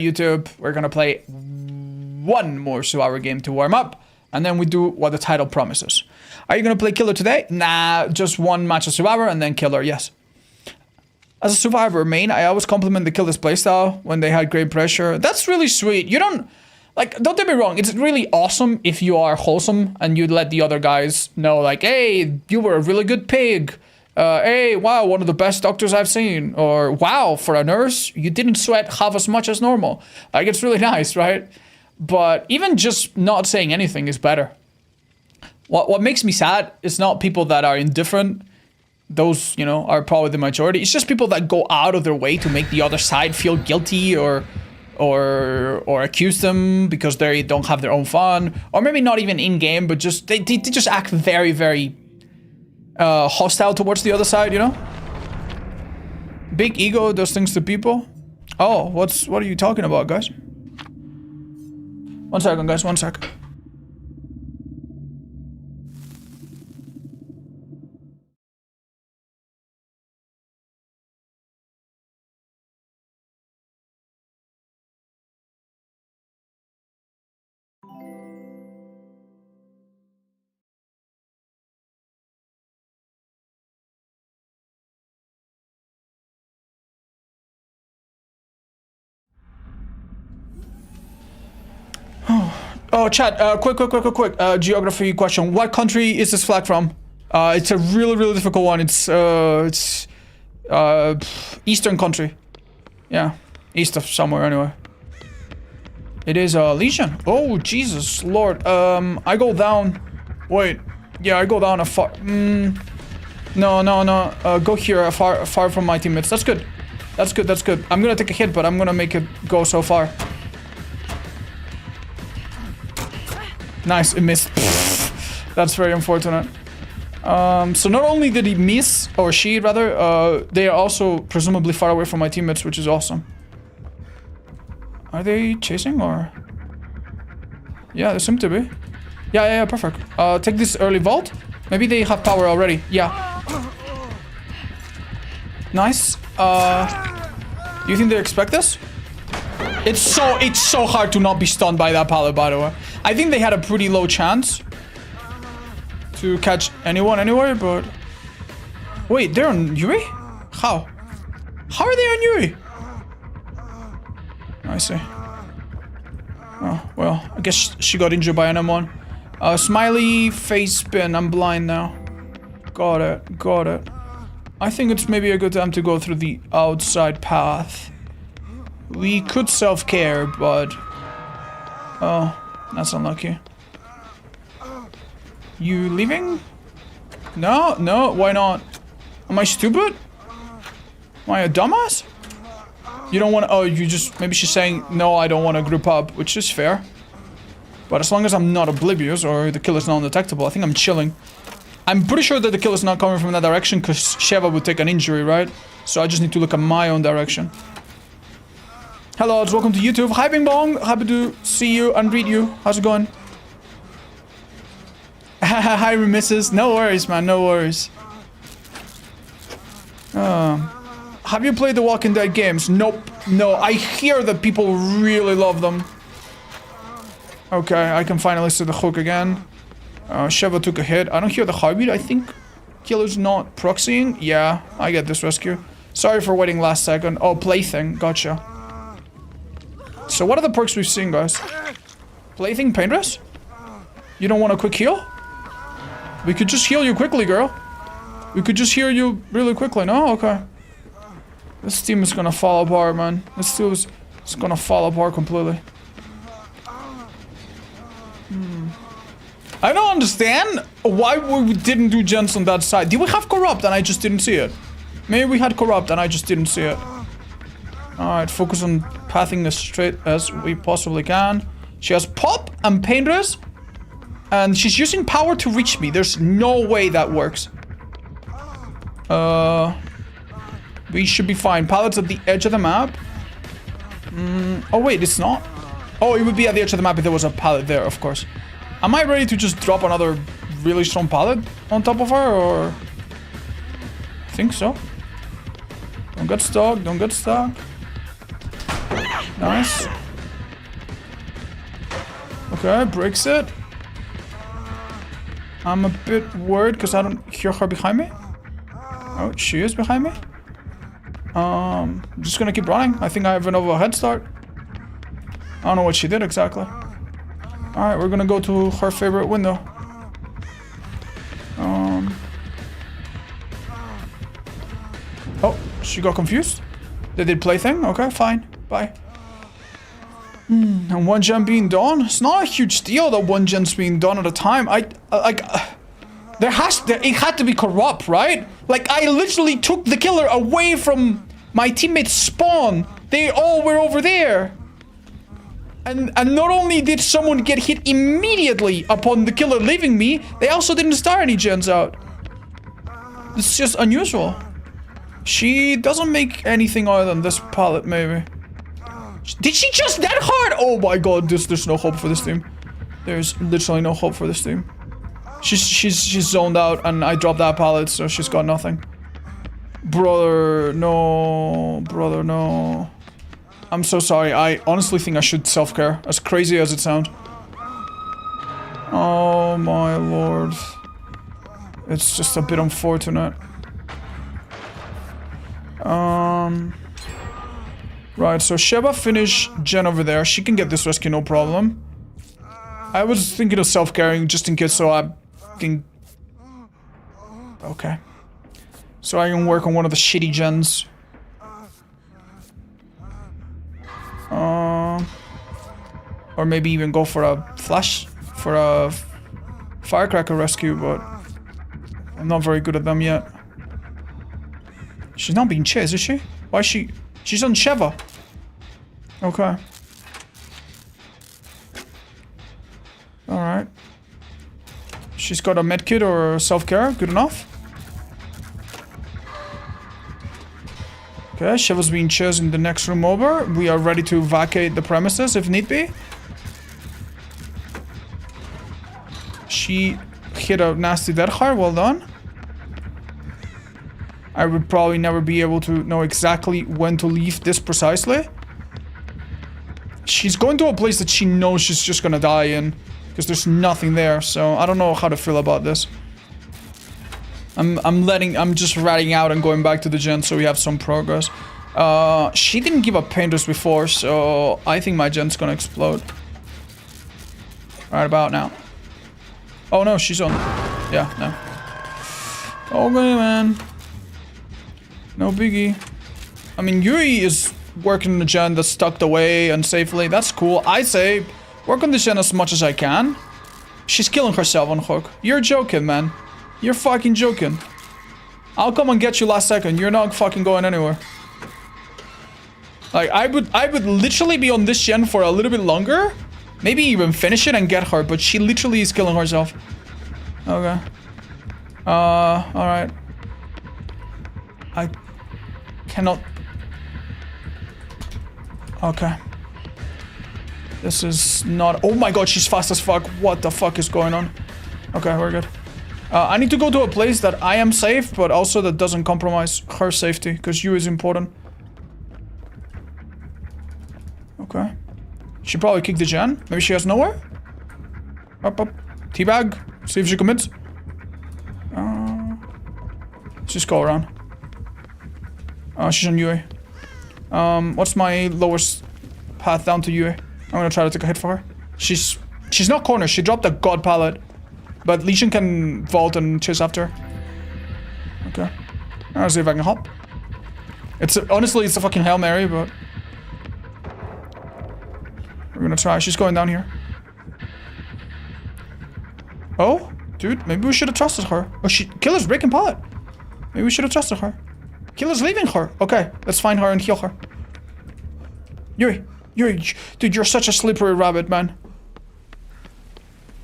YouTube, we're gonna play one more survivor game to warm up, and then we do what the title promises. Are you gonna play killer today? Nah, just one match of survivor and then killer, yes. As a survivor main, I always compliment the killer's playstyle when they had great pressure. That's really sweet. You don't, like, don't get me wrong, it's really awesome if you are wholesome and you let the other guys know, like, hey, you were a really good pig. Hey, wow, one of the best doctors I've seen. Or, wow, for a nurse, you didn't sweat half as much as normal. Like, it's really nice, right? But even just not saying anything is better. What makes me sad is not people that are indifferent. Those, you know, are probably the majority. It's just people that go out of their way to make the other side feel guilty or accuse them because they don't have their own fun. Or maybe not even in-game, but just they just act very, very hostile towards the other side, you know? Big ego does things to people. Oh, what are you talking about, guys? 1 second, guys, 1 sec. Oh, chat, quick, geography question. What country is this flag from? It's a really, really difficult one. It's Eastern country. Yeah, east of somewhere anyway. It is Legion. Oh, Jesus, Lord. I go down. Wait, yeah, I go down a far. No. Go here, far from my teammates. That's good. That's good. I'm gonna take a hit, but I'm gonna make it go so far. Nice, it missed. That's very unfortunate. So not only did he miss, or she rather, they are also presumably far away from my teammates, which is awesome. Are they chasing or? Yeah, they seem to be. Yeah, perfect. Take this early vault. Maybe they have power already. Yeah. Nice. You think they expect this? It's so hard to not be stunned by that pallet, by the way. I think they had a pretty low chance to catch anyone anywhere, but... Wait, they're on Yuri? How? How are they on Yuri? I see. Oh, well, I guess she got injured by an M1. Smiley face spin, I'm blind now. Got it. I think it's maybe a good time to go through the outside path. We could self-care, but... Oh, that's unlucky. You leaving? No, why not? Am I stupid? Am I a dumbass? You don't want to... Oh, you just... Maybe she's saying, no, I don't want to group up, which is fair. But as long as I'm not oblivious or the killer's not undetectable, I think I'm chilling. I'm pretty sure that the killer's not coming from that direction because Sheva would take an injury, right? So I just need to look at my own direction. Hello, welcome to YouTube. Hi, Bing Bong. Happy to see you and read you. How's it going? Hi, Remisses. No worries, man. No worries. Have you played the Walking Dead games? Nope. No, I hear that people really love them. Okay, I can finally see the hook again. Sheva took a hit. I don't hear the heartbeat. I think killer's not proxying. Yeah, I get this rescue. Sorry for waiting last second. Oh, plaything. Gotcha. So what are the perks we've seen, guys? Plaything, pain rest? You don't want a quick heal? We could just heal you quickly, girl. We could just heal you really quickly. No? Okay. This team is gonna fall apart, man. This team is gonna fall apart completely. I don't understand why we didn't do gens on that side. Did we have corrupt and I just didn't see it? Maybe we had corrupt and I just didn't see it. Alright, focus on pathing as straight as we possibly can. She has pop and paintress. And she's using power to reach me. There's no way that works. We should be fine. Pallets at the edge of the map. Oh wait, it's not. Oh, it would be at the edge of the map if there was a pallet there, of course. Am I ready to just drop another really strong pallet on top of her, or... I think so. Don't get stuck, don't get stuck. Nice. Okay, breaks it. I'm a bit worried because I don't hear her behind me. Oh, she is behind me. I'm just gonna keep running. I think I have a head start. I don't know what she did exactly. Alright, we're gonna go to her favorite window. Oh, she got confused. They did plaything? Okay, fine. Bye. And one gen being done? It's not a huge deal that one gen's being done at a time. It had to be corrupt, right? Like, I literally took the killer away from my teammates' spawn. They all were over there. And not only did someone get hit immediately upon the killer leaving me, they also didn't start any gens out. It's just unusual. She doesn't make anything other than this pallet, maybe. Did she just that hard? Oh my god, there's no hope for this team. There's literally no hope for this team. She's zoned out, and I dropped that pallet, so she's got nothing. Brother, no. Brother, no. I'm so sorry. I honestly think I should self-care, as crazy as it sounds. Oh my lord. It's just a bit unfortunate. Right, so Sheba finished Jen over there. She can get this rescue, no problem. I was thinking of self-carrying just in case, so I can... Okay. So I can work on one of the shitty gens. Or maybe even go for a firecracker rescue, but I'm not very good at them yet. She's not being chased, is she? Why is she? She's on Sheva. Okay. Alright. She's got a medkit or self-care. Good enough. Okay, Sheva's being chased in the next room over. We are ready to vacate the premises if need be. She hit a nasty dead hard. Well done. I would probably never be able to know exactly when to leave this precisely. She's going to a place that she knows she's just gonna die in. Because there's nothing there, so I don't know how to feel about this. I'm just ratting out and going back to the gen so we have some progress. She didn't give up painters before, so I think my gen's gonna explode. Right about now. Oh no, she's on. Yeah, no. Okay, man. No biggie. I mean, Yuri is working the gen that's tucked away and safely. That's cool. I say, work on the gen as much as I can. She's killing herself on hook. You're joking, man. You're fucking joking. I'll come and get you last second. You're not fucking going anywhere. Like, I would literally be on this gen for a little bit longer. Maybe even finish it and get her, but she literally is killing herself. Okay. Alright. I cannot... Okay. This is not... Oh my god, she's fast as fuck. What the fuck is going on? Okay, we're good. I need to go to a place that I am safe, but also that doesn't compromise her safety, because you is important. Okay. She probably kicked the gen. Maybe she has nowhere? Up. Teabag. See if she commits. Let's just go around. She's on UA. What's my lowest path down to UA? I'm gonna try to take a hit for her. She's not cornered. She dropped a god pallet. But Legion can vault and chase after her. Okay. I'll see if I can hop. Honestly, it's a fucking Hail Mary, but... We're gonna try. She's going down here. Oh? Dude, maybe we should have trusted her. Oh, Killer's breaking pallet. Maybe we should have trusted her. Killer's leaving her. Okay, let's find her and heal her. Yuri, dude, you're such a slippery rabbit, man.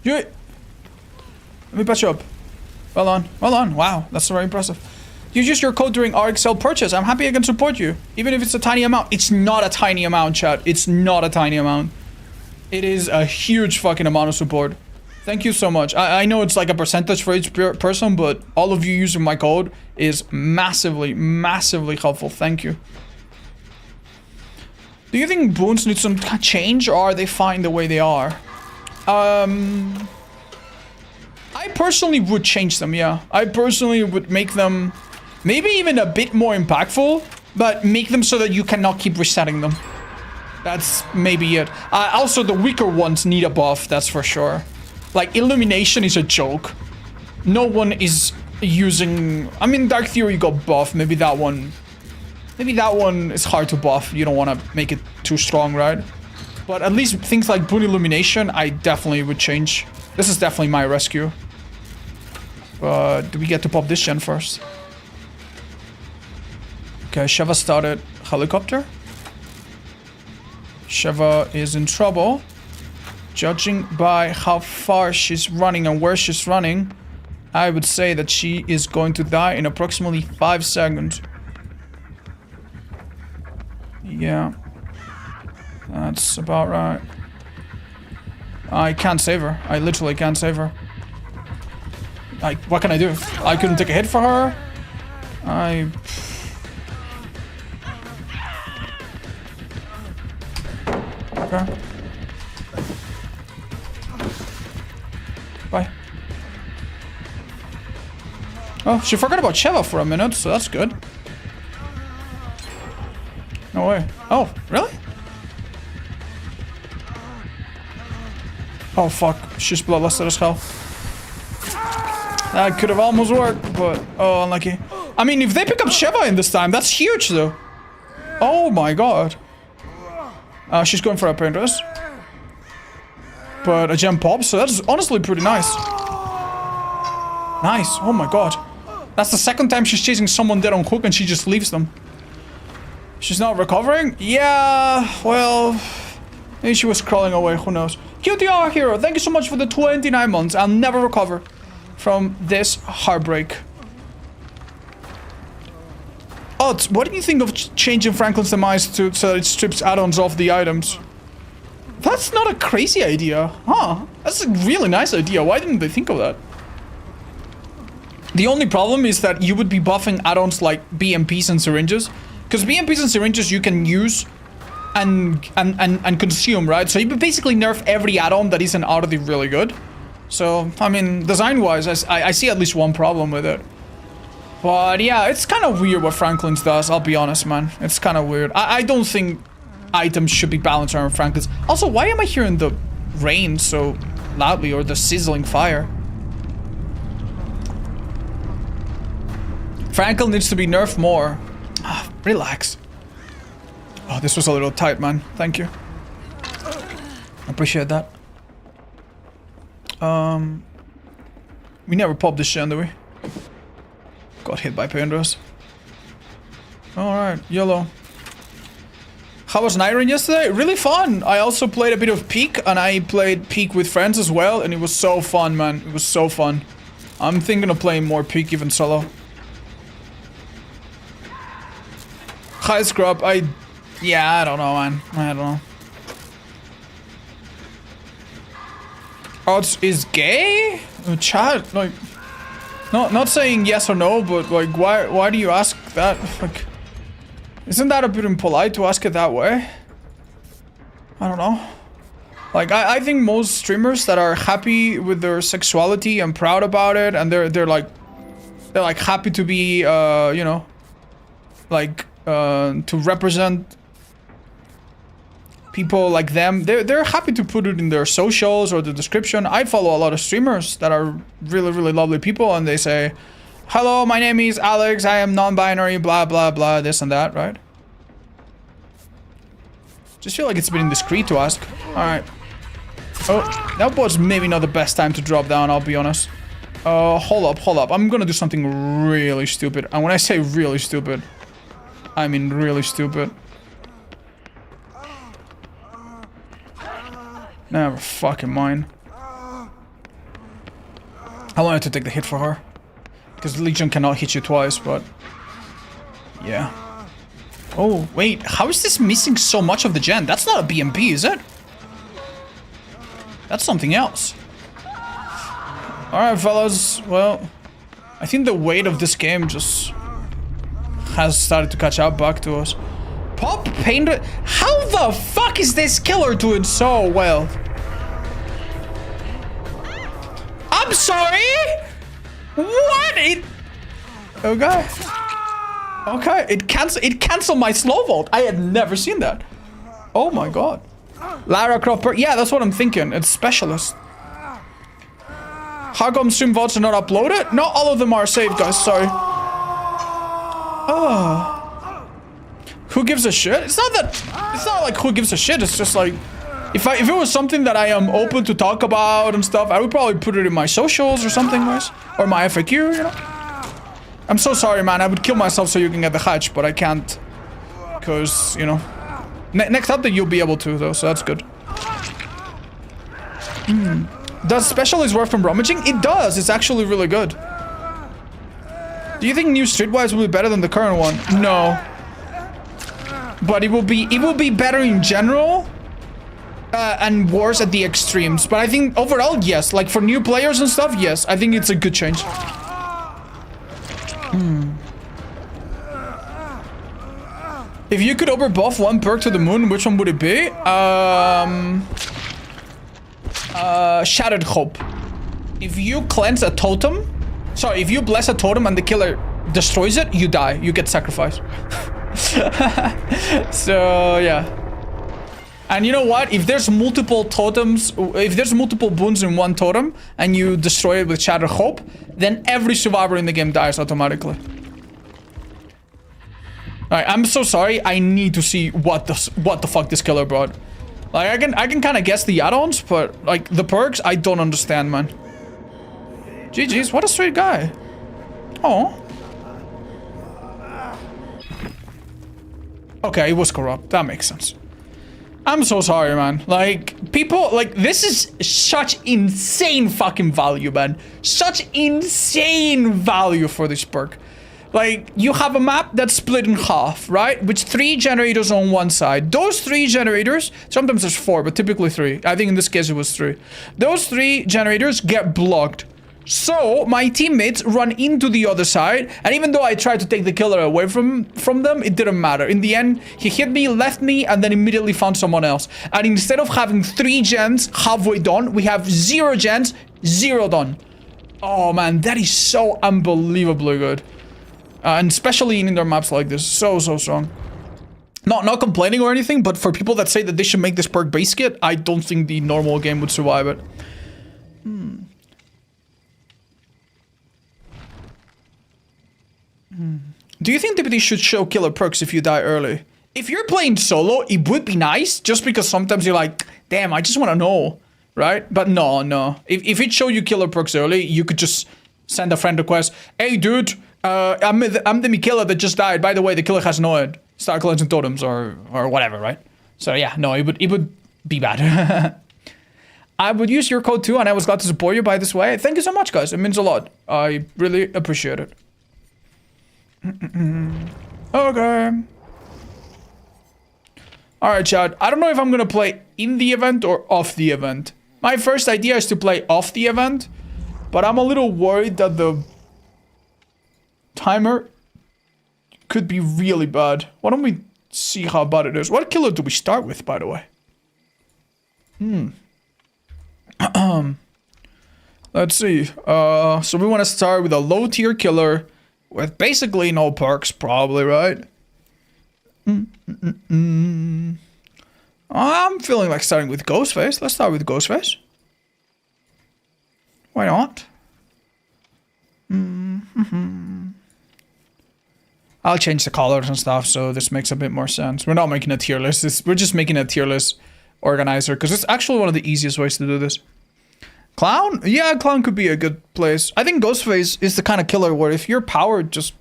Yuri. Let me patch you up. Well on. Wow, that's very impressive. You used your code during RXL purchase. I'm happy I can support you. Even if it's a tiny amount. It's not a tiny amount, chat. It's not a tiny amount. It is a huge fucking amount of support. Thank you so much. I know it's like a percentage for each person, but all of you using my code is massively, massively helpful. Thank you. Do you think boons need some change, or are they fine the way they are? I personally would change them, yeah. I personally would make them maybe even a bit more impactful, but make them so that you cannot keep resetting them. That's maybe it. Also, the weaker ones need a buff, that's for sure. Like, illumination is a joke. No one is using... I mean, Dark Theory got buff. Maybe that one is hard to buff. You don't want to make it too strong, right? But at least things like Boon Illumination, I definitely would change. This is definitely my rescue. But do we get to pop this gen first? Okay, Sheva started helicopter. Sheva is in trouble. Judging by how far she's running and where she's running, I would say that she is going to die in approximately 5 seconds. Yeah. That's about right. I can't save her. I literally can't save her. What can I do? I couldn't take a hit for her. Okay. Bye. Oh, she forgot about Sheva for a minute, so that's good. No way. Oh, really? Oh, fuck. She's bloodlusted as hell. That could have almost worked, but... Oh, unlucky. I mean, if they pick up Sheva in this time, that's huge, though. Oh, my god. She's going for a painters. But a gem pops, so that's honestly pretty nice. Nice. Oh, my god. That's the second time she's chasing someone dead on hook and she just leaves them. She's not recovering? Yeah, well... Maybe she was crawling away, who knows. QTR Hero, thank you so much for the 29 months. I'll never recover from this heartbreak. Odds, what do you think of changing Franklin's demise so that it strips add-ons off the items? That's not a crazy idea. Huh, that's a really nice idea. Why didn't they think of that? The only problem is that you would be buffing add-ons like BMPs and syringes. Because BMPs and syringes you can use and consume, right? So you basically nerf every add-on that isn't already really good. So, I mean, design-wise, I see at least one problem with it. But yeah, it's kind of weird what Franklin's does, I'll be honest, man. It's kind of weird. I don't think items should be balanced around Franklin's. Also, why am I hearing the rain so loudly, or the sizzling fire? Franklin needs to be nerfed more. Ah, relax. Oh, this was a little tight, man. Thank you. Appreciate that. We never popped this shit, do we? Got hit by Pandras. Alright, yellow. How was Niren yesterday? Really fun! I also played a bit of Peak, and I played Peak with friends as well, and it was so fun, man. It was so fun. I'm thinking of playing more Peak, even solo. Hi, Scrub. Yeah, I don't know, man. I don't know. Odds is gay? Chat, like... Not saying yes or no, but like, why do you ask that? Like, isn't that a bit impolite to ask it that way? I don't know. Like, I think most streamers that are happy with their sexuality and proud about it, and they're like happy to be, you know, like, to represent people like them, they're happy to put it in their socials or the description. I follow a lot of streamers that are really, really lovely people, and they say, hello, my name is Alex, I am non-binary, blah, blah, blah, this and that, right? Just feel like it's a bit indiscreet to ask. Alright. Oh, that was maybe not the best time to drop down, I'll be honest. Hold up. I'm gonna do something really stupid. And when I say really stupid, I mean really stupid. Never fucking mind. I wanted to take the hit for her. Because Legion cannot hit you twice, but... yeah. Oh, wait. How is this missing so much of the gen? That's not a BMP, is it? That's something else. Alright, fellas. Well, I think the weight of this game just has started to catch up back to us. Pop paint. How the fuck is this killer doing so well? I'm sorry. What? Okay. Okay. It canceled my slow vault. I had never seen that. Oh my god. Lara Croft Perk. Yeah, that's what I'm thinking. It's specialist. How come stream vaults are not uploaded? Not all of them are saved, guys. Sorry. Oh. Who gives a shit? It's not like who gives a shit. It's just like if it was something that I am open to talk about and stuff, I would probably put it in my socials or something, guys, or my FAQ. You know. I'm so sorry, man. I would kill myself so you can get the hatch, but I can't, cause you know. Next update you'll be able to though, so that's good. Does specialist work from rummaging? It does. It's actually really good. Do you think new Streetwise will be better than the current one? No. But it will be better in general and worse at the extremes. But I think overall, yes. Like for new players and stuff, yes. I think it's a good change. If you could overbuff one perk to the moon, which one would it be? Shattered Hope. If you cleanse a totem, sorry, if you bless a totem and the killer destroys it, you die. You get sacrificed. So yeah. And you know what? If there's multiple totems, if there's multiple boons in one totem and you destroy it with Shattered Hope, then every survivor in the game dies automatically. Alright, I'm so sorry. I need to see what the fuck this killer brought. Like I can kind of guess the add-ons, but like the perks, I don't understand, man. GG's, what a sweet guy. Oh. Okay, it was corrupt. That makes sense. I'm so sorry, man. Like, people, like, this is such insane fucking value, man. Such insane value for this perk. Like, you have a map that's split in half, right? With 3 generators on one side. Those 3 generators, sometimes there's 4, but typically 3. I think in this case it was 3. Those 3 generators get blocked. So, my teammates run into the other side, and even though I tried to take the killer away from them, it didn't matter. In the end, he hit me, left me, and then immediately found someone else. And instead of having 3 gens halfway done, we have 0 gens, 0 done. Oh man, that is so unbelievably good. And especially in indoor maps like this, so strong. Not complaining or anything, but for people that say that they should make this perk base kit, I don't think the normal game would survive it. Do you think DPD should show killer perks if you die early? If you're playing solo, it would be nice, just because sometimes you're like, damn, I just want to know, right? But no. If it showed you killer perks early, you could just send a friend request. Hey, dude, I'm the killer that just died. By the way, the killer has no head. Start cleansing totems or whatever, right? So yeah, no, it would be bad. I would use your code too, and I was glad to support you by this way. Thank you so much, guys. It means a lot. I really appreciate it. Okay. Alright, chat. I don't know if I'm gonna play in the event or off the event. My first idea is to play off the event, but I'm a little worried that the timer could be really bad. Why don't we see how bad it is? What killer do we start with, by the way? Let's see. So we want to start with a low tier killer with basically no perks, probably, right? I'm feeling like starting with Ghostface. Let's start with Ghostface. Why not? I'll change the colors and stuff, so this makes a bit more sense. We're not making a tier list. We're just making a tier list organizer, because it's actually one of the easiest ways to do this. Clown? Yeah, Clown could be a good place. I think Ghostface is the kind of killer where if your power just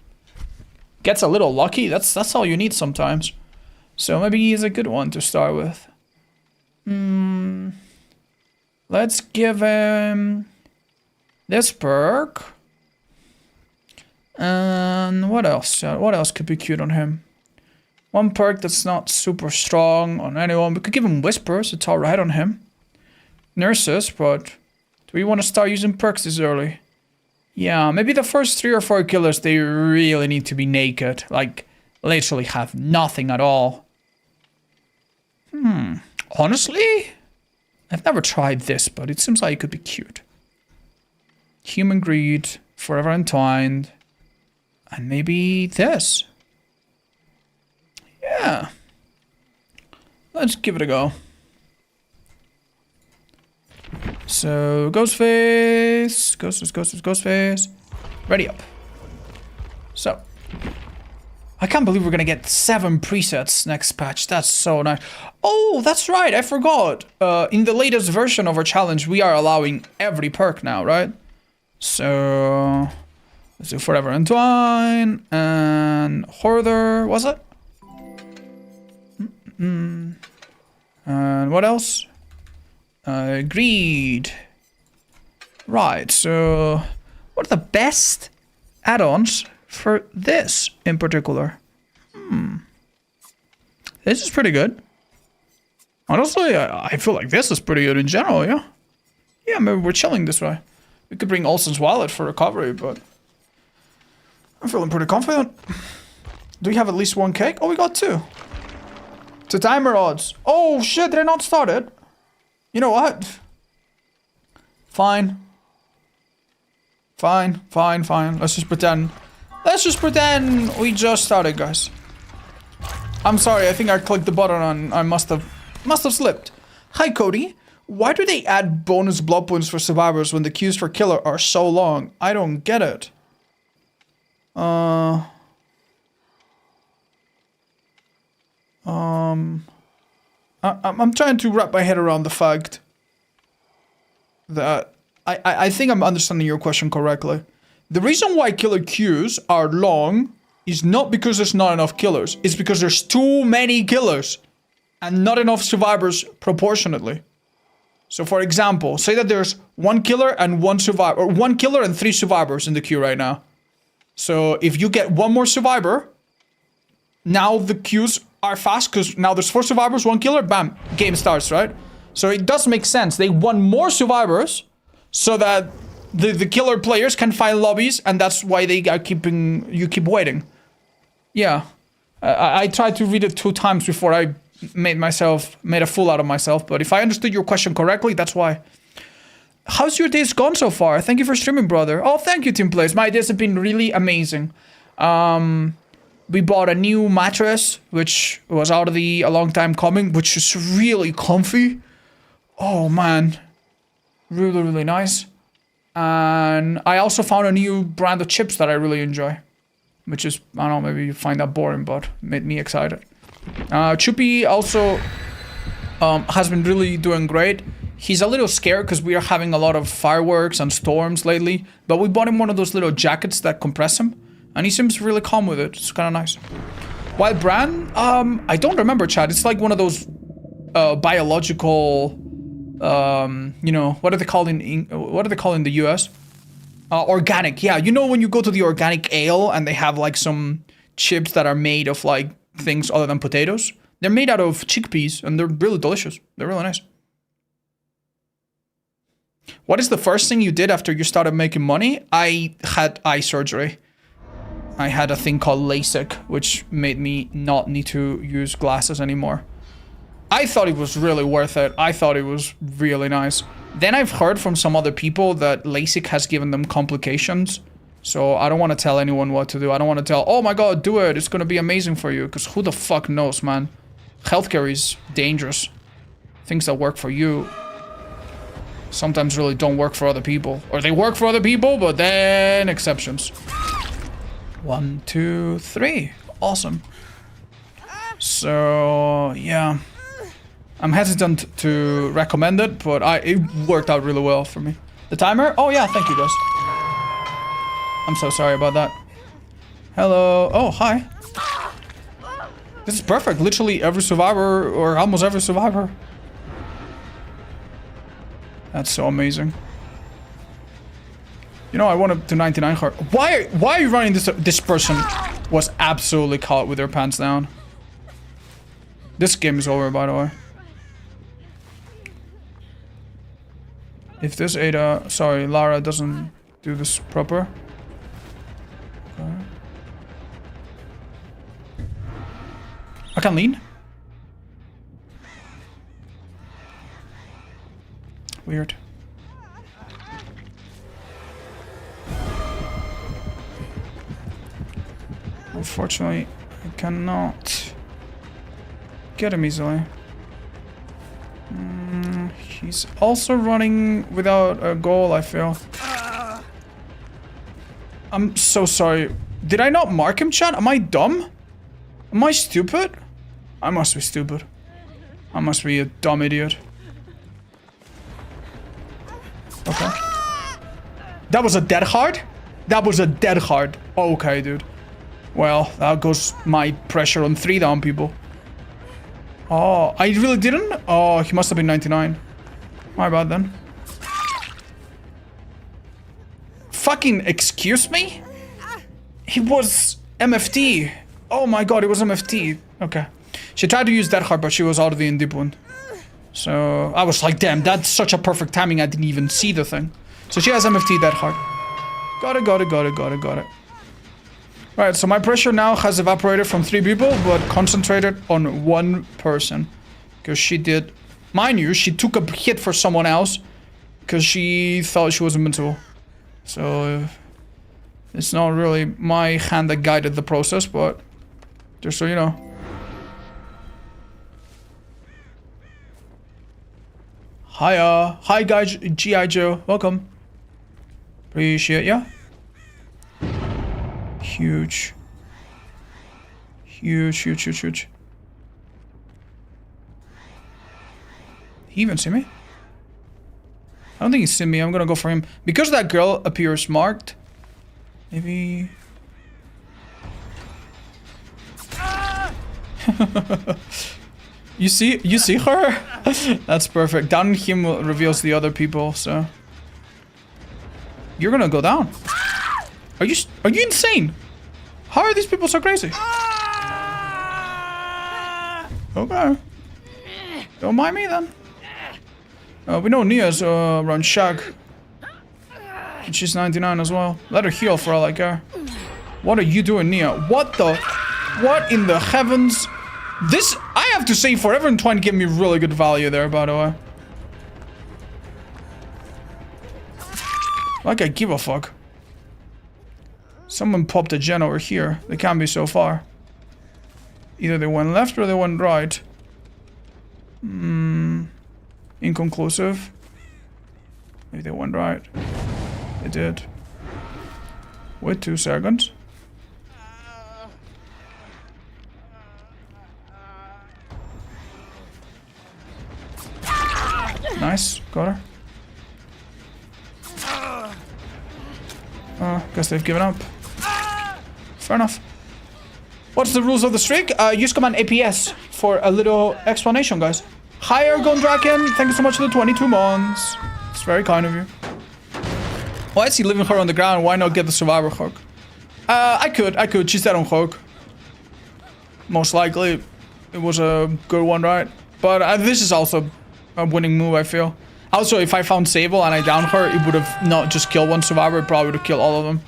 gets a little lucky, that's all you need sometimes. So maybe he's a good one to start with. Let's give him this perk. And what else? What else could be cute on him? One perk that's not super strong on anyone. We could give him Whispers. It's alright on him. Nurses, but do we want to start using perks this early? Yeah, maybe the first 3 or 4 killers, they really need to be naked. Like, literally have nothing at all. Honestly, I've never tried this, but it seems like it could be cute. Human greed, forever entwined, and maybe this. Yeah. Let's give it a go. So, Ghostface, Ghostface. Ready up. So, I can't believe we're gonna get 7 presets next patch. That's so nice. Oh, that's right, I forgot. In the latest version of our challenge, we are allowing every perk now, right? So, let's do Forever Entwine and Hoarder, was it? And what else? Greed. Right, so what are the best add-ons for this in particular? This is pretty good. Honestly, I feel like this is pretty good in general, yeah? Yeah, maybe we're chilling this way. We could bring Olsen's Wallet for recovery, but I'm feeling pretty confident. Do we have at least 1 cake? Oh, we got 2. To timer odds. Oh shit, did I not start it? You know what? Fine. Fine. Let's just pretend. Let's just pretend we just started, guys. I'm sorry, I think I clicked the button and I must have slipped. Hi, Cody. Why do they add bonus blood points for survivors when the queues for killer are so long? I don't get it. I'm trying to wrap my head around the fact that I think I'm understanding your question correctly. The reason why killer queues are long is not because there's not enough killers. It's because there's too many killers and not enough survivors proportionately. So for example, say that there's 1 killer and 1 survivor, or 1 killer and 3 survivors in the queue right now. So if you get 1 more survivor, now the queues are fast because now there's 4 survivors, 1 killer, bam, game starts, right? So it does make sense. They want more survivors so that the killer players can find lobbies, and that's why they are you keep waiting. Yeah. I tried to read it 2 times before I made a fool out of myself, but if I understood your question correctly, that's why. How's your days gone so far? Thank you for streaming, brother. Oh, thank you, Team Players. My days have been really amazing. We bought a new mattress, which was out of a long time coming, which is really comfy. Oh, man. Really, really nice. And I also found a new brand of chips that I really enjoy. Which is, I don't know, maybe you find that boring, but made me excited. Chuppy also has been really doing great. He's a little scared because we are having a lot of fireworks and storms lately. But we bought him one of those little jackets that compress him. And he seems really calm with it. It's kind of nice. While Bran, I don't remember, Chad. It's like one of those biological, you know, what are they called in the US? Organic. Yeah, you know when you go to the organic ale and they have like some chips that are made of like things other than potatoes? They're made out of chickpeas and they're really delicious. They're really nice. What is the first thing you did after you started making money? I had eye surgery. I had a thing called LASIK, which made me not need to use glasses anymore. I thought it was really worth it. I thought it was really nice. Then I've heard from some other people that LASIK has given them complications. So I don't want to tell anyone what to do. I don't want to tell, oh my god, do it. It's going to be amazing for you. Because who the fuck knows, man? Healthcare is dangerous. Things that work for you sometimes really don't work for other people. Or they work for other people, but then exceptions. 1, 2, 3. Awesome. So, yeah. I'm hesitant to recommend it, but it worked out really well for me. The timer? Oh yeah, thank you guys. I'm so sorry about that. Hello. Oh, hi. This is perfect. Literally every survivor, or almost every survivor. That's so amazing. You know, I wanted to 99 heart. Why are you running this? This person was absolutely caught with their pants down. This game is over, by the way. If this Ada, sorry, Lara doesn't do this proper. Okay. I can lean. Weird. Unfortunately, I cannot get him easily. He's also running without a goal, I feel. I'm so sorry. Did I not mark him, chat? Am I dumb? Am I stupid? I must be stupid. I must be a dumb idiot. Okay. That was a dead hard? That was a dead hard. Okay, dude. Well, that goes my pressure on 3 down people. Oh, I really didn't? Oh, he must have been 99. My bad then. Fucking excuse me? He was MFT. Oh my god, it was MFT. Okay. She tried to use that hard, but she was already in deep wound. So I was like, damn, that's such a perfect timing. I didn't even see the thing. So she has MFT that hard. Got it. Right, so my pressure now has evaporated from 3 people, but concentrated on 1 person. Because she did, mind you, she took a hit for someone else. Because she thought she was invincible. So it's not really my hand that guided the process, but just so you know. Hiya. Hi guys, G.I. Joe. Welcome. Appreciate ya. Huge. Huge. He even see me? I don't think he's seen me. I'm gonna go for him. Because that girl appears marked. Maybe... You see her? That's perfect. Down him reveals the other people, so... You're gonna go down. Are you insane? How are these people so crazy? Okay. Don't mind me then. We know Nia's around Shag. And she's 99 as well. Let her heal for all I care. What are you doing, Nia? What in the heavens? This, I have to say, Forever and Twine gave me really good value there, by the way. Like I give a fuck. Someone popped a gen over here. They can't be so far. Either they went left or they went right. Inconclusive. Maybe they went right. They did. Wait 2 seconds. Nice, got her. Guess they've given up. Fair enough. What's the rules of the streak? Use command APS for a little explanation, guys. Hi, Ergon Draken. Thank you so much for the 22 months. It's very kind of you. Why is he leaving her on the ground? Why not get the survivor hook? I could. She's dead on hook. Most likely, it was a good one, right? But this is also a winning move, I feel. Also, if I found Sable and I downed her, it would have not just killed 1 survivor, it probably would have killed all of them.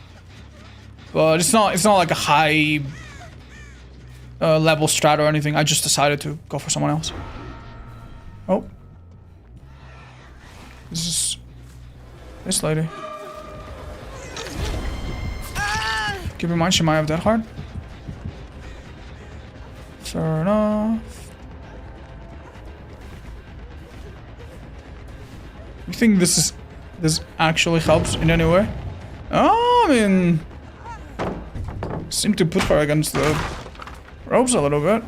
But it's not like a high level strat or anything. I just decided to go for someone else. Oh. This is this lady. Keep in mind she might have that hard. Fair enough. You think this actually helps in any way? Oh, I mean, seem to put her against the ropes a little bit.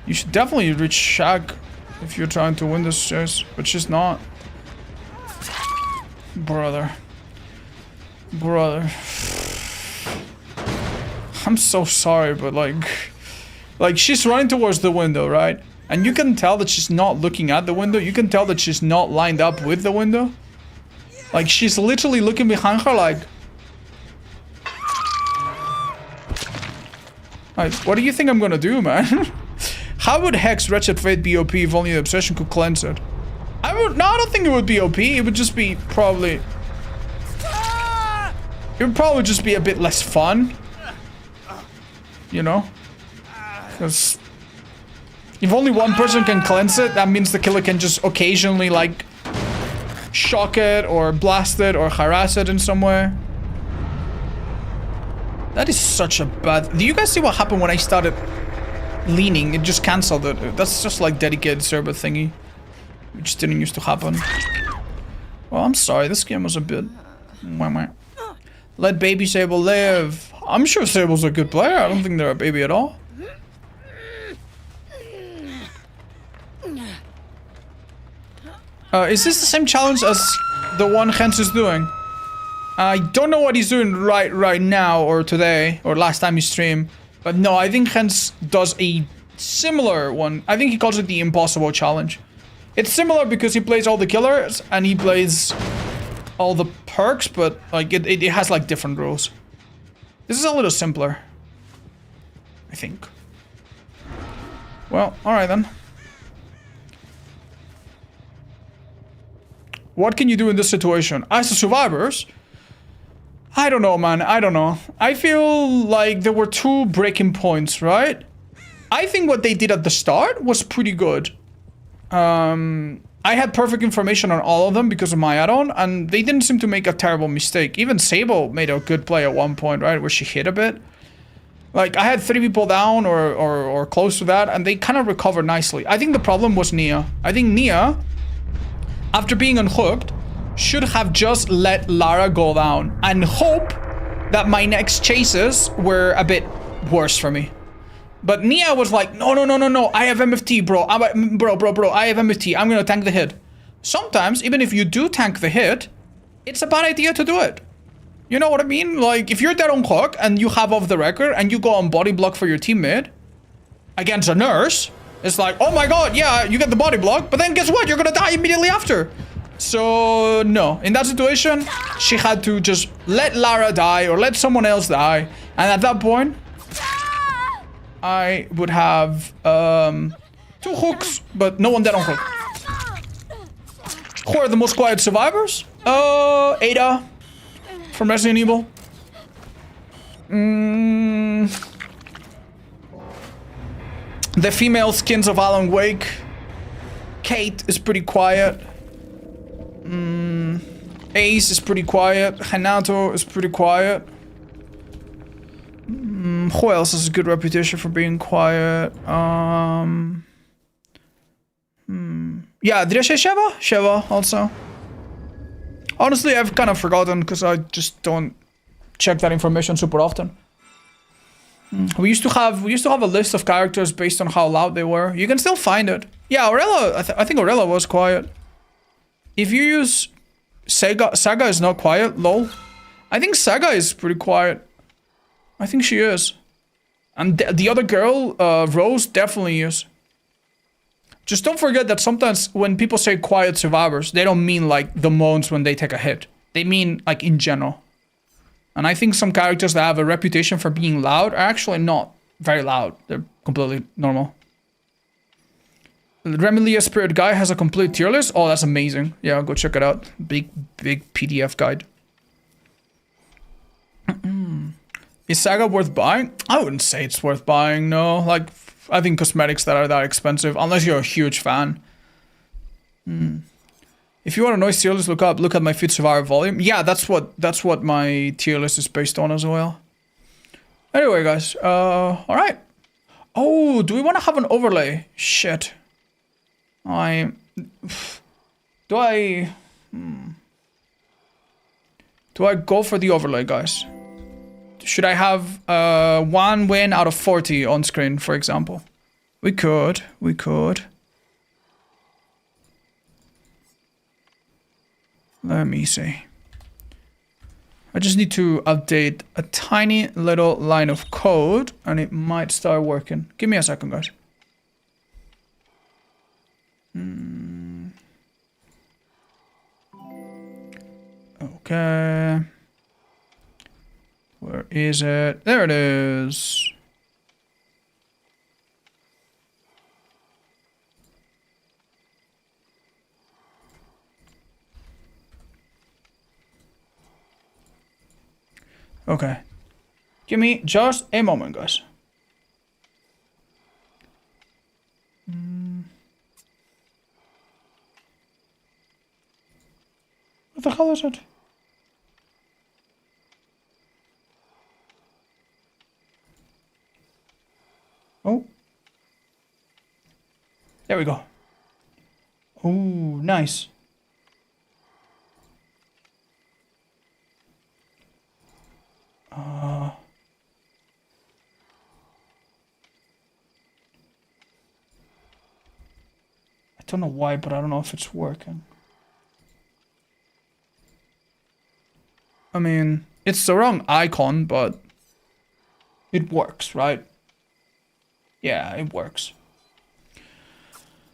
You should definitely reach Shag if you're trying to win this chase, but she's not. Brother. I'm so sorry, but like she's running towards the window, right? And you can tell that she's not looking at the window. You can tell that she's not lined up with the window. Like, she's literally looking behind her like... Like, what do you think I'm gonna do, man? How would Hex Wretched Fate be OP if only the Obsession could cleanse it? I don't think it would be OP. It would just be probably... It would probably just be a bit less fun. You know? Because... if only 1 person can cleanse it, that means the killer can just occasionally, like, shock it or blast it or harass it in some way. That is such a bad... Do you guys see what happened when I started leaning? It just cancelled it. That's just like dedicated server thingy, which didn't used to happen. Well, I'm sorry. This game was a bit... Let baby Sable live. I'm sure Sable's a good player. I don't think they're a baby at all. Is this the same challenge as the one Hens is doing? I don't know what he's doing right now or today or last time he streamed. But no, I think Hens does a similar one. I think he calls it the impossible challenge. It's similar because he plays all the killers and he plays all the perks, but like it has like different rules. This is a little simpler, I think. Well, alright then. What can you do in this situation? As the survivors, I don't know, man. I don't know. I feel like there were two breaking points, right? I think what they did at the start was pretty good. I had perfect information on all of them because of my add-on, and they didn't seem to make a terrible mistake. Even Sable made a good play at one point, right? Where she hit a bit. Like, I had 3 people down or close to that, and they kind of recovered nicely. I think the problem was Nia. I think Nia, after being unhooked, should have just let Lara go down and hope that my next chases were a bit worse for me. But Nia was like, no, I have MFT, bro. Bro, I have MFT. I'm gonna tank the hit. Sometimes, even if you do tank the hit, it's a bad idea to do it. You know what I mean? Like, if you're dead on hook and you have off the record and you go on body block for your teammate against a nurse, it's like, oh my god, yeah, you get the body block, but then guess what? You're gonna die immediately after. So, no. In that situation, she had to just let Lara die or let someone else die. And at that point, I would have 2 hooks, but no one dead on hook. Who are the most quiet survivors? Ada from Resident Evil. The female skins of Alan Wake. Kate is pretty quiet. Ace is pretty quiet. Hanato is pretty quiet. Who else has a good reputation for being quiet? Yeah, did I say Sheva? Sheva also. Honestly, I've kind of forgotten because I just don't check that information super often. We used to have a list of characters based on how loud they were. You can still find it. Yeah, Aurella. I think Aurella was quiet. If you use Saga is not quiet. Lol. I think Saga is pretty quiet. I think she is. And the other girl, Rose, definitely is. Just don't forget that sometimes when people say quiet survivors, they don't mean like the moans when they take a hit. They mean like in general. And I think some characters that have a reputation for being loud are actually not very loud. They're completely normal. Remelia Spirit Guy has a complete tier list. Oh, that's amazing. Yeah, go check it out. Big PDF guide. Is Saga worth buying? I wouldn't say it's worth buying, no. Like, I think cosmetics that are that expensive, unless you're a huge fan. If you want a noise tier list, look at my Fit Survivor volume. Yeah, that's what my tier list is based on as well. Anyway, guys, alright. Oh, do we want to have an overlay? Shit. Do I go for the overlay, guys? Should I have 1 win out of 40 on screen, for example? We could. Let me see. I just need to update a tiny little line of code and it might start working. Give me a second, guys. Okay. Where is it? There it is. Okay. Give me just a moment, guys. What the hell is it? Oh. There we go. Oh, nice. I don't know why, but I don't know if it's working. I mean, it's the wrong icon, but it works, right? Yeah, it works.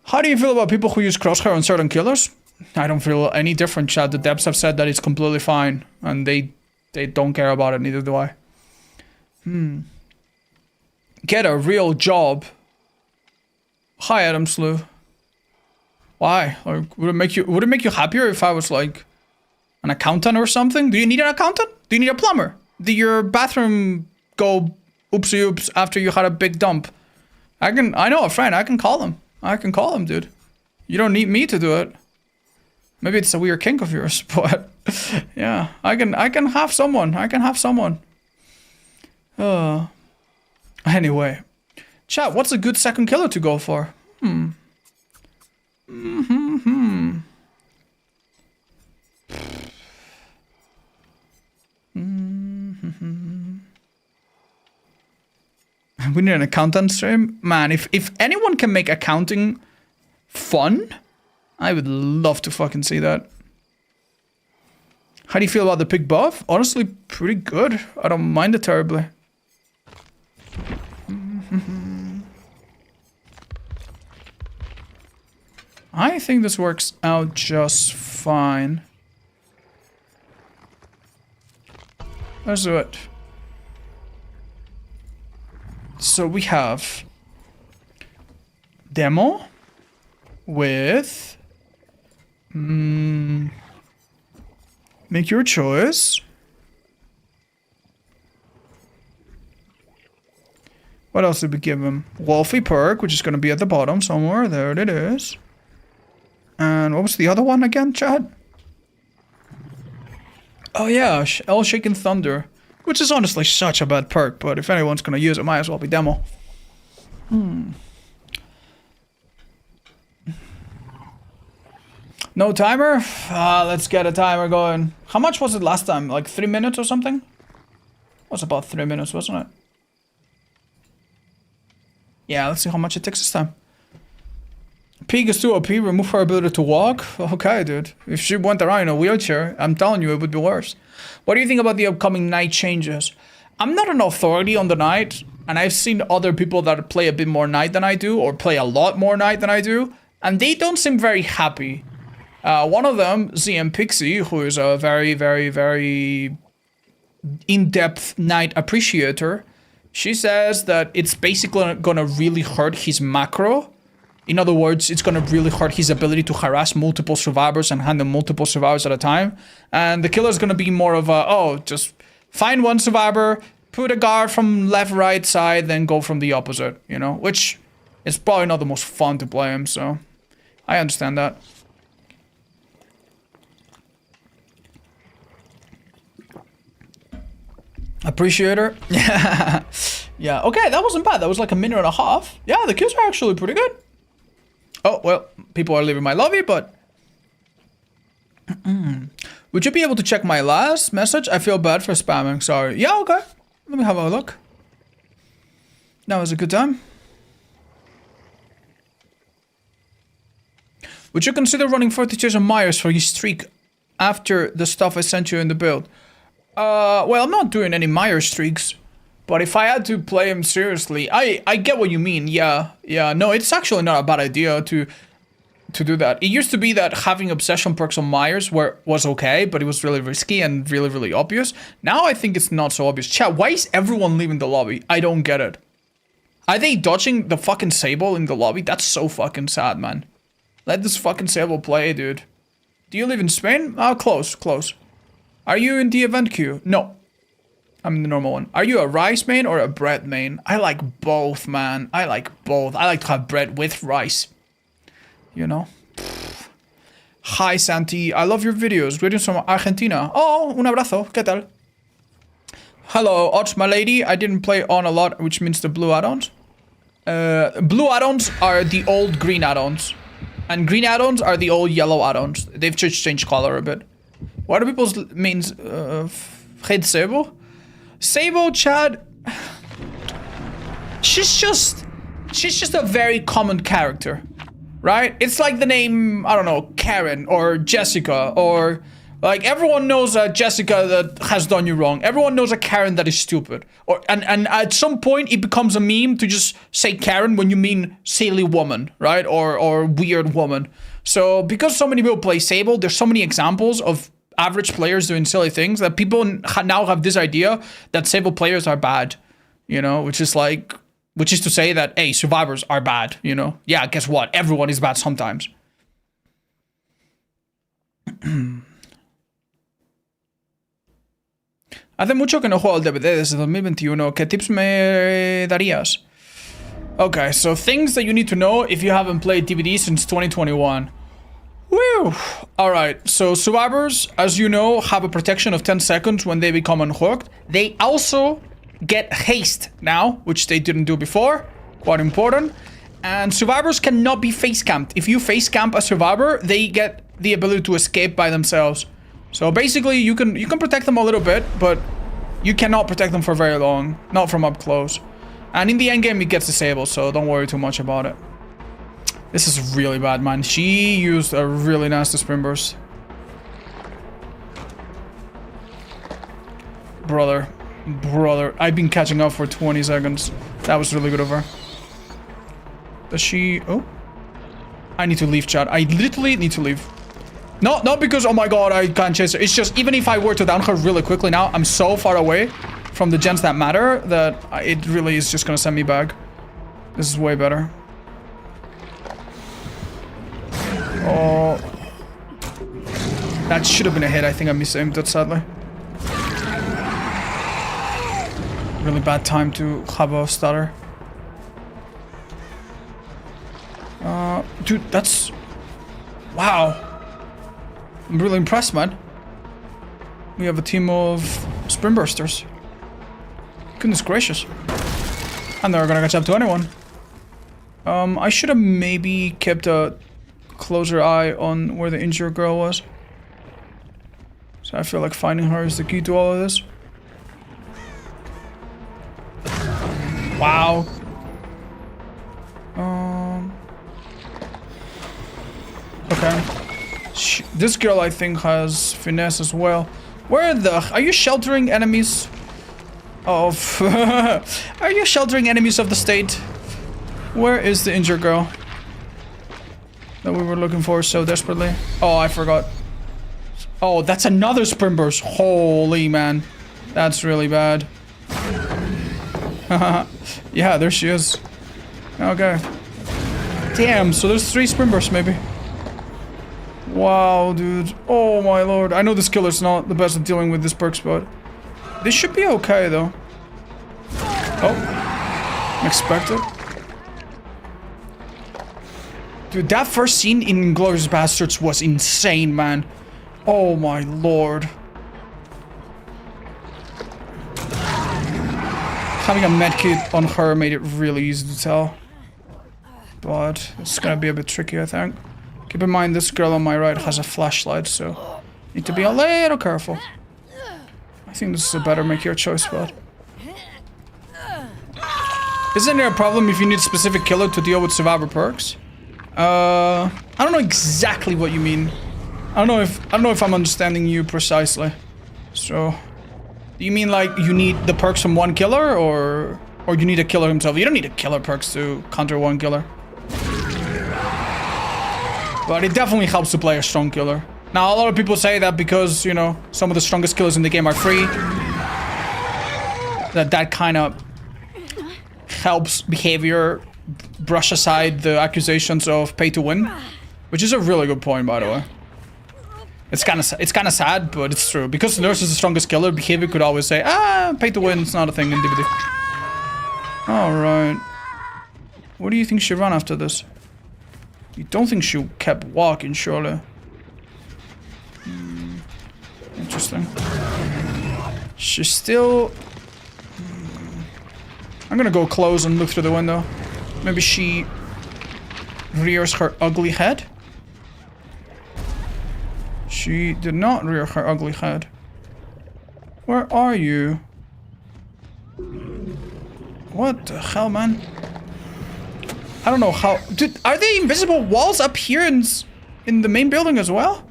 How do you feel about people who use crosshair on certain killers? I don't feel any different, chat. The devs have said that it's completely fine, and they don't care about it, neither do I. Get a real job. Hi, Adam Slew. Why? Like, would it make you happier if I was like an accountant or something? Do you need an accountant? Do you need a plumber? Did your bathroom go oopsie oops after you had a big dump? I know a friend. I can call them. Dude. You don't need me to do it. Maybe it's a weird kink of yours, but yeah, I can have someone. Anyway, chat. What's a good second killer to go for? We need an accountant stream. Man, if anyone can make accounting fun, I would love to fucking see that. How do you feel about the pig buff? Honestly, pretty good. I don't mind it terribly. I think this works out just fine. Let's do it. So we have demo with make your choice. What else did we give him? Wolfie Perk, which is going to be at the bottom somewhere. There it is. And what was the other one again, Chad? Oh yeah, El Shaken Thunder. Which is honestly such a bad perk, but if anyone's gonna use it, might as well be demo. No timer? Let's get a timer going. How much was it last time? Like 3 minutes or something? It was about 3 minutes, wasn't it? Yeah, let's see how much it takes this time. Pig is too OP, remove her ability to walk? Okay, dude. If she went around in a wheelchair, I'm telling you, it would be worse. What do you think about the upcoming night changes? I'm not an authority on the night, and I've seen other people that play a bit more night than I do, or play a lot more night than I do, and they don't seem very happy. One of them, ZM Pixie, who is a very, very, very in-depth night appreciator, she says that it's basically gonna really hurt his macro. In other words, it's gonna really hurt his ability to harass multiple survivors and handle multiple survivors at a time. And the killer's gonna be more of a, oh, just find one survivor, put a guard from left, right side, then go from the opposite, you know? Which is probably not the most fun to play him, so I understand that. Appreciator? Yeah. Yeah, okay, that wasn't bad. That was like a minute and a half. Yeah, the kills are actually pretty good. Oh, well, people are leaving my lobby, but... Would you be able to check my last message? I feel bad for spamming, sorry. Yeah, okay. Let me have a look. That was a good time. Would you consider running 40 Jason Myers for his streak after the stuff I sent you in the build? Well, I'm not doing any Myers streaks. But if I had to play him seriously, I get what you mean. Yeah. No, it's actually not a bad idea to do that. It used to be that having obsession perks on Myers was okay, but it was really risky and really, really obvious. Now I think it's not so obvious. Chat, why is everyone leaving the lobby? I don't get it. Are they dodging the fucking Sable in the lobby? That's so fucking sad, man. Let this fucking Sable play, dude. Do you live in Spain? Oh, close. Are you in the event queue? No. I'm the normal one. Are you a rice main or a bread main? I like both, man. I like both. I like to have bread with rice. You know? Hi, Santi. I love your videos. Greetings from Argentina. Oh, un abrazo. ¿Qué tal? Hello, Odds, my lady. I didn't play on a lot, which means the blue add-ons. Blue add-ons are the old green add-ons. And green add-ons are the old yellow add-ons. They've just changed color a bit. What are people's means? Hate Sabo? Sabo, Chad. She's just a very common character, right? It's like the name, I don't know, Karen or Jessica, or like everyone knows a Jessica that has done you wrong. Everyone knows a Karen that is stupid. Or and at some point it becomes a meme to just say Karen when you mean silly woman, right? Or weird woman. So because so many people play Sable, there's so many examples of average players doing silly things that people now have this idea that Sable players are bad, you know, which is to say that, hey, survivors are bad, you know? Yeah, guess what? Everyone is bad sometimes. Hace mucho que no juego al DVD desde 2021. ¿Qué tips me darías? Okay, so things that you need to know if you haven't played DVD since 2021. Woo! Alright, so survivors, as you know, have a protection of 10 seconds when they become unhooked. They also get haste now, which they didn't do before. Quite important. And survivors cannot be face camped. If you face camp a survivor, they get the ability to escape by themselves. So basically, you can protect them a little bit, but you cannot protect them for very long. Not from up close. And in the end game, it gets disabled, so don't worry too much about it. This is really bad, man. She used a really nasty sprint burst. Brother, I've been catching up for 20 seconds. That was really good of her. Does she... Oh. I need to leave, chat. I literally need to leave. Not because, oh my god, I can't chase her. It's just, even if I were to down her really quickly now, I'm so far away from the gens that matter that it really is just gonna send me back. This is way better. Oh. That should have been a hit. I think I misaimed it, sadly. Really bad time to have a stutter. Dude, that's... Wow. I'm really impressed, man. We have a team of sprint bursters. Goodness gracious. And they're gonna catch up to anyone. I should have maybe kept a closer eye on where the injured girl was. So I feel like finding her is the key to all of this. Wow. Okay. This girl, I think, has finesse as well. Where the... Are you sheltering enemies of... Are you sheltering enemies of the state? Where is the injured girl that we were looking for so desperately? Oh, I forgot. Oh, that's another sprint burst. Holy man. That's really bad. Yeah, there she is. Okay. Damn, so there's 3 sprint bursts maybe. Wow, dude. Oh my lord. I know this killer's not the best at dealing with this perks, but this should be okay though. Oh. Expected. Dude, that first scene in Inglourious Bastards was insane, man. Oh my lord. Having a medkit on her made it really easy to tell. But it's gonna be a bit tricky, I think. Keep in mind, this girl on my right has a flashlight, so need to be a little careful. I think this is a better make your choice spot. Isn't there a problem if you need a specific killer to deal with survivor perks? I don't know exactly what you mean. I don't know if I'm understanding you precisely. So, do you mean like you need the perks from one killer, or you need a killer himself? You don't need a killer perks to counter one killer. But it definitely helps to play a strong killer. Now, a lot of people say that because, you know, some of the strongest killers in the game are free. That kind of helps behavior brush aside the accusations of pay to win. Which is a really good point, by the way. It's kind of sad, but it's true. Because Nurse is the strongest killer, behavior could always say, ah, pay to win, it's not a thing in DVD. Alright. What do you think she ran after this? You don't think she kept walking, surely? Interesting. She's still... I'm gonna go close and look through the window. Maybe she rears her ugly head. She did not rear her ugly head. Where are you? What the hell, man? I don't know how... Dude, are there invisible walls up here in the main building as well?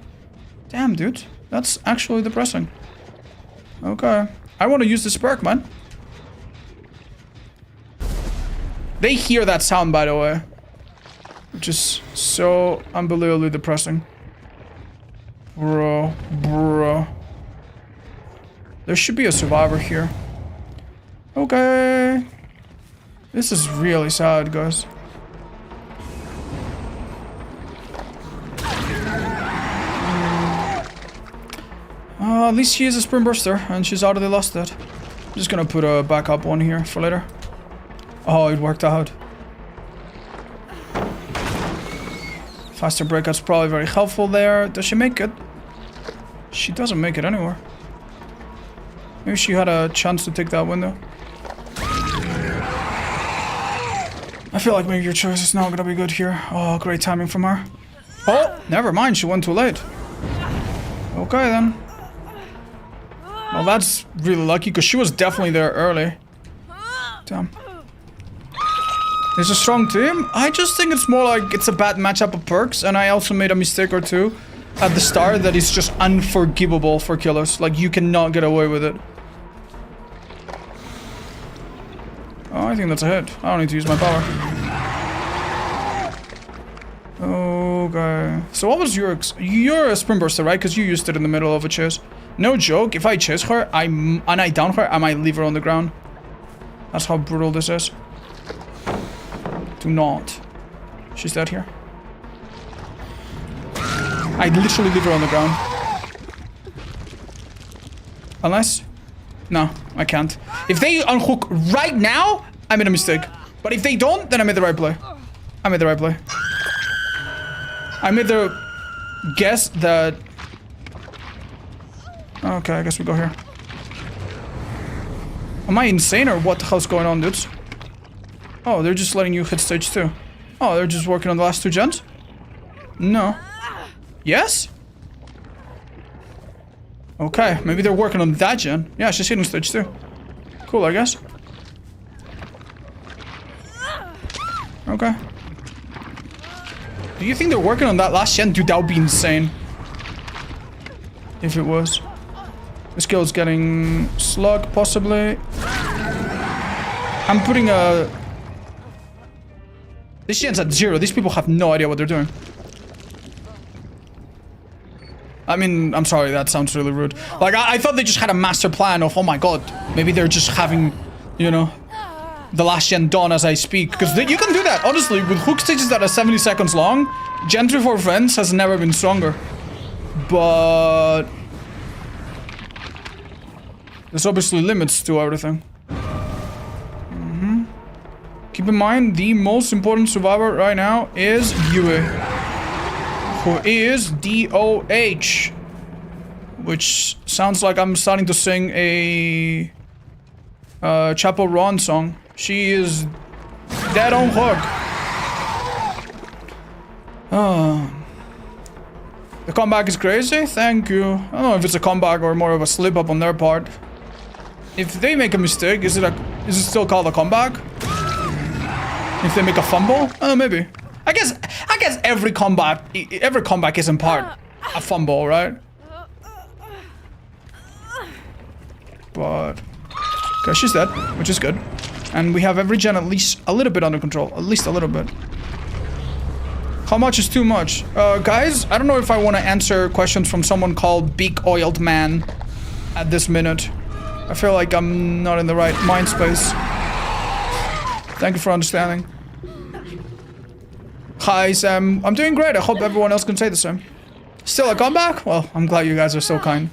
Damn, dude. That's actually depressing. Okay. I want to use this perk, man. They hear that sound, by the way. Which is so unbelievably depressing. Bro. There should be a survivor here. Okay. This is really sad, guys. At least she is a sprint burster, and she's already lost it. I'm just gonna put a backup one here for later. Oh, it worked out. Faster breakout's probably very helpful there. Does she make it? She doesn't make it anywhere. Maybe she had a chance to take that window. I feel like maybe your choice is not gonna be good here. Oh, great timing from her. Oh, never mind, she went too late. Okay then. Well, that's really lucky, because she was definitely there early. Damn. It's a strong team. I just think it's more like it's a bad matchup of perks, and I also made a mistake or two at the start that is just unforgivable for killers. Like, you cannot get away with it. Oh, I think that's a hit. I don't need to use my power. Okay. So what was your... You're a sprint burster, right? Because you used it in the middle of a chase. No joke, if I chase her, and I down her, I might leave her on the ground. That's how brutal this is. Do not. She's dead here. I literally leave her on the ground. Unless... No, I can't. If they unhook right now, I made a mistake. But if they don't, then I made the right play. I made the right play. I made the guess that... Okay, I guess we go here. Am I insane or what the hell's going on, dudes? Oh, they're just letting you hit stage 2. Oh, they're just working on the last 2 gens? No. Yes? Okay, maybe they're working on that gen. Yeah, she's hitting stage 2. Cool, I guess. Okay. Do you think they're working on that last gen? Dude, that would be insane. If it was. This girl's getting slug, possibly. I'm putting a... This gen's at 0. These people have no idea what they're doing. I mean, I'm sorry, that sounds really rude. Like, I thought they just had a master plan of, oh my god, maybe they're just having, you know, the last gen done as I speak. Because you can do that, honestly, with hook stages that are 70 seconds long, Gen 3 for friends has never been stronger. But... there's obviously limits to everything. Keep in mind, the most important survivor right now is Yue, who is DOH, which sounds like I'm starting to sing a Chapo Ron song. She is dead on hook. The comeback is crazy. Thank you. I don't know if it's a comeback or more of a slip up on their part. If they make a mistake, is it still called a comeback? If they make a fumble? Oh, maybe. I guess every comeback is in part a fumble, right? But okay, she's dead, which is good. And we have every gen at least a little bit under control. At least a little bit. How much is too much? Guys, I don't know if I want to answer questions from someone called Big Oiled Man at this minute. I feel like I'm not in the right mind space. Thank you for understanding. Hi, Sam. I'm doing great. I hope everyone else can say the same. Still a comeback? Well, I'm glad you guys are so kind.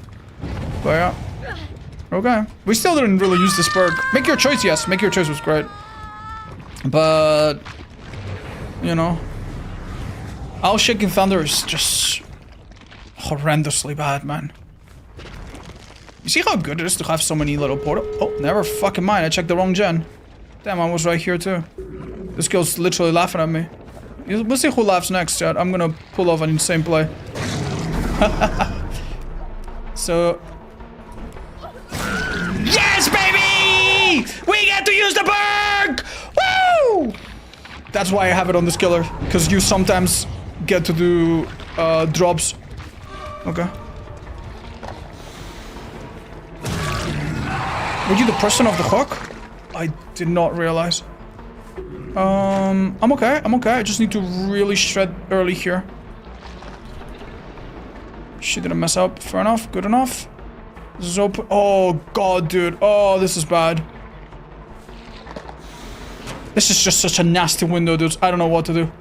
But yeah. Okay. We still didn't really use this perk. Make your choice, yes. Make your choice was great. But... you know... Owl Shaking Thunder is just... horrendously bad, man. You see how good it is to have so many little portal? Oh, never fucking mind. I checked the wrong gen. Damn, I was right here too. This girl's literally laughing at me. We'll see who laughs next, chat. I'm gonna pull off an insane play. So... Yes, baby! We get to use the perk! Woo! That's why I have it on the skiller. Because you sometimes get to do drops. Okay. Were you the person of the hook? I did not realize. I'm okay. I'm okay. I just need to really shred early here. She didn't mess up. Fair enough. Good enough. This is open. Oh, God, dude. Oh, this is bad. This is just such a nasty window, dude. I don't know what to do.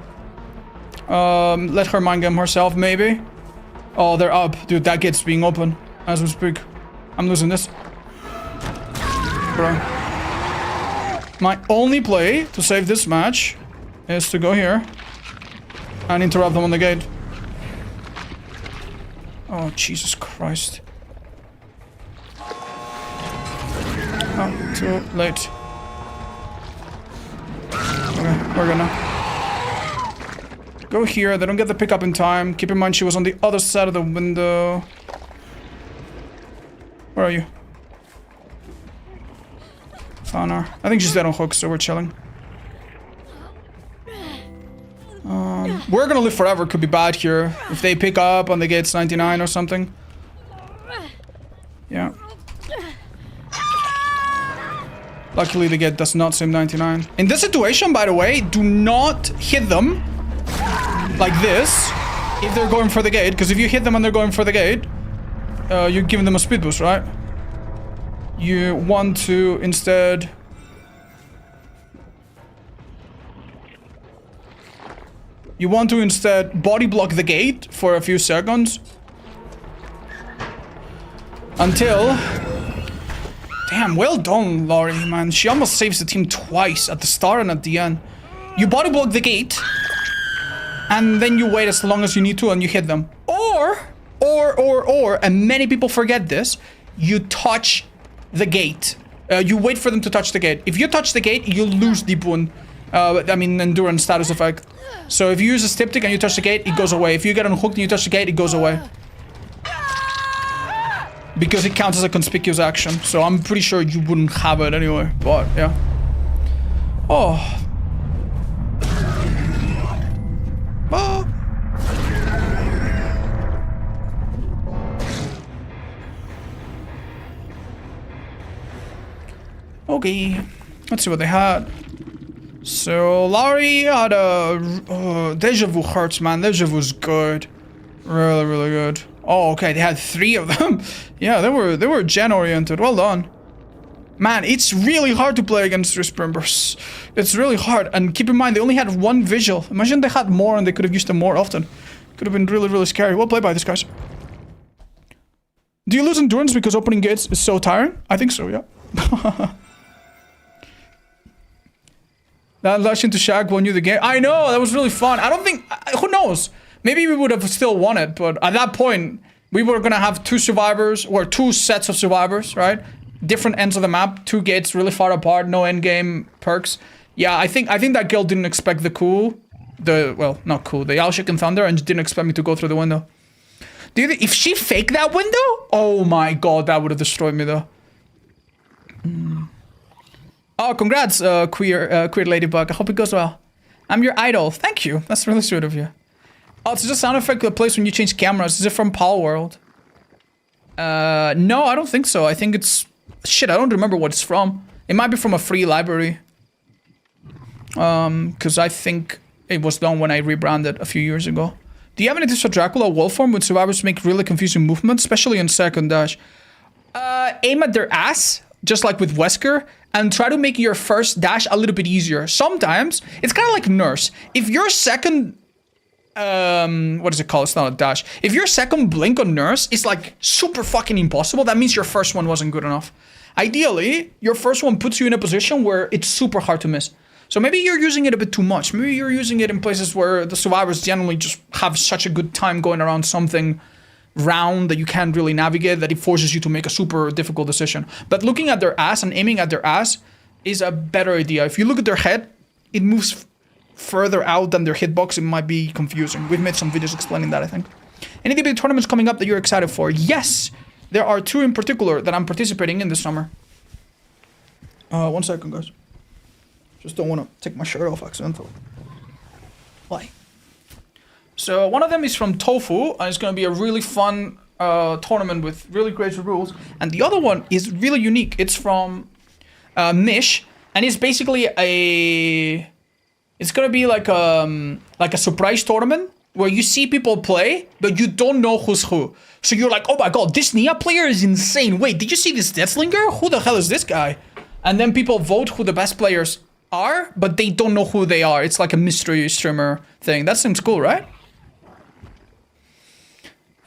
Let her mind game herself, maybe. Oh, they're up. Dude, that gate's being open as we speak. I'm losing this. Bro. My only play to save this match is to go here and interrupt them on the gate. Oh, Jesus Christ. Oh, too late. Okay, we're gonna go here. They don't get the pickup in time. Keep in mind she was on the other side of the window. Where are you? Found her. I think she's dead on hook, so we're chilling. We're gonna live forever. Could be bad here. If they pick up on the gate's 99 or something. Yeah. Luckily the gate does not seem 99. In this situation, by the way, do not hit them like this if they're going for the gate. Because if you hit them and they're going for the gate, you're giving them a speed boost, right? You want to instead... You want to instead body block the gate for a few seconds. Until... Damn, well done, Laurie, man. She almost saves the team twice, at the start and at the end. You body block the gate, and then you wait as long as you need to and you hit them. Or, and many people forget this, you touch the gate. You wait for them to touch the gate. If you touch the gate, you lose deep wound. I mean, endurance status effect. So if you use a styptic and you touch the gate, it goes away. If you get unhooked and you touch the gate, it goes away. Because it counts as a conspicuous action. So I'm pretty sure you wouldn't have it anyway. But, yeah. Oh. Oh. Okay. Let's see what they had. So, Laurie had a... Deja Vu hurts, man. Deja Vu's good. Really, really good. Oh, okay. They had 3 of them. Yeah, they were gen-oriented. Well done. Man, it's really hard to play against Risk members. It's really hard. And keep in mind, they only had 1 visual. Imagine they had more and they could have used them more often. Could have been really, really scary. Well played by these guys. Do you lose endurance because opening gates is so tiring? I think so, yeah. That lash into Shaq won you the game. I know, that was really fun. I don't think... Who knows? Maybe we would have still won it, but at that point, we were gonna have 2 survivors, or 2 sets of survivors, right? Different ends of the map, 2 gates really far apart, no endgame perks. Yeah, I think that girl didn't expect the well, not cool, the Alshik and Thunder, and didn't expect me to go through the window. Do you think, if she faked that window? Oh my god, that would have destroyed me though. Oh, congrats, queer ladybug. I hope it goes well. I'm your idol. Thank you. That's really sweet of you. Oh, it's just a sound effect that plays when you change cameras. Is it from Pal World? No, I don't think so. I think it's... Shit, I don't remember what it's from. It might be from a free library. Because I think it was done when I rebranded a few years ago. Do you have any tips for Dracula wolf form when survivors make really confusing movements, especially in second dash? Aim at their ass, just like with Wesker, and try to make your first dash a little bit easier. Sometimes, it's kind of like Nurse. If your second... what is it called? It's not a dash. If your second blink on Nurse is like super fucking impossible, that means your first one wasn't good enough. Ideally, your first one puts you in a position where it's super hard to miss. So maybe you're using it a bit too much. Maybe you're using it in places where the survivors generally just have such a good time going around something round that you can't really navigate, that it forces you to make a super difficult decision. But looking at their ass and aiming at their ass is a better idea. If you look at their head, it moves further out than their hitbox. It might be confusing. We've made some videos explaining that, I think. Any DBD tournaments coming up that you're excited for? Yes, there are 2 in particular that I'm participating in this summer. 1 second, guys. Just don't want to take my shirt off accidentally. Why? So one of them is from Tofu, and it's going to be a really fun tournament with really great rules. And the other one is really unique. It's from Mish, and it's basically it's going to be like a surprise tournament where you see people play, but you don't know who's who. So you're like, oh my god, this Nia player is insane. Wait, did you see this Deathlinger? Who the hell is this guy? And then people vote who the best players are, but they don't know who they are. It's like a mystery streamer thing. That seems cool, right?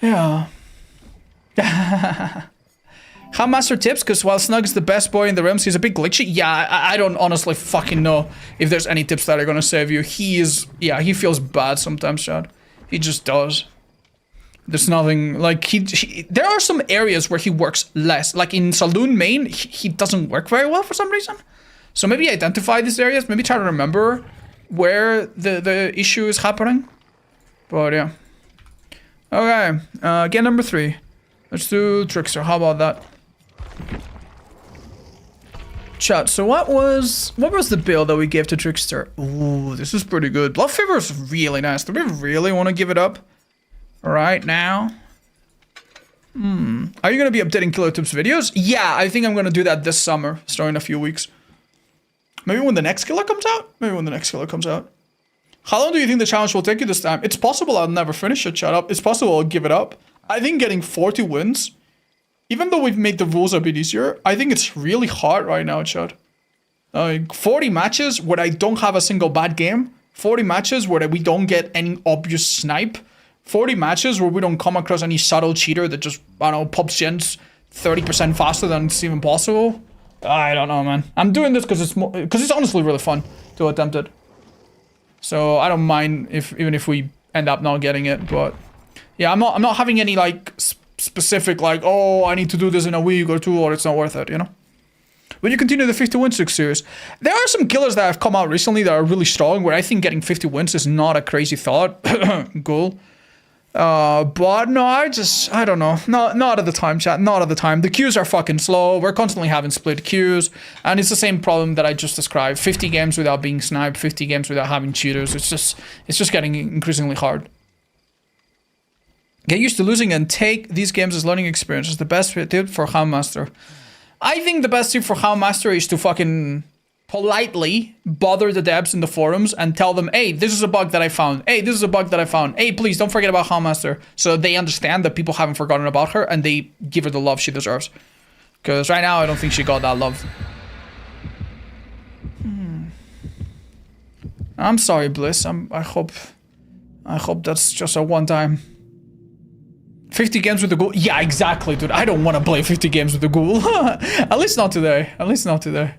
Yeah. How Master tips? Because while Snug is the best boy in the realms, he's a bit glitchy. Yeah, I don't honestly fucking know if there's any tips that are gonna save you. He is, yeah, he feels bad sometimes, Chad. He just does. There's nothing, like, there are some areas where he works less. Like in Saloon main, he doesn't work very well for some reason. So maybe identify these areas, maybe try to remember where the issue is happening. But yeah. Okay, game number 3. Let's do Trickster, how about that? Chat, so what was the build that we gave to Trickster? Ooh, this is pretty good. Blood Fever is really nice. Do we really want to give it up right now? Are you going to be updating Killer Tips videos? Yeah, I think I'm going to do that this summer, starting in a few weeks. Maybe when the next killer comes out? Maybe when the next killer comes out. How long do you think the challenge will take you this time? It's possible I'll never finish it, shut up. It's possible I'll give it up. I think getting 40 wins, even though we've made the rules a bit easier, I think it's really hard right now, Chad. 40 matches where I don't have a single bad game. 40 matches where we don't get any obvious snipe. 40 matches where we don't come across any subtle cheater that just, I don't know, pops gens 30% faster than it's even possible. I don't know, man. I'm doing this because it's honestly really fun to attempt it. So I don't mind even if we end up not getting it, but yeah, I'm not having any like specific like, oh, I need to do this in a week or 2 or it's not worth it, you know? When you continue the 50 win streak series, there are some killers that have come out recently that are really strong where I think getting 50 wins is not a crazy thought goal. But no, I don't know. Not at the time, chat. Not at the time. The queues are fucking slow. We're constantly having split queues. And it's the same problem that I just described. 50 games without being sniped, 50 games without having cheaters. It's just getting increasingly hard. Get used to losing and take these games as learning experiences. The best tip for Houndmaster. I think the best tip for Houndmaster is to fucking politely bother the devs in the forums and tell them, hey, this is a bug that I found. Hey, this is a bug that I found. Hey, please don't forget about Houndmaster. So they understand that people haven't forgotten about her and they give her the love she deserves. Because right now, I don't think she got that love. I'm sorry, Bliss. I hope that's just a one-time. 50 games with the ghoul? Yeah, exactly, dude. I don't want to play 50 games with the ghoul. At least not today. At least not today.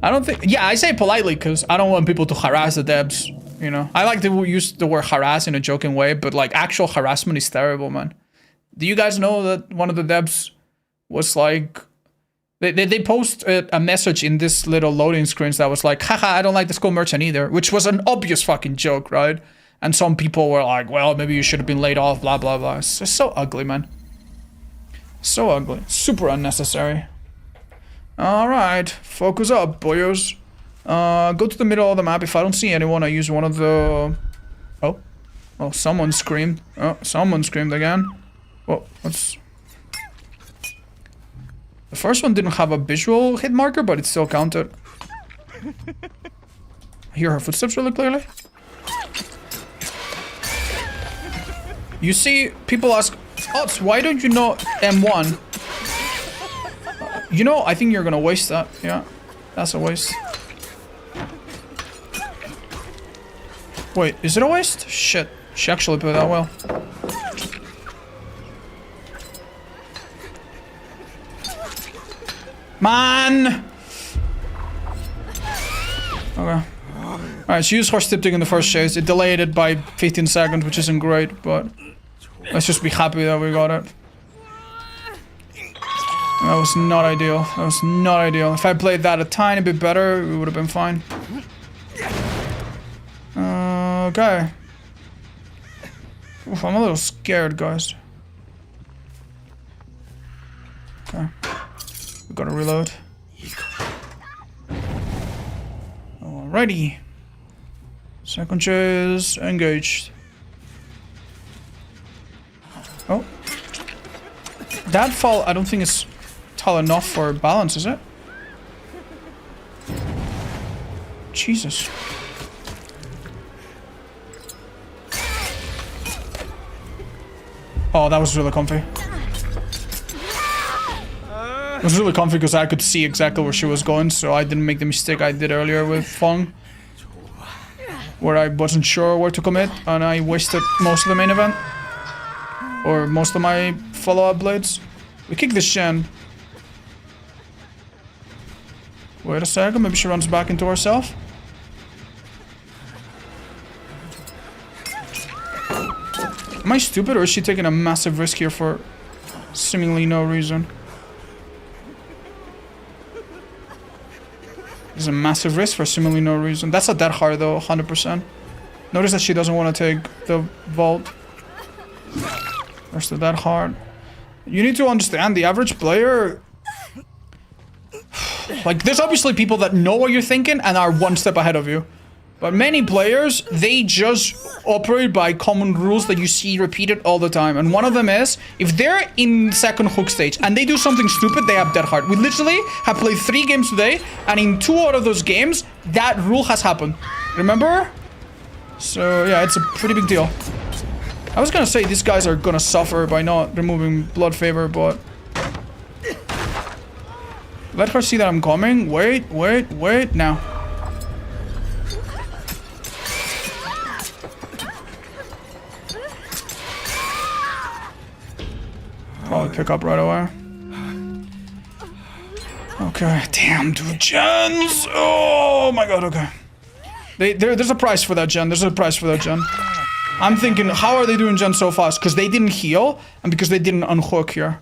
I don't think... Yeah, I say politely because I don't want people to harass the devs, you know? I like to use the word harass in a joking way, but like actual harassment is terrible, man. Do you guys know that one of the devs was like... They post a message in this little loading screens that was like, haha, I don't like the school merchant either, which was an obvious fucking joke, right? And some people were like, well, maybe you should have been laid off, blah, blah, blah. It's just so ugly, man. So ugly. Super unnecessary. Alright, focus up, boyos. Go to the middle of the map. If I don't see anyone, I use one of the... Oh, someone screamed. Oh, someone screamed again. Whoa, what's... The first one didn't have a visual hit marker, but it still counted. I hear her footsteps really clearly. You see, people ask, Ots, why don't you know M1? You know, I think you're gonna waste that. Yeah, that's a waste. Wait, is it a waste? Shit, she actually played that well. Man! Okay. Alright, she used horse tipting in the first chase. It delayed it by 15 seconds, which isn't great, but let's just be happy that we got it. That was not ideal. That was not ideal. If I played that a tiny bit better, we would have been fine. Okay. Oof, I'm a little scared, guys. Okay. We gotta reload. Alrighty. Second chase engaged. Oh. That fall, I don't think is tall enough for balance, is it? Jesus. Oh, that was really comfy. It was really comfy because I could see exactly where she was going, so I didn't make the mistake I did earlier with Fong, where I wasn't sure where to commit, and I wasted most of the main event. Or most of my follow-up blades. We kick this Shen. Wait a second, maybe she runs back into herself. Am I stupid, or is she taking a massive risk here for seemingly no reason? There's a massive risk for seemingly no reason. That's a dead hard though, 100%. Notice that she doesn't want to take the vault. There's the dead hard. You need to understand, the average player... Like, there's obviously people that know what you're thinking and are one step ahead of you. But many players, they just operate by common rules that you see repeated all the time. And one of them is, if they're in second hook stage and they do something stupid, they have dead hard. We literally have played 3 games today, and in 2 out of those games, that rule has happened. Remember? So, yeah, it's a pretty big deal. I was gonna say these guys are gonna suffer by not removing Blood Favor, but... Let her see that I'm coming. Wait, now. Probably pick up right away. Okay, damn, dude, gens! Oh my god, okay. There's a price for that gen, I'm thinking, how are they doing gen so fast? Because they didn't heal, and because they didn't unhook here.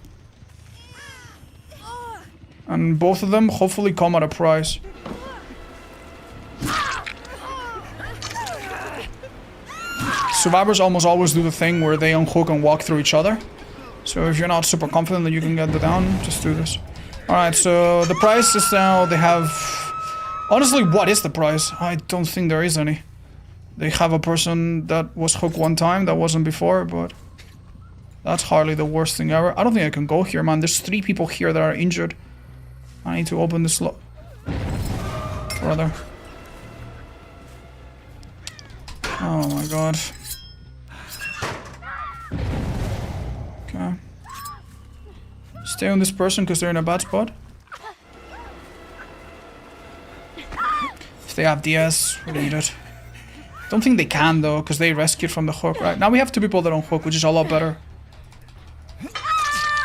And both of them hopefully come at a price. Survivors almost always do the thing where they unhook and walk through each other. So if you're not super confident that you can get the down, just do this. Alright, so the price is now they have... Honestly, what is the price? I don't think there is any. They have a person that was hooked one time that wasn't before, but... That's hardly the worst thing ever. I don't think I can go here, man. There's 3 people here that are injured. I need to open this brother. Oh my god. Okay. Stay on this person because they're in a bad spot. If they have DS, we need it. Don't think they can though, because they rescued from the hook, right? Now we have 2 people that don't hook, which is a lot better.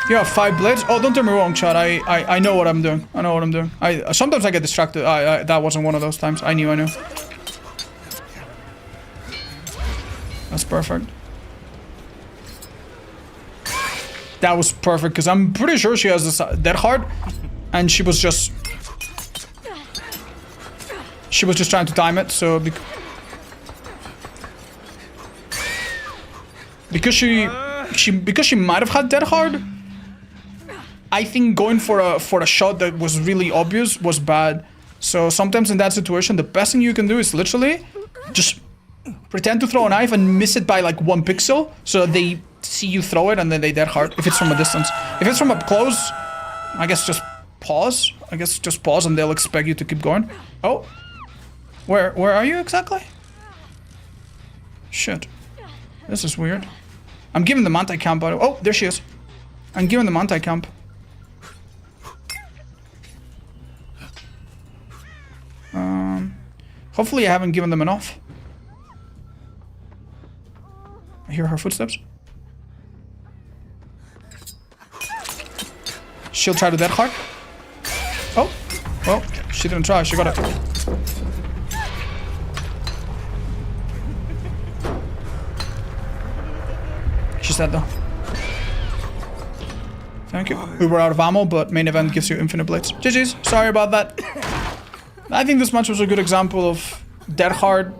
You have 5 blades? Oh, don't get me wrong, Chad. I know what I'm doing. I know what I'm doing. Sometimes I get distracted. That wasn't one of those times. I knew. That's perfect. That was perfect, because I'm pretty sure she has this dead hard, and she was just trying to time it. So because she might have had dead hard. I think going for a shot that was really obvious was bad. So sometimes in that situation, the best thing you can do is literally just pretend to throw a knife and miss it by like 1 pixel, so that they see you throw it and then they dead hard if it's from a distance. If it's from up close, I guess just pause. And they'll expect you to keep going. Oh, where are you exactly? Shit, this is weird. I'm giving them anti-camp. Oh, there she is. I'm giving them anti-camp. Hopefully I haven't given them enough. I hear her footsteps. She'll try to dead hard. Oh, well, she didn't try. She got it. She's dead though. Thank you. We were out of ammo, but main event gives you infinite blades. GG's. Sorry about that. I think this match was a good example of Dead Hard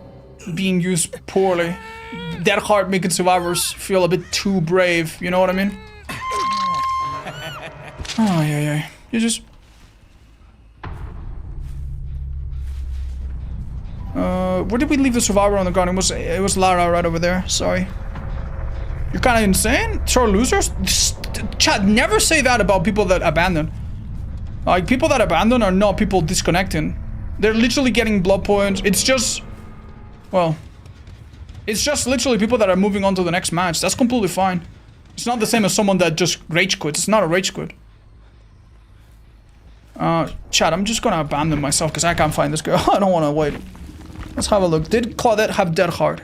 being used poorly. Dead Hard making survivors feel a bit too brave. You know what I mean? Oh, yeah. You just... where did we leave the survivor on the ground? It was Lara right over there. Sorry. You're kind of insane? Sore losers? Chat, never say that about people that abandon. Like, people that abandon are not people disconnecting. They're literally getting blood points. It's just... Well... It's just literally people that are moving on to the next match. That's completely fine. It's not the same as someone that just rage quits. It's not a rage quit. Chat, I'm just gonna abandon myself because I can't find this girl. I don't want to wait. Let's have a look. Did Claudette have Dead Hard?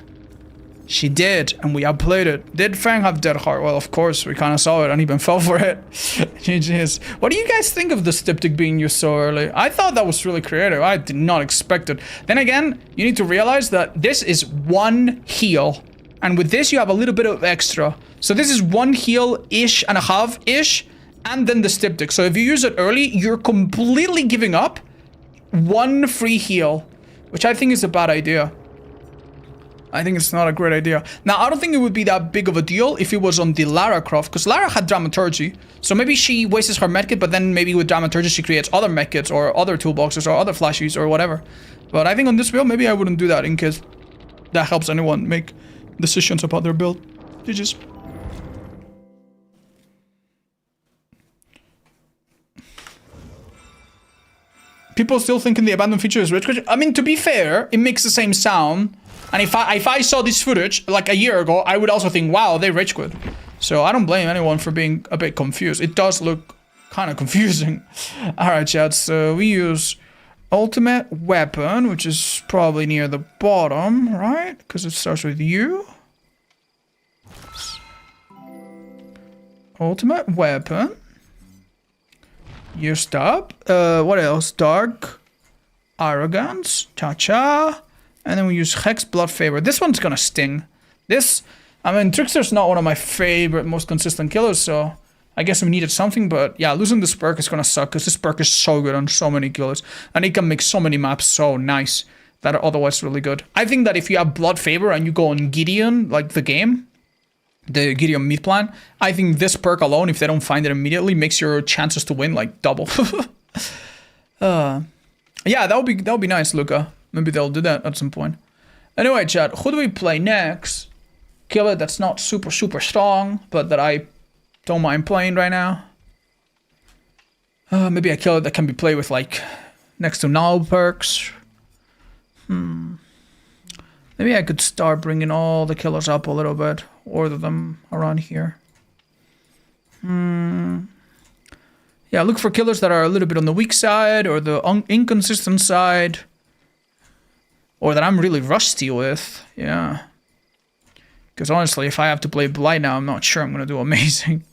She did, and we outplayed it. Did Fang have Dead Hard? Well, of course, we kind of saw it and even fell for it. GG's. What do you guys think of the styptic being used so early? I thought that was really creative. I did not expect it. Then again, you need to realize that this is one heal. And with this, you have a little bit of extra. So this is one heal-ish and a half-ish, and then the styptic. So if you use it early, you're completely giving up one free heal, which I think is a bad idea. I think it's not a great idea. Now, I don't think it would be that big of a deal if it was on the Lara Croft, because Lara had Dramaturgy. So maybe she wastes her medkit, but then maybe with Dramaturgy she creates other medkits or other toolboxes or other flashies or whatever. But I think on this build, maybe I wouldn't do that in case that helps anyone make decisions about their build. GG's. People still thinking the abandoned feature is rich. I mean, to be fair, it makes the same sound. And if I saw this footage like a year ago, I would also think, wow, they rage quit. So I don't blame anyone for being a bit confused. It does look kind of confusing. Alright, chat, so we use ultimate weapon, which is probably near the bottom, right? Because it starts with U. Ultimate weapon. Used up. What else? Dark Arrogance. Cha-cha. And then we use Hex Blood Favor. This one's gonna sting. This, I mean, Trickster's not one of my favorite, most consistent killers, so I guess we needed something, but yeah, losing this perk is gonna suck, because this perk is so good on so many killers, and it can make so many maps so nice that are otherwise really good. I think that if you have Blood Favor and you go on Gideon, like the game, the Gideon meat plan, I think this perk alone, if they don't find it immediately, makes your chances to win like double. Yeah, that would be nice, Luca. Maybe they'll do that at some point. Anyway, chat, who do we play next? Killer that's not super strong, but that I don't mind playing right now. Maybe a killer that can be played with, like, next to null perks. Maybe I could start bringing all the killers up a little bit. Order them around here. Yeah, look for killers that are a little bit on the weak side or the inconsistent side. Or that I'm really rusty with, yeah. Because honestly, if I have to play Blight now, I'm not sure I'm going to do amazing.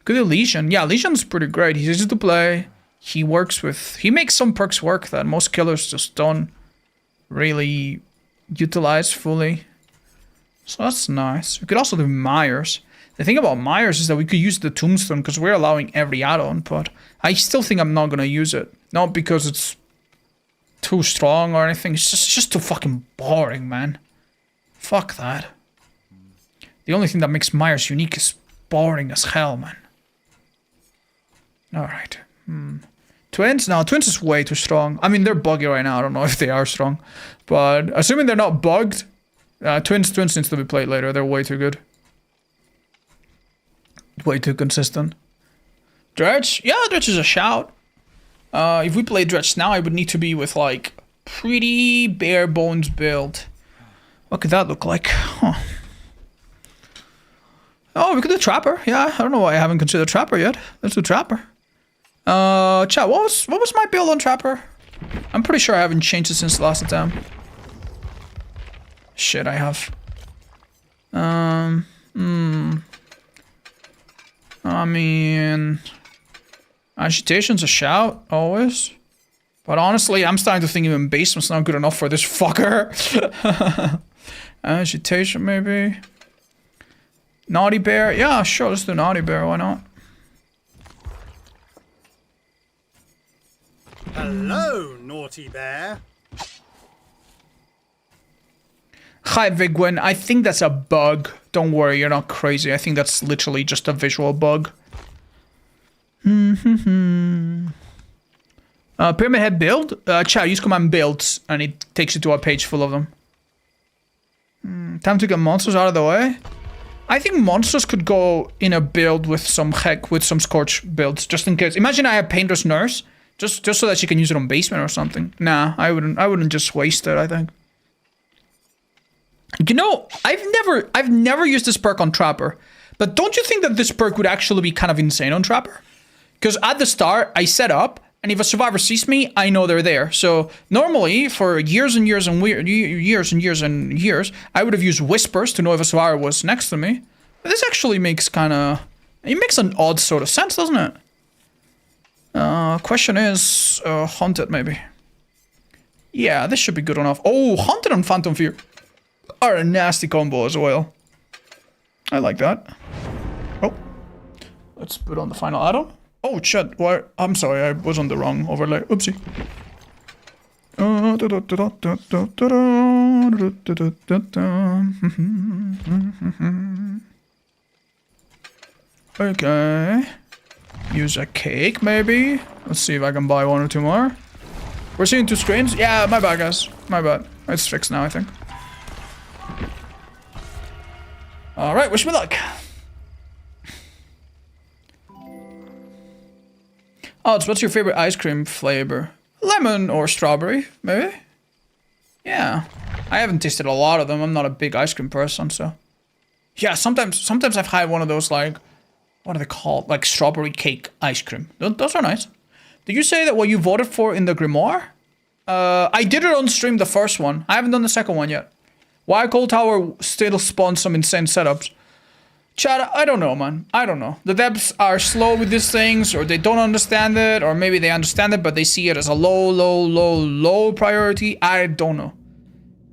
Good Legion. Yeah, Legion's pretty great. He's easy to play. He works with... He makes some perks work that most killers just don't really utilize fully. So that's nice. We could also do Myers. The thing about Myers is that we could use the Tombstone because we're allowing every add-on, but I still think I'm not going to use it. Not because it's too strong or anything. It's just too fucking boring, man. Fuck that. The only thing that makes Myers unique is boring as hell, man. Alright. Twins? No, Twins is way too strong. I mean, they're buggy right now. I don't know if they are strong. But assuming they're not bugged, Twins needs to be played later. They're way too good. Way too consistent. Dredge? Yeah, Dredge is a shout. If we play Dredge now, I would need to be with, like, pretty bare bones build. What could that look like? Huh. Oh, we could do Trapper. Yeah, I don't know why I haven't considered Trapper yet. Let's do Trapper. Chat, what was my build on Trapper? I'm pretty sure I haven't changed it since the last time. Shit, I have. I mean... Agitation's a shout, always. But honestly, I'm starting to think even Basement's not good enough for this fucker. Agitation, maybe. Naughty bear. Yeah, sure. Let's do naughty bear. Why not? Hello, naughty bear. Hi, Vigwin. I think that's a bug. Don't worry, you're not crazy. I think that's literally just a visual bug. Pyramid head build. Chow, use command builds, and it takes you to a page full of them. Time to get monsters out of the way. I think monsters could go in a build with some Scorch builds, just in case. Imagine I have Painter's Nurse, just so that she can use it on basement or something. Nah, I wouldn't just waste it, I think. You know, I've never used this perk on Trapper, but don't you think that this perk would actually be kind of insane on Trapper? Because at the start, I set up, and if a survivor sees me, I know they're there. So normally, for years and years, I would have used whispers to know if a survivor was next to me. But this actually makes it makes an odd sort of sense, doesn't it? Question is, Haunted maybe. Yeah, this should be good enough. Oh, Haunted and Phantom Fear are a nasty combo as well. I like that. Oh, let's put on the final add-on. Oh shit, why? I'm sorry, I was on the wrong overlay. Oopsie. Okay. Use a cake, maybe? Let's see if I can buy one or two more. We're seeing two screens? Yeah, my bad, guys. My bad. It's fixed now, I think. Alright, wish me luck. Oh, what's your favorite ice cream flavor? Lemon or strawberry, maybe? Yeah. I haven't tasted a lot of them. I'm not a big ice cream person, so. Yeah, sometimes I've had one of those, like, what are they called? Like strawberry cake ice cream. Those are nice. Did you say that what you voted for in the Grimoire? I did it on stream, the first one. I haven't done the second one yet. Why Cold Tower still spawns some insane setups? Chad, I don't know, man. I don't know. The devs are slow with these things, or they don't understand it, or maybe they understand it, but they see it as a low priority. I don't know.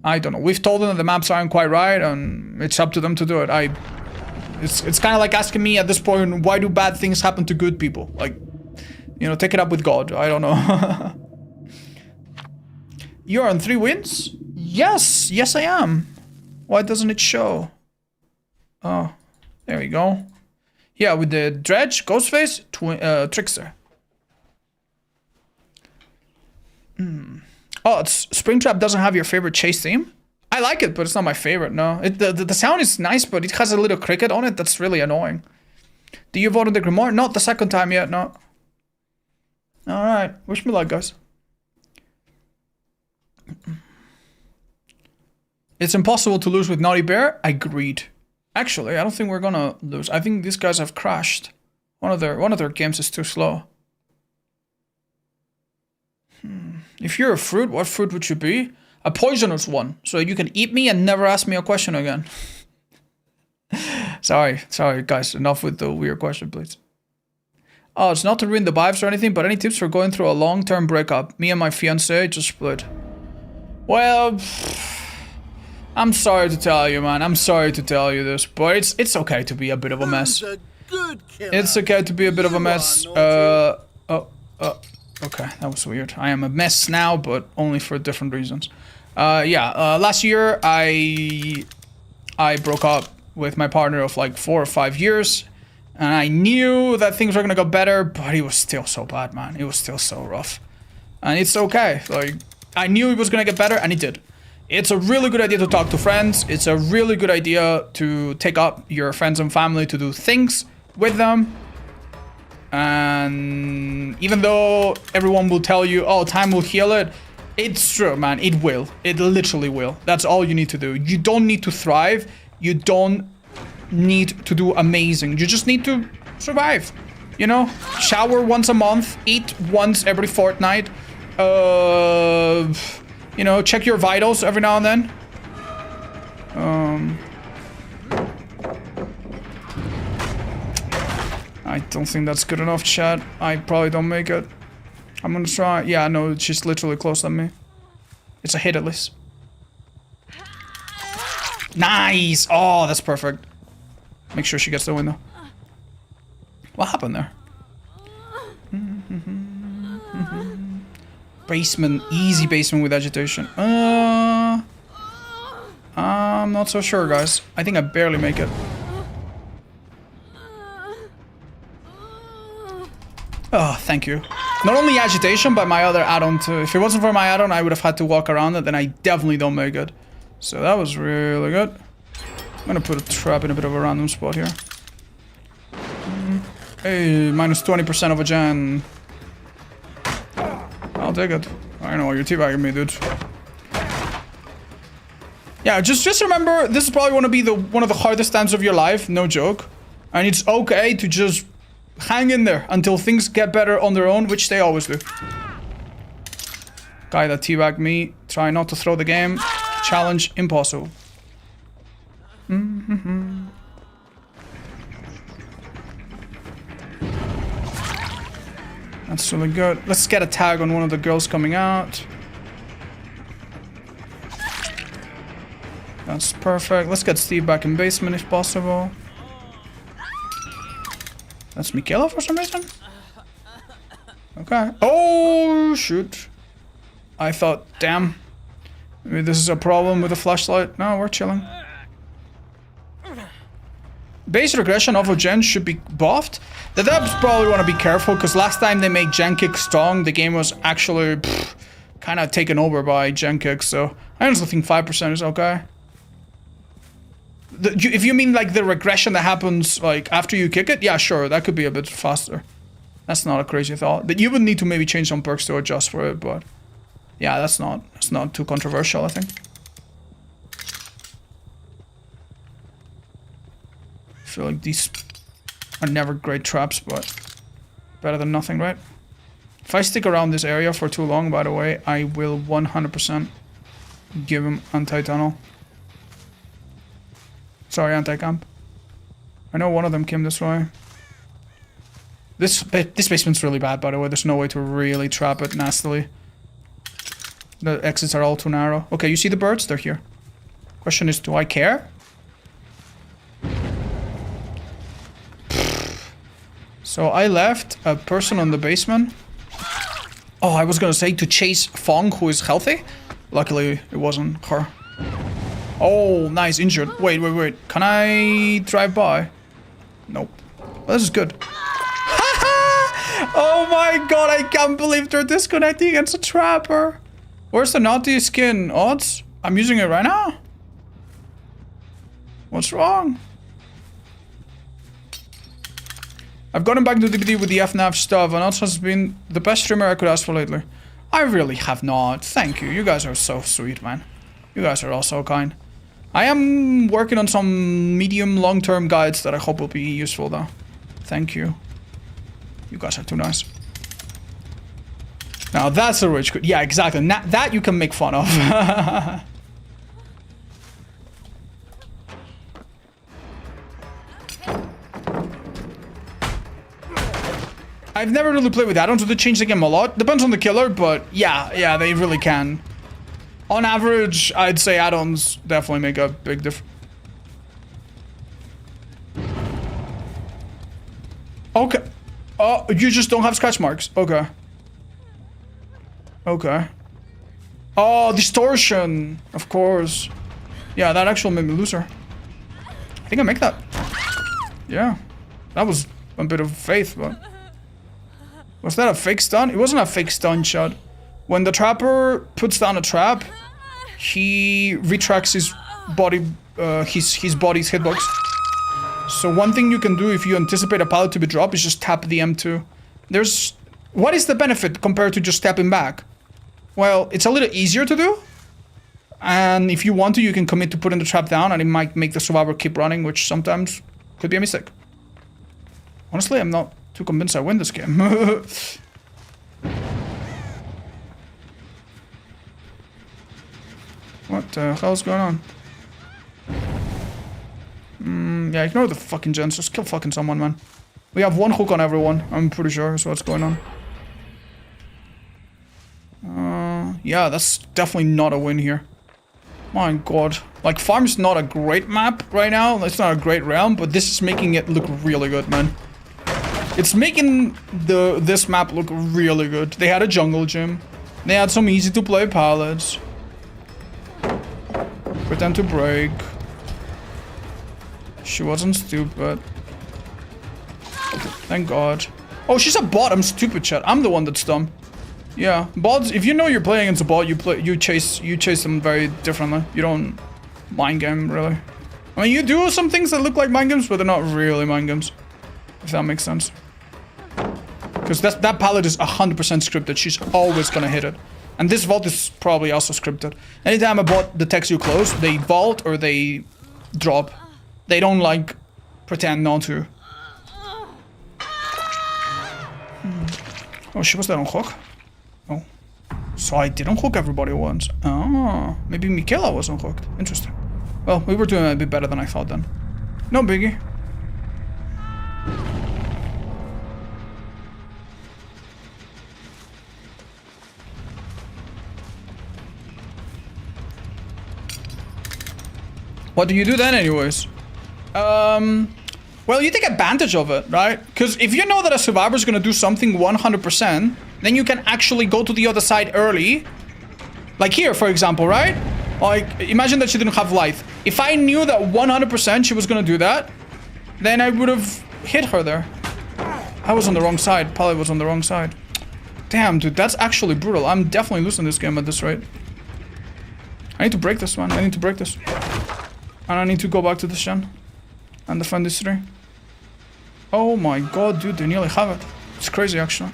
I don't know. We've told them that the maps aren't quite right, and it's up to them to do it. It's kind of like asking me at this point, why do bad things happen to good people? Like, you know, take it up with God. I don't know. You're on 3 wins? Yes. Yes, I am. Why doesn't it show? Oh. There we go. Yeah, with the Dredge, Ghostface, Trickster. Oh, Springtrap doesn't have your favorite chase theme? I like it, but it's not my favorite, no. The sound is nice, but it has a little cricket on it that's really annoying. Do you vote on the Grimoire? Not the second time yet, no. Alright, wish me luck, guys. It's impossible to lose with Naughty Bear? Agreed. Actually, I don't think we're gonna lose. I think these guys have crashed. One of their games is too slow. If you're a fruit, what fruit would you be? A poisonous one, so you can eat me and never ask me a question again. Sorry guys, enough with the weird question, please. Oh, it's not to ruin the vibes or anything, but any tips for going through a long-term breakup? Me and my fiancé just split. Well, I'm sorry to tell you, man. I'm sorry to tell you this, but it's okay to be a bit of a mess. It's okay to be a bit of a mess. Okay, that was weird. I am a mess now, but only for different reasons. Last year I broke up with my partner of like 4 or 5 years, and I knew that things were gonna go better, but it was still so bad, man. It was still so rough, and it's okay. Like, I knew it was gonna get better, and it did. It's a really good idea to talk to friends. It's a really good idea to take up your friends and family to do things with them. And even though everyone will tell you, oh, time will heal it, it's true, man. It will. It literally will. That's all you need to do. You don't need to thrive. You don't need to do amazing. You just need to survive. You know, shower once a month, eat once every fortnight. You know, check your vitals every now and then. I don't think that's good enough, chat. I probably don't make it. I'm gonna try. Yeah, no, she's literally closer than me. It's a hit at least. Nice! Oh, that's perfect. Make sure she gets the window. What happened there? Basement, easy basement with agitation. I'm not so sure, guys. I think I barely make it. Oh, thank you. Not only agitation, but my other add-on too. If it wasn't for my add-on, I would have had to walk around it, then I definitely don't make it. So that was really good. I'm gonna put a trap in a bit of a random spot here. Hey, minus 20% of a gen. I'll take it. I know you're teabagging me, dude. Yeah, just remember, this is probably gonna be one of the hardest times of your life, no joke. And it's okay to just hang in there until things get better on their own, which they always do. Guy that teabagged me, try not to throw the game. Challenge impossible. That's really good. Let's get a tag on one of the girls coming out. That's perfect. Let's get Steve back in basement if possible. That's Michaela for some reason? Okay. Oh, shoot. I thought, damn. Maybe this is a problem with the flashlight. No, we're chilling. Base regression of a gen should be buffed. The devs probably want to be careful because last time they made gen kicks strong, the game was actually kind of taken over by gen kicks. So I honestly think 5% is okay. If you mean like the regression that happens like after you kick it, yeah, sure, that could be a bit faster. That's not a crazy thought. But you would need to maybe change some perks to adjust for it, but yeah, that's not too controversial, I think. I feel like these are never great traps, but better than nothing, right? If I stick around this area for too long, by the way, I will 100% give him anti-tunnel. Sorry, anti-camp. I know one of them came this way. This basement's really bad, by the way. There's no way to really trap it nastily. The exits are all too narrow. Okay, you see the birds? They're here. Question is, do I care? So I left a person on the basement. Oh, I was gonna say to chase Fong, who is healthy. Luckily, it wasn't her. Oh, nice, injured. Wait. Can I drive by? Nope. Well, this is good. Oh my god, I can't believe they're disconnecting against a trapper. Where's the naughty skin? Odds? I'm using it right now. What's wrong? I've gotten back to DBD with the FNAF stuff, and Odds has been the best streamer I could ask for lately. I really have not. Thank you. You guys are so sweet, man. You guys are all so kind. I am working on some medium long-term guides that I hope will be useful, though. Thank you. You guys are too nice. Now that's a rich... Yeah, exactly. That you can make fun of. I've never really played with add-ons, so they change the game a lot. Depends on the killer, but yeah, they really can. On average, I'd say add-ons definitely make a big difference. Okay. Oh, you just don't have scratch marks. Okay. Okay. Oh, distortion. Of course. Yeah, that actually made me lose her. I think I make that. Yeah. That was a bit of faith, but... Was that a fake stun? It wasn't a fake stun shot. When the trapper puts down a trap, he retracts his body, his body's hitbox. So one thing you can do if you anticipate a pallet to be dropped is just tap the M2. What is the benefit compared to just tapping back? Well, it's a little easier to do. And if you want to, you can commit to putting the trap down and it might make the survivor keep running, which sometimes could be a mistake. Honestly, I'm not too convinced I win this game. What the hell's going on? Yeah, ignore the fucking gens. Just kill fucking someone, man. We have one hook on everyone. I'm pretty sure is what's going on. Yeah, that's definitely not a win here. My god. Like, farm's not a great map right now. It's not a great realm, but this is making it look really good, man. It's making this map look really good. They had a jungle gym. They had some easy to play pallets. Pretend to break. She wasn't stupid. Thank god. Oh, she's a bot. I'm stupid, chat. I'm the one that's dumb. Yeah, bots. If you know you're playing against a bot, you chase them very differently. You don't mind game really. I mean, you do some things that look like mind games, but they're not really mind games. If that makes sense. Because that pallet is 100% scripted. She's always gonna hit it. And this vault is probably also scripted. Anytime a bot detects you close, they vault or they drop. They don't like pretend not to. Oh, she was there on hook. Oh. So I didn't hook everybody once. Oh, maybe Michaela wasn't hooked. Interesting. Well, we were doing a bit better than I thought then. No biggie. What do you do then anyways? Well, you take advantage of it, right? Because if you know that a survivor is going to do something 100%, then you can actually go to the other side early. Like here, for example, right? Like, imagine that she didn't have life. If I knew that 100% she was going to do that, then I would have hit her there. I was on the wrong side. Probably was on the wrong side. Damn, dude, that's actually brutal. I'm definitely losing this game at this rate. I need to break this one. I need to break this. And I need to go back to this gen. And defend this tree. Oh my god, dude, they nearly have it. It's crazy, actually.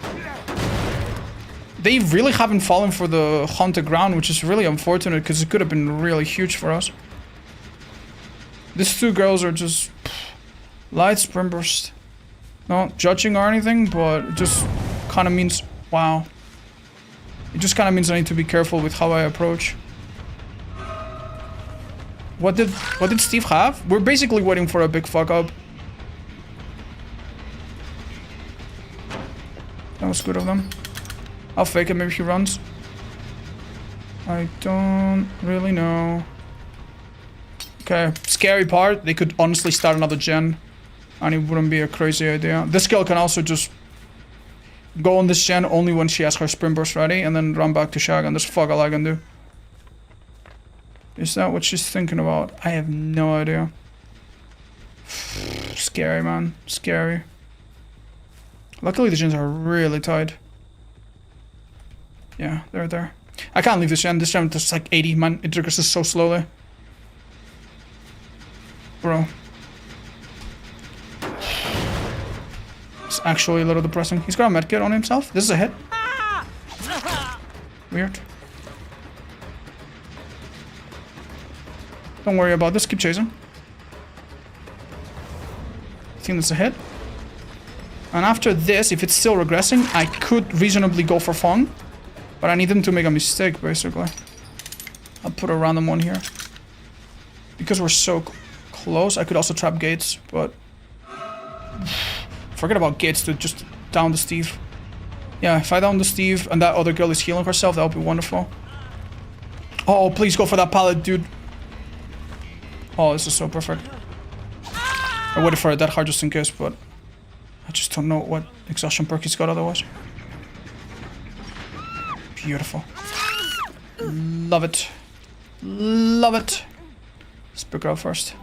They really haven't fallen for the haunted ground, which is really unfortunate because it could have been really huge for us. These two girls are just light sprint burst. Not judging or anything, but it just kind of means, wow. It just kind of means I need to be careful with how I approach. What did Steve have? We're basically waiting for a big fuck up. That was good of them. I'll fake it, maybe he runs. I don't really know. Okay, scary part. They could honestly start another gen. And it wouldn't be a crazy idea. This girl can also just go on this gen only when she has her sprint burst ready and then run back to Shag and there's fuck all I can do. Is that what she's thinking about? I have no idea. Scary, man. Scary. Luckily the gens are really tight. Yeah, they're there. I can't leave this gen. This gen is like 80, man. It triggers so slowly. Bro. It's actually a little depressing. He's got a medkit on himself. This is a hit. Weird. Don't worry about this, keep chasing. I think that's a hit. And after this, if it's still regressing, I could reasonably go for Fong. But I need them to make a mistake, basically. I'll put a random one here. Because we're so close, I could also trap gates, but... Forget about gates to just down the Steve. Yeah, if I down the Steve and that other girl is healing herself, that would be wonderful. Oh, please go for that pallet, dude. Oh, this is so perfect. I waited for a dead hard just in case, but I just don't know what exhaustion perk he's got otherwise. Beautiful. Love it. Love it. Let's pick her up first.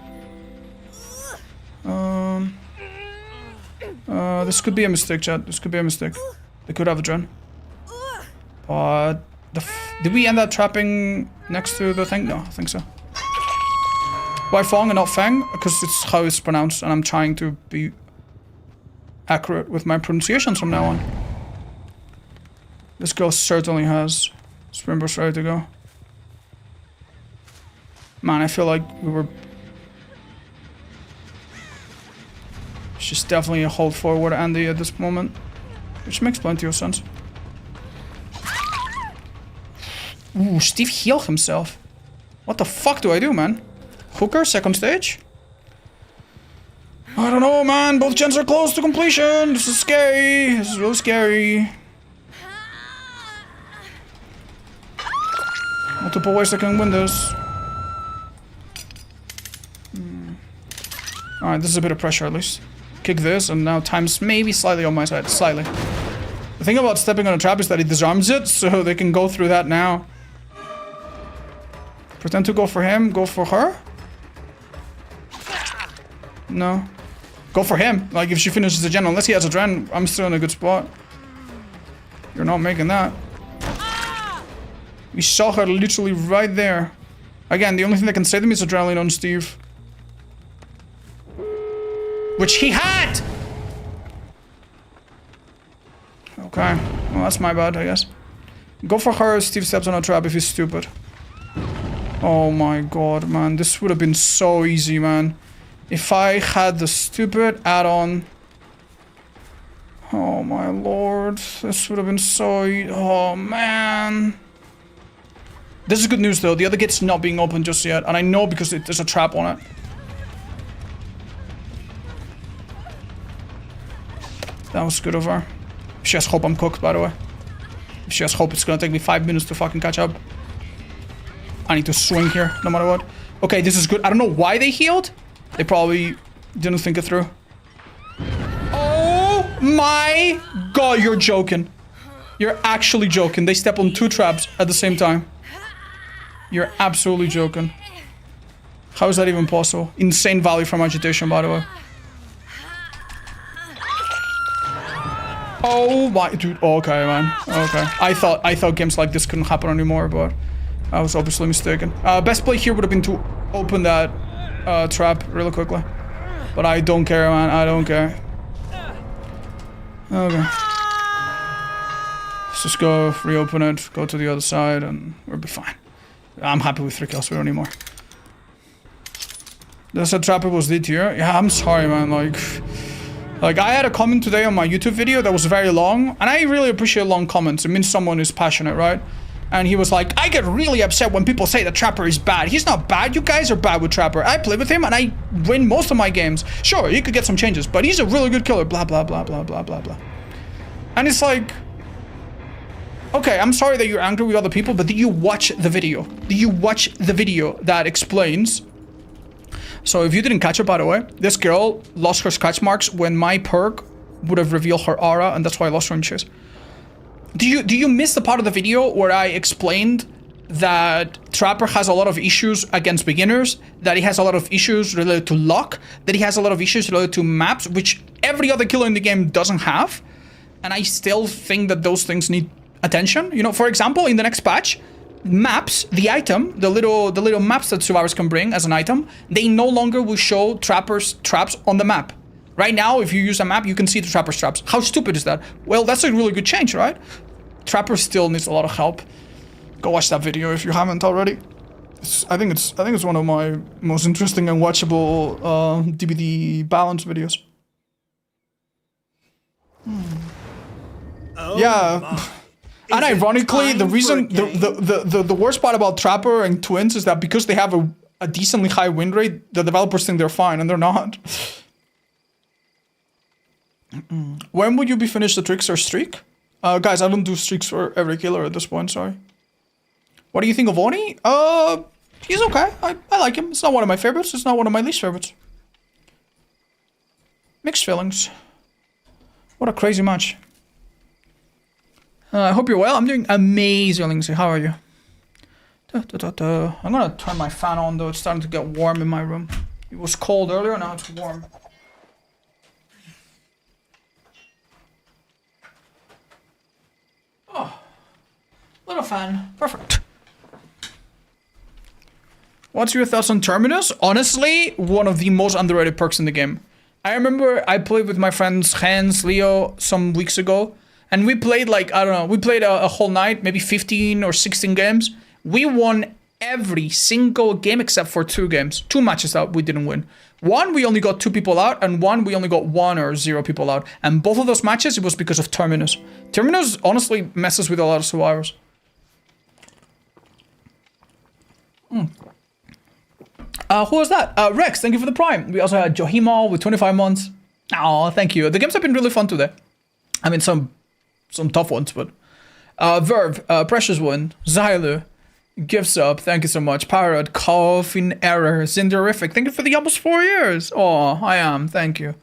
This could be a mistake, chat. This could be a mistake. They could have a drone. But did we end up trapping next to the thing? No, I think so. Why Fong and not Fang? Because it's how it's pronounced, and I'm trying to be accurate with my pronunciations from now on. This girl certainly has sprint burst ready to go. Man, I feel like we were... She's definitely a hold forward Andy at this moment, which makes plenty of sense. Ooh, Steve healed himself. What the fuck do I do, man? Hooker, second stage? I don't know, man. Both gens are close to completion. This is scary. This is really scary. Multiple ways I can win this. Alright, this is a bit of pressure at least. Kick this, and now time's maybe slightly on my side. Slightly. The thing about stepping on a trap is that it disarms it, so they can go through that now. Pretend to go for him, go for her? No. Go for him. Like, if she finishes the gen, unless he has a gen, I'm still in a good spot. You're not making that. We saw her literally right there. Again, the only thing that can save them is adrenaline on Steve. Which he had! Okay. Well, that's my bad, I guess. Go for her, Steve steps on a trap if he's stupid. Oh my god, man. This would have been so easy, man. If I had the stupid add-on. Oh my lord. This would have been so easy. Oh, man. This is good news, though. The other gate's not being opened just yet. And I know because there's a trap on it. That was good of her. If she has hope, I'm cooked, by the way. If she has hope, it's gonna take me 5 minutes to fucking catch up. I need to swing here, no matter what. Okay, this is good. I don't know why they healed. They probably didn't think it through. Oh my god, you're joking. You're actually joking. They step on 2 traps at the same time. You're absolutely joking. How is that even possible? Insane value from agitation, by the way. Oh my dude. Okay, man. Okay. I thought games like this couldn't happen anymore, but I was obviously mistaken. Best play here would have been to open that trap really quickly. But I don't care, man. I don't care. Okay. Let's just go reopen it, go to the other side, and we'll be fine. I'm happy with 3 kills. We don't need more. That's a trap it was did here. Yeah, I'm sorry, man. Like, I had a comment today on my YouTube video that was very long, and I really appreciate long comments. It means someone is passionate, right? And he was like, I get really upset when people say that Trapper is bad. He's not bad. You guys are bad with Trapper. I play with him, and I win most of my games. Sure, he could get some changes, but he's a really good killer. Blah, blah, blah, blah, blah, blah, blah. And it's like, okay, I'm sorry that you're angry with other people, but did you watch the video? Did you watch the video that explains... So if you didn't catch it, by the way, this girl lost her scratch marks when my perk would have revealed her aura, and that's why I lost her inches. Do you miss the part of the video where I explained that Trapper has a lot of issues against beginners, that he has a lot of issues related to luck, that he has a lot of issues related to maps, which every other killer in the game doesn't have, and I still think that those things need attention. You know, for example, in the next patch, maps, the item, the little maps that survivors can bring as an item, they no longer will show Trapper's traps on the map. Right now, if you use a map, you can see the Trapper's traps. How stupid is that? Well, that's a really good change, right? Trapper still needs a lot of help. Go watch that video if you haven't already. I think it's one of my most interesting and watchable DBD balance videos. Oh, yeah. And ironically, the reason, the worst part about Trapper and Twins is that because they have a decently high win rate, the developers think they're fine, and they're not. When would you be finished the Trickster streak? Guys, I don't do streaks for every killer at this point, sorry. What do you think of Oni? He's okay. I like him. It's not one of my favorites. It's not one of my least favorites. Mixed feelings. What a crazy match. I hope you're well. I'm doing amazing. How are you? I'm gonna turn my fan on though. It's starting to get warm in my room. It was cold earlier, now it's warm. Oh, little fan. Perfect. What's your thoughts on Terminus? Honestly, one of the most underrated perks in the game. I remember I played with my friends Hans, Leo some weeks ago. And we played like, I don't know, we played a whole night, maybe 15 or 16 games. We won every single game except for 2 games. 2 matches that we didn't win. One, we only got 2 people out, and one, we only got 1 or 0 people out. And both of those matches, it was because of Terminus. Terminus honestly messes with a lot of survivors. Who was that? Rex, thank you for the prime. We also had Johimo with 25 months. Oh, thank you. The games have been really fun today. I mean, some tough ones, but Verve, Precious One, Zyler, Gifts up. Thank you so much. Parrot, coughing error. Zinderific. Thank you for the almost 4 years. Oh, I am. Thank you.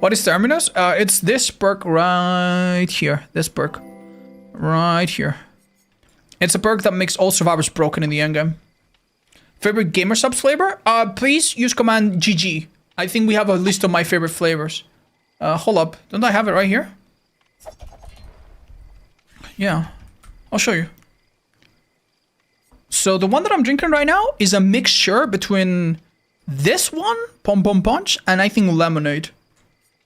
What is Terminus? It's this perk right here. This perk. Right here. It's a perk that makes all survivors broken in the endgame. Favorite gamer subs flavor? Please use command GG. I think we have a list of my favorite flavors. Hold up. Don't I have it right here? Yeah. I'll show you. So the one that I'm drinking right now is a mixture between this one, Pom Pom Punch, and I think lemonade.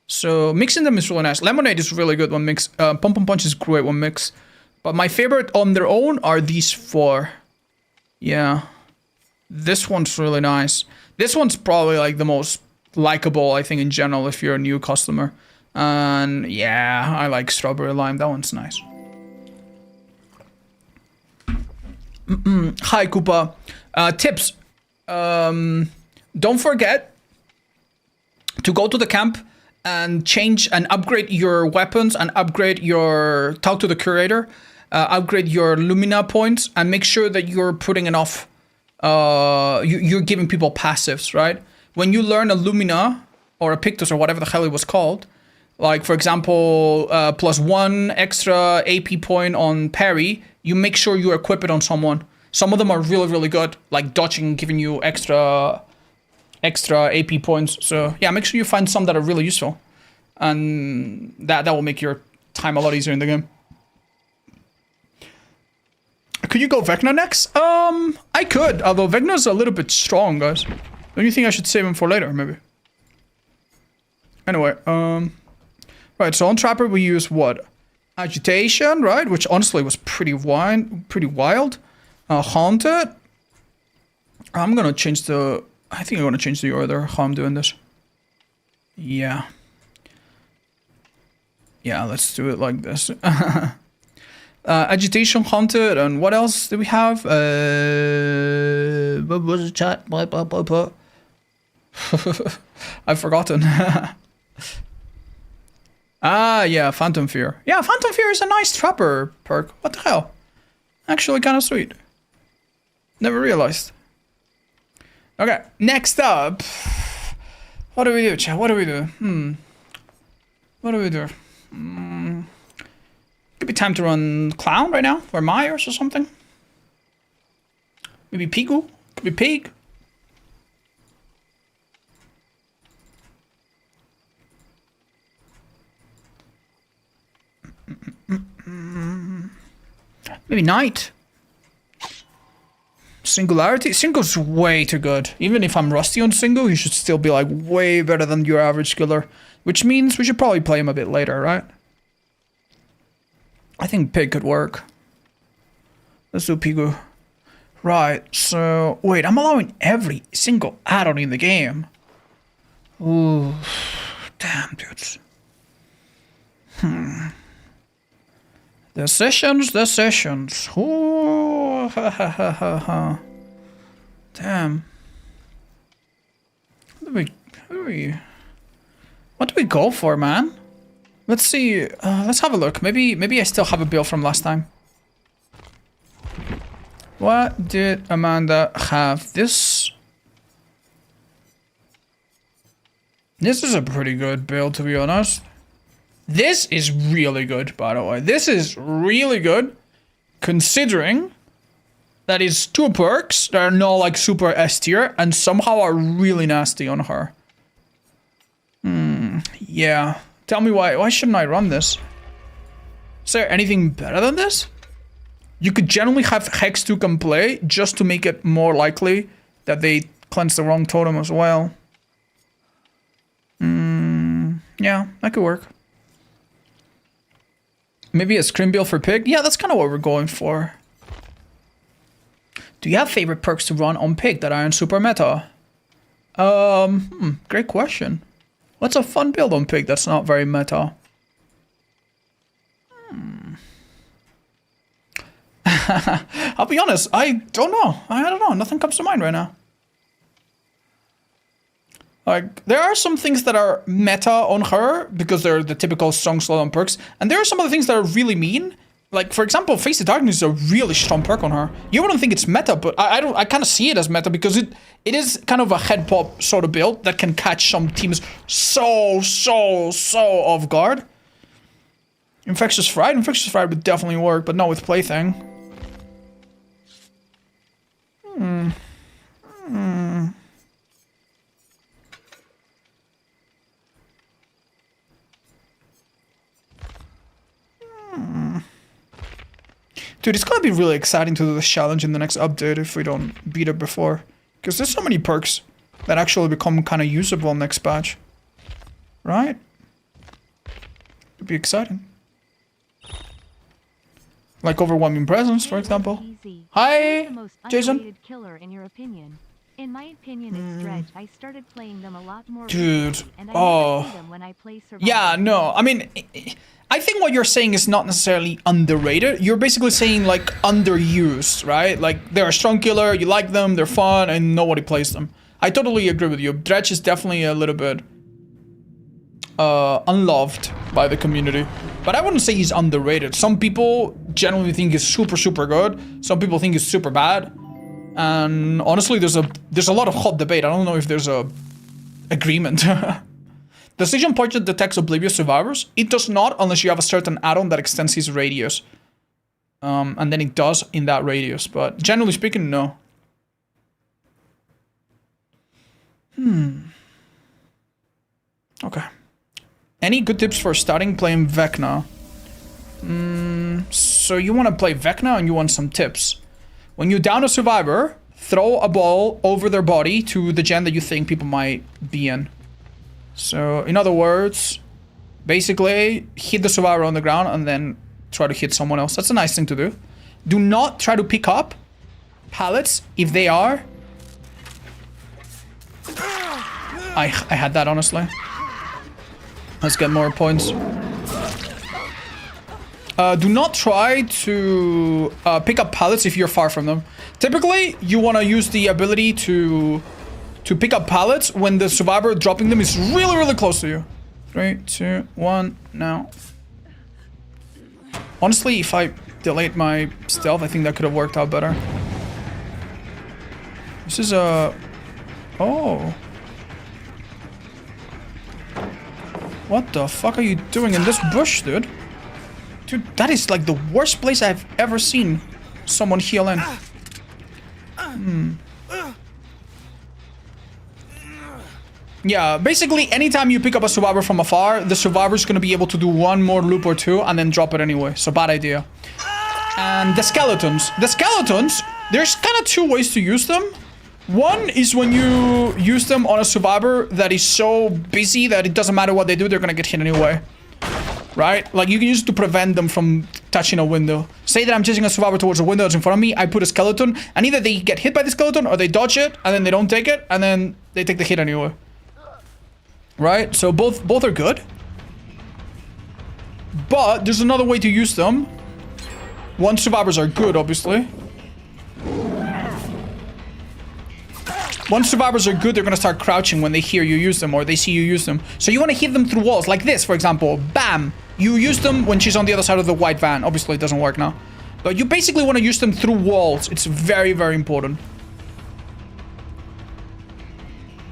So mixing them is really nice. Lemonade is really good when mixed. Pom Pom Punch is great when mixed. But my favorite on their own are these 4. Yeah. This one's really nice. This one's probably like the most likable, I think, in general, if you're a new customer. And yeah, I like strawberry lime. That one's nice. Hi, Koopa. Tips. Don't forget to go to the camp and change and upgrade your weapons and upgrade your... Talk to the curator. Upgrade your Lumina points and make sure that you're putting enough... you're giving people passives, right? When you learn a Lumina or a Pictus or whatever the hell it was called, like, for example, +1 extra AP point on parry, you make sure you equip it on someone. Some of them are really, really good, like dodging, giving you extra AP points. So yeah, make sure you find some that are really useful. And that will make your time a lot easier in the game. Could you go Vecna next? I could, although Vecna's a little bit strong, guys. Don't you think I should save him for later, maybe? Anyway, right, so on Trapper we use what? Agitation, right? Which honestly was pretty wild. Haunted. I'm gonna change the... I think I'm gonna change the order how I'm doing this. Yeah. Yeah, let's do it like this. Agitation, Haunted, and what else do we have? What was the chat? I've forgotten. Yeah, Phantom Fear. Yeah, Phantom Fear is a nice trapper perk. What the hell? Actually kind of sweet. Never realized. Okay, next up. What do we do, chat? What do we do? What do we do? Could be time to run Clown right now, or Myers or something. Maybe Pigu. Could be Pig. Maybe Knight. Singularity. Single's way too good. Even if I'm rusty on Single, he should still be like way better than your average skiller. Which means we should probably play him a bit later, right? I think Pig could work. Let's do Pigu. Right, so... Wait, I'm allowing every single add-on in the game. Ooh. Damn, dudes. Decisions. Ooh. Damn. What do we go for, man? Let's see. Let's have a look. Maybe I still have a bill from last time. What did Amanda have? This is a pretty good build, to be honest. This is really good, by the way. This is really good, considering that is 2 perks that are not like super S tier and somehow are really nasty on her. Yeah. Tell me why shouldn't I run this? Is there anything better than this? You could generally have Hex 2 can play just to make it more likely that they cleanse the wrong totem as well. Yeah, that could work. Maybe a scrim build for Pig? Yeah, that's kind of what we're going for. Do you have favorite perks to run on Pig that aren't super meta? Great question. What's a fun build on Pig that's not very meta? I'll be honest, I don't know. I don't know. Nothing comes to mind right now. Like, there are some things that are meta on her because they're the typical strong slowdown perks, and there are some other things that are really mean Like, for example, Face the Darkness is a really strong perk on her. You wouldn't think it's meta, but I kind of see it as meta because it is kind of a head pop sort of build that can catch some teams so off guard. Infectious Fright would definitely work, but not with Plaything. Dude, it's gonna be really exciting to do this challenge in the next update if we don't beat it before. Because there's so many perks that actually become kind of usable next patch. Right? It'd be exciting. Like Overwhelming Presence, for example. Hi, Jason. Killer in your opinion? In my opinion, it's Dredge. I started playing them a lot more. Dude, and I play them when I play Survival. Yeah, no, I mean, I think what you're saying is not necessarily underrated. You're basically saying, like, underused, right? Like, they're a strong killer, you like them, they're fun, and nobody plays them. I totally agree with you. Dredge is definitely a little bit unloved by the community. But I wouldn't say he's underrated. Some people generally think he's super good. Some people think he's super bad. And honestly, there's a lot of hot debate. I don't know if there's a agreement. Decision Point detects oblivious survivors. It does not unless you have a certain add-on that extends his radius. And then it does in that radius. But generally speaking, no. Okay. Any good tips for starting playing Vecna? So you want to play Vecna and you want some tips. When you down a survivor, throw a ball over their body to the gen that you think people might be in. So, in other words, basically, hit the survivor on the ground and then try to hit someone else. That's a nice thing to do. Do not try to pick up pallets if they are... I had that, honestly. Let's get more points. Do not try to pick up pallets if you're far from them. Typically, you want to use the ability to pick up pallets when the survivor dropping them is really close to you. 3, 2, 1, now. Honestly, if I delayed my stealth, I think that could have worked out better. This is a... Oh. What the fuck are you doing in this bush, dude? Dude, that is like the worst place I've ever seen someone heal in. Yeah, basically anytime you pick up a survivor from afar, the survivor's gonna be able to do one more loop or two and then drop it anyway. So bad idea. And the skeletons. The skeletons, there's kind of two ways to use them. One is when you use them on a survivor that is so busy that it doesn't matter what they do, they're gonna get hit anyway. Right? Like, you can use it to prevent them from touching a window. Say that I'm chasing a survivor towards a window that's in front of me, I put a skeleton, and either they get hit by the skeleton, or they dodge it, and then they don't take it, and then they take the hit anyway. Right? So both are good. But there's another way to use them. Once survivors are good, obviously. Once survivors are good, they're gonna start crouching when they hear you use them or they see you use them. So you wanna hit them through walls, like this, for example. Bam! You use them when she's on the other side of the white van. Obviously, it doesn't work now. But you basically wanna use them through walls. It's very important.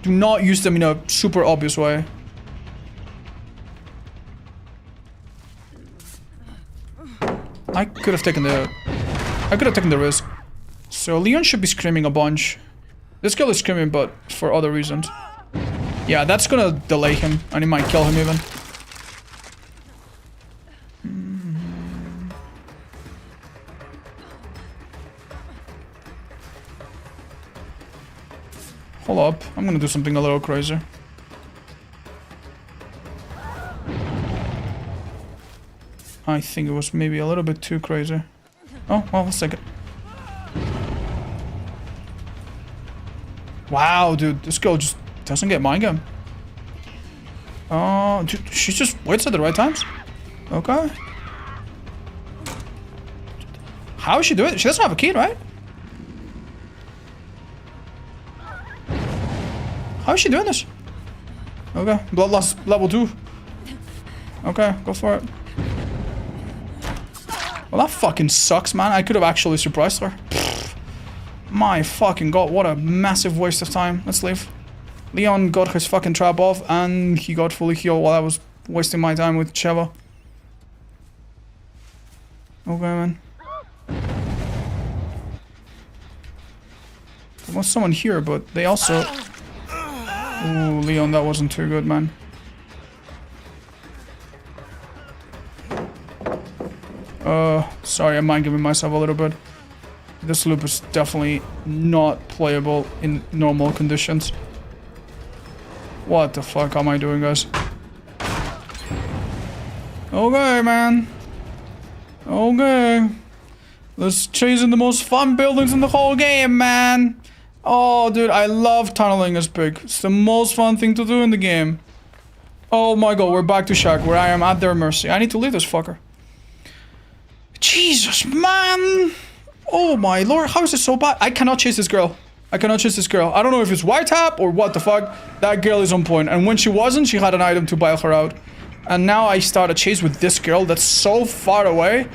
Do not use them in a super obvious way. I could have taken the risk. So Leon should be screaming a bunch. This girl is screaming, but for other reasons. Yeah, that's gonna delay him, and it might kill him even. Hold up, I'm gonna do something a little crazy. I think it was maybe a little bit too crazy. Oh, well, let's take it. Wow, dude, this girl just doesn't get mind game. Oh, dude, she just waits at the right times. Okay. How is she doing it? She doesn't have a key, right? How is she doing this? Okay, bloodlust level 2. Okay, go for it. Well, that fucking sucks, man. I could have actually surprised her. Pfft. My fucking god, what a massive waste of time. Let's leave. Leon got his fucking trap off, and he got fully healed while I was wasting my time with Sheva. Okay, man. There was someone here, but they also... Ooh, Leon, that wasn't too good, man. Sorry, I mind giving myself a little bit. This loop is definitely not playable in normal conditions. What the fuck am I doing, guys? Okay, man. Okay. Let's chasing the most fun buildings in the whole game, man. Oh, dude, I love tunneling as Pig. It's the most fun thing to do in the game. Oh my god, we're back to Shack, where I am at their mercy. I need to leave this fucker. Jesus, man. Oh my lord, how is it so bad? I cannot chase this girl. I cannot chase this girl. I don't know if it's wiretap or what the fuck. That girl is on point. And when she wasn't, she had an item to bail her out. And now I start a chase with this girl that's so far away.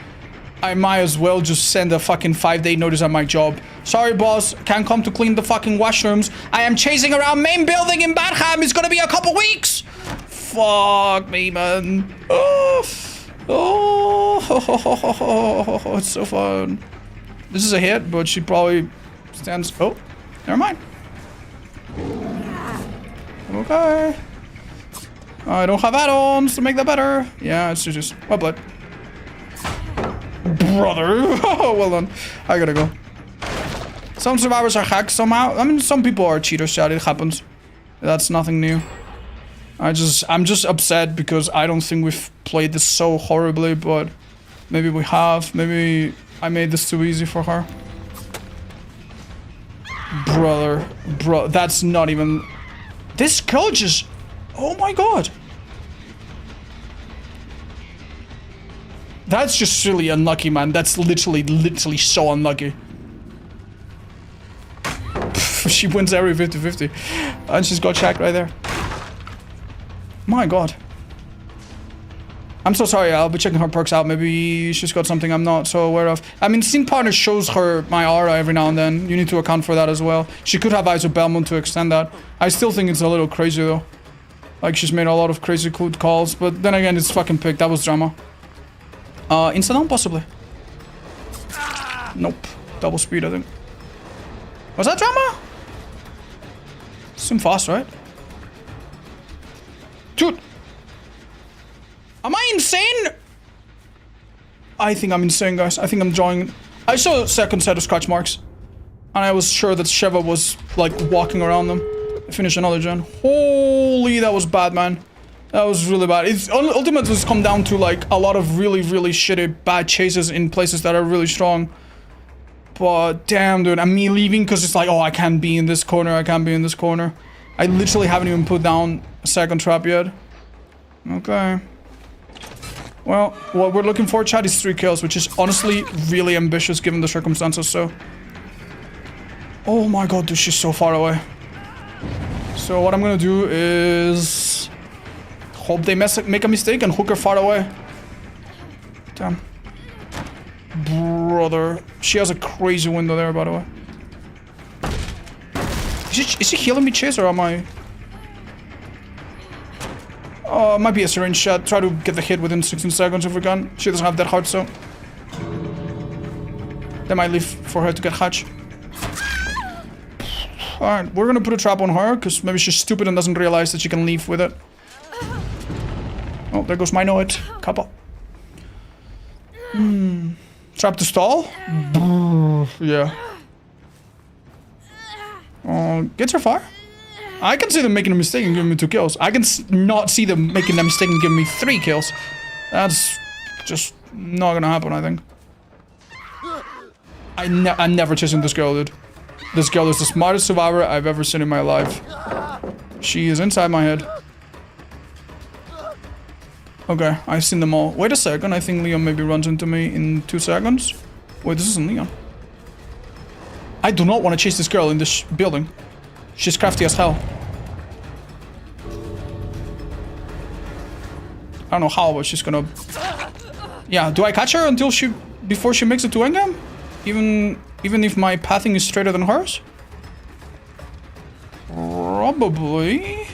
I might as well just send a fucking 5-day notice at my job. Sorry, boss. Can't come to clean the fucking washrooms. I am chasing around main building in Badham. It's gonna be a couple weeks. Fuck me, man. Oh, it's so fun. This is a hit, but she probably stands... Oh, never mind. Okay. I don't have add-ons to make that better. Yeah, it's just... Well, blood. Brother. Well done. I gotta go. Some survivors are hacked somehow. I mean, some people are cheaters, chat. It happens. That's nothing new. I'm just upset because I don't think we've played this so horribly, but maybe we have. Maybe I made this too easy for her. Brother. Bro, that's not even... This girl just... Oh my god. That's just really unlucky, man. That's literally so unlucky. She wins every 50-50. And she's got Shaq right there. My god. I'm so sorry, I'll be checking her perks out. Maybe she's got something I'm not so aware of. I mean, Scene Partner shows her my aura every now and then. You need to account for that as well. She could have Eyes of Belmont to extend that. I still think it's a little crazy though. Like, she's made a lot of crazy cool calls. But then again, it's fucking Pick. That was drama. Insta-down, possibly. Nope. Double speed, I think. Was that drama? Seemed fast, right? Dude! Am I insane? I think I'm insane, guys. I think I'm drawing... I saw a second set of scratch marks. And I was sure that Sheva was, like, walking around them. I finished another gen. Holy, that was bad, man. That was really bad. It's ultimately just come down to, like, a lot of really shitty bad chases in places that are really strong. But, damn, dude. And me leaving because it's like, oh, I can't be in this corner. I can't be in this corner. I literally haven't even put down a second trap yet. Okay. Well, what we're looking for, chat, is 3 kills, which is honestly really ambitious given the circumstances, so... Oh my god, dude, she's so far away. So what I'm gonna do is... hope they make a mistake and hook her far away. Damn. Brother. She has a crazy window there, by the way. Is she healing me, Chase, or am I... Oh, it might be a syringe shot. Try to get the hit within 16 seconds if we can. She doesn't have that heart, so... They might leave for her to get hatch. Alright, we're gonna put a trap on her, because maybe she's stupid and doesn't realize that she can leave with it. Oh, there goes my Noit. Kappa. Trap to stall? Yeah. Gets her far. I can see them making a mistake and giving me 2 kills. I can not see them making a mistake and giving me 3 kills. That's just not gonna happen, I think. I'm never chasing this girl, dude. This girl is the smartest survivor I've ever seen in my life. She is inside my head. Okay, I've seen them all. Wait a second, I think Leon maybe runs into me in 2 seconds. Wait, this isn't Leon. I do not want to chase this girl in this building. She's crafty as hell. I don't know how, but she's gonna... Yeah, do I catch her until she before she makes it to endgame? Even if my pathing is straighter than hers? Probably.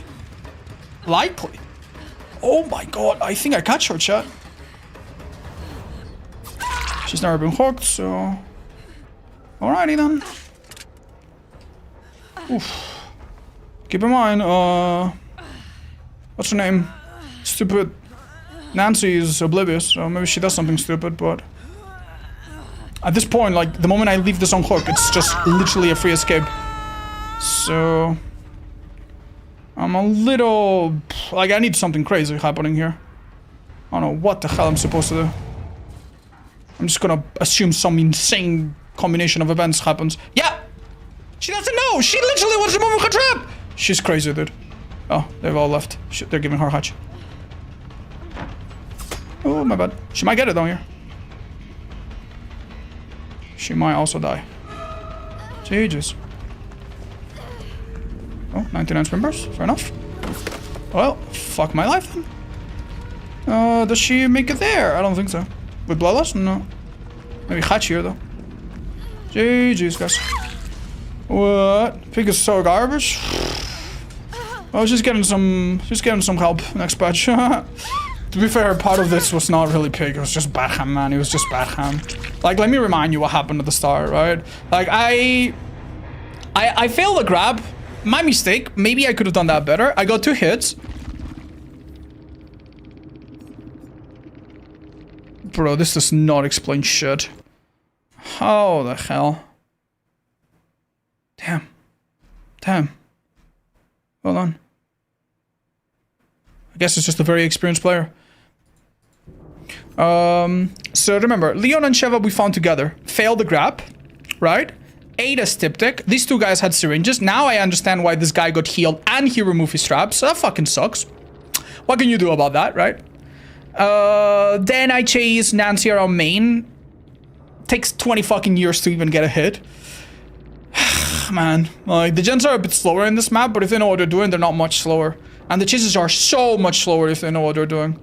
Likely. Oh my god, I think I catch her, chat. She's never been hooked, so... Alrighty then. Oof. Keep in mind, what's her name? Stupid. Nancy is oblivious, so maybe she does something stupid, but... At this point, like, the moment I leave this on hook, it's just literally a free escape. So... I'm a little... Like, I need something crazy happening here. I don't know what the hell I'm supposed to do. I'm just gonna assume some insane combination of events happens. Yeah! She doesn't know! She literally wants to move her trap! She's crazy, dude. Oh, they've all left. Shit, they're giving her hatch. Oh, my bad. She might get it down here. She might also die. Jesus. Oh, 99 spin bursts. Fair enough. Well, fuck my life then. Does she make it there? I don't think so. With Bloodlust? No. Maybe hatch here though. GG's, guys. What? Pig is so garbage. I was just getting some help next patch. To be fair, part of this was not really Pig, it was just bad ham, man. It was just bad ham. Like, let me remind you what happened at the start, right? Like, I failed the grab. My mistake. Maybe I could have done that better. I got 2 hits. Bro, this does not explain shit. How the hell? Damn. Damn. Hold on. I guess it's just a very experienced player. So remember, Leon and Sheva we found together. Failed the grab, right? Ate a styptic. These 2 guys had syringes. Now I understand why this guy got healed and he removed his traps. So that fucking sucks. What can you do about that, right? Then I chase Nancy around main. Takes 20 fucking years to even get a hit. Man, like, the gens are a bit slower in this map, but if they know what they're doing, they're not much slower. And the chases are so much slower if they know what they're doing.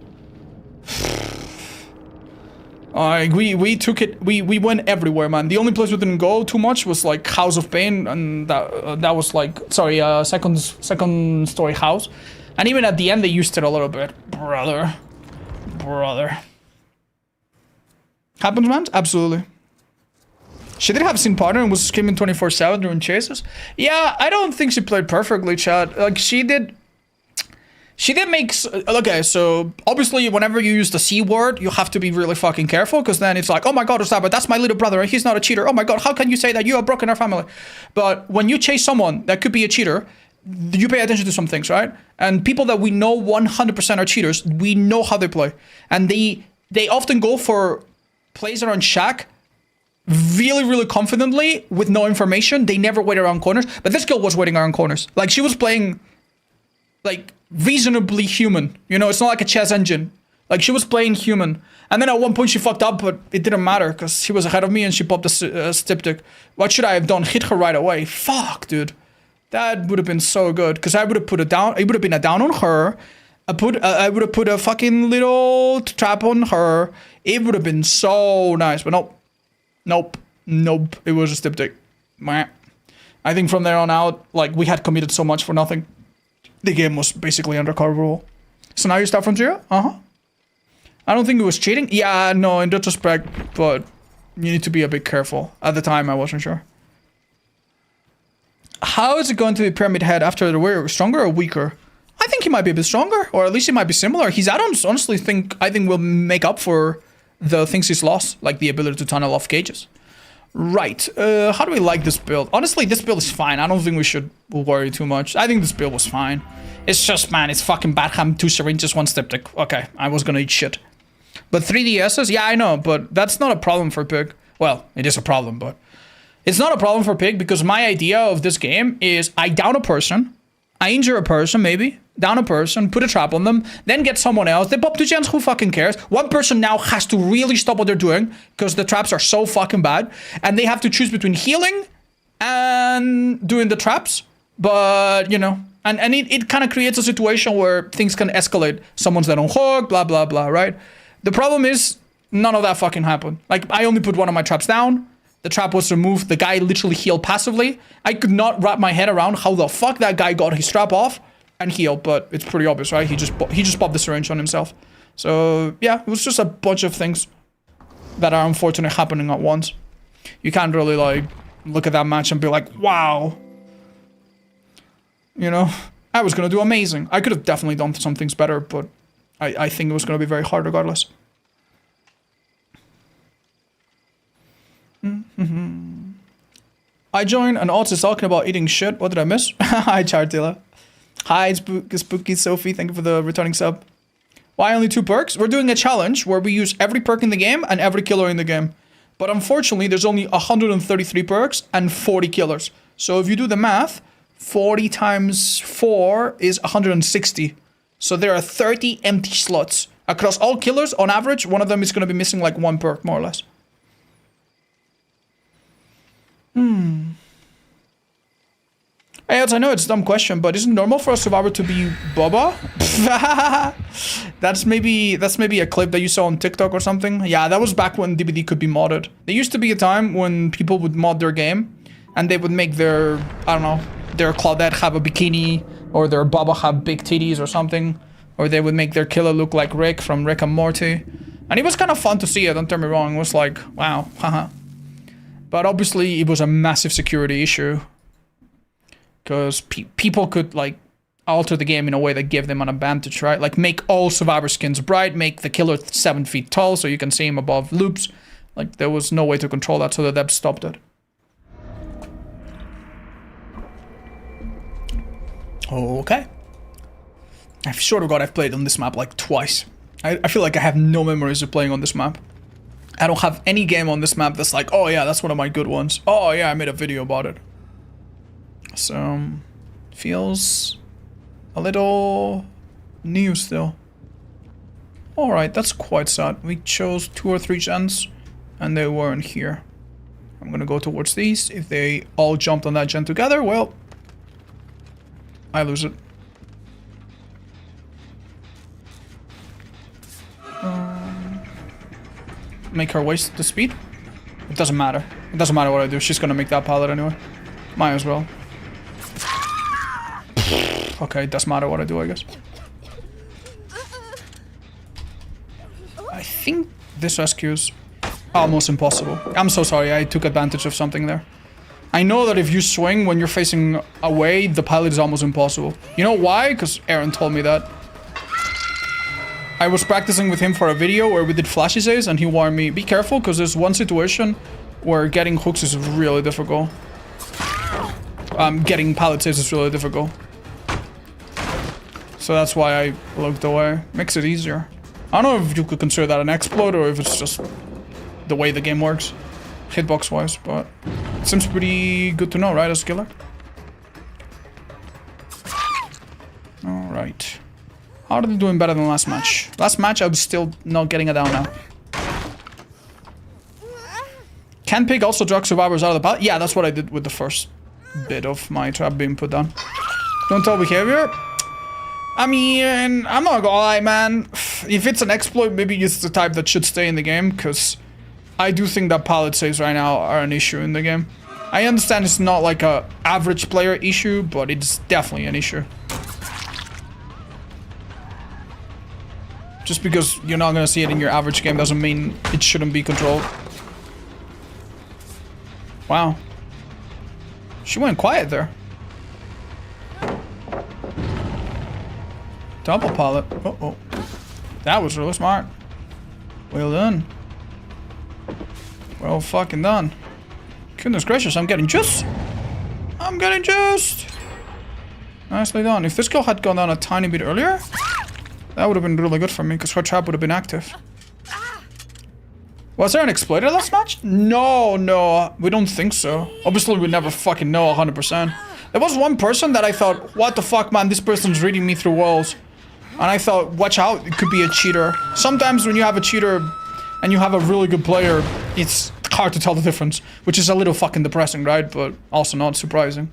Like, we took it, we went everywhere, man. The only place we didn't go too much was, like, House of Pain, and that was, like, sorry, second story house. And even at the end, they used it a little bit. Brother. Happens, man? Absolutely. She did have scene partner and was screaming 24/7 during chases. Yeah, I don't think she played perfectly, chat. Like, she did make... Okay, so obviously whenever you use the C word, you have to be really fucking careful, because then it's like, oh my god, Osama, that's my little brother and he's not a cheater. Oh my god, how can you say that? You have broken our family. But when you chase someone that could be a cheater, you pay attention to some things, right? And people that we know 100% are cheaters, we know how they play. And they often go for plays around Shack really confidently with no information. They never wait around corners. But this girl was waiting around corners. Like, she was playing, like, reasonably human. You know, it's not like a chess engine. Like, she was playing human. And then at one point she fucked up, but it didn't matter because she was ahead of me and she popped a styptic. What should I have done? Hit her right away. Fuck, dude. That would have been so good because I would have put it down. It would have been a down on her. I would have put a fucking little trap on her. It would have been so nice, but nope. Nope. It was a styptic. I think from there on out, like, we had committed so much for nothing. The game was basically under card rule. So now you start from 0? I don't think it was cheating. Yeah, no, in retrospect, but you need to be a bit careful. At the time, I wasn't sure. How is it going to be Pyramid Head after the warrior? Stronger or weaker? I think he might be a bit stronger, or at least he might be similar. His add-ons, honestly, I think will make up for the things he's lost, like the ability to tunnel off cages. Right. How do we like this build? Honestly, this build is fine. I don't think we should worry too much. I think this build was fine. It's just, man, it's fucking Batham, 2 syringes, 1 styptic. Okay, I was gonna eat shit. But 3DSs? Yeah, I know, but that's not a problem for Pig. Well, it is a problem, but... It's not a problem for Pig because my idea of this game is I down a person, I injure a person, maybe, down a person, put a trap on them, then get someone else. They pop 2 gens, who fucking cares? One person now has to really stop what they're doing because the traps are so fucking bad. And they have to choose between healing and doing the traps. But, you know, and it kind of creates a situation where things can escalate. Someone's then on hook, blah, blah, blah, right? The problem is None of that fucking happened. Like, I only put one of my traps down. The trap was removed. The guy literally healed passively. I could not wrap my head around how the fuck that guy got his trap off and healed, but it's pretty obvious, right? He just popped the syringe on himself. So, yeah, it was just a bunch of things that are unfortunately happening at once. You can't really, like, look at that match and be like, wow. You know? I was gonna do amazing. I could have definitely done some things better, but I think it was gonna be very hard regardless. I joined and Odds is talking about eating shit. What did I miss? Hi, Chartila. Hi, Spooky Sophie. Thank you for the returning sub. Why only 2 perks? We're doing a challenge where we use every perk in the game and every killer in the game. But unfortunately, there's only 133 perks and 40 killers. So if you do the math, 40 times 4 is 160. So there are 30 empty slots. Across all killers, on average, one of them is going to be missing like 1 perk, more or less. Hey, I know it's a dumb question, but isn't it normal for a survivor to be Boba? That's maybe a clip that you saw on TikTok or something. Yeah, that was back when DBD could be modded. There used to be a time when people would mod their game and they would make their, I don't know, their Claudette have a bikini or their Boba have big titties or something. Or they would make their killer look like Rick from Rick and Morty. And it was kind of fun to see it, don't get me wrong. It was like, wow, haha. But obviously it was a massive security issue. Because people could, like, alter the game in a way that gave them an advantage, right? Like, make all survivor skins bright, make the killer 7 feet tall so you can see him above loops. Like, there was no way to control that, so the devs stopped it. Okay. I swear to God, I've played on this map, like, twice. I feel like I have no memories of playing on this map. I don't have any game on this map that's like, oh yeah, that's one of my good ones. Oh yeah, I made a video about it. So, feels a little new still. Alright, that's quite sad. We chose 2 or 3 gens, and they weren't here. I'm gonna go towards these. If they all jumped on that gen together, well, I lose it. Make her waste the speed? It doesn't matter. It doesn't matter what I do. She's gonna make that pallet anyway. Might as well. Okay, it doesn't matter what I do, I guess. I think this rescue is almost impossible. I'm so sorry, I took advantage of something there. I know that if you swing when you're facing away, the pilot is almost impossible. You know why? Because Aaron told me that. I was practicing with him for a video where we did flashy saves and he warned me, be careful because there's one situation where getting hooks is really difficult. Getting pallet saves is really difficult. So that's why I looked away. Makes it easier. I don't know if you could consider that an exploit or if it's just the way the game works, hitbox wise, but it seems pretty good to know, right, as a killer? Alright. How are they doing better than last match? Last match I was still not getting it down now. Can Pig also drag survivors out of the pallet? Yeah, that's what I did with the first bit of my trap being put down. Don't tell behavior? I mean, I'm not gonna lie, man. If it's an exploit, maybe it's the type that should stay in the game, because I do think that pallet saves right now are an issue in the game. I understand it's not like a average player issue, but it's definitely an issue. Just because you're not gonna see it in your average game doesn't mean it shouldn't be controlled. Wow. She went quiet there. Double pallet. Uh-oh. That was really smart. Well done. Well fucking done. Goodness gracious, I'm getting juiced. I'm getting juiced. Nicely done. If this girl had gone down a tiny bit earlier, that would have been really good for me, because her trap would have been active. Was there an exploiter last match? No, we don't think so. Obviously, we never fucking know 100%. There was one person that I thought, what the fuck, man, this person's reading me through walls. And I thought, watch out, it could be a cheater. Sometimes when you have a cheater and you have a really good player, it's hard to tell the difference, which is a little fucking depressing, right? But also not surprising.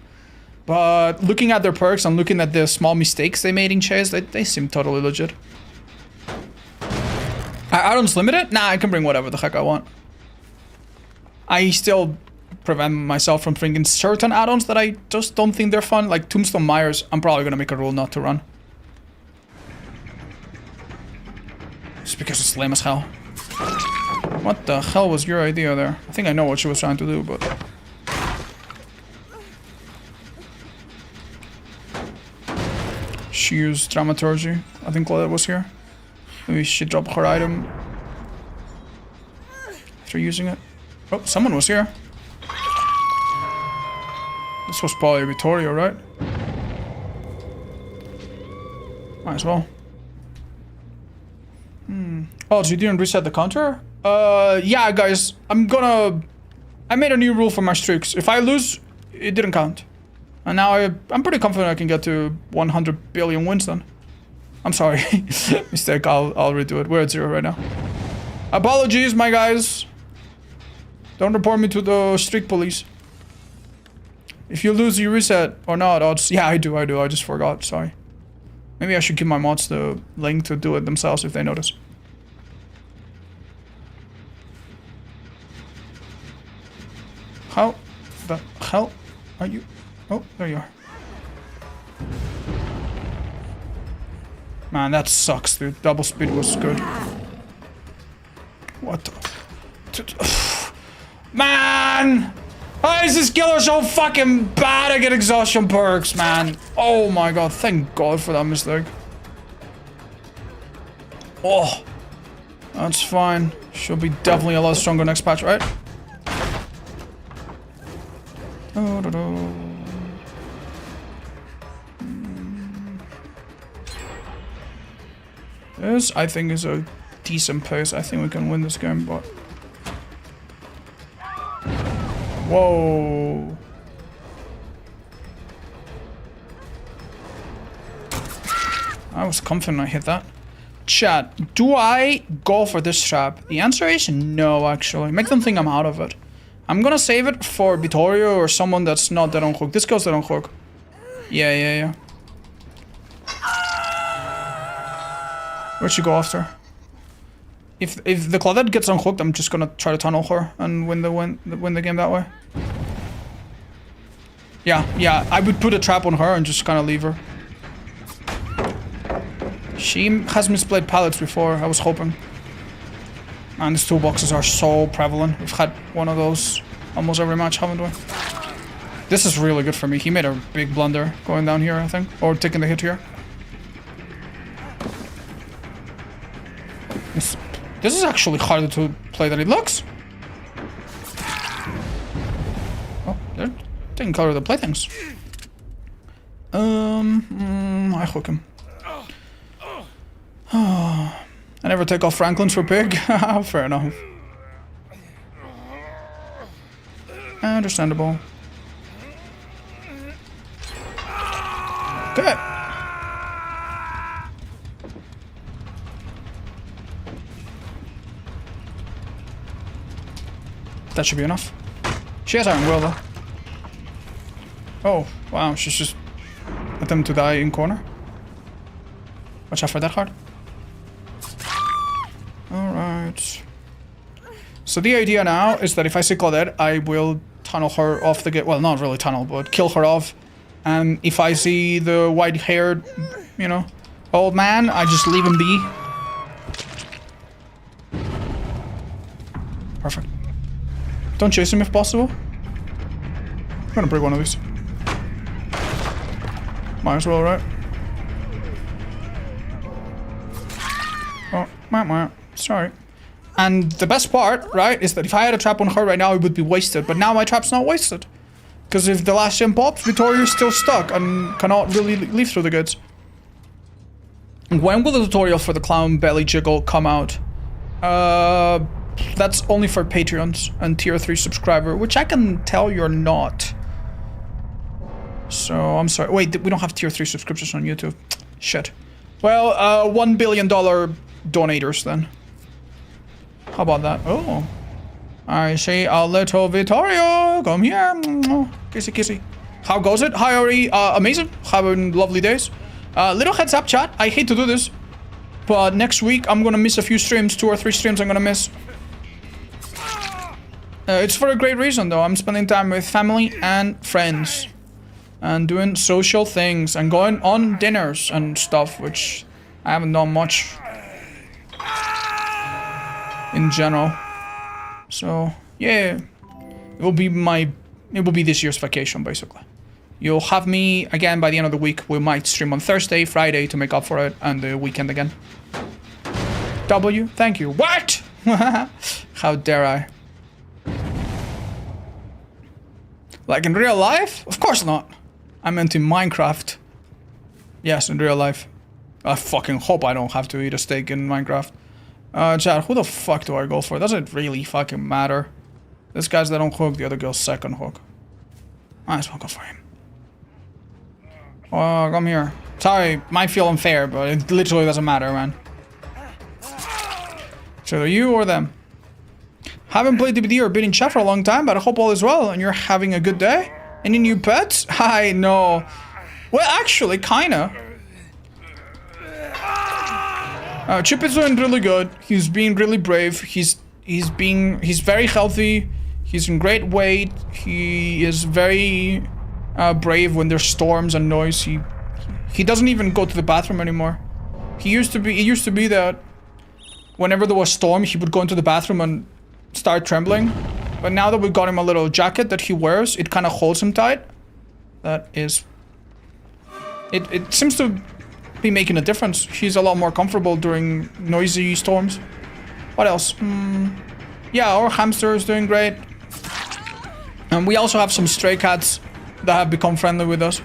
But looking at their perks and looking at the small mistakes they made in chase, they seem totally legit. Add-ons limited? Nah, I can bring whatever the heck I want. I still prevent myself from bringing certain add-ons that I just don't think they're fun. Like Tombstone Myers, I'm probably gonna make a rule not to run. Just because it's lame as hell. What the hell was your idea there? I think I know what she was trying to do, but... She used Dramaturgy. I think Claudette was here. Maybe she dropped her item after using it. Oh, someone was here. This was probably Vittorio, right? Might as well. Oh, so you didn't reset the counter? Yeah, guys. I made a new rule for my streaks. If I lose, it didn't count. And now I'm pretty confident I can get to 100 billion wins then. I'm sorry. Mistake. I'll redo it. We're at 0 right now. Apologies, my guys. Don't report me to the streak police. If you lose, you reset. Or not. Yeah, I do. I just forgot. Sorry. Maybe I should give my mods the link to do it themselves if they notice. How the hell are you? Oh, there you are. Man, that sucks, dude. Double speed was good. What the... Man! Why is this killer so fucking bad at getting exhaustion perks, man? Oh my god, thank god for that mistake. Oh. That's fine. She'll be definitely a lot stronger next patch, right? This, I think, is a decent pace. I think we can win this game, but... Whoa. I was confident I hit that. Chat, do I go for this trap? The answer is no, actually. Make them think I'm out of it. I'm gonna save it for Vittorio or someone that's not dead on hook. This goes dead on hook. Yeah. Where'd she go after? If the Claudette gets unhooked, I'm just gonna try to tunnel her and win the game that way. Yeah, I would put a trap on her and just kind of leave her. She has misplayed pallets before, I was hoping. And these toolboxes are so prevalent. We've had one of those almost every match, haven't we? This is really good for me. He made a big blunder going down here, I think. Or taking the hit here. This is actually harder to play than it looks. Oh, they're taking care of the playthings. I hook him. I never take off Franklin's for pig. Fair enough. Understandable. Good. That should be enough. She has Iron Will though. Oh, wow, she's just attempt to die in corner. Watch out for that card. Alright. So the idea now is that if I see Claudette, I will tunnel her off the gate. Well, not really tunnel, but kill her off. And if I see the white-haired, you know, old man, I just leave him be. Perfect. Don't chase him if possible. I'm gonna break one of these. Might as well, right? Oh, sorry. And the best part, right, is that if I had a trap on her right now, it would be wasted. But now my trap's not wasted. Because if the last gem pops, Vittorio's still stuck and cannot really leave through the goods. When will the tutorial for the clown belly jiggle come out? That's only for Patreons and tier 3 subscriber, which I can tell you're not. So, I'm sorry. Wait, we don't have tier 3 subscriptions on YouTube. Shit. Well, $1 billion donators then. How about that? Oh. I see a little Vittorio. Come here. Kissy, kissy. How goes it? Hi, Ori. Amazing. Having lovely days. Little heads up, chat. I hate to do this. But next week, I'm gonna miss a few streams. 2 or 3 streams I'm gonna miss. It's for a great reason, though. I'm spending time with family and friends. And doing social things. And going on dinners and stuff, which I haven't done much. In general. So, yeah. It will be this year's vacation, basically. You'll have me again by the end of the week. We might stream on Thursday, Friday to make up for it, and the weekend again. W, thank you. What? How dare I? Like in real life? Of course not. I meant in Minecraft. Yes, in real life. I fucking hope I don't have to eat a steak in Minecraft. Chat, who the fuck do I go for? Does it really fucking matter? This guy's that don't hook, the other girl's second hook. Might as well go for him. Oh, come here. Sorry, might feel unfair, but it literally doesn't matter, man. It's either you or them. Haven't played DBD or been in chat for a long time, but I hope all is well and you're having a good day. Any new pets? I know. Well, actually, kinda. Chip is doing really good. He's being really brave. He's very healthy. He's in great weight. He is very brave when there's storms and noise. He doesn't even go to the bathroom anymore. It used to be that whenever there was a storm, he would go into the bathroom and start trembling. But now that we got him a little jacket that he wears, it kind of holds him tight. That is... It seems to be making a difference. He's a lot more comfortable during noisy storms. What else? Yeah, our hamster is doing great. And we also have some stray cats that have become friendly with us.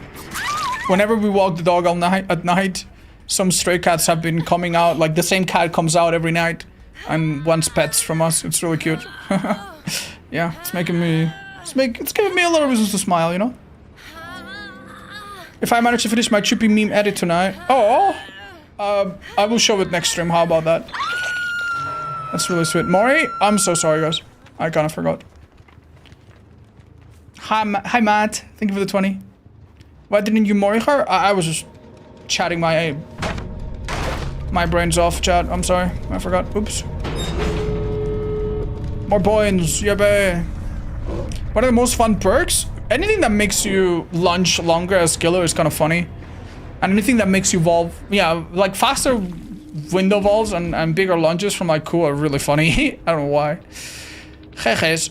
Whenever we walk the dog at night, some stray cats have been coming out. Like the same cat comes out every night and wants pets from us. It's really cute. Yeah, it's giving me a lot of reasons to smile, you know? If I manage to finish my Chippy meme edit tonight... Oh! I will show it next stream, how about that? That's really sweet. Maury, I'm so sorry, guys. I kind of forgot. Hi, Matt. Thank you for the 20. Why didn't you Maury her? I was just chatting my brains off, chat. I'm sorry. I forgot. Oops. More points. Yeah, babe. What are the most fun perks? Anything that makes you lunge longer as killer is kind of funny. And anything that makes you evolve... Yeah, like faster window vaults and bigger lunges from like Ku are really funny. I don't know why. Jejes.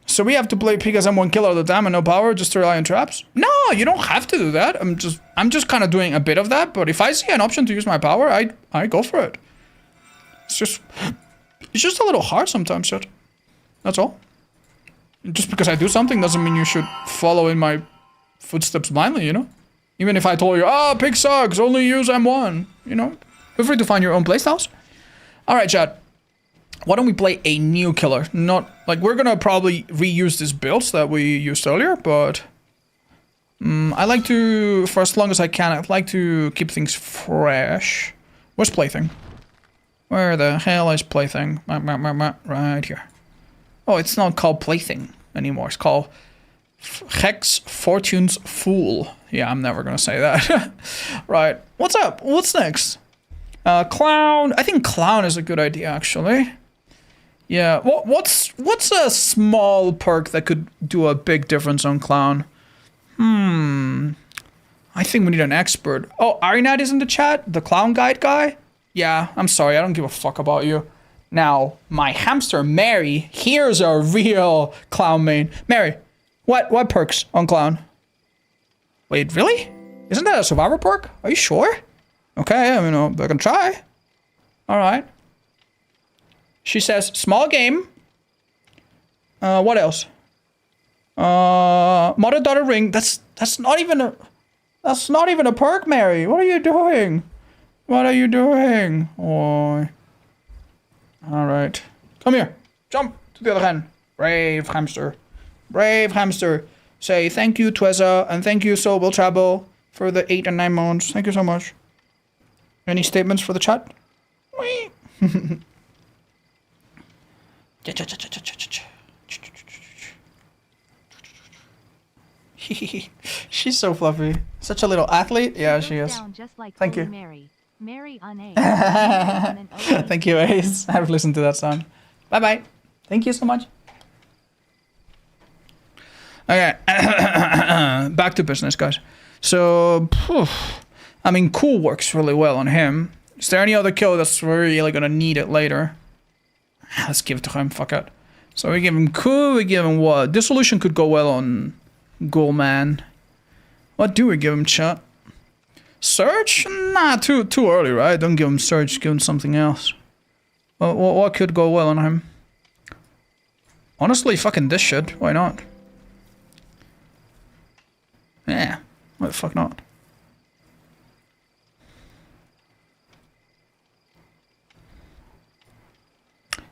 So we have to play Pig as M1 killer all the time and no power just to rely on traps? No, you don't have to do that. I'm just kind of doing a bit of that, but if I see an option to use my power, I go for it. It's just a little hard sometimes, shit. That's all. Just because I do something doesn't mean you should follow in my footsteps blindly, you know? Even if I told you, oh, Pig sucks, only use M1, you know? Feel free to find your own playstyles. Alright, chat. Why don't we play a new killer? Not, like, we're gonna probably reuse these builds that we used earlier, but... I like to, for as long as I can, I'd like to keep things fresh. Where's Plaything? Where the hell is Plaything? Right here. Oh, it's not called Plaything anymore. It's called Hex Fortune's Fool. Yeah, I'm never gonna say that. Right. What's up? What's next? Clown. I think Clown is a good idea, actually. Yeah. What's a small perk that could do a big difference on Clown? I think we need an expert. Oh, Arinat is in the chat? The Clown Guide guy? Yeah, I'm sorry. I don't give a fuck about you. Now, my hamster, Mary, here's a real Clown main. Mary, what perks on Clown? Wait, really? Isn't that a survivor perk? Are you sure? Okay, I mean, I can try. Alright. She says, small game. What else? Mother-daughter ring. That's not even a perk, Mary. What are you doing? What are you doing? Oh. Alright. Come here. Jump to the other hand. Brave hamster. Brave hamster. Say thank you, Tweza, and thank you, Soul Will Travel, for the 8 and 9 months. Thank you so much. Any statements for the chat? She's so fluffy. Such a little athlete. Yeah, she is. Down just like Thank Holy you. Mary. Mary on A. Thank you, Ace. I've listened to that song. Bye bye. Thank you so much. Okay, back to business, guys. So, I mean, cool works really well on him. Is there any other kill that's really gonna need it later? Let's give it to him. Fuck it. So we give him cool. We give him what? Dissolution could go well on Ghoulman. What do we give him, chat? Surge? Nah, too early, right? Don't give him Surge. Give him something else. What could go well on him? Honestly, fucking this shit. Why not? Yeah. Why the fuck not?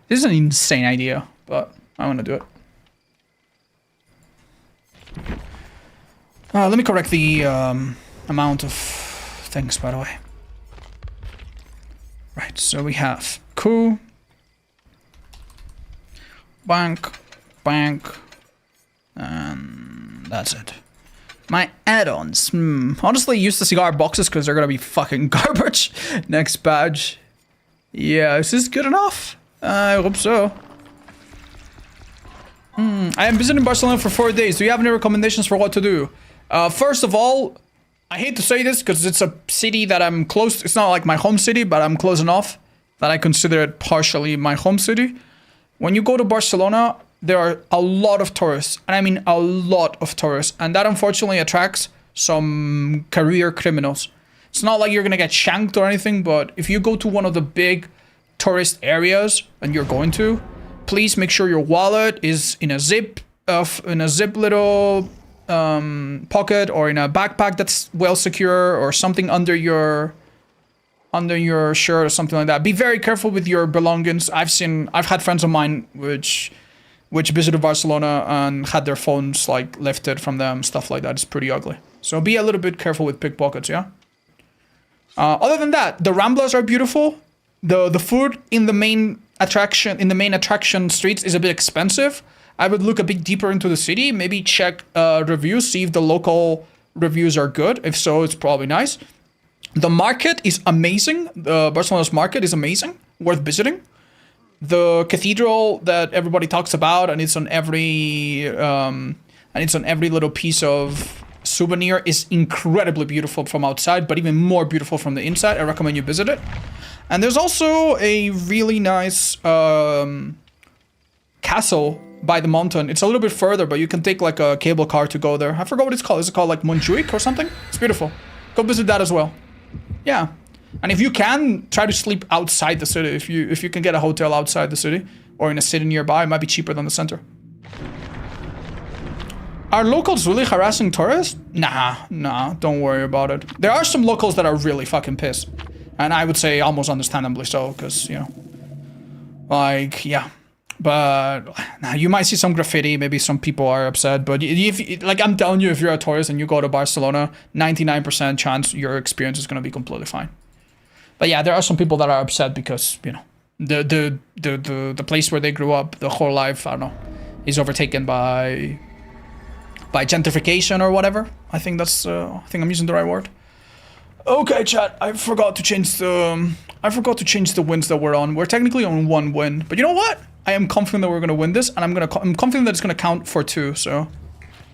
This is an insane idea, but I want to do it. Let me correct the amount of things, by the way. Right, so we have coup, bank, and that's it. My add-ons. Honestly, use the cigar boxes because they're gonna be fucking garbage. Next badge. Yeah, is this good enough? I hope so. I am visiting Barcelona for 4 days. Do you have any recommendations for what to do? First of all, I hate to say this because it's a city that I'm close. It's not like my home city, but I'm close enough that I consider it partially my home city. When you go to Barcelona, there are a lot of tourists, and I mean a lot of tourists, and that unfortunately attracts some career criminals. It's not like you're gonna get shanked or anything, but if you go to one of the big tourist areas, and you're going to, please make sure your wallet is in a zip little pocket, or in a backpack that's well secure, or something under your shirt or something like that. Be very careful with your belongings. I've had friends of mine which visited Barcelona and had their phones like lifted from them, stuff like that. It's pretty ugly. So be a little bit careful with pickpockets, yeah? Other than that, the Ramblas are beautiful. The food in the main attraction streets is a bit expensive. I would look a bit deeper into the city, maybe check reviews, see if the local reviews are good. If so, it's probably nice. The market is amazing. Barcelona's market is amazing, worth visiting. The cathedral that everybody talks about, and it's on every little piece of souvenir, is incredibly beautiful from outside, but even more beautiful from the inside. I recommend you visit it. And there's also a really nice castle by the mountain. It's a little bit further, but you can take like a cable car to go there. I forgot what it's called. Is it called like Montjuic or something? It's beautiful. Go visit that as well. Yeah. And if you can, try to sleep outside the city. If you can get a hotel outside the city or in a city nearby, it might be cheaper than the center. Are locals really harassing tourists? Nah, don't worry about it. There are some locals that are really fucking pissed. And I would say almost understandably so, because, you know, like, yeah. But now you might see some graffiti, maybe some people are upset, but if, like, I'm telling you, if you're a tourist and you go to Barcelona, 99% chance your experience is going to be completely fine. But yeah, there are some people that are upset because, you know, the place where they grew up, the whole life, I don't know, is overtaken by gentrification or whatever. I think that's I think I'm using the right word. Okay, chat. I forgot to change the wins that we're on. We're technically on 1 win, but you know what? I am confident that we're gonna win this, and I'm confident that it's gonna count for 2. So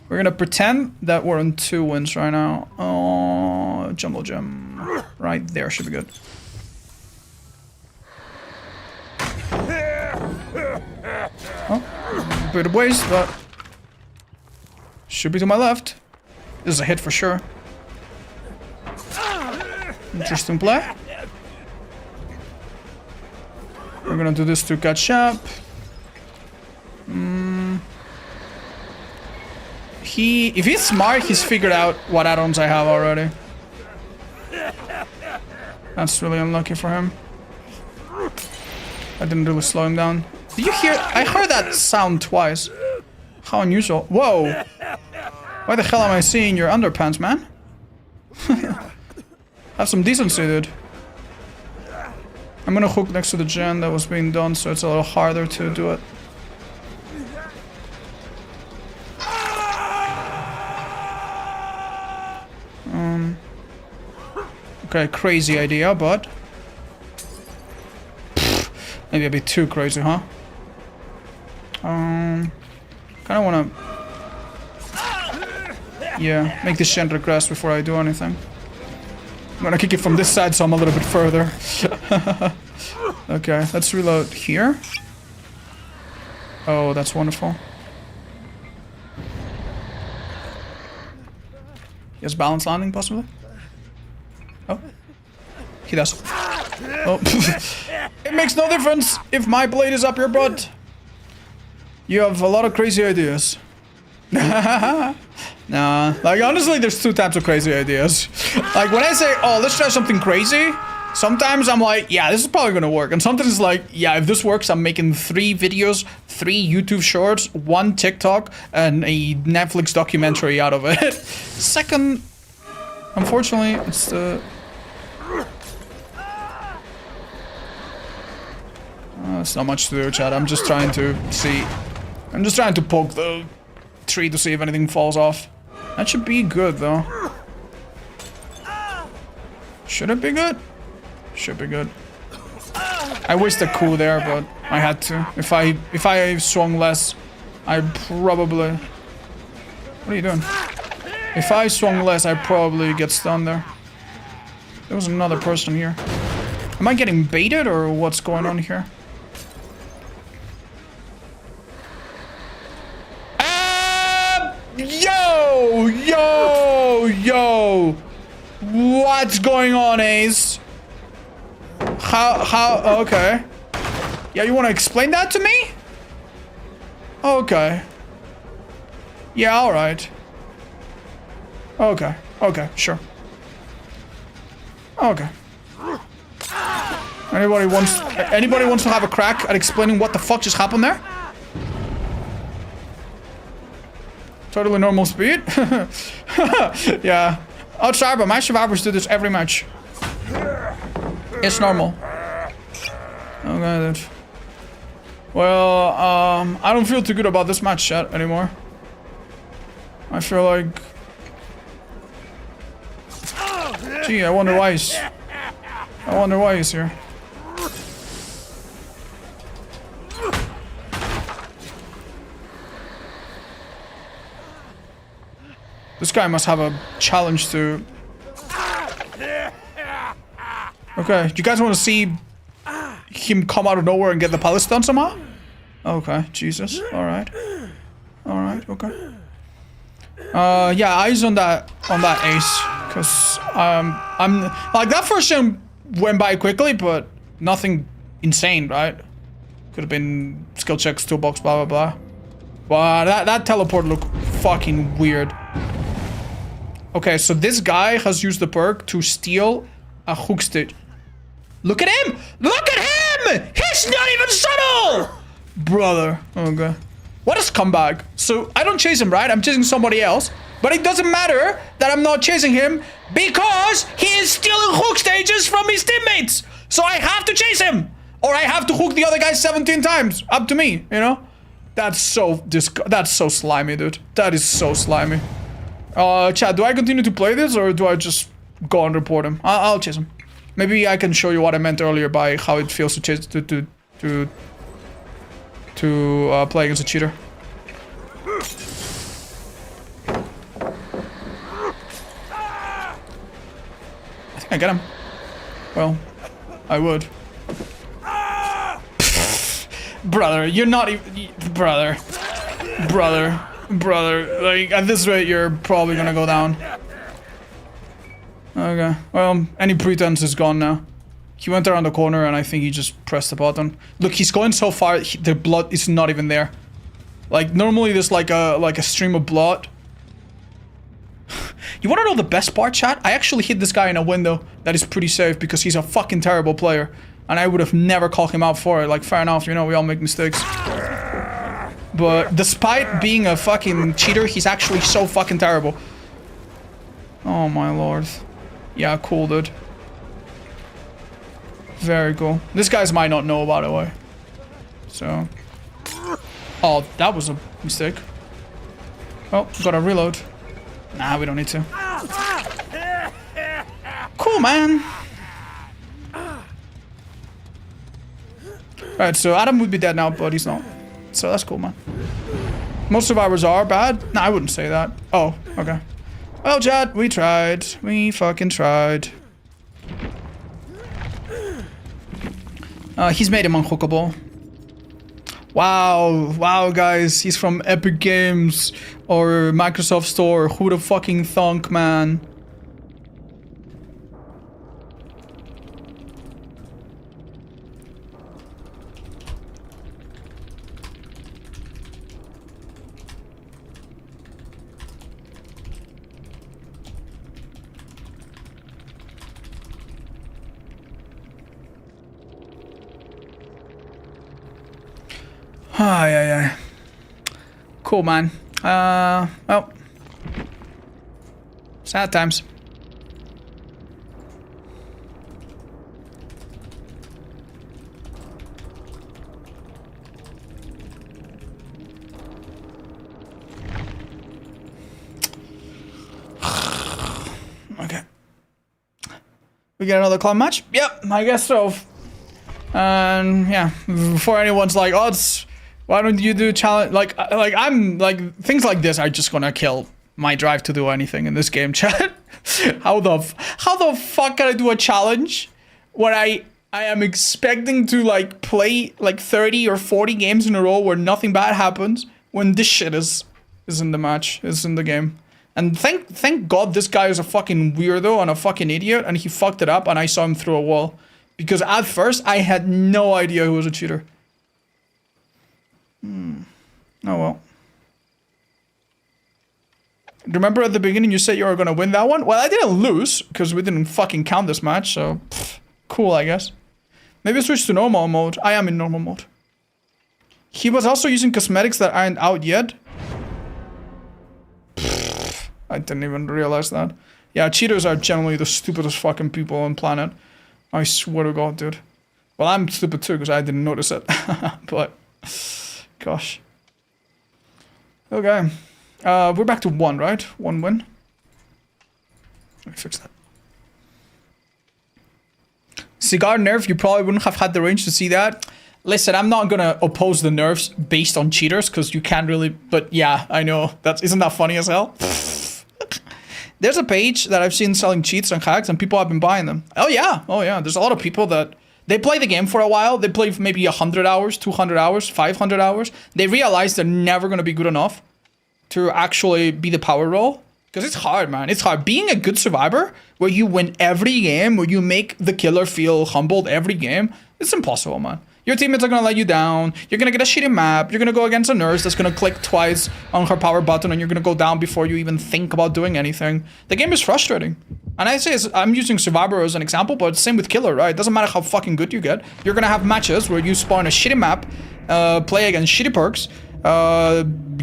we're gonna pretend that we're on 2 wins right now. Oh, Jumbo Gem, right there should be good. Oh, a bit of waste, but should be to my left. This is a hit for sure. Interesting play. We're gonna do this to catch up. If he's smart, he's figured out what add-ons I have already. That's really unlucky for him. I didn't really slow him down. Did you hear? I heard that sound twice. How unusual. Whoa. Why the hell am I seeing your underpants, man? Have some decency, dude. I'm gonna hook next to the gen that was being done, so it's a little harder to do it. Okay, crazy idea, but... maybe a bit too crazy, huh? Kind of want to... yeah, make this Shen regress before I do anything. I'm gonna kick it from this side so I'm a little bit further. Okay, let's reload here. Oh, that's wonderful. He has balance landing, possibly? Oh. He does. Oh. It makes no difference if my blade is up your butt. You have a lot of crazy ideas. Nah, like honestly, there's two types of crazy ideas. Like when I say, oh, let's try something crazy, sometimes I'm like, yeah, this is probably gonna work. And sometimes it's like, yeah, if this works, I'm making 3 videos, 3 YouTube shorts, 1 TikTok, and a Netflix documentary out of it. Second, unfortunately, it's the... it's not much to do, chat. I'm just trying to see. I'm just trying to poke the tree to see if anything falls off. That should be good, though. Should it be good? Should be good. I wasted coup there, but I had to. If I swung less, I probably... what are you doing? If I swung less, I'd probably get stunned there. There was another person here. Am I getting baited, or what's going on here? Yo! Yo! Yo! What's going on, Ace? How, okay. Yeah, you want to explain that to me? Okay. Yeah, alright. Okay. Okay, sure. Okay. Anybody wants to have a crack at explaining what the fuck just happened there? Totally normal speed? Yeah. Oh, sorry, but my survivors do this every match. It's normal. Okay, dude. Well, I don't feel too good about this match chat anymore. I feel like... gee, I wonder why he's here. This guy must have a challenge to... okay, do you guys want to see him come out of nowhere and get the palace done somehow? Okay, Jesus. Alright. Alright, okay. Yeah, eyes on that ace. Because, I'm... like, that first gen went by quickly, but nothing insane, right? Could have been skill checks, toolbox, blah, blah, blah. Wow, that teleport looked fucking weird. Okay, so this guy has used the perk to steal a hook stage. Look at him! Look at him! He's not even subtle! Brother. Okay. What a scumbag. So, I don't chase him, right? I'm chasing somebody else. But it doesn't matter that I'm not chasing him because he is stealing hook stages from his teammates. So I have to chase him. Or I have to hook the other guy 17 times. Up to me, you know? That's so slimy, dude. That is so slimy. Chat, do I continue to play this or do I just go and report him? I'll chase him. Maybe I can show you what I meant earlier by how it feels to chase to play against a cheater. I think I get him. Well, I would. Brother, you're not even... brother. Like, at this rate, you're probably gonna go down. Okay, well, any pretense is gone now. He went around the corner and I think he just pressed the button. Look, he's going so far, the blood is not even there. Like, normally there's like a stream of blood. You wanna know the best part, chat? I actually hit this guy in a window that is pretty safe because he's a fucking terrible player. And I would have never called him out for it. Like, fair enough, you know, we all make mistakes. But despite being a fucking cheater, he's actually so fucking terrible. Oh my lord. Yeah, cool, dude. Very cool. This guys might not know, by the way. So. Oh, that was a mistake. Oh, gotta reload. Nah, we don't need to. Cool, cool, man. Alright, so Adam would be dead now, but he's not. So that's cool, man. Most survivors are bad. No, I wouldn't say that. Oh, okay. Well, Chad, we tried. We fucking tried. He's made him unhookable. Wow, wow, guys. He's from Epic Games or Microsoft Store. Who the fucking thunk, man? Yeah. Cool, man. Well. Sad times. Okay. We get another club match? Yep, I guess so. And yeah, before anyone's like, oh, why don't you do challenge? Like I'm like, things like this are just gonna kill my drive to do anything in this game, chat. How the fuck can I do a challenge when I am expecting to like play like 30 or 40 games in a row where nothing bad happens when this shit is in the match, is in the game. And thank God this guy is a fucking weirdo and a fucking idiot and he fucked it up and I saw him through a wall. Because at first I had no idea who was a cheater. Oh well. Remember at the beginning you said you were gonna win that one? Well, I didn't lose because we didn't fucking count this match, so cool, I guess. Maybe switch to normal mode. I am in normal mode. He was also using cosmetics that aren't out yet. I didn't even realize that. Yeah, cheaters are generally the stupidest fucking people on planet. I swear to God, dude. Well, I'm stupid too because I didn't notice it. But, gosh. Okay. We're back to 1, right? 1 win. Let me fix that. Cigar nerf, you probably wouldn't have had the range to see that. Listen, I'm not gonna oppose the nerfs based on cheaters because you can't really. But yeah, I know. Isn't that funny as hell? There's a page that I've seen selling cheats and hacks, and people have been buying them. Oh yeah. There's a lot of people that they play the game for a while. They play maybe 100 hours, 200 hours, 500 hours. They realize they're never gonna be good enough to actually be the power role. Because it's hard, man. It's hard. Being a good survivor, where you win every game, where you make the killer feel humbled every game, it's impossible, man. Your teammates are going to let you down. You're going to get a shitty map. You're going to go against a nurse that's going to click twice on her power button, and you're going to go down before you even think about doing anything. The game is frustrating. And I say I'm using Survivor as an example, but same with Killer, right? It doesn't matter how fucking good you get. You're going to have matches where you spawn a shitty map, play against shitty perks,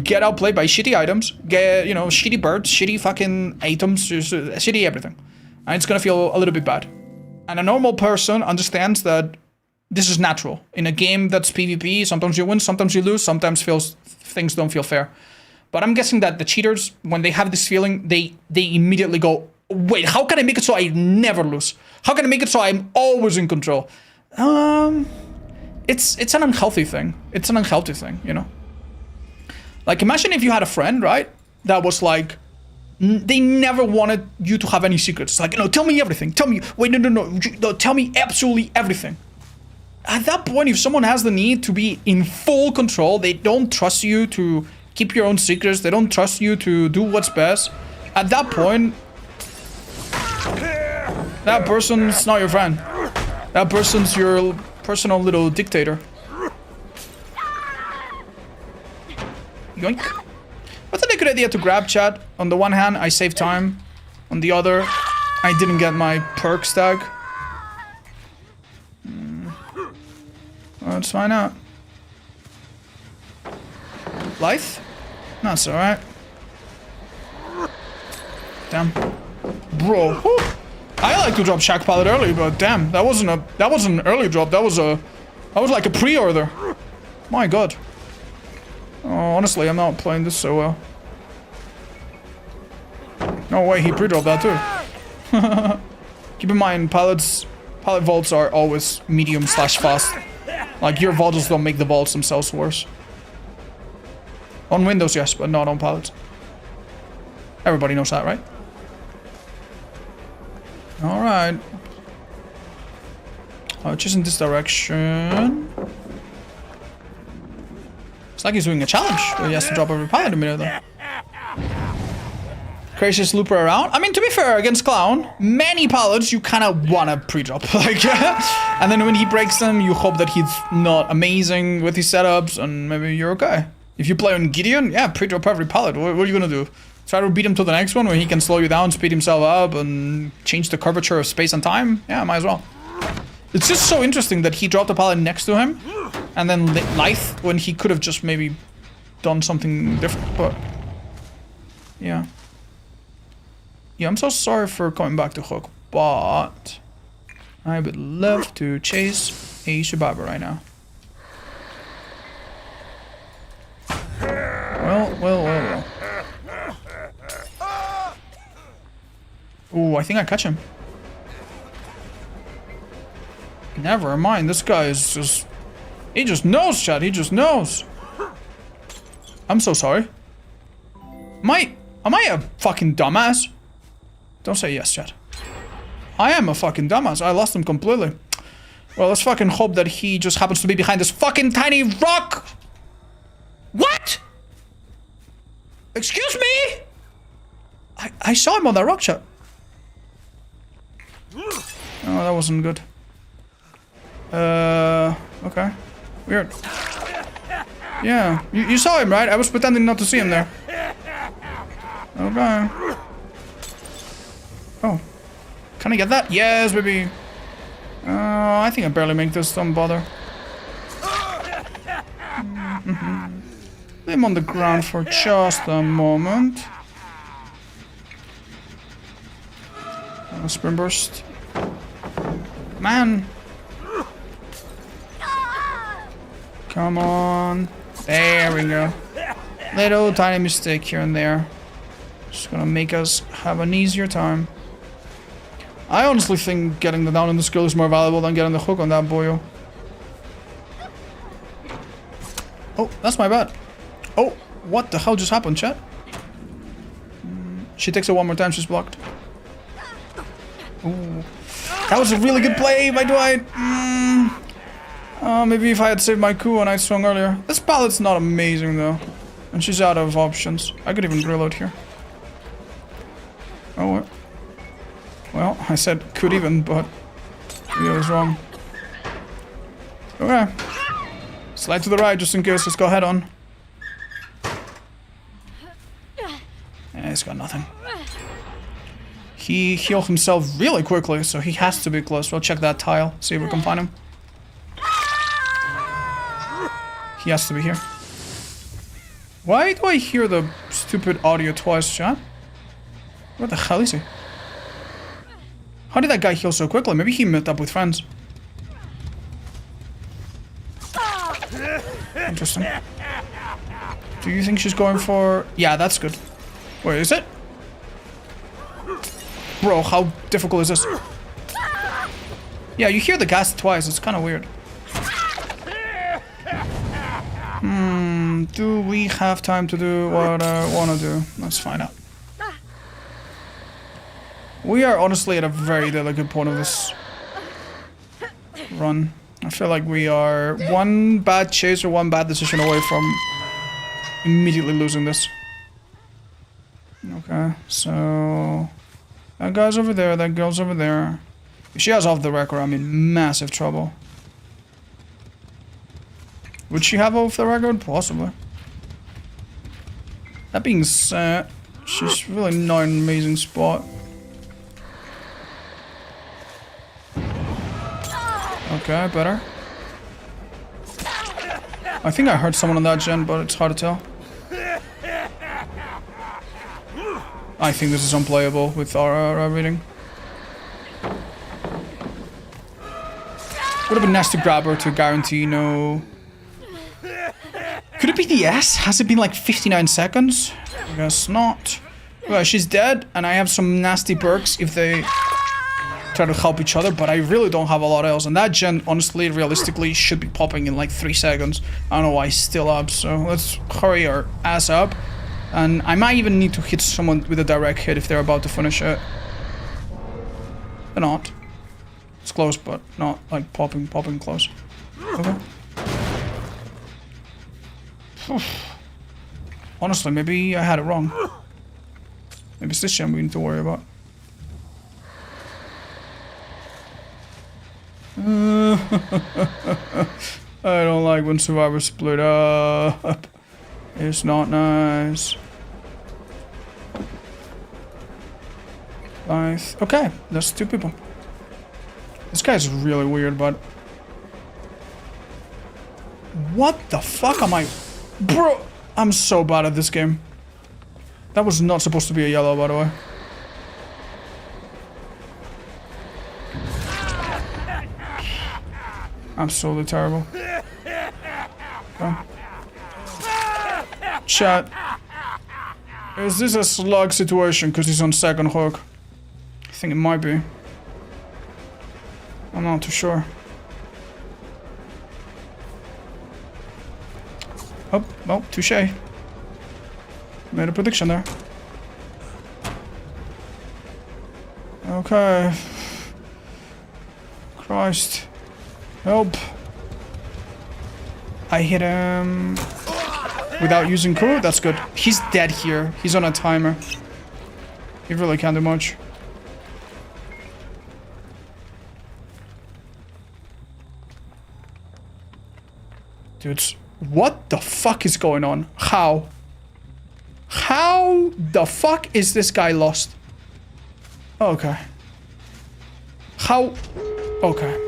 get outplayed by shitty items, get, shitty birds, shitty fucking items, shitty everything. And it's gonna feel a little bit bad. And a normal person understands that this is natural. In a game that's PvP, sometimes you win, sometimes you lose, sometimes things don't feel fair. But I'm guessing that the cheaters, when they have this feeling, they immediately go, wait, how can I make it so I never lose? How can I make it so I'm always in control? It's an unhealthy thing. It's an unhealthy thing, Like, imagine if you had a friend, right, that was like, they never wanted you to have any secrets. It's like, tell me everything. Tell me, wait, no, tell me absolutely everything. At that point, if someone has the need to be in full control, they don't trust you to keep your own secrets, they don't trust you to do what's best, at that point, that person's not your friend. That person's your personal little dictator. Yoink. Wasn't it a good idea to grab chat? On the one hand, I saved time. On the other, I didn't get my perk stack. Let's find out. Life? That's alright. Damn. Bro. Whew. I like to drop Shack Pallet early, but damn, that wasn't an early drop. That was like a pre-order. My god. Oh, honestly, I'm not playing this so well. No way, he pre-dropped that too. Keep in mind, pallet vaults are always medium/fast. Like, your vaults don't make the vaults themselves worse. On Windows, yes, but not on pallets. Everybody knows that, right? Alright. Just in this direction. It's like he's doing a challenge where he has to drop every pallet in a minute, though. Craziest looper around. I mean, to be fair, against Clown, many pallets you kind of want to pre-drop. Like, and then when he breaks them, you hope that he's not amazing with his setups, and maybe you're okay. If you play on Gideon, yeah, pre-drop every pallet. What are you going to do? Try to beat him to the next one where he can slow you down, speed himself up, and change the curvature of space and time? Yeah, might as well. It's just so interesting that he dropped a pallet next to him, and then Lithe, when he could have just maybe done something different, but... Yeah. Yeah, I'm so sorry for coming back to Hook, but... I would love to chase a Shibaba right now. Well. Ooh, I think I catch him. Never mind, this guy is just... He just knows, Chad, he just knows. I'm so sorry. Am I a fucking dumbass? Don't say yes, Chad. I am a fucking dumbass. I lost him completely. Well, let's fucking hope that he just happens to be behind this fucking tiny rock. What? Excuse me? I saw him on that rock, Chad. Oh, that wasn't good. Okay. Weird. Yeah, you saw him, right? I was pretending not to see him there. Okay. Oh. Can I get that? Yes, baby. I think I barely make this, don't bother. Leave him on the ground for just a moment. Spring burst. Man. Come on. There we go. Little tiny mistake here and there. Just gonna make us have an easier time. I honestly think getting the down on the skill is more valuable than getting the hook on that boyo. Oh, that's my bad. Oh, what the hell just happened, chat? She takes it one more time, she's blocked. Ooh. That was a really good play by Dwight. Maybe if I had saved my coup and I swung earlier. This pallet's not amazing though. And she's out of options. I could even reload here. Oh, well, I said could even, but maybe I was wrong. Okay. Slide to the right just in case. Let's go head on. Yeah, he's got nothing. He healed himself really quickly, so he has to be close. We'll check that tile, see if we can find him. He has to be here. Why do I hear the stupid audio twice, chat? Where the hell is he? How did that guy heal so quickly? Maybe he met up with friends. Interesting. Do you think she's going for... Yeah, that's good. Wait, is it? Bro, how difficult is this? Yeah, you hear the gas twice. It's kind of weird. Do we have time to do what I want to do? Let's find out. We are honestly at a very delicate point of this run. I feel like we are one bad chase or one bad decision away from immediately losing this. Okay, so... That guy's over there, that girl's over there. If she has off the record, I'm in massive trouble. Would she have off the record? Possibly. That being said, she's really not in an amazing spot. Okay, better. I think I heard someone on that gen, but it's hard to tell. I think this is unplayable with our reading. Would have been nice to grab her to guarantee no... Could it be the S? Has it been like 59 seconds? I guess not. Well, she's dead, and I have some nasty perks if they... try to help each other, but I really don't have a lot else. And that gen, honestly, realistically, should be popping in like 3 seconds. I don't know why it's still up, so let's hurry our ass up. And I might even need to hit someone with a direct hit if they're about to finish it. They're not. It's close, but not like popping close. Okay. Honestly, maybe I had it wrong. Maybe it's this gen we need to worry about. I don't like when survivors split up. It's not nice. Nice. Okay, that's 2 people. This guy's really weird, but... What the fuck am I... Bro, I'm so bad at this game. That was not supposed to be a yellow, by the way. Absolutely terrible. Okay. Chat. Is this a slug situation because he's on second hook? I think it might be. I'm not too sure. Oh, well, touche. Made a prediction there. Okay. Christ. Help. I hit him without using crew. That's good. He's dead here. He's on a timer. He really can't do much. Dudes, what the fuck is going on? How? How the fuck is this guy lost? Okay. How? Okay.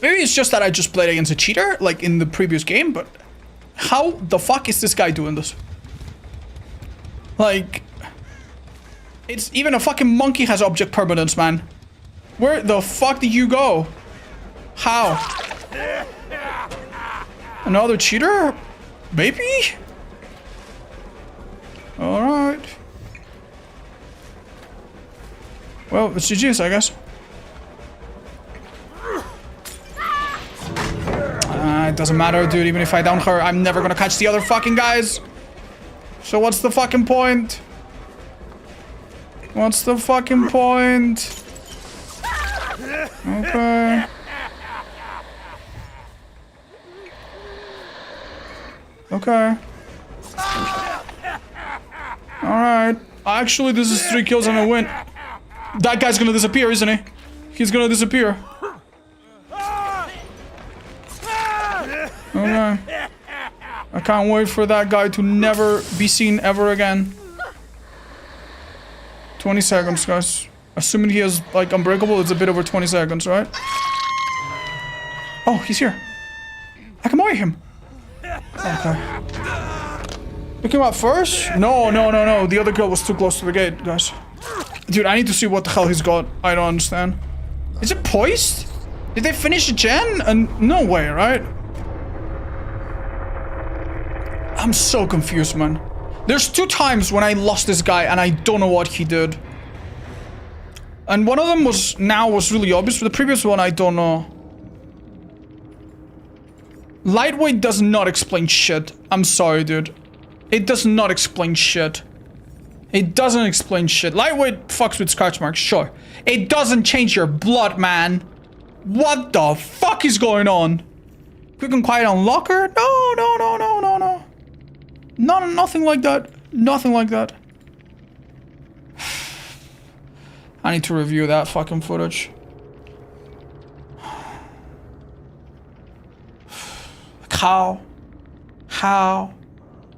Maybe it's just that I just played against a cheater, like in the previous game, but how the fuck is this guy doing this? Like, it's even a fucking monkey has object permanence, man. Where the fuck did you go? How? Another cheater? Maybe? Alright. Well, it's GG's, I guess. It doesn't matter, dude. Even if I down her, I'm never gonna catch the other fucking guys. So what's the fucking point? What's the fucking point? Okay. Okay. Alright. Actually, this is 3 kills and a win. That guy's gonna disappear, isn't he? He's gonna disappear. Okay. I can't wait for that guy to never be seen ever again. 20 seconds, guys. Assuming he is, like, unbreakable, it's a bit over 20 seconds, right? Oh, he's here. I can buy him. Okay. Pick him up first? No. The other girl was too close to the gate, guys. Dude, I need to see what the hell he's got. I don't understand. Is it poised? Did they finish the gen? And no way, right? I'm so confused, man. There's 2 times when I lost this guy and I don't know what he did. And one of them was really obvious, but the previous one I don't know. Lightweight does not explain shit. I'm sorry, dude. It does not explain shit. It doesn't explain shit. Lightweight fucks with scratch marks, sure. It doesn't change your blood, man. What the fuck is going on? Quick and quiet on locker? No. Nothing like that. Nothing like that. I need to review that fucking footage. How?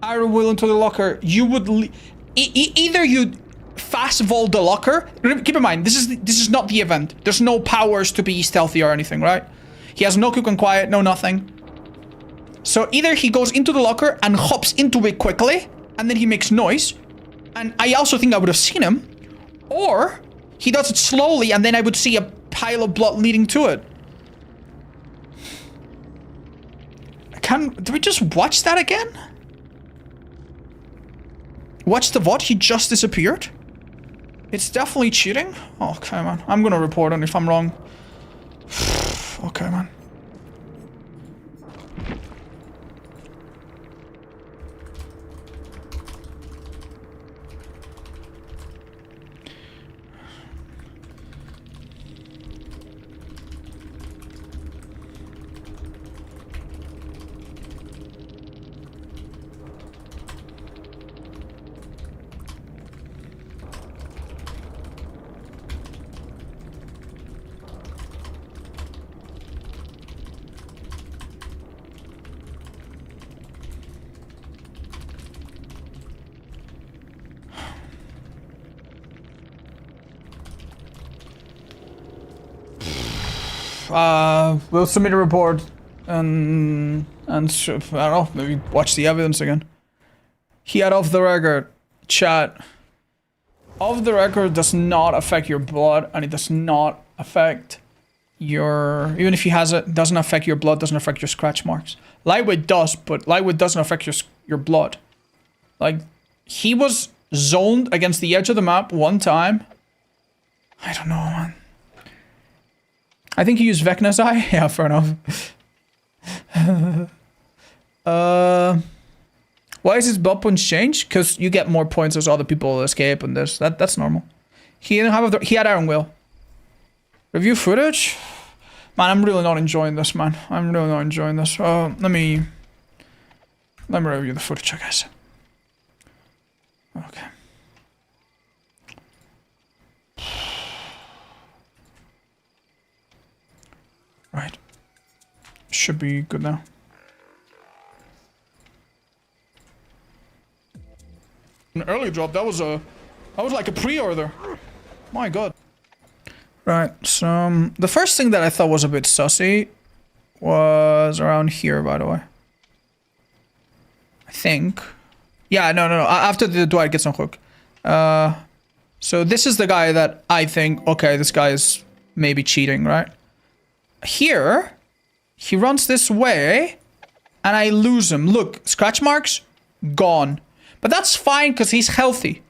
Are you willing to the locker? You would either you fast vault the locker. Keep in mind, this is not the event. There's no powers to be stealthy or anything, right? He has no quick and quiet, no nothing. So either he goes into the locker and hops into it quickly, and then he makes noise, and I also think I would have seen him, or he does it slowly, and then I would see a pile of blood leading to it. Do we just watch that again? Watch the VOD? He just disappeared? It's definitely cheating? Okay, man. I'm gonna report on if I'm wrong. Okay, man. We'll submit a report and I don't know, maybe watch the evidence again. He had off the record. Chat. Off the record does not affect your blood, and it does not affect your... Even if he has it, doesn't affect your blood, doesn't affect your scratch marks. Lightweight does, but lightweight doesn't affect your blood. Like, he was zoned against the edge of the map one time. I don't know, man. I think he used Vecna's eye. Yeah, fair enough. Why is his blood points changed? Because you get more points as other people escape and this. That's normal. He didn't have he had Iron Will. Review footage? Man, I'm really not enjoying this, man. I'm really not enjoying this. Let me review the footage, I guess. Okay. Right. Should be good now. An early drop, that was like a pre-order. My god. Right, so the first thing that I thought was a bit sussy was around here, by the way. I think. Yeah, no. After the Dwight gets on hook. So this is the guy that I think, okay, this guy is maybe cheating, right? Here, he runs this way, and I lose him. Look, scratch marks, gone. But that's fine, because he's healthy,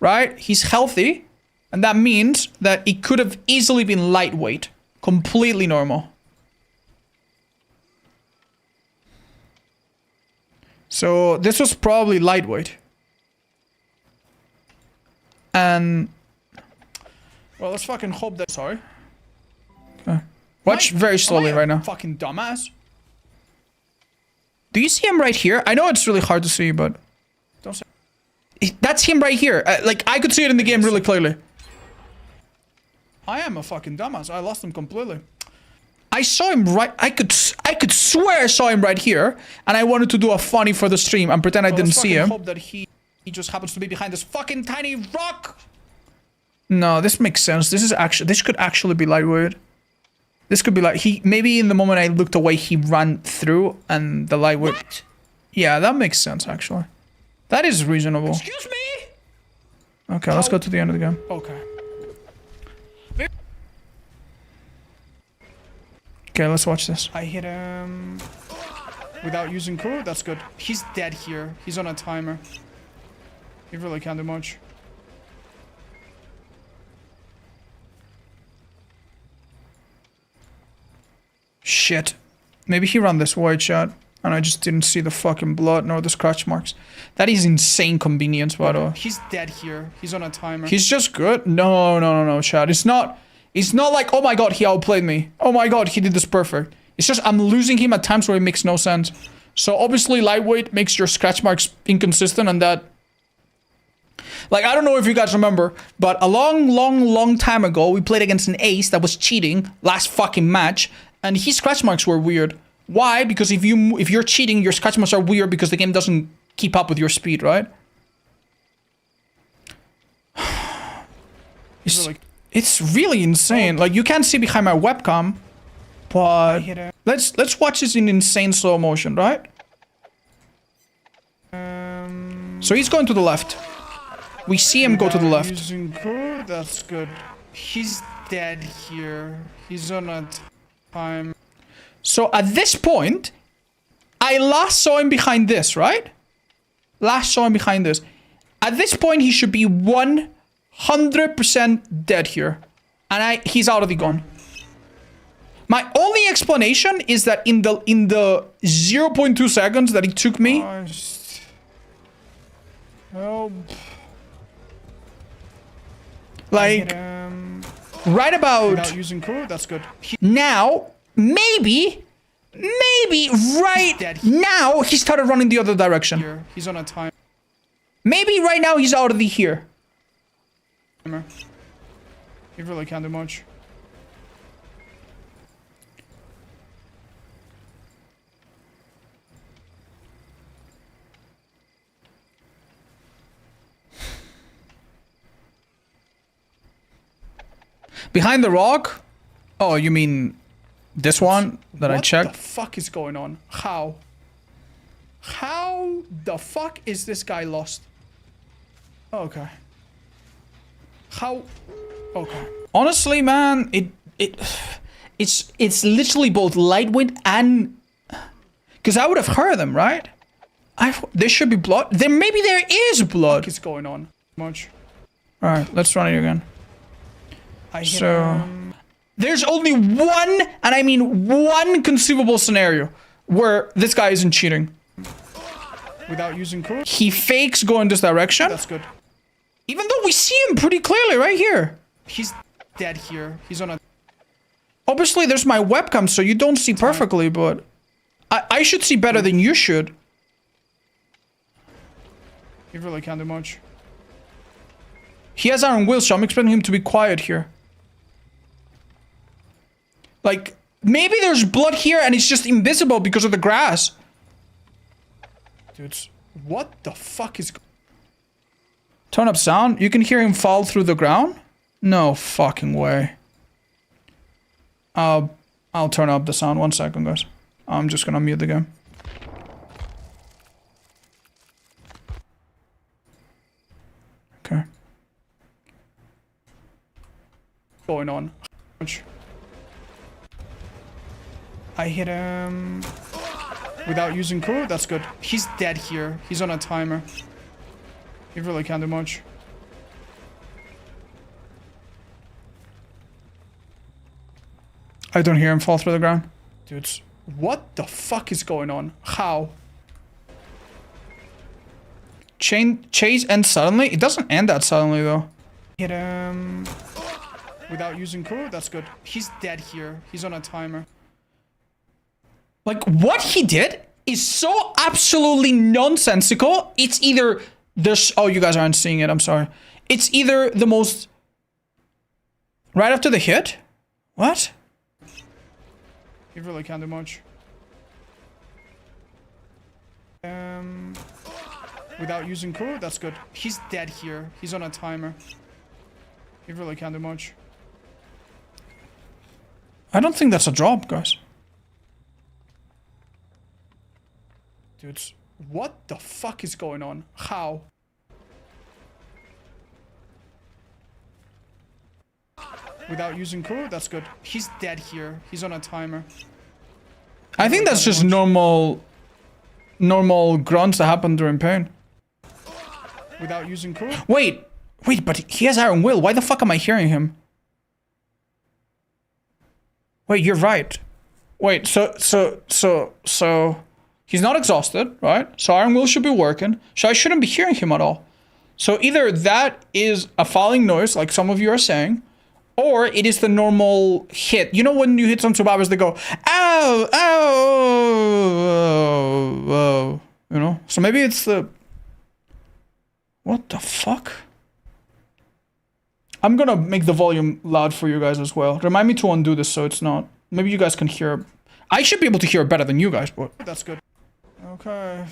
right? He's healthy, and that means that it could have easily been lightweight. Completely normal. So, this was probably lightweight. And... well, let's fucking hope that... Sorry. Okay. Watch very slowly right now. Fucking dumbass. Do you see him right here? I know it's really hard to see, but... don't say... that's him right here. Like, I could see it in the game really clearly. I am a fucking dumbass. I lost him completely. I saw him right... I could swear I saw him right here. And I wanted to do a funny for the stream and pretend I didn't see him. Hope that he just happens to be behind this fucking tiny rock. No, this makes sense. This could actually be lightweight. This could be like, maybe in the moment I looked away, he ran through and the light would... What? Yeah, that makes sense, actually. That is reasonable. Excuse me? Okay, let's go to the end of the game. Okay. Okay, let's watch this. I hit him without using crew. That's good. He's dead here. He's on a timer. He really can't do much. Shit. Maybe he ran this wide shot and I just didn't see the fucking blood nor the scratch marks. That is insane convenience, by the way. He's dead here. He's on a timer. He's just good? No, chat. It's not like, oh my god, he outplayed me. Oh my god, he did this perfect. It's just I'm losing him at times where it makes no sense. So obviously lightweight makes your scratch marks inconsistent, and that... like, I don't know if you guys remember, but a long time ago, we played against an ace that was cheating last fucking match, and his scratch marks were weird. Why? Because if you're cheating, your scratch marks are weird because the game doesn't keep up with your speed, right? It's really insane. Like, you can't see behind my webcam, but let's watch this in insane slow motion, right? So he's going to the left. We see him go to the left. Using code, that's good. He's dead here. He's on a time. So at this point, I last saw him behind this, right? Last saw him behind this. At this point, he should be 100% 100% dead here. And he's out of the gun. My only explanation is that in the 0.2 seconds that it took me... Help. Like, right about... Without using crew, that's good. Now, maybe right now, he started running the other direction. He's on a time. Maybe right now he's out of the here. He really can't do much. Behind the rock? Oh, you mean this one that I checked? What the fuck is going on? How? How the fuck is this guy lost? Okay. How? Okay. Honestly, man, it's literally both lightweight and... Because I would have heard them, right? There should be blood. Maybe there is blood. What is going on? Much. All right, let's run it again. So, there's only one, and I mean one conceivable scenario where this guy isn't cheating. Without using crew? He fakes going this direction. That's good. Even though we see him pretty clearly right here. He's dead here. He's on a... Obviously, there's my webcam, so you don't see perfectly, but... I should see better than you should. He really can't do much. He has iron will, so I'm expecting him to be quiet here. Like, maybe there's blood here and it's just invisible because of the grass. Dudes, what the fuck is... Turn up sound? You can hear him fall through the ground? No fucking way. I'll turn up the sound. 1 second, guys. I'm just gonna mute the game. Okay. Going on. I hit him without using crew. That's good. He's dead here. He's on a timer. He really can't do much. I don't hear him fall through the ground. Dudes, what the fuck is going on? How? Chase ends suddenly? It doesn't end that suddenly though. Hit him without using crew. That's good. He's dead here. He's on a timer. Like, what he did is so absolutely nonsensical. It's either there's... Oh, you guys aren't seeing it. I'm sorry. It's either the most... Right after the hit? What? He really can't do much. Without using crew? That's good. He's dead here. He's on a timer. He really can't do much. I don't think that's a drop, guys. Dudes, what the fuck is going on? How? Without using crew? That's good. He's dead here. He's on a timer. I think that's just normal grunts that happen during pain. Without using crew? Wait, but he has iron will. Why the fuck am I hearing him? Wait, you're right. Wait, so he's not exhausted, right? So iron will should be working. So I shouldn't be hearing him at all. So either that is a falling noise, like some of you are saying, or it is the normal hit. You know when you hit some survivors, they go, ow, ow, oh, you know? So maybe it's the... What the fuck? I'm gonna make the volume loud for you guys as well. Remind me to undo this so it's not... Maybe you guys can hear... I should be able to hear better than you guys, but... That's good. Okay.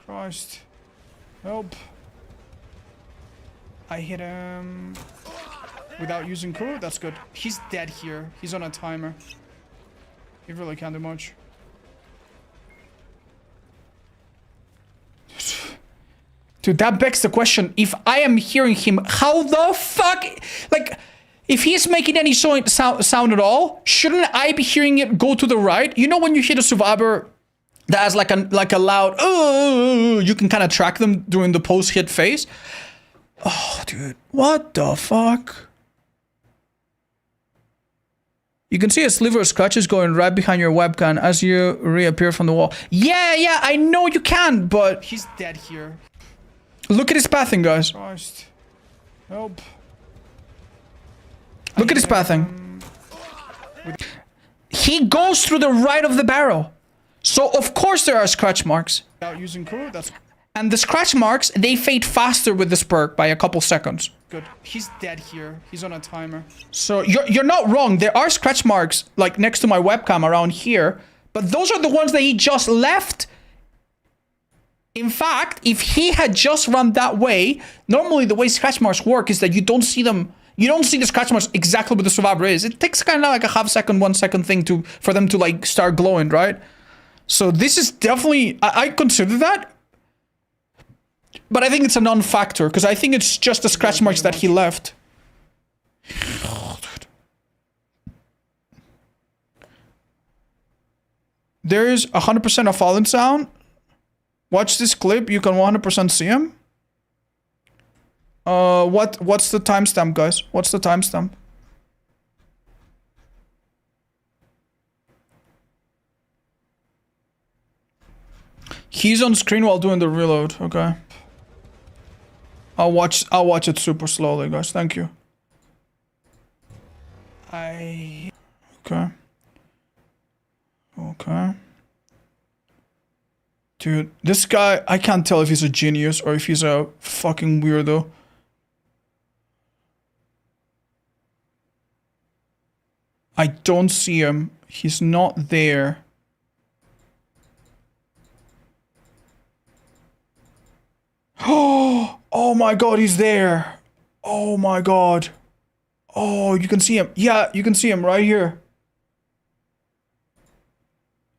Christ. Help. I hit him without using crew. That's good. He's dead here. He's on a timer. He really can't do much. Dude, that begs the question. If I am hearing him, how the fuck... Like, if he's making any sound at all, shouldn't I be hearing it go to the right? You know when you hit a survivor that has like a loud... you can kind of track them during the post-hit phase? Oh, dude. What the fuck? You can see a sliver of scratches going right behind your webcam as you reappear from the wall. Yeah, I know you can, but he's dead here. Look at his pathing, guys. Christ. Help. Look at his pathing. He goes through the right of the barrel. So, of course, there are scratch marks. Using crew, and the scratch marks, they fade faster with this perk by a couple seconds. Good. He's dead here. He's on a timer. So, you're not wrong. There are scratch marks, like, next to my webcam around here. But those are the ones that he just left. In fact, if he had just run that way, normally the way scratch marks work is that you don't see them. You don't see the scratch marks exactly what the survivor is. It takes kind of like a half second, 1 second thing for them to like start glowing, right? So this is definitely, I consider that. But I think it's a non-factor because I think it's just the scratch marks that he left. There's 100% of fallen sound. Watch this clip, you can 100% see him. What's the timestamp, guys? What's the timestamp? He's on screen while doing the reload, okay. I'll watch it super slowly, guys. Thank you. Okay. Okay. Dude, this guy, I can't tell if he's a genius or if he's a fucking weirdo. I don't see him. He's not there. Oh my god, he's there. Oh my god. Oh, you can see him. Yeah, you can see him right here.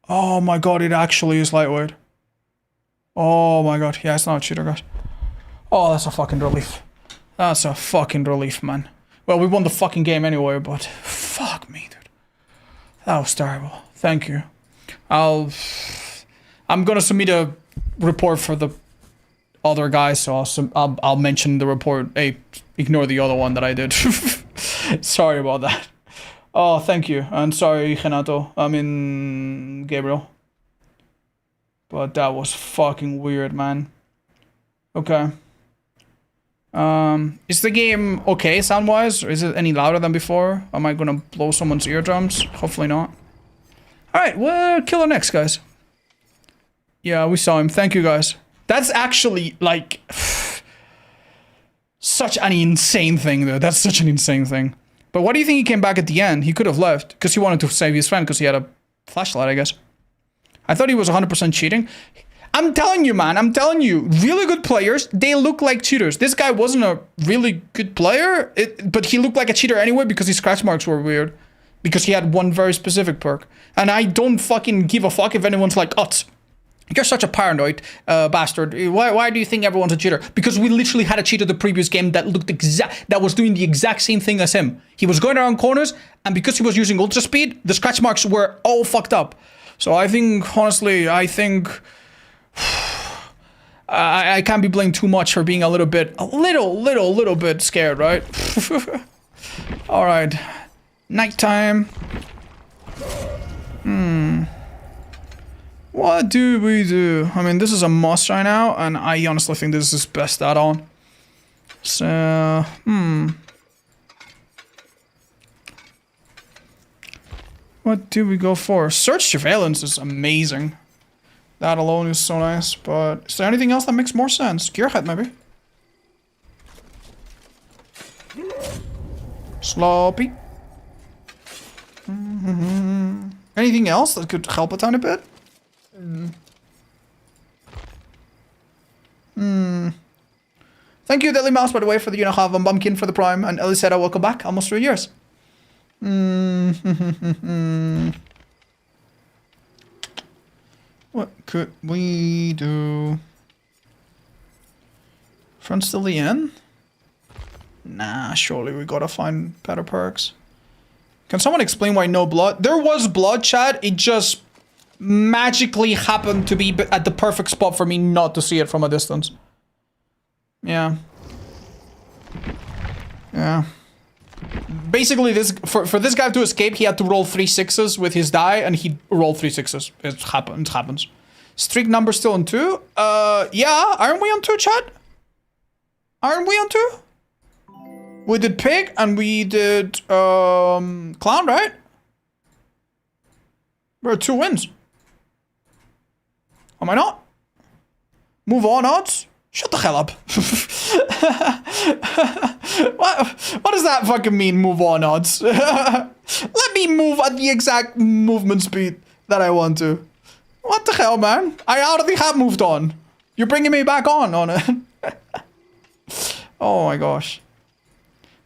Oh my god, it actually is lightweight. Oh my god. Yeah, it's not a cheater, guys. Oh, that's a fucking relief. That's a fucking relief, man. Well, we won the fucking game anyway, but fuck me, dude. That was terrible. Thank you. I'm gonna submit a report for the other guys, so I'll mention the report. Hey, ignore the other one that I did. Sorry about that. Oh, thank you. And sorry, Renato. I mean, Gabriel. But that was fucking weird, man. Okay. Is the game okay sound-wise? Or is it any louder than before? Am I gonna blow someone's eardrums? Hopefully not. Alright, well, killer next, guys. Yeah, we saw him. Thank you, guys. That's actually, like... such an insane thing, though. That's such an insane thing. But why do you think he came back at the end? He could have left. Because he wanted to save his friend because he had a flashlight, I guess. I thought he was 100% cheating. I'm telling you, man. I'm telling you. Really good players, they look like cheaters. This guy wasn't a really good player. But he looked like a cheater anyway because his scratch marks were weird. Because he had one very specific perk. And I don't fucking give a fuck if anyone's like, oh, you're such a paranoid bastard. Why do you think everyone's a cheater? Because we literally had a cheater the previous game that looked that was doing the exact same thing as him. He was going around corners, and because he was using ultra speed, the scratch marks were all fucked up. So I think, honestly, I can't be blamed too much for being a little bit scared, right? All right, nighttime. What do we do? I mean, this is a must right now, and I honestly think this is his best add-on. So, what do we go for? Search surveillance is amazing. That alone is so nice, but is there anything else that makes more sense? Gearhead, maybe? Sloppy. Anything else that could help a tiny bit? Thank you, Deadly Mouse, by the way, for the Unahav and Bumpkin for the Prime, and Elisera, welcome back. Almost 3 years. What could we do? Friends till the end? Nah, surely we gotta find better perks. Can someone explain why no blood? There was blood, chat. It just magically happened to be at the perfect spot for me not to see it from a distance. Yeah. Yeah. Basically, this for this guy to escape, he had to roll 3 6s with his die, and he rolled 3 6s. It happens. Streak number still on 2? Yeah, aren't we on 2, chat? Aren't we on 2? We did pig and we did clown, right? We're 2 wins. Am I not? Move on, odds? Shut the hell up. What does that fucking mean, move on, odds? Let me move at the exact movement speed that I want to. What the hell, man? I already have moved on. You're bringing me back on it. Oh my gosh.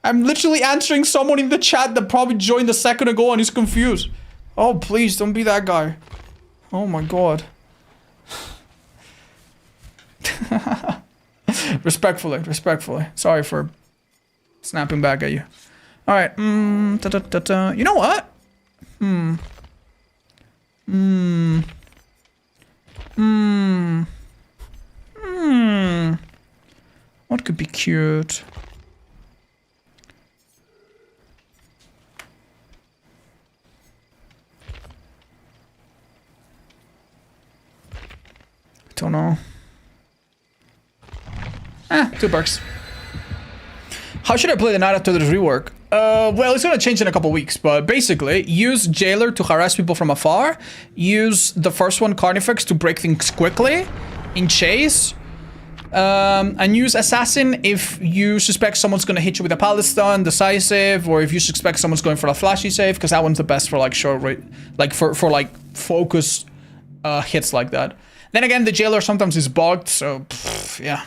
I'm literally answering someone in the chat that probably joined a second ago and is confused. Oh, please, don't be that guy. Oh my god. Respectfully. Sorry for snapping back at you. Alright. You know what? What could be cute? I don't know. 2 perks. How should I play the night after this rework? Well, it's gonna change in a couple weeks, but basically, use Jailer to harass people from afar. Use the first one, Carnifex, to break things quickly in chase. And use Assassin if you suspect someone's gonna hit you with a pallet stun, decisive, or if you suspect someone's going for a flashy save, because that one's the best for like short rate, like for like focus hits like that. Then again, the Jailer sometimes is bugged, so yeah.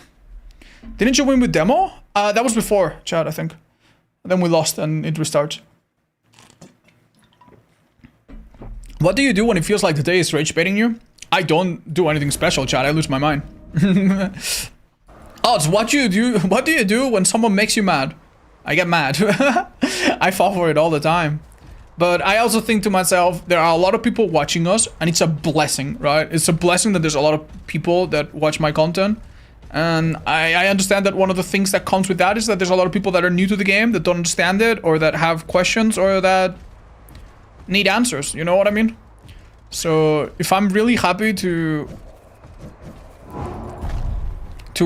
Didn't you win with demo? That was before, chat, I think. Then we lost and it restarts. What do you do when it feels like the day is rage baiting you? I don't do anything special, chat. I lose my mind. Odds, what do you do when someone makes you mad? I get mad. I fall for it all the time. But I also think to myself, there are a lot of people watching us, and it's a blessing, right? It's a blessing that there's a lot of people that watch my content. And I understand that one of the things that comes with that is that there's a lot of people that are new to the game, that don't understand it, or that have questions, or that need answers, you know what I mean? So if I'm really happy to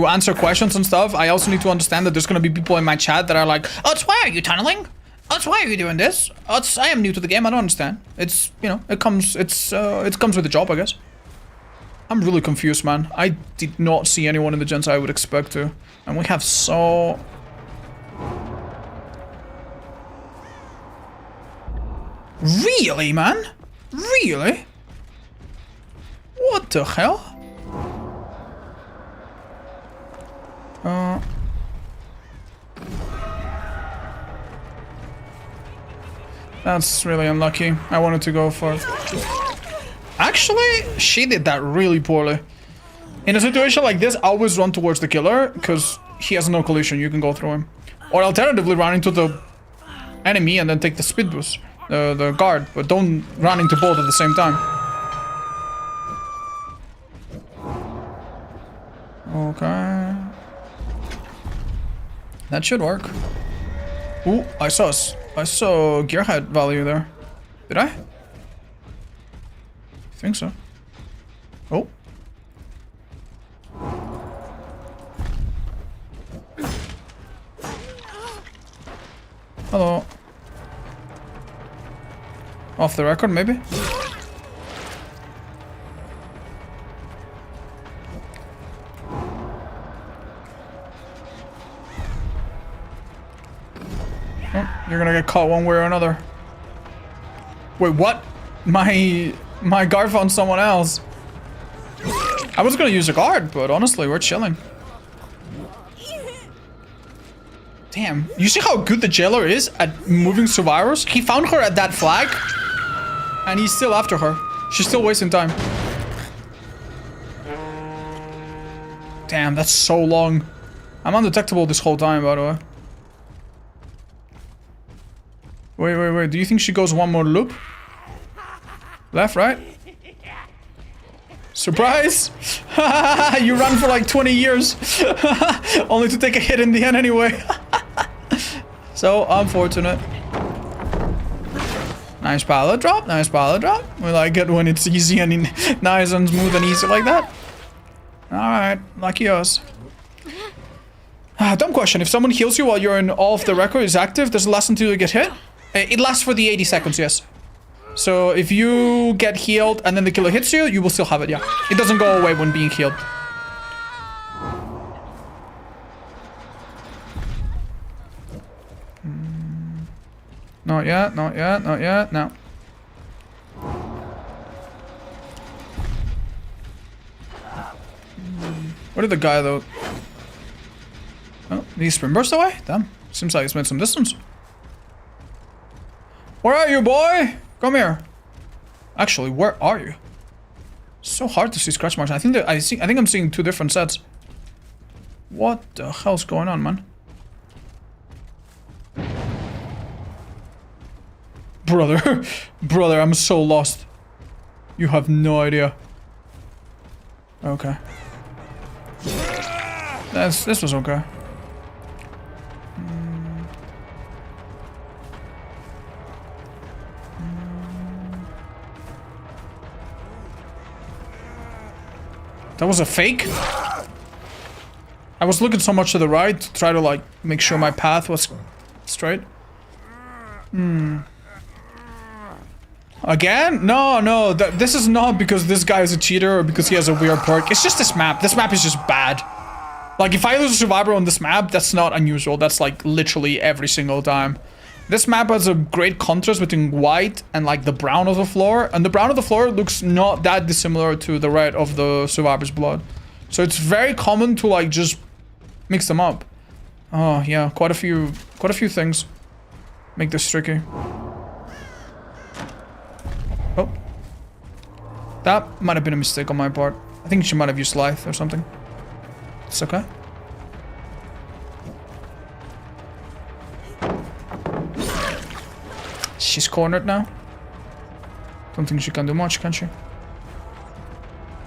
answer questions and stuff, I also need to understand that there's gonna be people in my chat that are like, Ots, why are you tunneling? Ots, why are you doing this? Ots, I am new to the game, I don't understand. It's, you know, it comes with the job, I guess. I'm really confused, man. I did not see anyone in the gens I would expect to. And we have so... Really, man? Really? What the hell? That's really unlucky. I wanted to go for... Actually, she did that really poorly. In a situation like this, always run towards the killer, because he has no collision, you can go through him. Or alternatively, run into the enemy and then take the speed boost, the guard, but don't run into both at the same time. Okay. That should work. Ooh, I saw gearhead value there. Did I? I think so. Oh. Hello. Off the record, maybe? Oh, you're gonna get caught one way or another. Wait, what? My guard found someone else. I was gonna use a guard, but honestly, we're chilling. Damn, you see how good the jailer is at moving survivors? He found her at that flag, and he's still after her. She's still wasting time. Damn, that's so long. I'm undetectable this whole time, by the way. Wait. Do you think she goes one more loop? Left, right? Surprise! You run for like 20 years. Only to take a hit in the end anyway. So unfortunate. Nice pallet drop, nice pallet drop. We like it when it's easy and nice and smooth and easy like that. Alright, lucky us. Dumb question. If someone heals you while you're in off the record is active, does it last until you get hit? It lasts for the 80 seconds, yes. So if you get healed and then the killer hits you, you will still have it, yeah. It doesn't go away when being healed. Not yet, not yet, not yet, no. Where did the guy though? Oh, did he sprint burst away? Damn. Seems like he's made some distance. Where are you, boy? Come here. Actually, where are you? So hard to see scratch marks. I think I'm seeing two different sets. What the hell's going on, man? Brother, brother, I'm so lost. You have no idea. Okay. This was okay. That was a fake? I was looking so much to the right to try to like make sure my path was straight. Again? No, this is not because this guy is a cheater or because he has a weird perk. It's just this map. This map is just bad. Like, if I lose a survivor on this map, that's not unusual. That's, like, literally every single time. This map has a great contrast between white and, like, the brown of the floor. And the brown of the floor looks not that dissimilar to the red of the survivor's blood. So it's very common to, like, just mix them up. Oh, yeah. Quite a few things make this tricky. Oh. That might have been a mistake on my part. I think she might have used Lithe or something. It's okay. She's cornered now. Don't think she can do much, can she?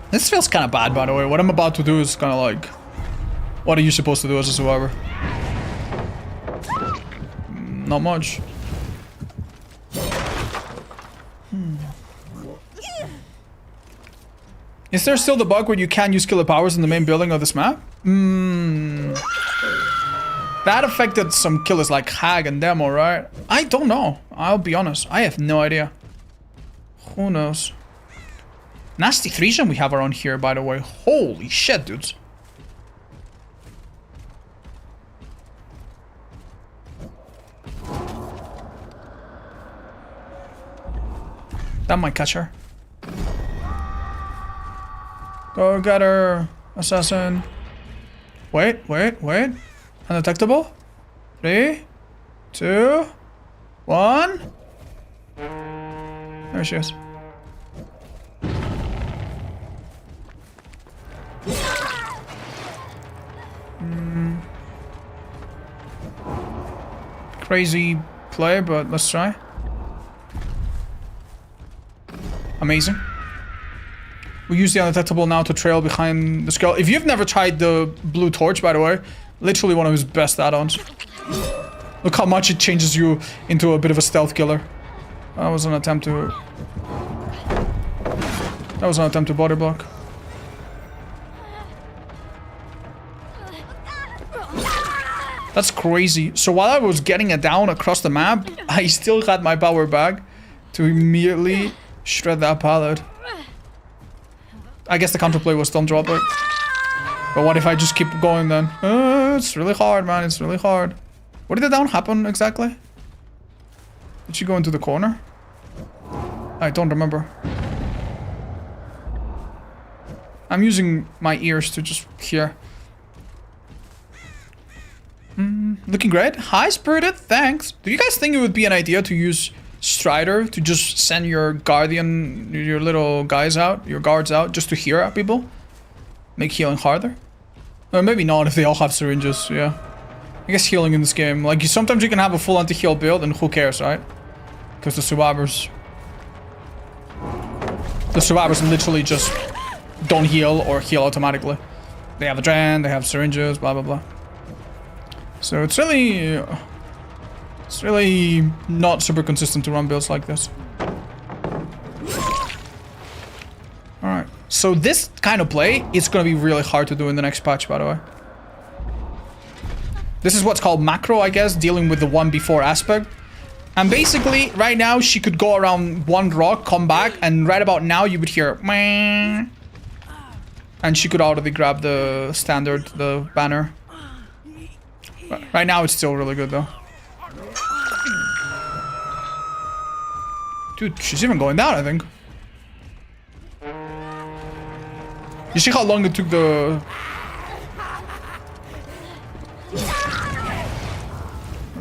This feels kind of bad, by the way. What I'm about to do is kind of like... What are you supposed to do as a survivor? Not much. Is there still the bug where you can't use killer powers in the main building of this map? That affected some killers like Hag and Demo, right? I don't know. I'll be honest. I have no idea. Who knows? Nasty threesome we have around here, by the way. Holy shit, dudes. That might catch her. Go get her, assassin. Wait. Undetectable. 3, 2, 1. There she is. Crazy play, but let's try. Amazing. We use the undetectable now to trail behind the skull. If you've never tried the blue torch, by the way, literally one of his best add-ons. Look how much it changes you into a bit of a stealth killer. That was an attempt to... body block. That's crazy. So while I was getting it down across the map, I still had my power back to immediately shred that pallet. I guess the counterplay was don't drop it. But what if I just keep going then? It's really hard, man. It's really hard. What did the down happen exactly? Did she go into the corner? I don't remember. I'm using my ears to just hear. Looking great. Hi, Spirited. Thanks. Do you guys think it would be an idea to use Strider to just send your guardian, your little guys out, your guards out, just to hear at people? Make healing harder? Or maybe not if they all have syringes, yeah. I guess healing in this game, like sometimes you can have a full anti-heal build and who cares, right? Because the survivors literally just don't heal or heal automatically. They have a Dran, they have syringes, blah blah blah. So it's really... It's really not super consistent to run builds like this. Alright, so this kind of play is going to be really hard to do in the next patch, by the way. This is what's called macro, I guess, dealing with the one before aspect. And basically, right now, she could go around one rock, come back, and right about now, you would hear meh. And she could already grab the standard, the banner. Right now, it's still really good, though. Dude, she's even going down, I think. You see how long it took the...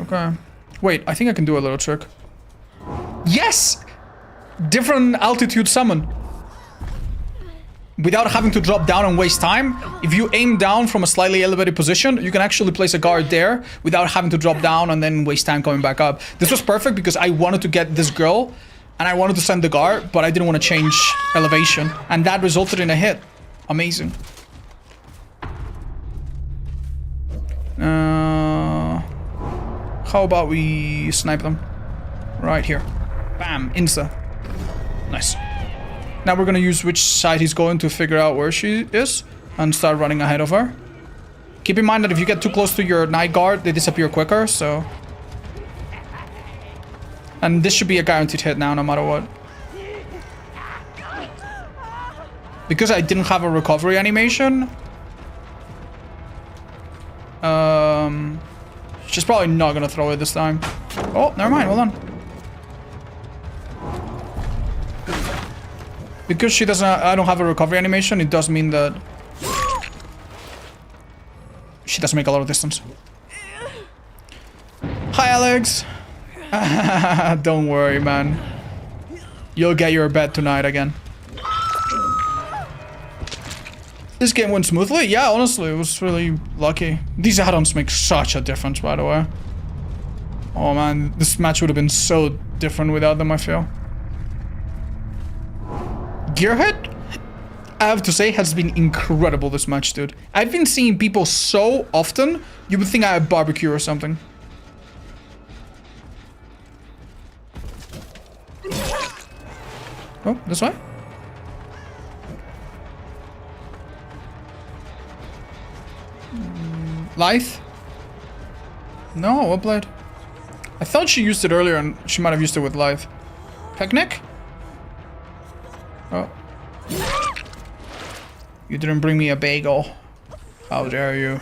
Okay. Wait, I think I can do a little trick. Yes! Different altitude summon. Without having to drop down and waste time, if you aim down from a slightly elevated position, you can actually place a guard there without having to drop down and then waste time coming back up. This was perfect because I wanted to get this girl and I wanted to send the guard, but I didn't want to change elevation. And that resulted in a hit. Amazing. How about we snipe them? Right here. Bam. Insta. Nice. Now we're gonna use which side he's going to figure out where she is and start running ahead of her. Keep in mind that if you get too close to your night guard, they disappear quicker, so... And this should be a guaranteed hit now, no matter what. Because I didn't have a recovery animation... She's probably not gonna throw it this time. Oh, never mind, hold on. Because she doesn't, I don't have a recovery animation, it does mean that she doesn't make a lot of distance. Hi, Alex. Don't worry, man. You'll get your bed tonight again. This game went smoothly? Yeah, honestly, it was really lucky. These add-ons make such a difference, by the way. Oh man, this match would have been so different without them, I feel. Gearhead, I have to say, has been incredible this match, dude. I've been seeing people so often, you would think I had barbecue or something. Oh, this way? Lithe? No, what blade? I thought she used it earlier and she might have used it with Lithe. Picnic? Oh. You didn't bring me a bagel. How dare you.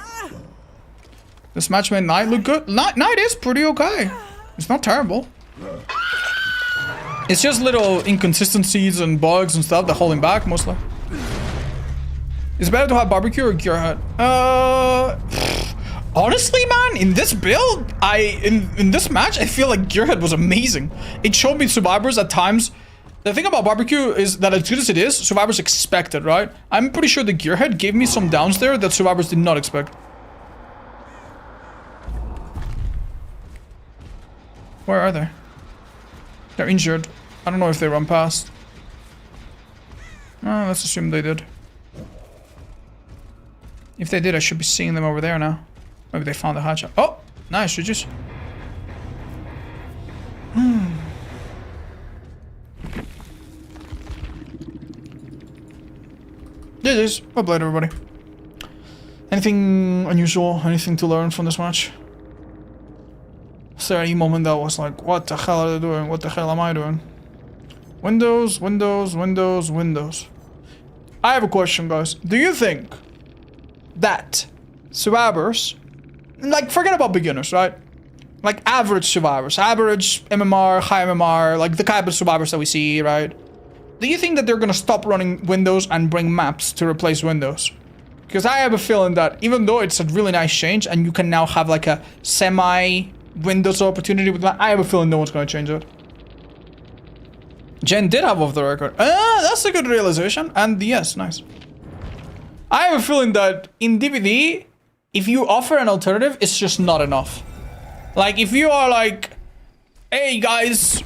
This match made Knight look good. Knight is pretty okay. It's not terrible. It's just little inconsistencies and bugs and stuff that hold him back, mostly. Is it better to have barbecue or Gearhead? Honestly, man, in this build, in this match, I feel like Gearhead was amazing. It showed me survivors at times. The thing about barbecue is that as good as it is, survivors expect it, right? I'm pretty sure the Gearhead gave me some downs there that survivors did not expect. Where are they? They're injured. I don't know if they run past. Oh, let's assume they did. If they did, I should be seeing them over there now. Maybe they found the hatch. Oh, nice, GG's. GG's. Well played, everybody. Anything unusual? Anything to learn from this match? Is there any moment that was like, what the hell are they doing? What the hell am I doing? Windows, windows, windows, windows. I have a question, guys. Do you think that survivors, like, forget about beginners, right? Like average survivors, average MMR, high MMR, like the type of survivors that we see, right? Do you think that they're gonna stop running Windows and bring maps to replace Windows? Because I have a feeling that even though it's a really nice change and you can now have like a semi-Windows opportunity with that, I have a feeling no one's gonna change it. Jen did have off the record. That's a good realization. And yes, nice. I have a feeling that in DVD, if you offer an alternative, it's just not enough. Like, if you are like, hey guys,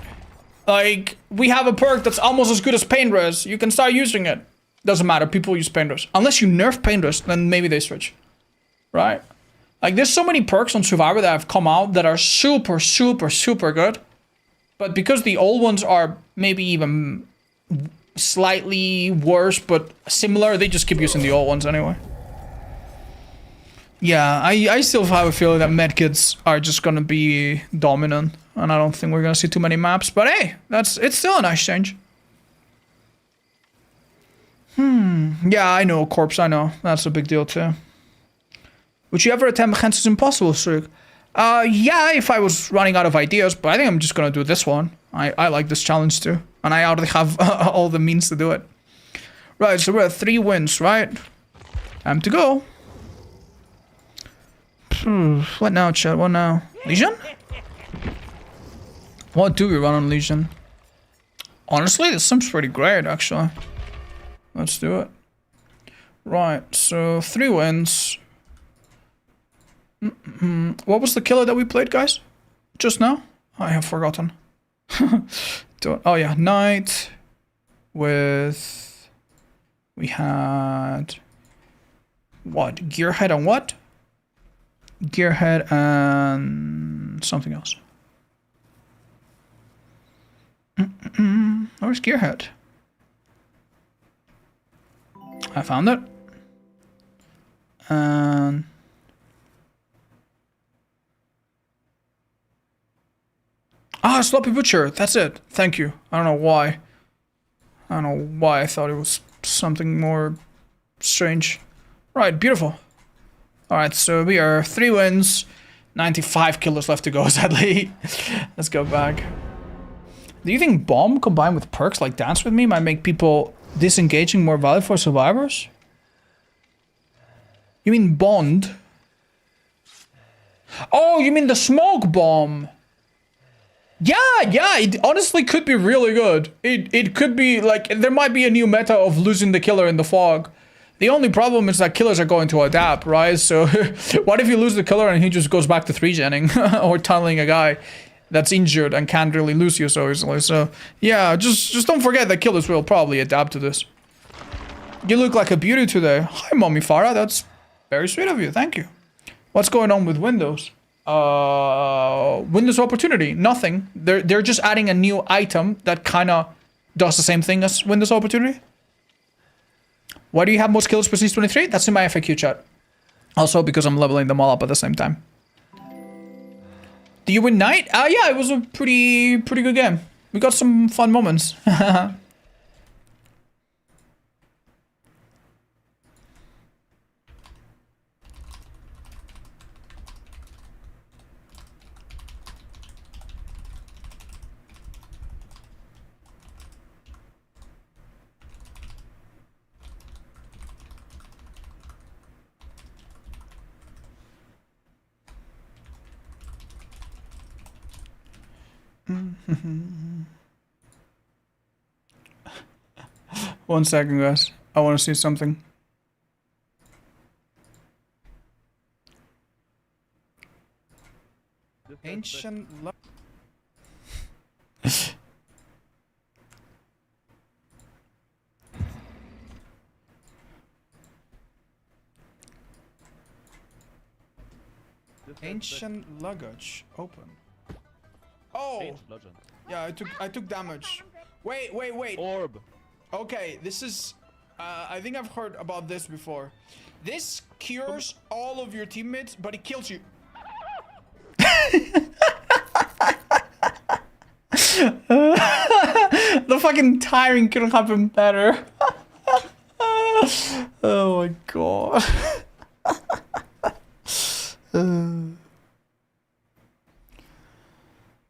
like, we have a perk that's almost as good as paint res, you can start using it. Doesn't matter, people use paint res. Unless you nerf paint res, then maybe they switch. Right? Like, there's so many perks on Survivor that have come out that are super, super, super good. But because the old ones are maybe even slightly worse, but similar, they just keep using the old ones anyway. Yeah, I still have a feeling that medkits are just gonna be dominant, and I don't think we're gonna see too many maps. But hey, it's still a nice change. Yeah, I know, Corpse, I know. That's a big deal too. Would you ever attempt against this impossible streak? Yeah, if I was running out of ideas, but I think I'm just gonna do this one. I like this challenge too, and I already have all the means to do it. Right, so we're at 3 wins, right? Time to go. What now, chat? What now? Legion? What do we run on Legion? Honestly, this seems pretty great, actually. Let's do it. Right, so 3 wins. What was the killer that we played, guys? Just now? I have forgotten. Oh yeah, Knight with... We had... What? Gearhead and what? Gearhead and something else. Where's Gearhead? I found it. And Sloppy Butcher. That's it. Thank you. I don't know why. I don't know why I thought it was something more strange. Right, beautiful. Alright, so we are 3 wins, 95 killers left to go, sadly. Let's go back. Do you think Bomb combined with perks like Dance With Me might make people disengaging more valuable for survivors? You mean Bond? Oh, you mean the smoke bomb? Yeah, it honestly could be really good. It could be, like, there might be a new meta of losing the killer in the fog. The only problem is that killers are going to adapt, right? So what if you lose the killer and he just goes back to 3-genning or tunneling a guy that's injured and can't really lose you so easily? So yeah, just don't forget that killers will probably adapt to this. You look like a beauty today. Hi, Mommy Farah. That's very sweet of you. Thank you. What's going on with Windows? Windows Opportunity. Nothing. They're just adding a new item that kind of does the same thing as Windows Opportunity. Why do you have most kills for Season 23? That's in my FAQ chat. Also because I'm leveling them all up at the same time. Do you win Knight? Yeah, it was a pretty good game. We got some fun moments. One second, guys. I want to see something. Ancient Ancient luggage open. Oh, yeah, I took damage. Wait. Orb. Okay, this is. I think I've heard about this before. This cures all of your teammates, but it kills you. The fucking tiring couldn't have been better. Oh my god.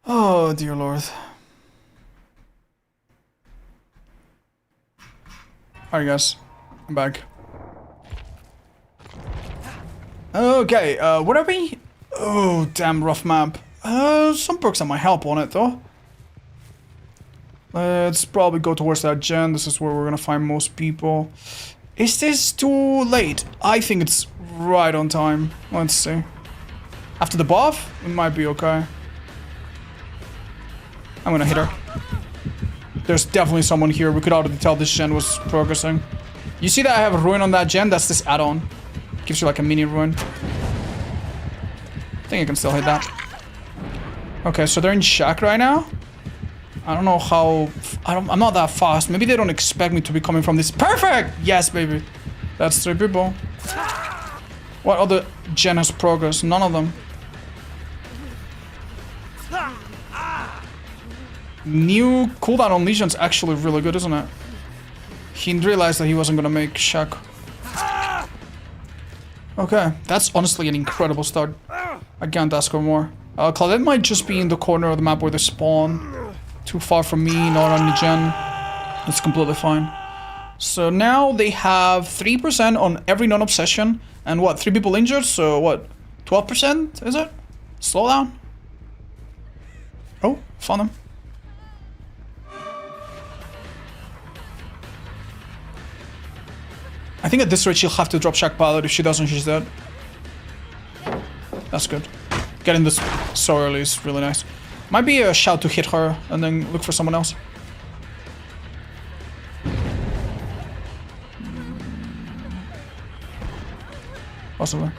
Oh dear lord. Alright guys, I'm back. Okay, what are we? Oh, damn rough map. Some perks that might help on it though. Let's probably go towards that gen. This is where we're gonna find most people. Is this too late? I think it's right on time. Let's see. After the buff, it might be okay. I'm gonna hit her. There's definitely someone here. We could already tell this gen was progressing. You see that I have a ruin on that gen? That's this add-on. Gives you like a mini ruin. think I can still hit that. Okay, so they're in shack right now. I don't know how... I'm not that fast. Maybe they don't expect me to be coming from this. Perfect! Yes, baby. That's 3 people. What other gen has progress? None of them. New cooldown on Legion's actually really good, isn't it? He realized that he wasn't gonna make shack. Okay, that's honestly an incredible start. I can't ask for more. Claudette might just be in the corner of the map where they spawn. Too far from me, not on the gen. It's completely fine. So now they have 3% on every non-obsession. And what, 3 people injured? So what, 12% is it? Slow down. Oh, found him. I think at this rate she'll have to drop Shack Pilot. If she doesn't, she's dead. That's good. Getting this so early is really nice. Might be a shout to hit her and then look for someone else. Possibly.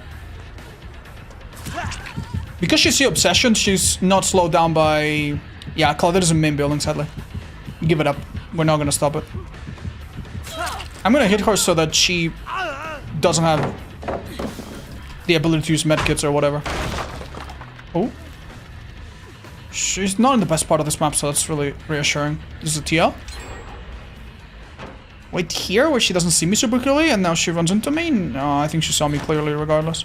Because she's the obsession, she's not slowed down by... Yeah, Claudette is in main building, sadly. Give it up. We're not gonna stop it. I'm gonna hit her so that she doesn't have the ability to use medkits or whatever. Oh. She's not in the best part of this map, so that's really reassuring. This is a TL. Wait, here where she doesn't see me super clearly and now she runs into me? No, I think she saw me clearly regardless.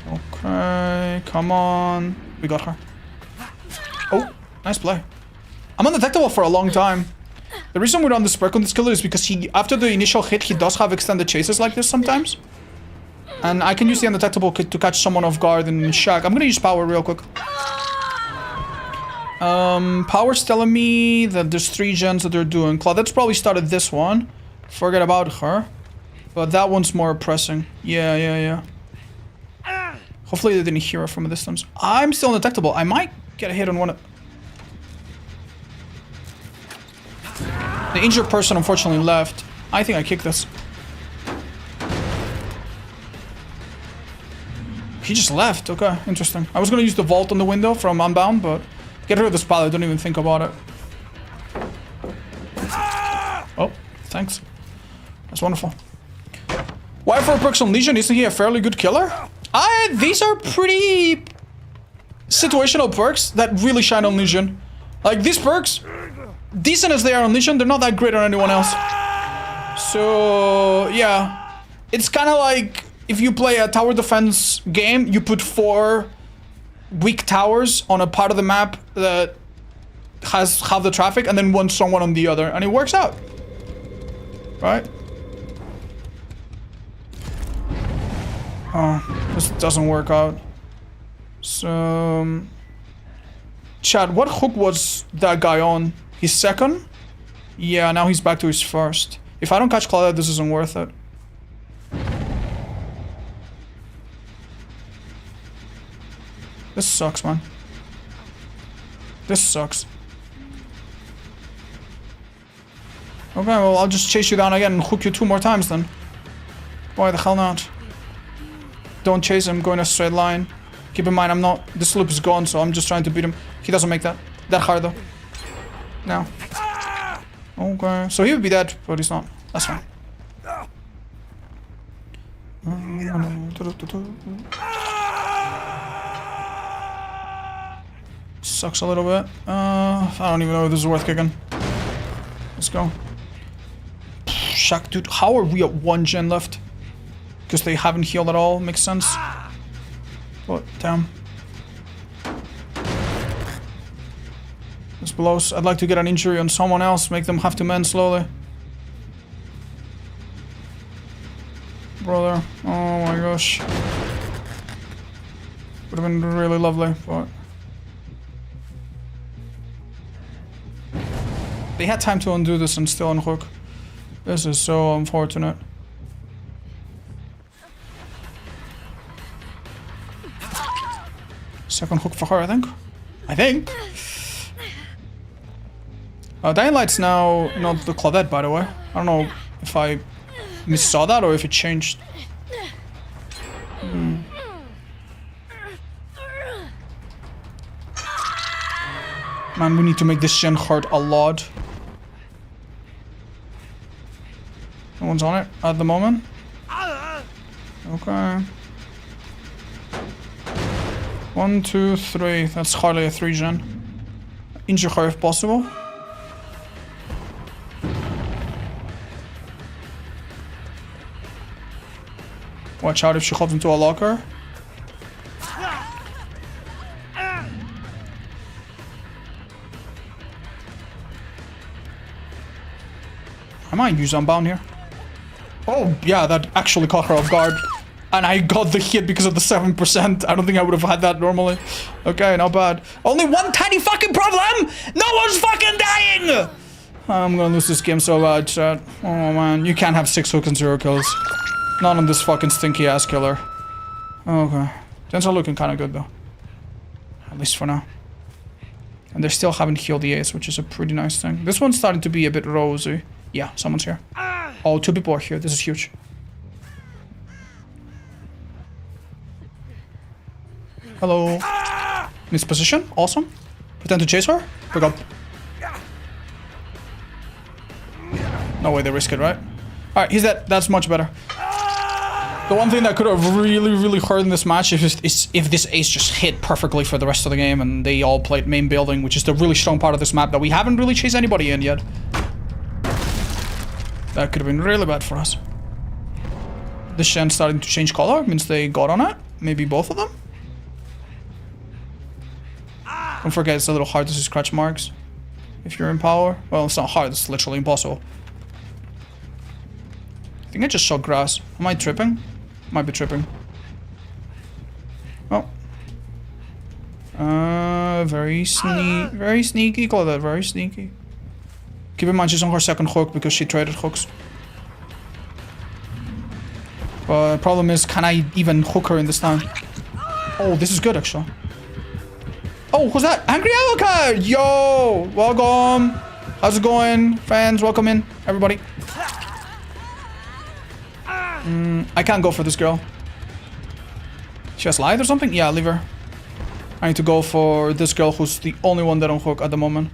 Okay, come on. We got her. Oh, nice play. I'm undetectable for a long time. The reason we run this perk on this killer is because he, after the initial hit, he does have extended chases like this sometimes. And I can use the undetectable kit to catch someone off guard in shack. I'm gonna use power real quick. Power's telling me that there's 3 gens that they're doing. Claudette's probably started this one. Forget about her. But that one's more pressing. Yeah. Hopefully they didn't hear her from a distance. I'm still undetectable. I might get a hit on one of... The injured person unfortunately left. I think I kicked this. He just left. Okay, interesting. I was gonna use the vault on the window from Unbound, but get rid of this pilot. Don't even think about it. Oh, thanks. That's wonderful. Why for perks on Legion? Isn't he a fairly good killer? These are pretty situational perks that really shine on Legion. Like these perks, decent as they are on Legion, they're not that great on anyone else. So yeah, it's kind of like if you play a tower defense game, you put 4 weak towers on a part of the map that has half the traffic and then 1 strong one on the other, and it works out, right? Oh, this doesn't work out. So Chad, what hook was that guy on? His second? Yeah, now he's back to his first. If I don't catch Claudette, this isn't worth it. This sucks, man. This sucks. Okay, well, I'll just chase you down again and hook you 2 more times then. Why the hell not? Don't chase him, go in a straight line. Keep in mind, I'm not... This loop is gone, so I'm just trying to beat him. He doesn't make that hard, though. No. Okay, so he would be dead, but he's not. That's fine. Sucks a little bit. I don't even know if this is worth kicking. Let's go. Shack, dude, how are we at 1 gen left? Because they haven't healed at all, makes sense. But, damn. This blows. I'd like to get an injury on someone else, make them have to mend slowly. Brother, oh my gosh. Would have been really lovely, but... They had time to undo this and still unhook. This is so unfortunate. Second hook for her, I think. Dying Light's now not the Claudette, by the way. I don't know if I missaw that or if it changed. Man, we need to make this gen hurt a lot. No one's on it at the moment. Okay. 1, 2, 3. That's hardly a 3 gen. Injure her if possible. Watch out if she hops into a locker. I might use Unbound here. Oh, yeah, that actually caught her off guard. And I got the hit because of the 7%. I don't think I would have had that normally. Okay, not bad. Only one tiny fucking problem! No one's fucking dying! I'm gonna lose this game so bad, chat. Oh, man. You can't have 6 hooks and 0 kills. Not on this fucking stinky ass killer. Okay. Gens are looking kind of good, though. At least for now. And they still haven't healed the ace, which is a pretty nice thing. This one's starting to be a bit rosy. Yeah, someone's here. Oh, 2 people are here. This is huge. Hello. Miss position. Awesome. Pretend to chase her. Pick up. No way they risk it, right? Alright, he's dead. That's much better. The one thing that could have really hurt in this match is if this ace just hit perfectly for the rest of the game and they all played main building, which is the really strong part of this map that we haven't really chased anybody in yet. That could have been really bad for us. This gen starting to change color means they got on it. Maybe both of them. Don't forget, it's a little hard to see scratch marks if you're in power. Well, it's not hard, it's literally impossible. I think I just saw grass. Am I tripping? Might be tripping. Oh. Very sneaky, call that very sneaky. Keep in mind she's on her second hook because she traded hooks. But the problem is, can I even hook her in this time? Oh, this is good actually. Oh, who's that? Angry Avocado! Yo! Welcome! How's it going? Fans, welcome in. Everybody. I can't go for this girl. She has light or something? Yeah, leave her. I need to go for this girl who's the only one that on hook at the moment.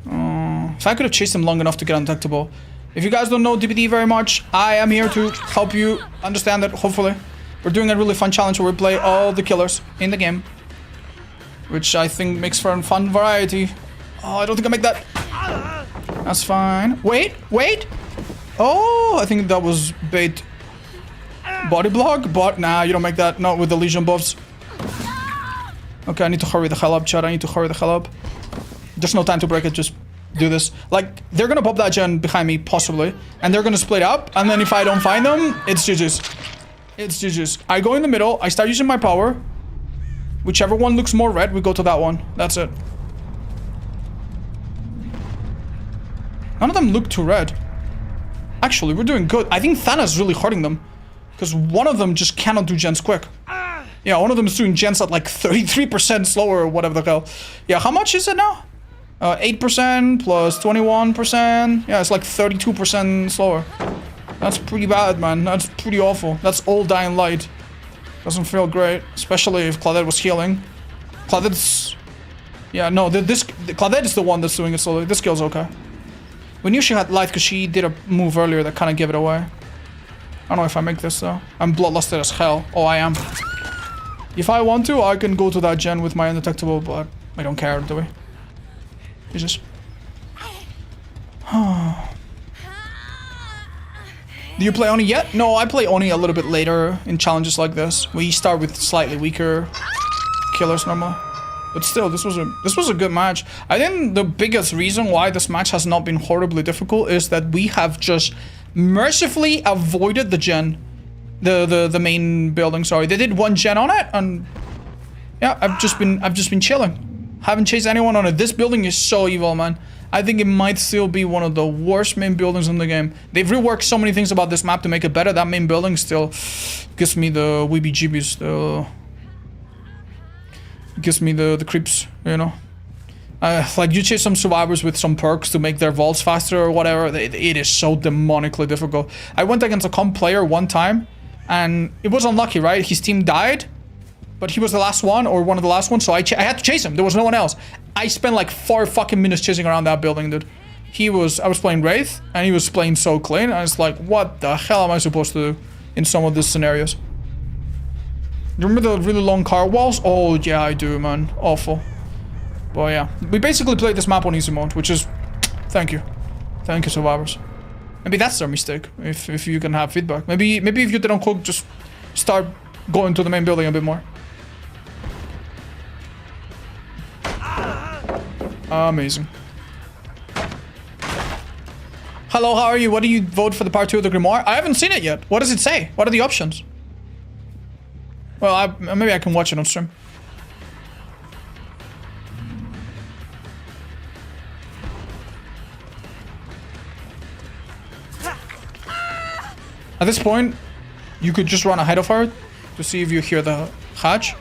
If I could have chased him long enough to get undetectable. If you guys don't know DPD very much, I am here to help you understand that, hopefully. We're doing a really fun challenge where we play all the killers in the game. Which I think makes for a fun variety. Oh, I don't think I make that. That's fine. Wait. Oh, I think that was bait. Body block? But nah, you don't make that. Not with the Legion buffs. Okay, I need to hurry the hell up, chat. I need to hurry the hell up. There's no time to break it. Just do this. Like, they're gonna pop that gen behind me, possibly. And they're gonna split up. And then if I don't find them, it's GG's. It's GG's. I go in the middle. I start using my power. Whichever one looks more red, we go to that one. That's it. None of them look too red. Actually, we're doing good. I think Thana's really hurting them. Because one of them just cannot do gens quick. Yeah, one of them is doing gens at like 33% slower or whatever the hell. Yeah, how much is it now? 8% plus 21%. Yeah, it's like 32% slower. That's pretty bad, man. That's pretty awful. That's all dying light. Doesn't feel great. Especially if Claudette was healing. Claudette's... Yeah, no, Claudette is the one that's doing it slowly. This kill's okay. We knew she had light because she did a move earlier that kind of gave it away. I don't know if I make this though. I'm bloodlusted as hell. Oh, I am. If I want to, I can go to that gen with my undetectable, but I don't care, do we? Jesus. Do you play Oni yet? No, I play Oni a little bit later in challenges like this. We start with slightly weaker killers normally. But still, this was a good match. I think the biggest reason why this match has not been horribly difficult is that we have just mercifully avoided the gen. The main building, sorry. They did one gen on it, and yeah, I've just been chilling. Haven't chased anyone on it. This building is so evil, man. I think it might still be one of the worst main buildings in the game. They've reworked so many things about this map to make it better. That main building still gives me the weebie-jeebies. Gives me the creeps, you know. Like, you chase some survivors with some perks to make their vaults faster or whatever. It is so demonically difficult. I went against a comp player one time, and it was unlucky, right? His team died, but he was the last one or one of the last ones, so I had to chase him. There was no one else. I spent like 4 fucking minutes chasing around that building, dude. I was playing Wraith, and he was playing so clean. I was like, what the hell am I supposed to do in some of these scenarios? You remember the really long car walls? Oh, yeah, I do, man. Awful. But yeah, we basically played this map on easy mode, which is... Thank you. Thank you, survivors. Maybe that's their mistake, if you can have feedback. Maybe if you didn't cook, just start going to the main building a bit more. Amazing. Hello, how are you? What do you vote for the part 2 of the Grimoire? I haven't seen it yet. What does it say? What are the options? Well, maybe I can watch it on stream. At this point, you could just run ahead of her to see if you hear the hatch.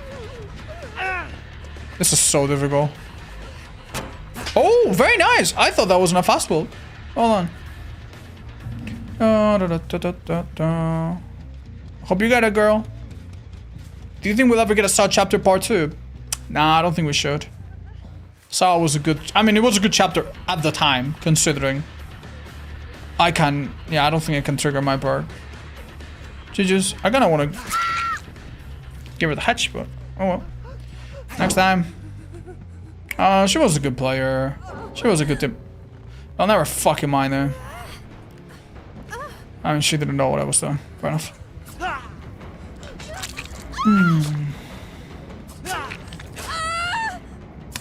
This is so difficult. Oh, very nice. I thought that wasn't a fast build. Hold on. Hope you get it, girl. Do you think we'll ever get a Saw chapter part 2? Nah, I don't think we should. Saw was a good... I mean, it was a good chapter at the time, considering... I can... Yeah, I don't think I can trigger my bird. GG's. I kinda wanna... give her the hatch, but... Oh well. Next time. She was a good player. She was a good tip. I'll never fucking mind her. I mean, she didn't know what I was doing. Fair enough.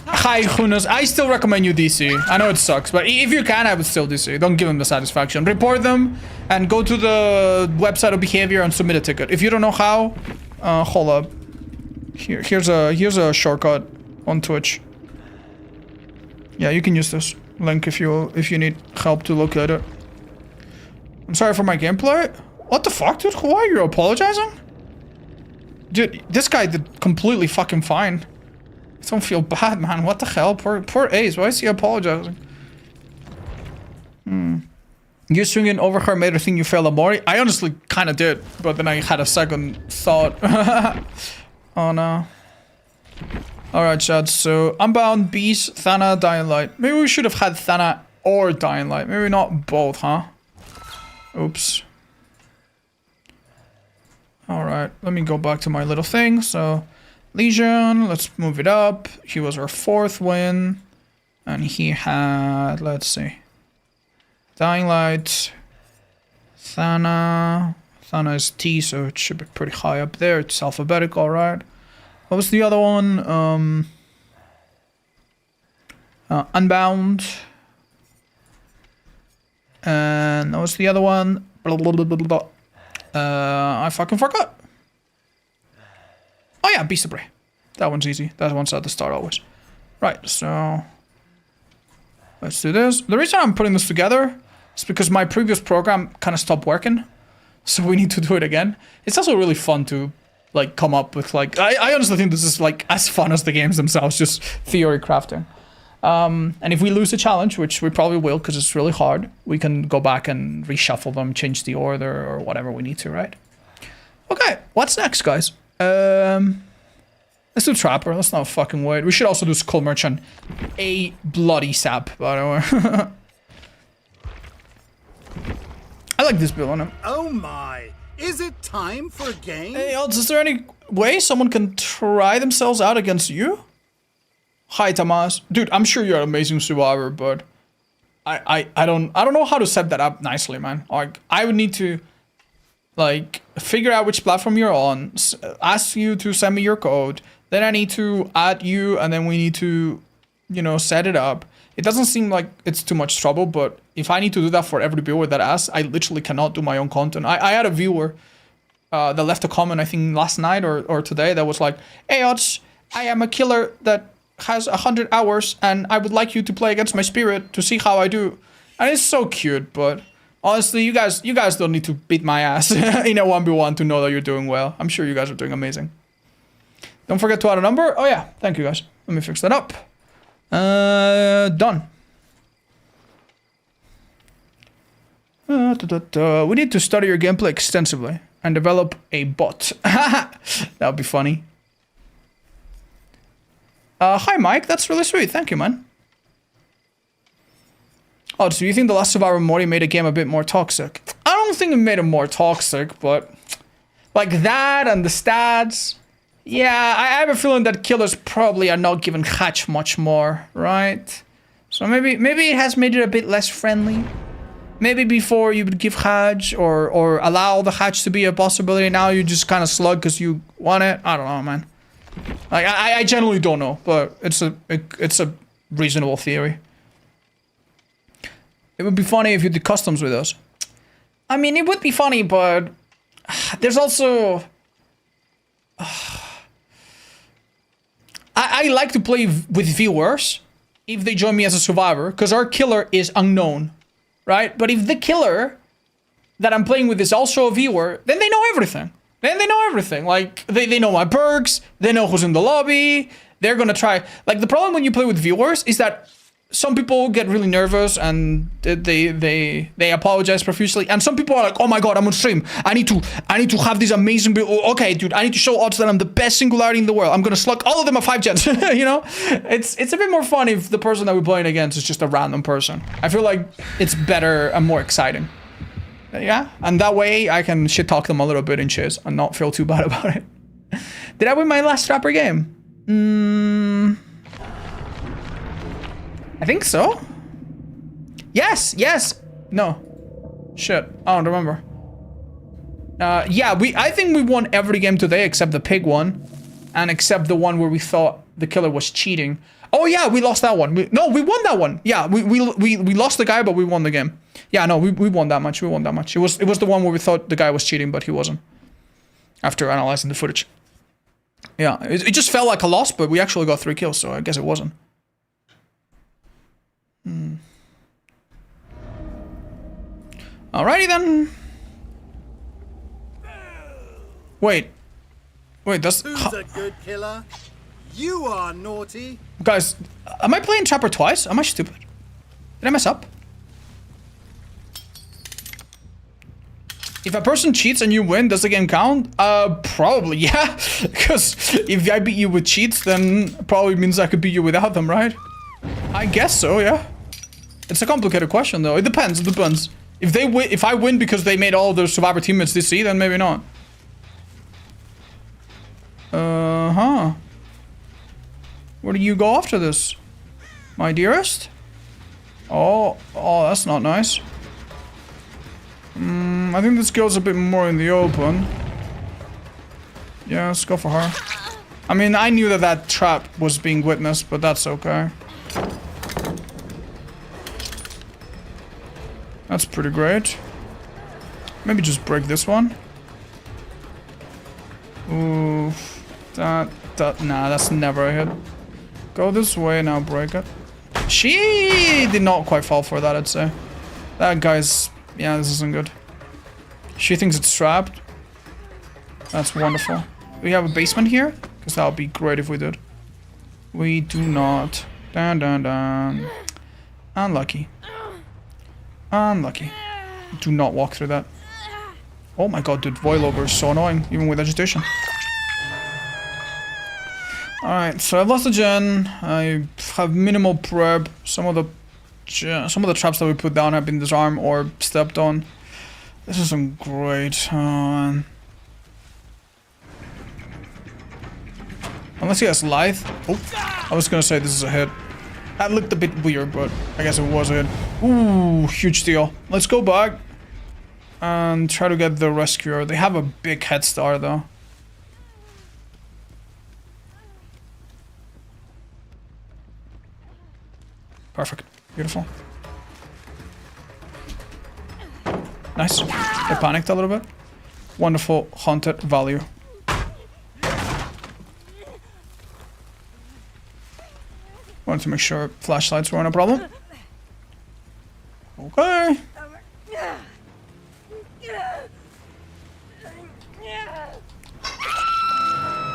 Hi, Gunas. I still recommend you DC. I know it sucks, but if you can, I would still DC. Don't give them the satisfaction. Report them and go to the website of behavior and submit a ticket. If you don't know how, hold up. Here's a shortcut on Twitch. Yeah, you can use this link if you need help to locate it. I'm sorry for my gameplay. What the fuck, dude? Why are you apologizing? Dude, this guy did completely fucking fine. I don't feel bad, man. What the hell? Poor Ace. Why is he apologizing? You swinging over her made her think you failed a Mori? I honestly kind of did, but then I had a second thought. Oh no. Alright, chat. So, Unbound, Beast, Thana, Dying Light. Maybe we should have had Thana or Dying Light. Maybe not both, huh? Oops. Alright, let me go back to my little thing. So, Legion, let's move it up. He was our 4th win. And he had, let's see. Dying Light. Thana. Thana is T, so it should be pretty high up there. It's alphabetical, alright. What was the other one? Unbound. And what was the other one? Blah, blah, blah, blah, blah. I fucking forgot. Oh yeah, Beast of Prey. That one's easy. That one's at the start always. Right, so... let's do this. The reason I'm putting this together is because my previous program kind of stopped working. So we need to do it again. It's also really fun to... like, come up with, like... I honestly think this is, like, as fun as the games themselves, just theory crafting. And if we lose a challenge, which we probably will, because it's really hard, we can go back and reshuffle them, change the order, or whatever we need to, right? Okay, what's next, guys? Let's do Trapper. Let's not fucking wait. We should also do Skull Merchant. A bloody sap, by the way. I like this build on him. Oh my! Is it time for a game? Hey, Odds, is there any way someone can try themselves out against you? Hi, Tamas. Dude, I'm sure you're an amazing survivor, but I don't know how to set that up nicely, man. Like, I would need to, like, figure out which platform you're on, ask you to send me your code, then I need to add you, and then we need to, you know, set it up. It doesn't seem like it's too much trouble, but if I need to do that for every viewer that asks, I literally cannot do my own content. I had a viewer that left a comment, I think last night or today, that was like, hey, Odds, I am a killer that has 100 hours, and I would like you to play against my spirit to see how I do. And it's so cute, but honestly, you guys don't need to beat my ass in a 1v1 to know that you're doing well. I'm sure you guys are doing amazing. Don't forget to add a number. Oh yeah, thank you guys. Let me fix that up. Done. We need to study your gameplay extensively and develop a bot. That would be funny. Hi, Mike. That's really sweet. Thank you, man. Oh, so you think the last Survivor Mori made a game a bit more toxic? I don't think it made it more toxic, but like that and the stats. Yeah, I have a feeling that killers probably are not giving hatch much more, right? So maybe it has made it a bit less friendly. Maybe before you would give hatch or allow the hatch to be a possibility. Now you just kind of slug because you want it. I don't know, man. Like I generally don't know, but it's a reasonable theory. It would be funny if you did customs with us. I mean, it would be funny, but there's also I like to play with viewers if they join me as a survivor, because our killer is unknown, right? But if the killer that I'm playing with is also a viewer, then they know everything. Like, they know my perks, they know who's in the lobby, they're gonna try. Like, the problem when you play with viewers is that some people get really nervous and they apologize profusely, and some people are like, oh my god, I'm on stream, I need to have this amazing okay dude, I need to show odds that I'm the best singularity in the world, I'm gonna slug all of them at 5 gens. You know, it's a bit more fun if the person that we're playing against is just a random person. I feel like it's better and more exciting. Yeah, and that way I can shit talk them a little bit in chase and not feel too bad about it. Did I win my last Trapper game? I think so. Yes. No. Shit. I don't remember. Yeah, I think we won every game today except the pig one. And except the one where we thought the killer was cheating. Oh yeah, we lost that one. We won that one. Yeah, we lost the guy, but we won the game. Yeah, no, we won that much. It was the one where we thought the guy was cheating, but he wasn't. After analyzing the footage. Yeah, it just felt like a loss, but we actually got 3 kills, so I guess it wasn't. Alrighty then. Wait, that's... Who's a good killer? You are naughty. Guys, am I playing Trapper twice? Am I stupid? Did I mess up? If a person cheats and you win, does the game count? Probably, yeah. Because if I beat you with cheats, then probably means I could beat you without them, right? I guess so, yeah. It's a complicated question, though. It depends. If I win because they made all their survivor teammates DC, then maybe not. Where do you go after this? My dearest? Oh, that's not nice. I think this girl's a bit more in the open. Yeah, let's go for her. I mean, I knew that trap was being witnessed, but that's okay. That's pretty great. Maybe just break this one. Ooh, nah, that's never a hit. Go this way, now break it. She did not quite fall for that, I'd say. That guy's... yeah, this isn't good. She thinks it's trapped. That's wonderful. Do we have a basement here? Because that would be great if we did. We do not. Dun. Unlucky. Do not walk through that. Oh my god, dude, Voilover is so annoying, even with agitation. Alright, so I've lost a gen. I have minimal prep. Some of the traps that we put down have been disarmed or stepped on. This isn't great. Unless he has lithe. Oh, I was gonna say this is a hit. That looked a bit weird, but I guess it was a hit. Ooh, huge steal. Let's go back and try to get the rescuer. They have a big head start though. Perfect. Beautiful. Nice. They panicked a little bit. Wonderful haunted value. Wanted to make sure flashlights weren't a problem. Okay.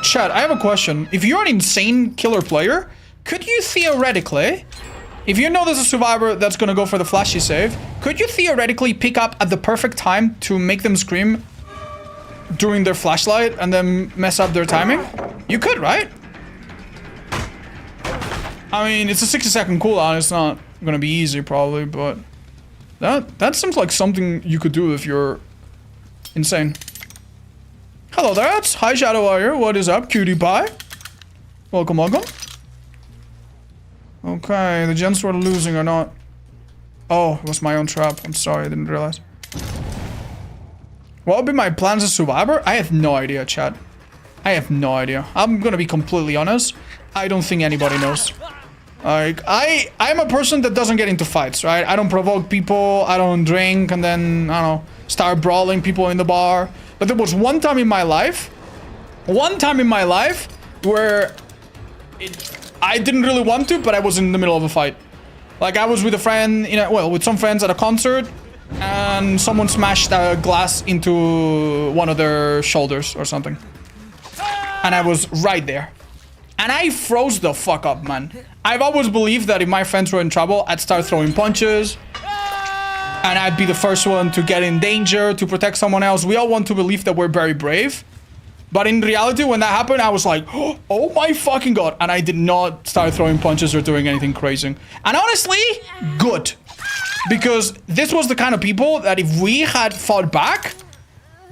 Chad, I have a question. If you're an insane killer player, could you theoretically... if you know there's a survivor that's gonna go for the flashy save, could you theoretically pick up at the perfect time to make them scream during their flashlight and then mess up their timing? You could, right? I mean, it's a 60-second cooldown. It's not gonna be easy, probably, but that seems like something you could do if you're insane. Hello there, it's Hi Shadow Warrior. What is up, cutie pie? Welcome, welcome. Okay, the gens were losing or not. Oh, it was my own trap. I'm sorry, I didn't realize. What would be my plans as survivor? I have no idea, chat. I have no idea. I'm gonna be completely honest. I don't think anybody knows. Like, I'm a person that doesn't get into fights, right? I don't provoke people, I don't drink, and then, I don't know, start brawling people in the bar. But there was one time in my life, where I didn't really want to, but I was in the middle of a fight. Like, I was with a friend, with some friends at a concert, and someone smashed a glass into one of their shoulders or something. And I was right there. And I froze the fuck up, man. I've always believed that if my friends were in trouble, I'd start throwing punches. And I'd be the first one to get in danger, to protect someone else. We all want to believe that we're very brave. But in reality, when that happened, I was like, oh my fucking god. And I did not start throwing punches or doing anything crazy. And honestly, good. Because this was the kind of people that if we had fought back,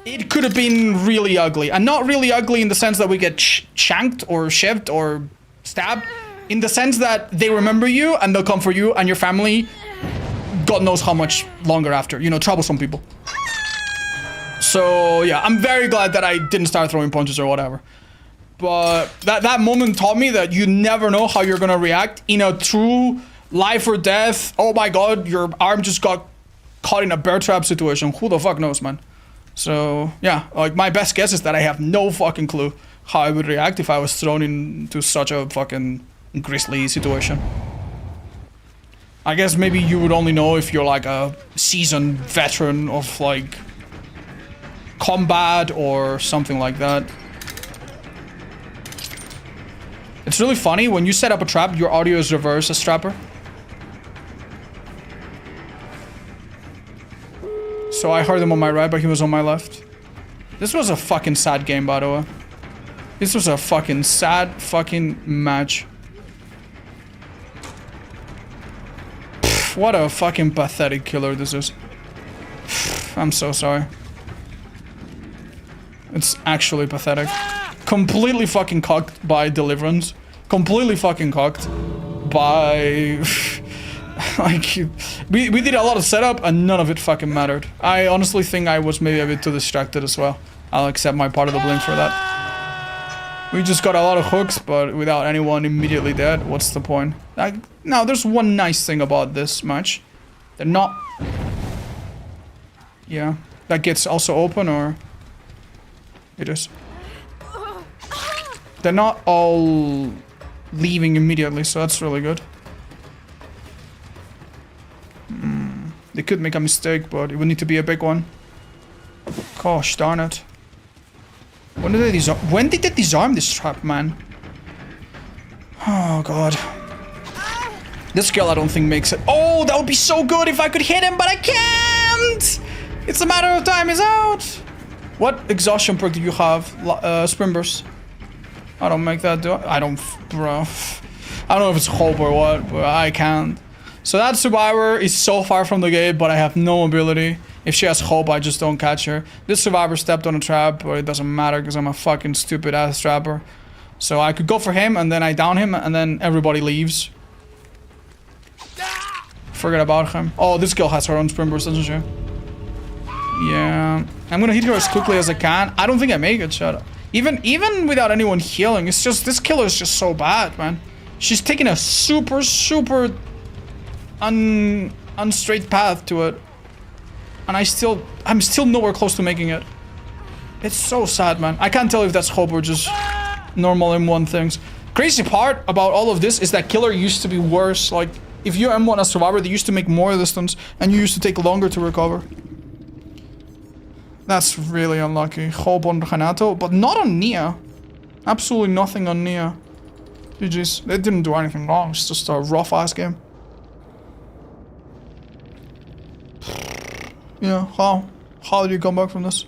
it could have been really ugly. And not really ugly in the sense that we get shanked or shivved or stabbed. In the sense that they remember you and they'll come for you and your family, God knows how much longer after. You know, troublesome people. So, yeah, I'm very glad that I didn't start throwing punches or whatever. But that moment taught me that you never know how you're gonna react in a true life or death. Oh my god, your arm just got caught in a bear trap situation. Who the fuck knows, man? So, yeah, like, my best guess is that I have no fucking clue how I would react if I was thrown into such a fucking grisly situation. I guess maybe you would only know if you're, like, a seasoned veteran of, like, combat or something like that. It's really funny, when you set up a trap, your audio is reversed as Trapper. So I heard him on my right, but he was on my left. This was a fucking sad game, by the way. This was a fucking sad fucking match. Pff, what a fucking pathetic killer this is. Pff, I'm so sorry. It's actually pathetic. Completely fucking cocked by Deliverance. Completely fucking cocked by... like, we did a lot of setup and none of it fucking mattered. I honestly think I was maybe a bit too distracted as well. I'll accept my part of the blame for that. We just got a lot of hooks, but without anyone immediately dead, what's the point? Like, now, there's one nice thing about this match. They're not... Yeah. That gets also open, or... It is. They're not all leaving immediately, so that's really good. They could make a mistake, but it would need to be a big one. Gosh darn it. When did they disarm this trap, man? Oh god. This skill I don't think makes it. Oh, that would be so good if I could hit him, but I can't! It's a matter of time, is out! What exhaustion perk do you have? Sprint burst. I don't make that do. I don't, bro. I don't know if it's hope or what, but I can't. So that survivor is so far from the gate, but I have no ability. If she has hope, I just don't catch her. This survivor stepped on a trap, but it doesn't matter because I'm a fucking stupid ass trapper. So I could go for him, and then I down him, and then everybody leaves. Forget about him. Oh, this girl has her own sprint burst, doesn't she? Yeah. I'm gonna hit her as quickly as I can. I don't think I make it, shut up. Even without anyone healing, it's just, this killer is just so bad, man. She's taking a super unstraight path to it. And I'm still nowhere close to making it. It's so sad, man. I can't tell if that's hope or just normal M1 things. Crazy part about all of this is that killer used to be worse. Like, if you're M1 as survivor, they used to make more distance and you used to take longer to recover. That's really unlucky. Hope on Renato, but not on Nia. Absolutely nothing on Nia. GG's. They didn't do anything wrong. It's just a rough ass game. Yeah, how did you come back from this?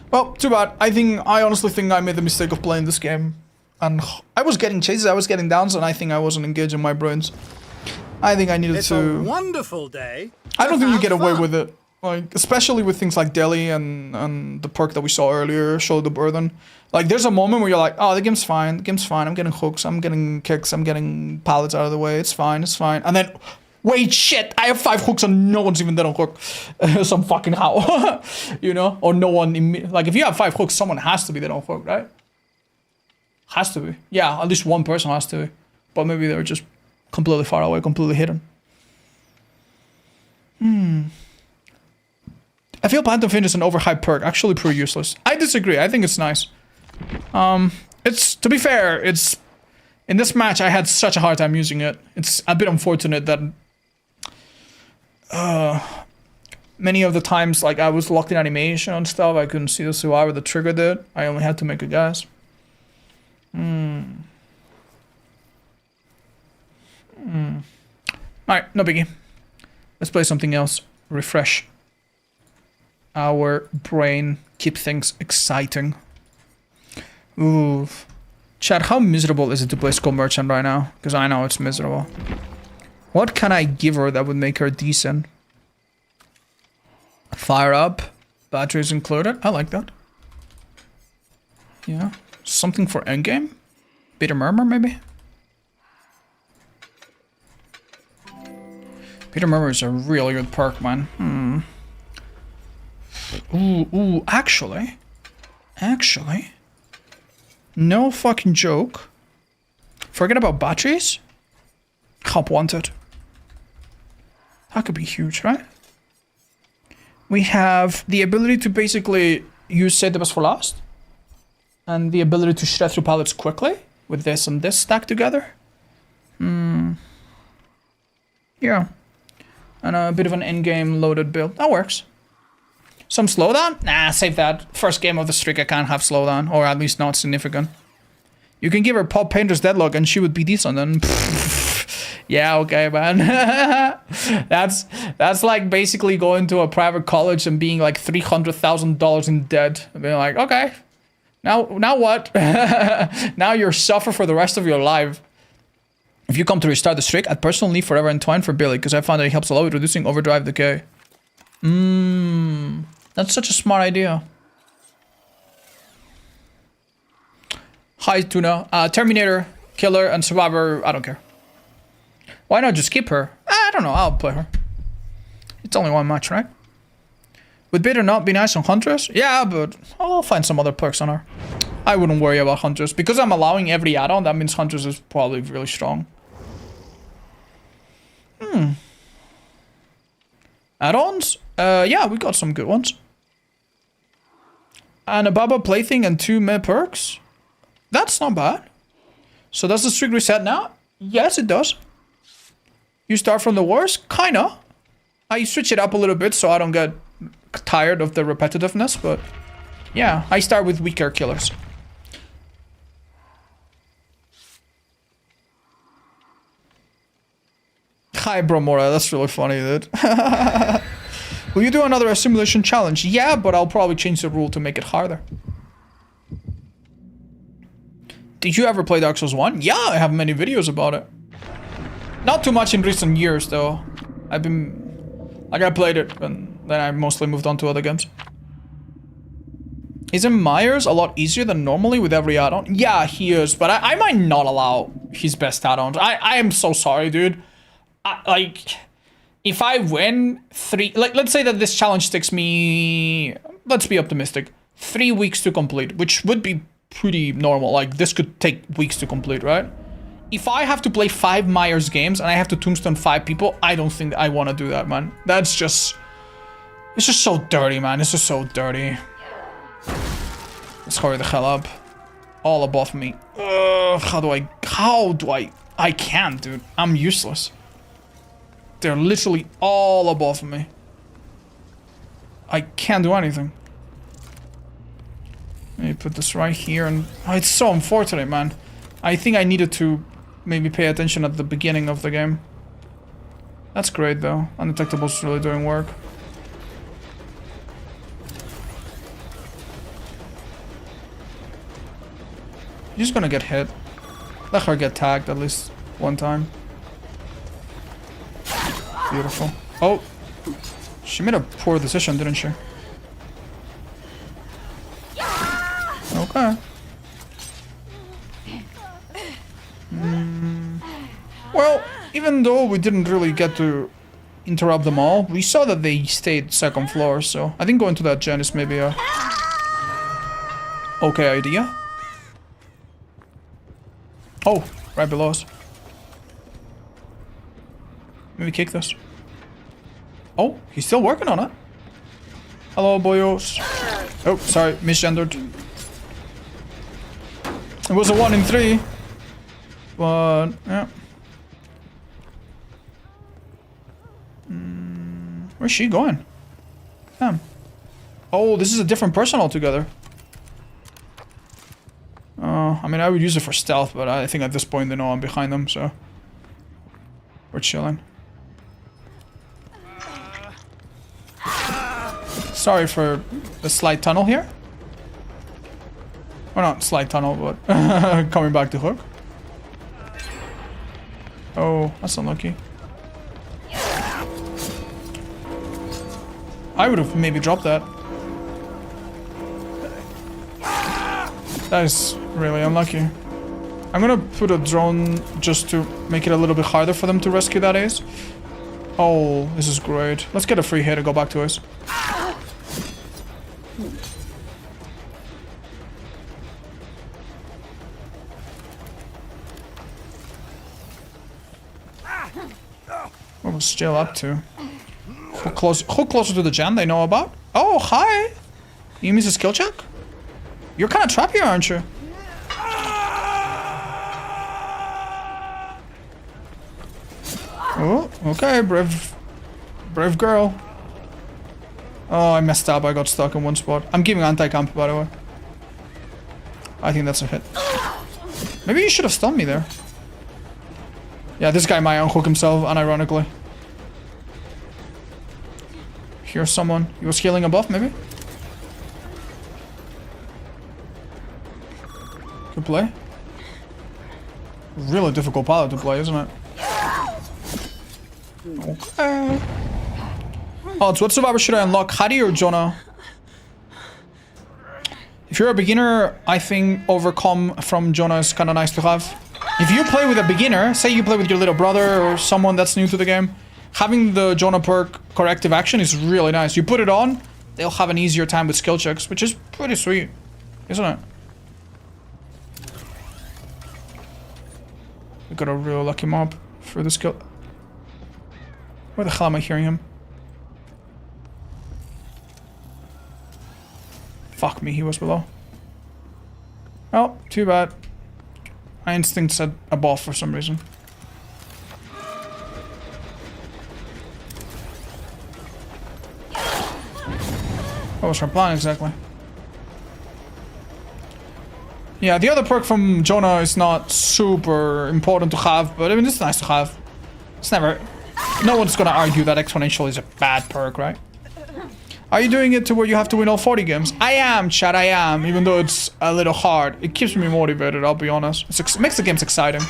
Well, too bad. I honestly think I made the mistake of playing this game And I was getting chases, I was getting downs, and I think I wasn't engaging my brains. I think I needed It's to... a wonderful day. I don't to think you have get away fun. with it. Like, especially with things like Delhi and the perk that we saw earlier, Show the Burden. Like, there's a moment where you're like, oh, the game's fine, I'm getting hooks, I'm getting kicks, I'm getting pallets out of the way, it's fine. And then, wait, shit, I have 5 hooks and no one's even done a hook. Some fucking how. You know? Or no one, like, if you have 5 hooks, someone has to be dead on hook, right? Has to be. Yeah, at least one person has to be. But maybe they're just completely far away, completely hidden. I feel Phantom Fin is an overhyped perk, actually pretty useless. I disagree, I think it's nice. It's, to be fair, it's, in this match I had such a hard time using it. It's a bit unfortunate that many of the times, like, I was locked in animation and stuff, I couldn't see the survivor that triggered it. I only had to make a guess. Alright, no biggie. Let's play something else. Refresh our brain. Keep things exciting. Ooh. Chat, how miserable is it to play Skull Merchant right now? Because I know it's miserable. What can I give her that would make her decent? Fire up. Batteries included. I like that. Yeah. Something for endgame? Bitter Murmur, maybe? Bitter Murmur is a really good perk, man. Ooh, actually, no fucking joke. Forget about batteries. Help wanted. That could be huge, right? We have the ability to basically use Save the Best for Last. And the ability to shred through pallets quickly. With this and this stacked together. Yeah. And a bit of an in-game loaded build. That works. Some slowdown? Nah, save that. First game of the streak, I can't have slowdown. Or at least not significant. You can give her Pop Painter's Deadlock and she would be decent. And yeah, okay, man. That's like basically going to a private college and being like $300,000 in debt. And being like, okay. Now what? Now you're suffer for the rest of your life. If you come to restart the streak, I'd personally leave Forever Entwined for Billy, because I found that it helps a lot with reducing overdrive decay. That's such a smart idea. Hi, Tuna. Terminator, Killer, and Survivor, I don't care. Why not just keep her? I don't know, I'll play her. It's only one match, right? Would Bitter not be nice on Huntress? Yeah, but I'll find some other perks on her. I wouldn't worry about Huntress. Because I'm allowing every add-on, that means Huntress is probably really strong. Add-ons? Yeah, we got some good ones. And a Baba Plaything and 2 meh perks? That's not bad. So does the streak reset now? Yes, it does. You start from the worst? Kinda. I switch it up a little bit so I don't get tired of the repetitiveness, but yeah, I start with weaker killers. Hi, Bromora, that's really funny, dude. Will you do another simulation challenge? Yeah, but I'll probably change the rule to make it harder. Did you ever play Dark Souls 1? Yeah, I have many videos about it. Not too much in recent years, though. I've been... like, I played it, and then I mostly moved on to other games. Isn't Myers a lot easier than normally with every add-on? Yeah, he is, but I might not allow his best add-ons. I am so sorry, dude. Like, if I win 3... like, let's say that this challenge takes me... let's be optimistic. 3 weeks to complete, which would be pretty normal. Like, this could take weeks to complete, right? If I have to play 5 Myers games and I have to tombstone 5 people, I don't think I want to do that, man. That's just... it's just so dirty, man. It's just so dirty. Let's hurry the hell up. All above me. How do I... I can't, dude. I'm useless. They're literally all above me. I can't do anything. Let me put this right here and... oh, it's so unfortunate, man. I think I needed to maybe pay attention at the beginning of the game. That's great, though. Undetectable's really doing work. She's gonna get hit. Let her get tagged at least one time. Beautiful. Oh! She made a poor decision, didn't she? Okay. Well, even though we didn't really get to interrupt them all, we saw that they stayed second floor, so I think going to that gen is maybe a okay idea. Oh, right below us. Maybe kick this. Oh, he's still working on it. Hello, boyos. Oh, sorry, misgendered. It was a 1 in 3. But, yeah. Where's she going? Damn. Oh, this is a different person altogether. I mean, I would use it for stealth, but I think at this point they know I'm behind them, so... We're chilling. Sorry for the slight tunnel here. Or not slight tunnel, but coming back to hook. Oh, that's unlucky. I would have maybe dropped that. That is really unlucky. I'm gonna put a drone just to make it a little bit harder for them to rescue that ace. Oh, this is great. Let's get a free hit and go back to ace. What was Jill up to? Who closer to the gen they know about? Oh, hi! You miss a skill check? You're kind of trapped here, aren't you? Oh, okay, brave girl. Oh, I messed up. I got stuck in one spot. I'm giving anti-camp, by the way. I think that's a hit. Maybe you should have stunned me there. Yeah, this guy might unhook himself, unironically. Here's someone. He was healing above, maybe? Good play. Really difficult pilot to play, isn't it? Okay. Oh, so what survivor should I unlock? Hadi or Jonah? If you're a beginner, I think overcome from Jonah is kind of nice to have. If you play with a beginner, say you play with your little brother or someone that's new to the game, having the Jonah perk corrective action is really nice. You put it on, they'll have an easier time with skill checks, which is pretty sweet, isn't it? We got a real lucky mob for the skill. Where the hell am I hearing him? Fuck me, he was below. Oh, too bad. My instinct said above for some reason. What was her plan exactly? Yeah, the other perk from Jonah is not super important to have, but I mean, it's nice to have. It's never... No one's gonna argue that exponential is a bad perk, right? Are you doing it to where you have to win all 40 games? I am, chat, I am. Even though it's a little hard. It keeps me motivated, I'll be honest. It makes the games exciting.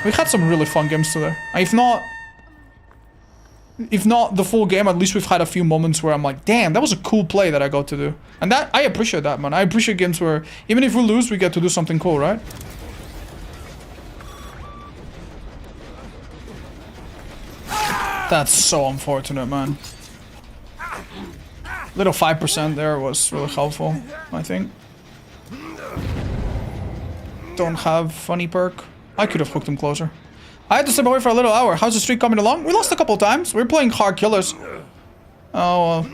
We had some really fun games today. If not the full game, at least we've had a few moments where I'm like, damn, that was a cool play that I got to do. And that, I appreciate that, man. I appreciate games where, even if we lose, we get to do something cool, right? That's so unfortunate, man. Little 5% there was really helpful, I think. Don't have funny perk. I could have hooked him closer. I had to step away for a little hour. How's the streak coming along? We lost a couple times. We're playing hard killers. Oh,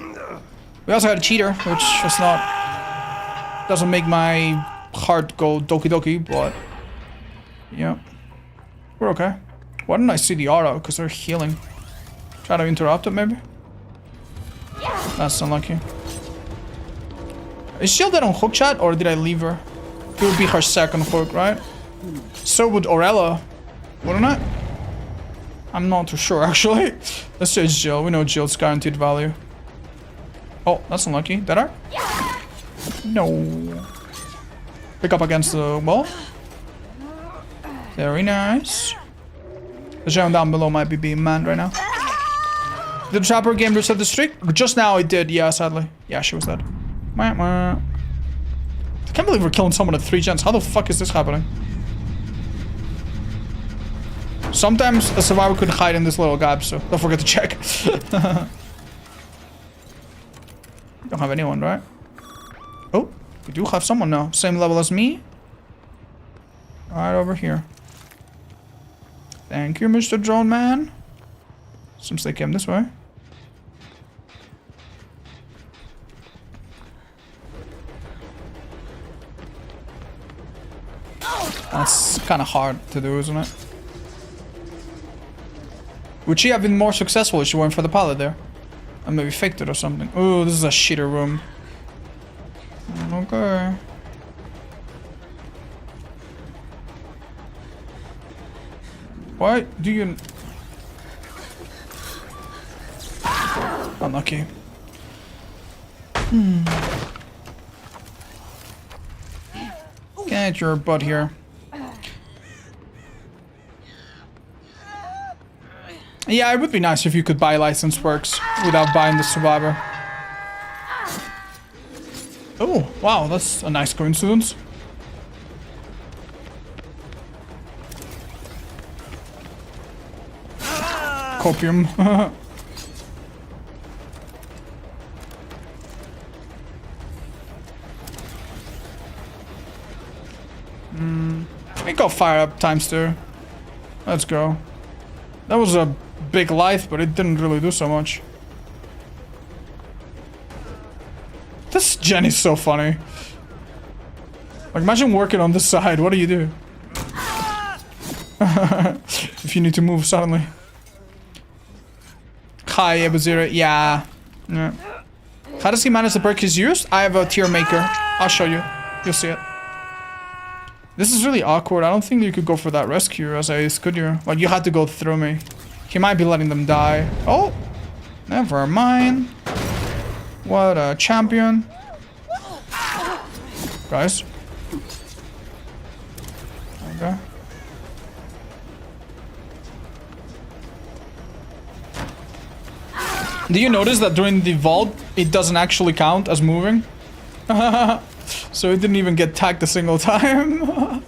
we also had a cheater, which is not... Doesn't make my heart go doki doki, but... Yeah. We're okay. Why didn't I see the aura? Because they're healing. Try to interrupt it, maybe? That's unlucky. Is she dead on hook, chat, or did I leave her? It would be her second hook, right? So would Orella, wouldn't it? I'm not too sure, actually. Let's say it's Jill. We know Jill's guaranteed value. Oh, that's unlucky. Dead her? No. Pick up against the wall. Very nice. The zone down below might be being manned right now. Did the trapper game reset the streak? Just now it did, yeah, sadly. Yeah, she was dead. Wah, wah. I can't believe we're killing someone at 3 gens. How the fuck is this happening? Sometimes a survivor could hide in this little gap, so don't forget to check. Don't have anyone, right? Oh, we do have someone now. Same level as me. Right over here. Thank you, Mr. Drone Man. Since they came this way. That's kind of hard to do, isn't it? Would she have been more successful if she went for the pallet there? Or maybe faked it or something. Oh, this is a shitter room. Okay. Why do you... Unlucky. Get your butt here. Yeah, it would be nice if you could buy licensed perks without buying the survivor. Oh, wow, that's a nice coincidence. Copium. We got fire up ×2. Let's go. That was a big life, but it didn't really do so much. This gen is so funny. Like, imagine working on this side. What do you do? If you need to move suddenly. Hi, Ebazira. Yeah. How does he manage the perk he's used? I have a tier maker. I'll show you. You'll see it. This is really awkward. I don't think you could go for that rescue as I could you? Like, you had to go through me. He might be letting them die. Oh! Never mind. What a champion. Guys. Okay. Do you notice that during the vault, it doesn't actually count as moving? So it didn't even get tagged a single time.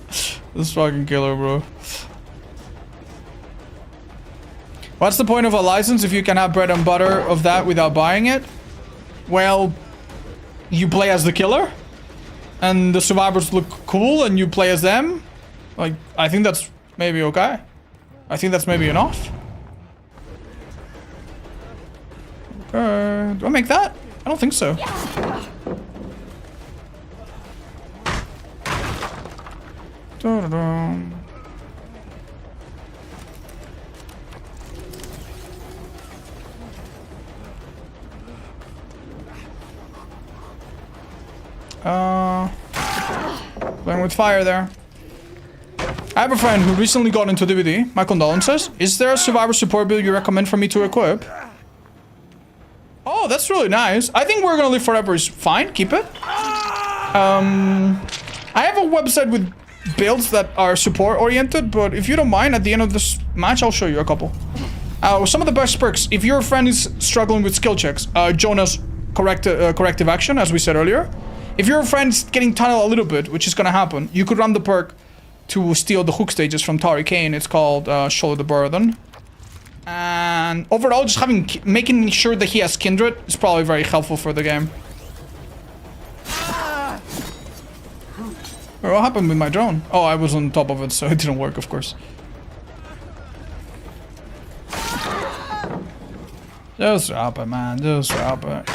This fucking killer, bro. What's the point of a license if you can have bread and butter of that without buying it? Well, you play as the killer, and the survivors look cool, and you play as them. Like, I think that's maybe okay. I think that's maybe enough. Okay, do I make that? I don't think so. Da-da-dum. Playing with fire there. I have a friend who recently got into DVD. My condolences. Is there a survivor support build you recommend for me to equip? Oh, that's really nice. I think We're Gonna Live Forever is fine. Keep it. I have a website with builds that are support oriented, but if you don't mind, at the end of this match, I'll show you a couple. Some of the best perks. If your friend is struggling with skill checks, Jonah's corrective action, as we said earlier. If your friend's getting tunneled a little bit, which is gonna happen, you could run the perk to steal the hook stages from Tari Kane. It's called Shoulder the Burden. And overall, just making sure that he has Kindred is probably very helpful for the game. What happened with my drone? Oh, I was on top of it, so it didn't work, of course. Just drop it, man. Just drop it.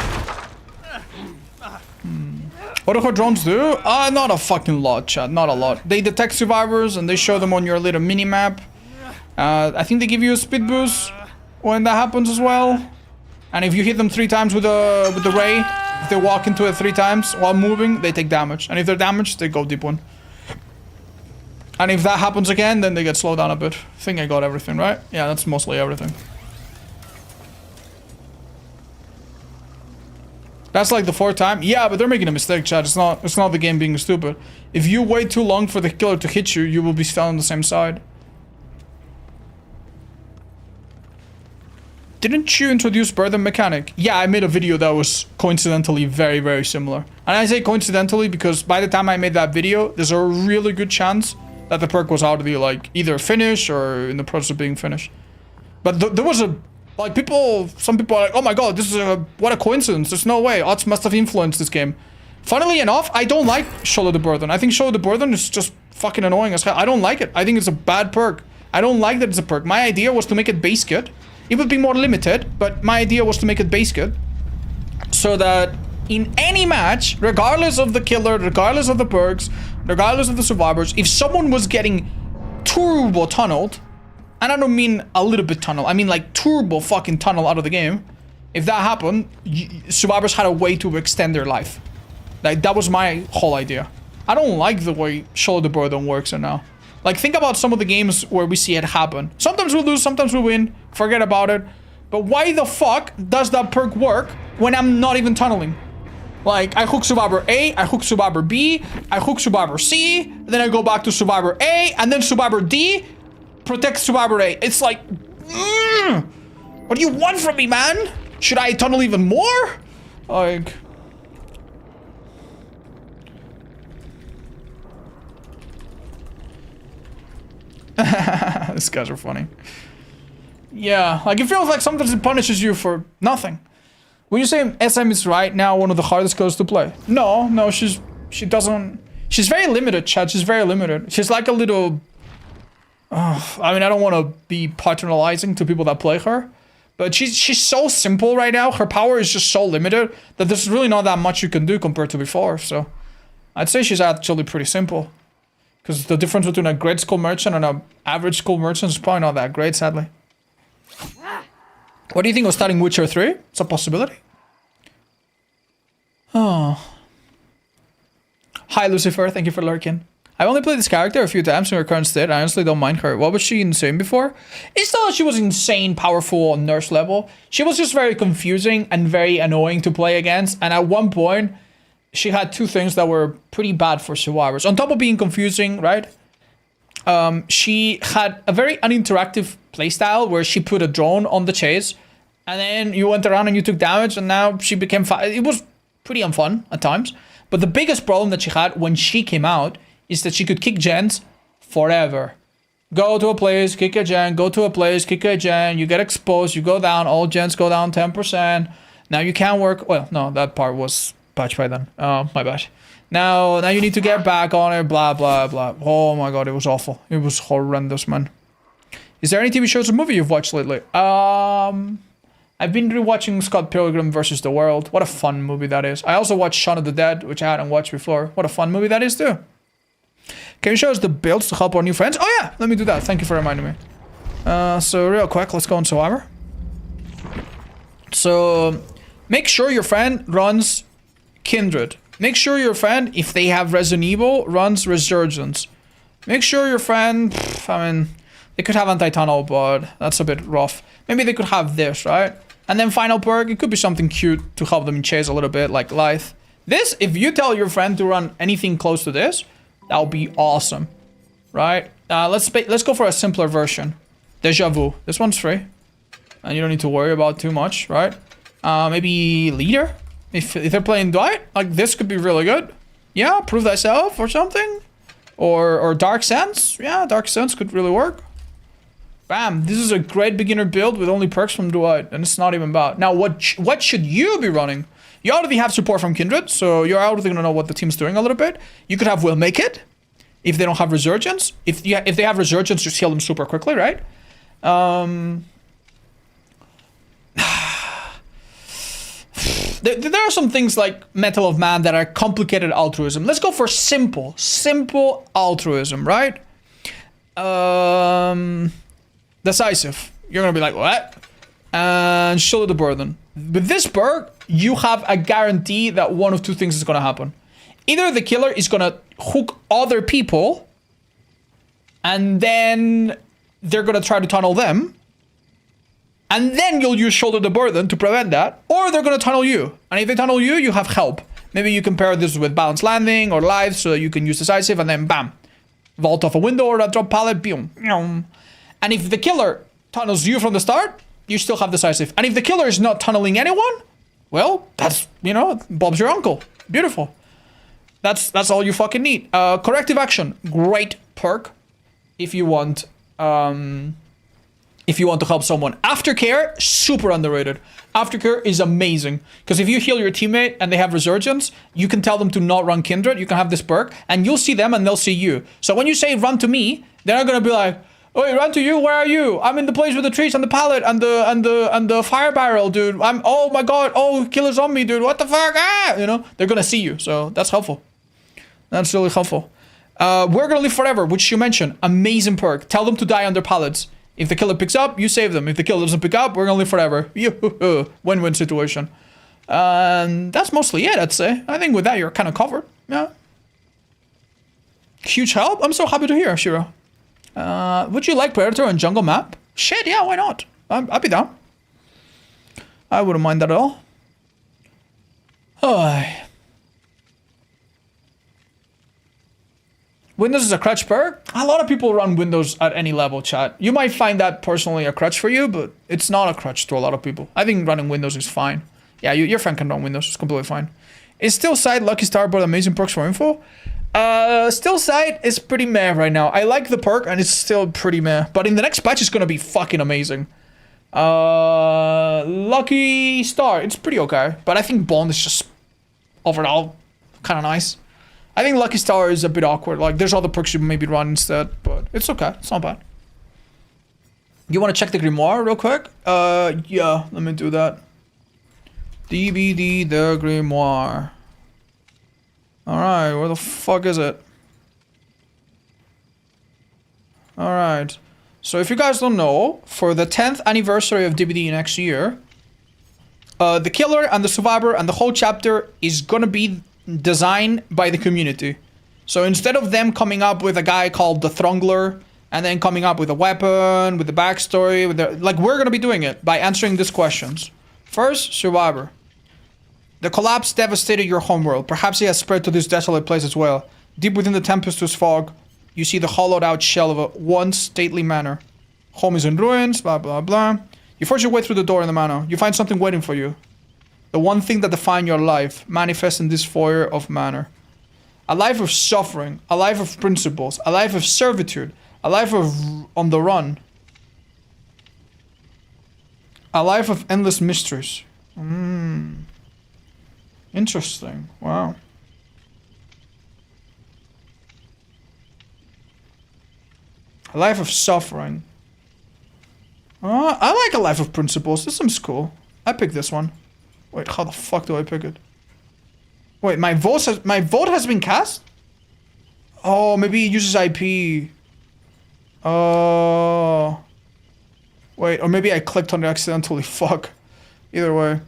What do her drones do? Not a fucking lot, chat. Not a lot. They detect survivors and they show them on your little mini-map. I think they give you a speed boost when that happens as well. And if you hit them 3 times with the ray, if they walk into it 3 times while moving, they take damage. And if they're damaged, they go deep one. And if that happens again, then they get slowed down a bit. I think I got everything, right? Yeah, that's mostly everything. That's like the 4th time. Yeah, but they're making a mistake, chat. It's not the game being stupid. If you wait too long for the killer to hit you, you will be still on the same side. Didn't you introduce burden mechanic? Yeah, I made a video that was coincidentally very, very similar. And I say coincidentally because by the time I made that video, there's a really good chance that the perk was already like either finished or in the process of being finished. But there was a, like some people are like, oh my god, this is what a coincidence. There's no way. Odds must have influenced this game. Funnily enough, I don't like Shoulder the Burden. I think Shoulder the Burden is just fucking annoying as hell. I don't like it. I think it's a bad perk. I don't like that it's a perk. My idea was to make it base kit. It would be more limited, but my idea was to make it base kit. So that in any match, regardless of the killer, regardless of the perks, regardless of the survivors, if someone was getting turbo tunneled, and I don't mean a little bit tunnel, I mean like turbo fucking tunnel out of the game. If that happened, survivors had a way to extend their life. Like, that was my whole idea. I don't like the way Shoulder the Burden works right now. Like, think about some of the games where we see it happen. Sometimes we lose, sometimes we win. Forget about it. But why the fuck does that perk work when I'm not even tunneling? Like, I hook Survivor A, I hook Survivor B, I hook Survivor C, then I go back to Survivor A, and then Survivor D protects Survivor A. It's like, what do you want from me, man? Should I tunnel even more? Like... These guys are funny. Yeah, like it feels like sometimes it punishes you for nothing. When you say SM is right now one of the hardest codes to play. No, she's very limited, chat. She's very limited. She's like a little... I mean, I don't want to be patronizing to people that play her. But she's so simple right now. Her power is just so limited that there's really not that much you can do compared to before. So I'd say she's actually pretty simple. Because the difference between a great skill merchant and an average skill merchant is probably not that great, sadly. What do you think of starting Witcher 3? It's a possibility. Oh. Hi, Lucifer. Thank you for lurking. I've only played this character a few times in her current state. I honestly don't mind her. What was she insane before? It's not that she was insane, powerful on nurse level. She was just very confusing and very annoying to play against. And at one point... she had two things that were pretty bad for survivors. On top of being confusing, right? She had a very uninteractive playstyle where she put a drone on the chase. And then you went around and you took damage and now she became... It was pretty unfun at times. But the biggest problem that she had when she came out is that she could kick gens forever. Go to a place, kick a gen, go to a place, kick a gen, you get exposed, you go down, all gens go down 10%. Now you can't work... Well, no, that part was... patch by then. Oh, my bad. Now you need to get back on it, blah, blah, blah. Oh my god, it was awful. It was horrendous, man. Is there any TV shows or movie you've watched lately? I've been rewatching Scott Pilgrim vs. the World. What a fun movie that is. I also watched Shaun of the Dead, which I hadn't watched before. What a fun movie that is, too. Can you show us the builds to help our new friends? Oh yeah, let me do that. Thank you for reminding me. So real quick, let's go on Survivor. So, make sure your friend runs... Kindred. Make sure your friend, if they have Resident Evil, runs Resurgence. Make sure your friend, I mean, they could have anti-tunnel, but that's a bit rough. Maybe they could have this, right? And then final perk, it could be something cute to help them in chase a little bit, like Lithe. This, if you tell your friend to run anything close to this, that would be awesome, right? Let's go for a simpler version. Deja Vu. This one's free, and you don't need to worry about too much, right? Maybe Leader. If they're playing Dwight, like this could be really good. Yeah, Prove Thyself or something. Or Dark Sense. Yeah, Dark Sense could really work. Bam, this is a great beginner build with only perks from Dwight, and it's not even bad. Now, what should you be running? You already have support from Kindred, so you're already gonna know what the team's doing a little bit. You could have Will Make It, if they don't have Resurgence. If they have Resurgence, just heal them super quickly, right? There are some things like Metal of Man that are complicated altruism. Let's go for simple altruism, right? Decisive. You're gonna be like, what? And Shoulder the Burden. With this perk, you have a guarantee that one of two things is gonna happen. Either the killer is gonna hook other people, and then they're gonna try to tunnel them, And then you'll use shoulder the burden to prevent that. Or they're going to tunnel you. And if they tunnel you, you have help. Maybe you can pair this with balanced landing or live so you can use decisive and then bam. Vault off a window or a drop pallet. Boom. And if the killer tunnels you from the start, you still have decisive. And if the killer is not tunneling anyone, well, that's, you know, Bob's your uncle. Beautiful. That's all you fucking need. Corrective action. Great perk. If you want to help someone. Aftercare, super underrated. Aftercare is amazing. Because if you heal your teammate and they have resurgence, you can tell them to not run Kindred. You can have this perk and you'll see them and they'll see you. So when you say run to me, they're not gonna be like, oh, run to you, where are you? I'm in the place with the trees and the pallet and the fire barrel, dude. Oh my god, oh, killer's on me, dude. What the fuck? Ah! You know, they're gonna see you. So that's helpful. That's really helpful. We're gonna live forever, which you mentioned. Amazing perk. Tell them to die on their pallets. If the killer picks up, you save them. If the killer doesn't pick up, we're gonna live forever. Win-win situation. And that's mostly it, I'd say. I think with that, you're kind of covered. Yeah. Huge help. I'm so happy to hear, Shiro. Would you like Predator and Jungle map? Shit, yeah, why not? I'd be down. I wouldn't mind that at all. Oh. Windows is a crutch perk? A lot of people run Windows at any level, chat. You might find that personally a crutch for you, but it's not a crutch to a lot of people. I think running Windows is fine. Yeah, your friend can run Windows. It's completely fine. Is Still Sight, Lucky Star, but amazing perks for info? Still Sight is pretty meh right now. I like the perk and it's still pretty meh. But in the next patch, it's gonna be fucking amazing. Lucky Star, it's pretty okay. But I think Bond is just overall kind of nice. I think Lucky Star is a bit awkward. Like, there's other perks you maybe run instead, but it's okay. It's not bad. You want to check the Grimoire real quick? Yeah, let me do that. DBD the Grimoire. Alright, where the fuck is it? Alright. So if you guys don't know, for the 10th anniversary of DBD next year, the killer and the survivor and the whole chapter is gonna be designed by the community. So instead of them coming up with a guy called the Throngler and then coming up with a weapon, with the backstory, like, we're gonna be doing it by answering these questions. First, survivor. The collapse devastated your homeworld. Perhaps it has spread to this desolate place as well. Deep within the tempestuous fog, you see the hollowed out shell of a once stately manor. Home is in ruins, blah blah blah. You force your way through the door in the manor. You find something waiting for you. The one thing that defines your life manifests in this foyer of manor. A life of suffering, a life of principles, a life of servitude, a life of on the run. A life of endless mysteries. Interesting. Wow. A life of suffering. I like a life of principles. This seems cool. I picked this one. Wait, how the fuck do I pick it? Wait, my vote has been cast? Oh, maybe it uses IP. Oh. Wait, or maybe I clicked on it accidentally. Fuck. Either way.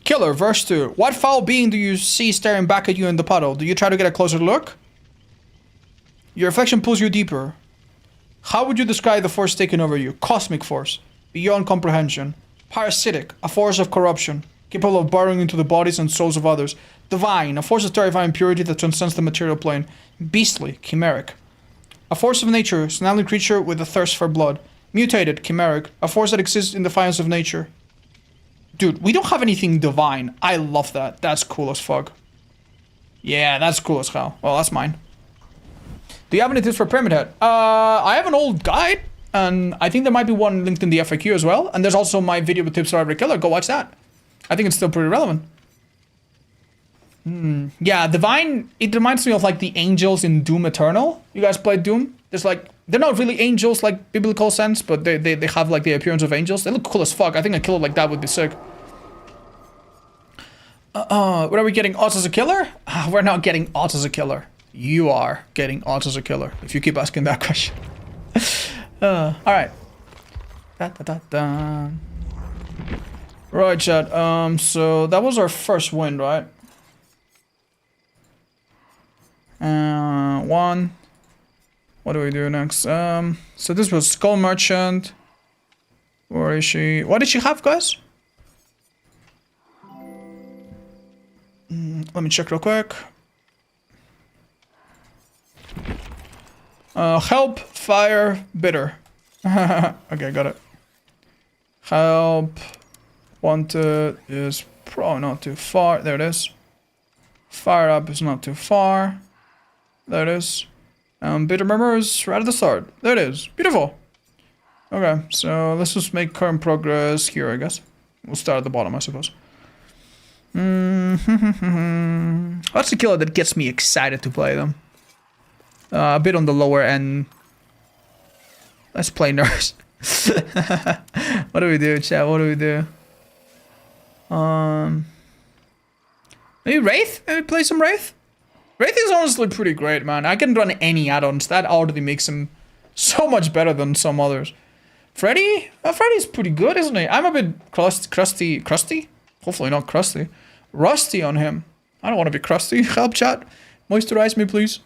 Killer, verse 2. What foul being do you see staring back at you in the puddle? Do you try to get a closer look? Your reflection pulls you deeper. How would you describe the force taking over you? Cosmic force. Beyond comprehension. Parasitic. A force of corruption. Capable of burrowing into the bodies and souls of others. Divine. A force of terrifying purity that transcends the material plane. Beastly. Chimeric. A force of nature. Snarling creature with a thirst for blood. Mutated. Chimeric. A force that exists in defiance of nature. Dude, we don't have anything divine. I love that. That's cool as fuck. Yeah, that's cool as hell. Well, that's mine. Do you have any tips for Pyramid Head? I have an old guide, and I think there might be one linked in the FAQ as well. And there's also my video with tips for every killer. Go watch that. I think it's still pretty relevant. Yeah, divine, it reminds me of like the angels in Doom Eternal. You guys played Doom? There's like, they're not really angels like biblical sense, but they have like the appearance of angels. They look cool as fuck. I think a killer like that would be sick. What are we getting? Odds as a killer? We're not getting odds as a killer. You are getting odds as a killer, if you keep asking that question. Alright. Right, chat. So that was our first win, right? 1, What do we do next? So this was Skull Merchant. Where is she? What did she have, guys? Let me check real quick. Help, fire, bitter. Okay, got it. Help. Wanted is probably not too far. There it is. Fire up is not too far. There it is. Bitter Murmur is right at the start. There it is. Beautiful. Okay, so let's just make current progress here, I guess. We'll start at the bottom, I suppose. What's the killer that gets me excited to play them? A bit on the lower end. Let's play Nurse. What do we do, chat? What do we do? Maybe Wraith? Maybe play some Wraith? Wraith is honestly pretty great, man. I can run any add-ons. That already makes him so much better than some others. Freddy? Freddy's pretty good, isn't he? I'm a bit crusty? Hopefully not crusty. Rusty on him. I don't want to be crusty. Help, chat. Moisturize me, please.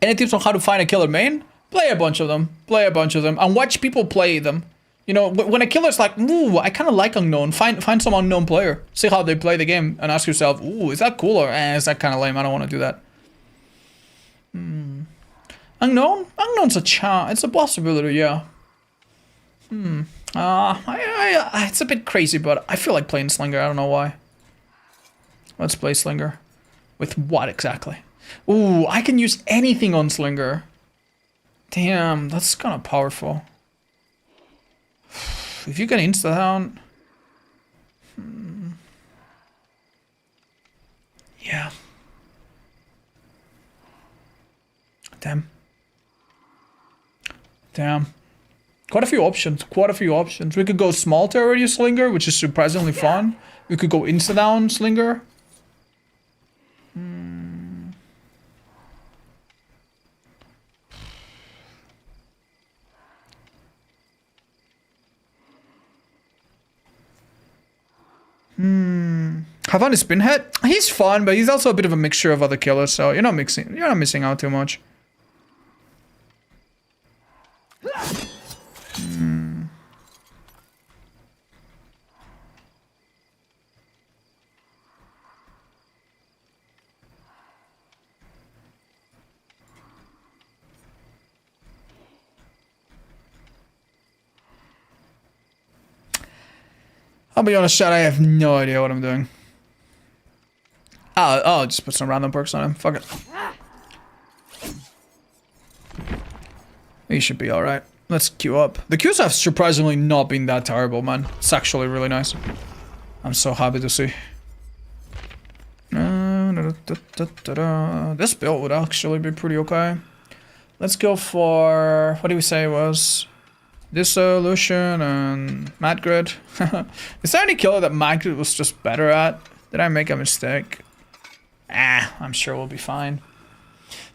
Any tips on how to find a killer main? Play a bunch of them. Play a bunch of them. And watch people play them. You know, when a killer's like, ooh, I kind of like unknown. Find some unknown player. See how they play the game. And ask yourself, ooh, is that cool or is that kind of lame? I don't want to do that. Unknown? Unknown's a chance. It's a possibility, yeah. It's a bit crazy, but I feel like playing Slinger. I don't know why. Let's play Slinger. With what exactly? Ooh, I can use anything on Slinger. Damn, that's kind of powerful. If you can insta-down... Yeah. Damn. Quite a few options. We could go small terrority Slinger, which is surprisingly fun. We could go insta-down Slinger. Have fun is Spinhead. He's fun, but he's also a bit of a mixture of other killers, so you're not missing out too much. I'll be honest, chat, I have no idea what I'm doing. Oh, just put some random perks on him. Fuck it. He should be alright. Let's queue up. The queues have surprisingly not been that terrible, man. It's actually really nice. I'm so happy to see. This build would actually be pretty okay. Let's go for... What did we say it was? Dissolution and Mad Grid. Is there any killer that Mad Grid was just better at? Did I make a mistake? I'm sure we'll be fine.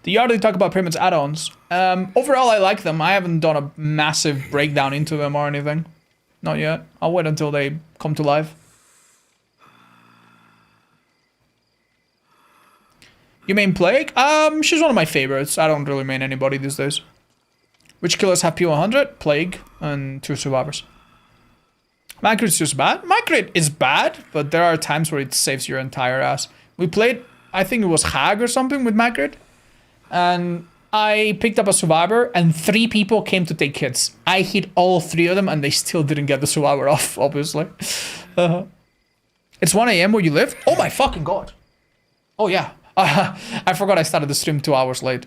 Do you already talk about Pyramid's add-ons? Overall, I like them. I haven't done a massive breakdown into them or anything. Not yet. I'll wait until they come to life. You main Plague? She's one of my favorites. I don't really main anybody these days. Which killers have P100? Plague and 2 survivors. Macrit just bad? Macrit is bad, but there are times where it saves your entire ass. We played, I think it was Hag or something with Macrit. And I picked up a survivor and 3 people came to take hits. I hit all 3 of them and they still didn't get the survivor off, obviously. It's 1 AM where you live? Oh my fucking god. Oh yeah. I forgot I started the stream 2 hours late.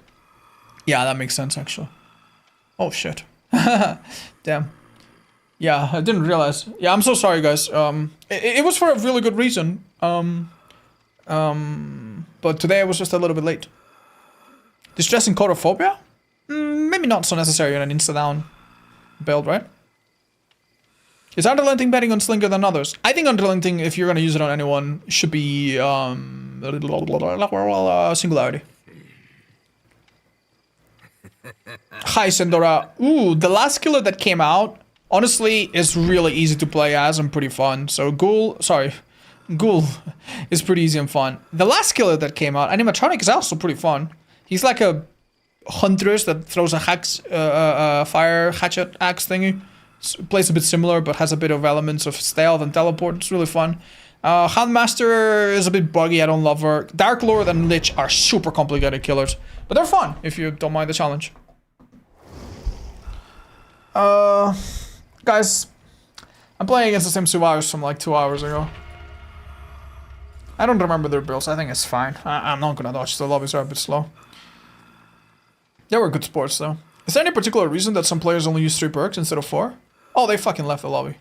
Yeah, that makes sense actually. Oh shit. Damn. Yeah, I didn't realize. Yeah, I'm so sorry guys. It was for a really good reason. But today I was just a little bit late. Distressing Codophobia? Maybe not so necessary in an insta-down build, right? Is underlinting betting on Slinger than others? I think underlinting, if you're gonna use it on anyone, should be Singularity. Hi, Sendora. Ooh, the last killer that came out, honestly, is really easy to play as and pretty fun. So Ghoul is pretty easy and fun. The last killer that came out, Animatronic, is also pretty fun. He's like a Huntress that throws a fire hatchet axe thingy. Plays a bit similar, but has a bit of elements of stealth and teleport. It's really fun. Handmaster is a bit buggy. I don't love her. Dark Lord and Lich are super complicated killers, but they're fun if you don't mind the challenge. Guys, I'm playing against the same survivors from like 2 hours ago. I don't remember their builds. I think it's fine. I'm not gonna dodge. The lobbies are a bit slow. They were good sports though. Is there any particular reason that some players only use 3 perks instead of 4? Oh, they fucking left the lobby.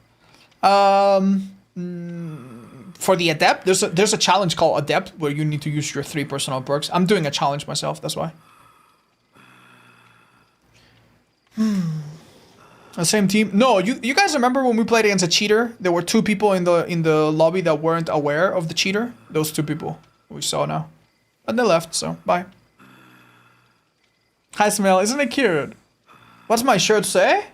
For the Adept, there's a challenge called Adept where you need to use your 3 personal perks. I'm doing a challenge myself, that's why. The same team? No, you guys remember when we played against a cheater? There were 2 people in the lobby that weren't aware of the cheater. Those 2 people we saw now. And they left, so bye. Hi Smell, isn't it cute? What's my shirt say?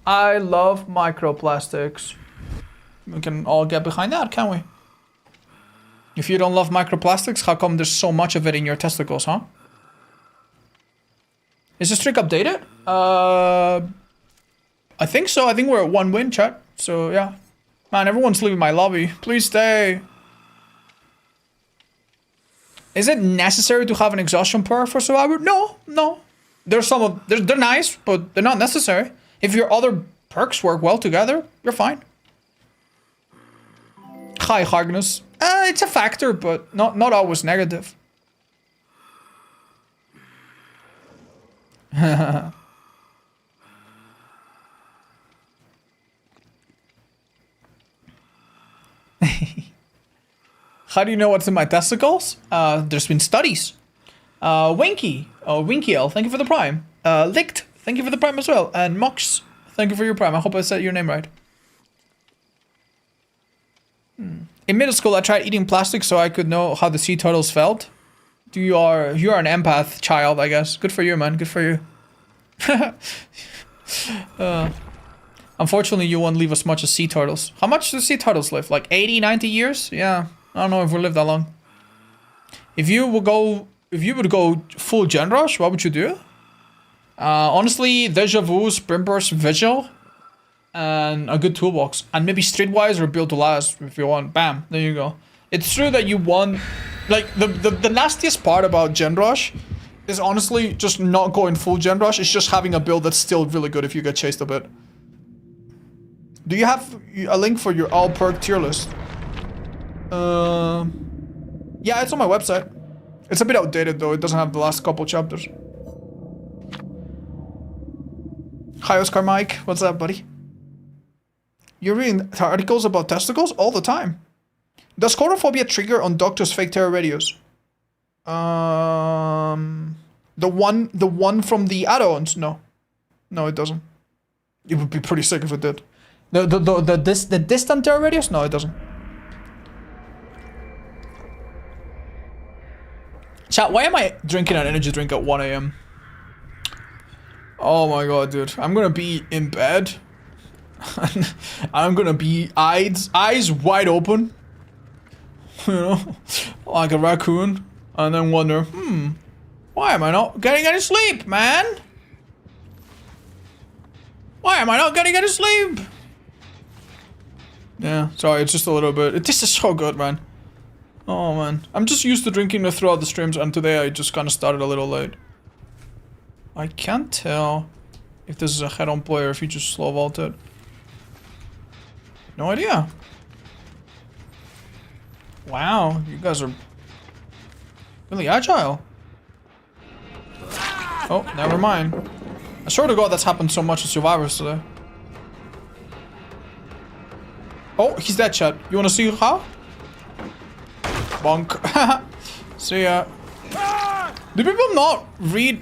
I love microplastics. We can all get behind that, can't we? If you don't love microplastics, how come there's so much of it in your testicles, huh? Is this trick updated? I think so. I think we're at 1 win, chat. So, yeah. Man, everyone's leaving my lobby. Please stay. Is it necessary to have an exhaustion perk for Survivor? No, no. There's some of... They're nice, but they're not necessary. If your other perks work well together, you're fine. High hardness. It's a factor, but not always negative. How do you know what's in my testicles? There's been studies. Winky, Winkiel, thank you for the prime. Licked, thank you for the prime as well. And Mox, thank you for your prime. I hope I said your name right. In middle school, I tried eating plastic so I could know how the sea turtles felt. You are an empath child, I guess. Good for you, man. Good for you. Unfortunately, you won't live as much as sea turtles. How much do sea turtles live? Like 80, 90 years? Yeah. I don't know if we live that long. If you would go full Gen Rush, what would you do? Honestly, Deja Vu, Sprint Burst, Vigil, and a good toolbox. And maybe Streetwise or Build to Last if you want. Bam, there you go. It's true that you want... Like, the nastiest part about Gen Rush is honestly just not going full Gen Rush. It's just having a build that's still really good if you get chased a bit. Do you have a link for your all perk tier list? Yeah, it's on my website. It's a bit outdated though. It doesn't have the last couple chapters. Hi, Oscar Mike. What's up, buddy? You're reading articles about testicles all the time. Does chorophobia trigger on doctors' fake terror radios? The one from the add-ons? No. No, it doesn't. It would be pretty sick if it did. The distant terror radios? No, it doesn't. Chat, why am I drinking an energy drink at 1 AM? Oh my god, dude. I'm gonna be in bed. I'm gonna be eyes wide open. You know? Like a raccoon. And then wonder, why am I not getting any sleep, man? Why am I not getting any sleep? Yeah, sorry, it's just a little bit. This is so good, man. Oh, man. I'm just used to drinking it throughout the streams, and today I just kind of started a little late. I can't tell if this is a head-on player, if you just slow vaulted. No idea. Wow, you guys are really agile. Oh, never mind. I swear to God that's happened so much with survivors today. Oh, he's dead, chat. You wanna see how? Bonk. See ya. Do people not read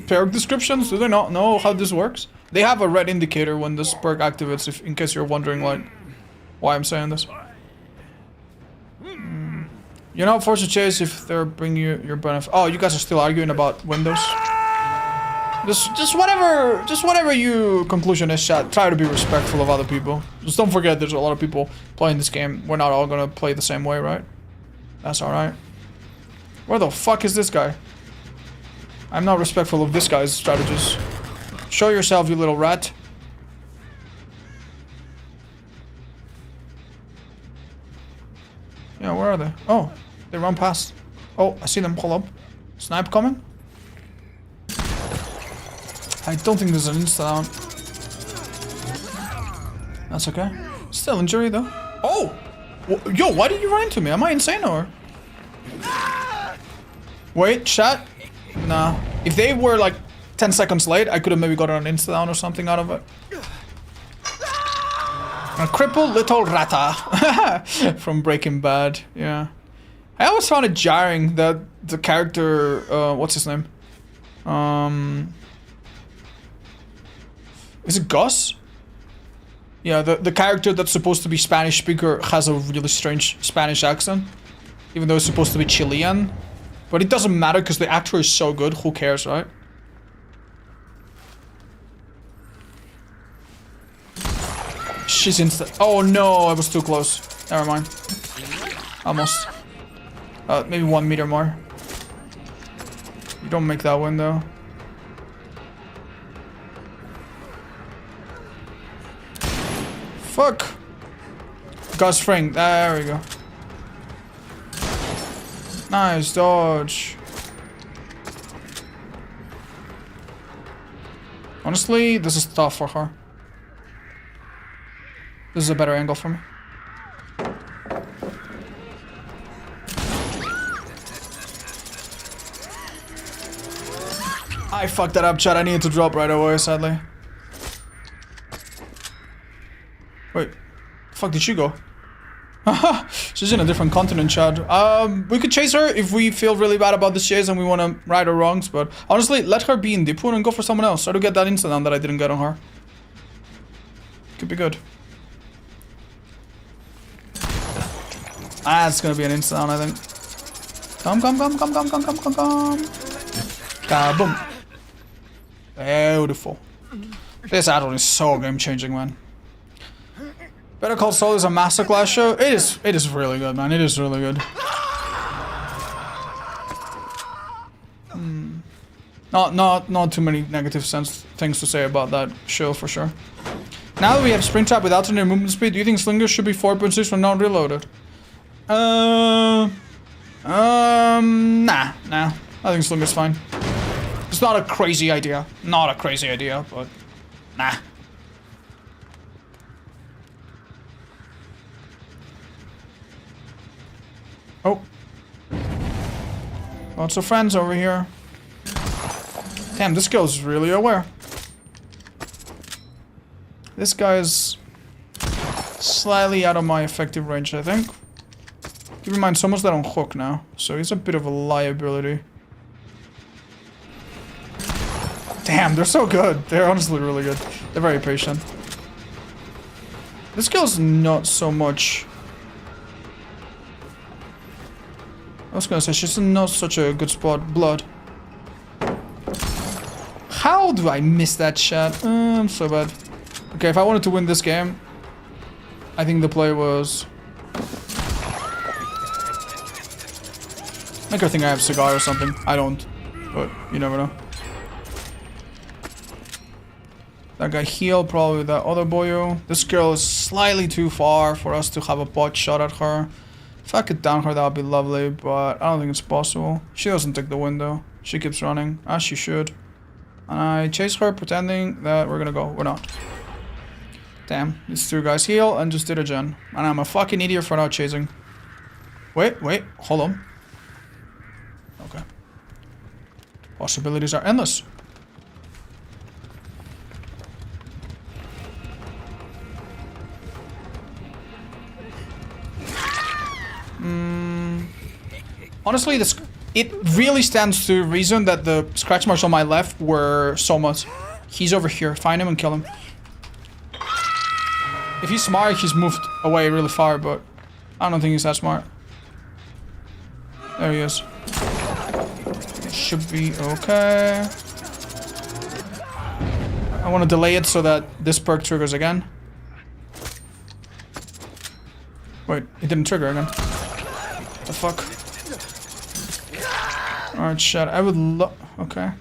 perk descriptions? Do they not know how this works? They have a red indicator when this perk activates, if, in case you're wondering like why I'm saying this. You're not forced to chase if they're bringing you your benefit. Oh, you guys are still arguing about windows? Just whatever your conclusion is, chat. Try to be respectful of other people. Just don't forget there's a lot of people playing this game. We're not all gonna play the same way, right? That's alright. Where the fuck is this guy? I'm not respectful of this guy's strategies. Show yourself, you little rat. Yeah, where are they? Oh, they run past. Oh, I see them pull up. Snipe coming? I don't think there's an insta-down. That's okay. Still injury though. Oh! Yo, why did you run into me? Am I insane or? Wait, chat? Nah. If they were like 10 seconds late, I could have maybe gotten an insta-down or something out of it. A crippled little rata from Breaking Bad. Yeah. I always found it jarring that the character, what's his name? Is it Gus? Yeah, the character that's supposed to be Spanish speaker has a really strange Spanish accent. Even though it's supposed to be Chilean. But it doesn't matter because the actor is so good, who cares, right? She's insta- Oh no, I was too close. Never mind. Almost. Maybe 1 meter more. You don't make that window. Fuck. Gus Fring. There we go. Nice dodge. Honestly, this is tough for her. This is a better angle for me. I fucked that up, chat. I needed to drop right away, sadly. Wait. Fuck did she go? She's in a different continent, Chad. We could chase her if we feel really bad about this chase and we want to right her wrongs, but honestly, let her be in Dipun and go for someone else. Try to get that insta-down that I didn't get on her. Could be good. Ah, it's gonna be an insta-down, I think. Come. Kaboom. Beautiful. This add-on is so game-changing, man. Better Call Saul is a masterclass show. It is really good, man. It is really good. Not too many negative things to say about that show for sure. Now that we have Springtrap with alternate movement speed, do you think Slinger should be 4.6 when not reloaded? Nah. I think Slinger's fine. It's not a crazy idea. Not a crazy idea, but nah. Oh. Lots of friends over here. Damn, this girl's really aware. This guy's slightly out of my effective range, I think. Keep in mind, someone's there on hook now, so he's a bit of a liability. Damn, they're so good. They're honestly really good. They're very patient. This girl's not so much... I was gonna say, she's not such a good spot. Blood. How do I miss that shot? I'm so bad. Okay, if I wanted to win this game, I think the play was... Make her think I have cigar or something. I don't. But you never know. That guy healed probably with that other boyo. This girl is slightly too far for us to have a bot shot at her. If I could down her, that would be lovely, but I don't think it's possible. She doesn't take the window. She keeps running, as she should. And I chase her, pretending that we're gonna go. We're not. Damn, these two guys heal and just did a gen. And I'm a fucking idiot for not chasing. Wait, hold on. Okay. Possibilities are endless. Honestly, it really stands to reason that the scratch marks on my left were Soma's. He's over here. Find him and kill him. If he's smart, he's moved away really far, but I don't think he's that smart. There he is. Should be okay. I want to delay it so that this perk triggers again. Wait, it didn't trigger again. The fuck? Alright, shit. I would look. Okay.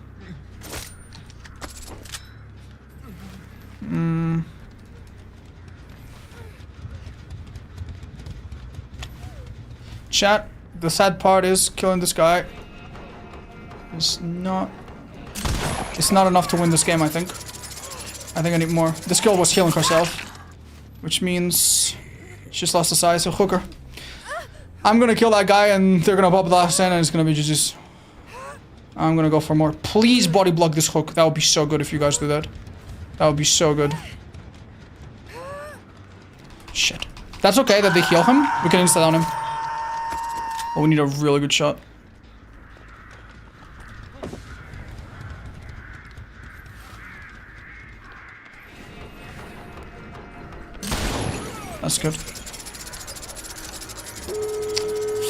Chat, the sad part is killing this guy is not... It's not enough to win this game, I think. I think I need more. This girl was healing herself, which means she's lost the size of hooker. I'm gonna kill that guy and they're gonna pop the last end and it's gonna be GG's. I'm gonna go for more. Please body block this hook. That would be so good if you guys do that. That would be so good. Shit. That's okay that they heal him. We can insta down him. Oh, we need a really good shot. That's good.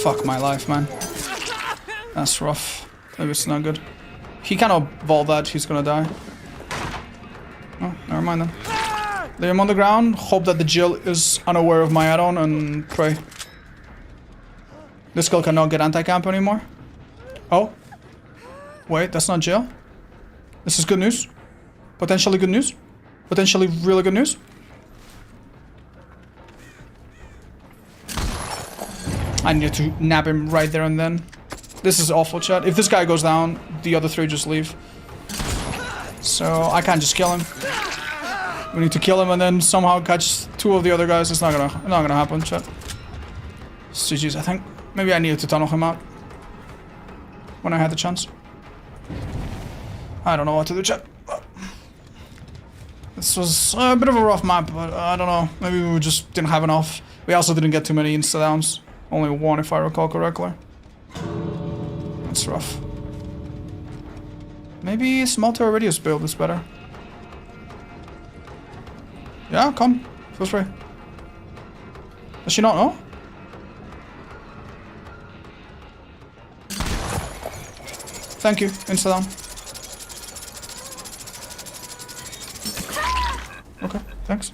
Fuck my life, man. That's rough. Maybe it's not good. He cannot vault that. He's gonna die. Oh, never mind then. Lay him on the ground. Hope that the Jill is unaware of my add-on and pray. This girl cannot get anti-camp anymore. Oh. Wait, that's not Jill. This is good news. Potentially good news. Potentially really good news. I need to nab him right there and then. This is awful, chat. If this guy goes down, the other three just leave. So I can't just kill him. We need to kill him and then somehow catch two of the other guys. It's not gonna happen, chat. GG's, I think. Maybe I needed to tunnel him out when I had the chance. I don't know what to do, chat. This was a bit of a rough map, but I don't know. Maybe we just didn't have enough. We also didn't get too many insta-downs. Only one, if I recall correctly. That's rough. Maybe Smelter Radius build is better. Yeah, come. Feel free. Does she not know? Thank you, insta-down. Okay, thanks.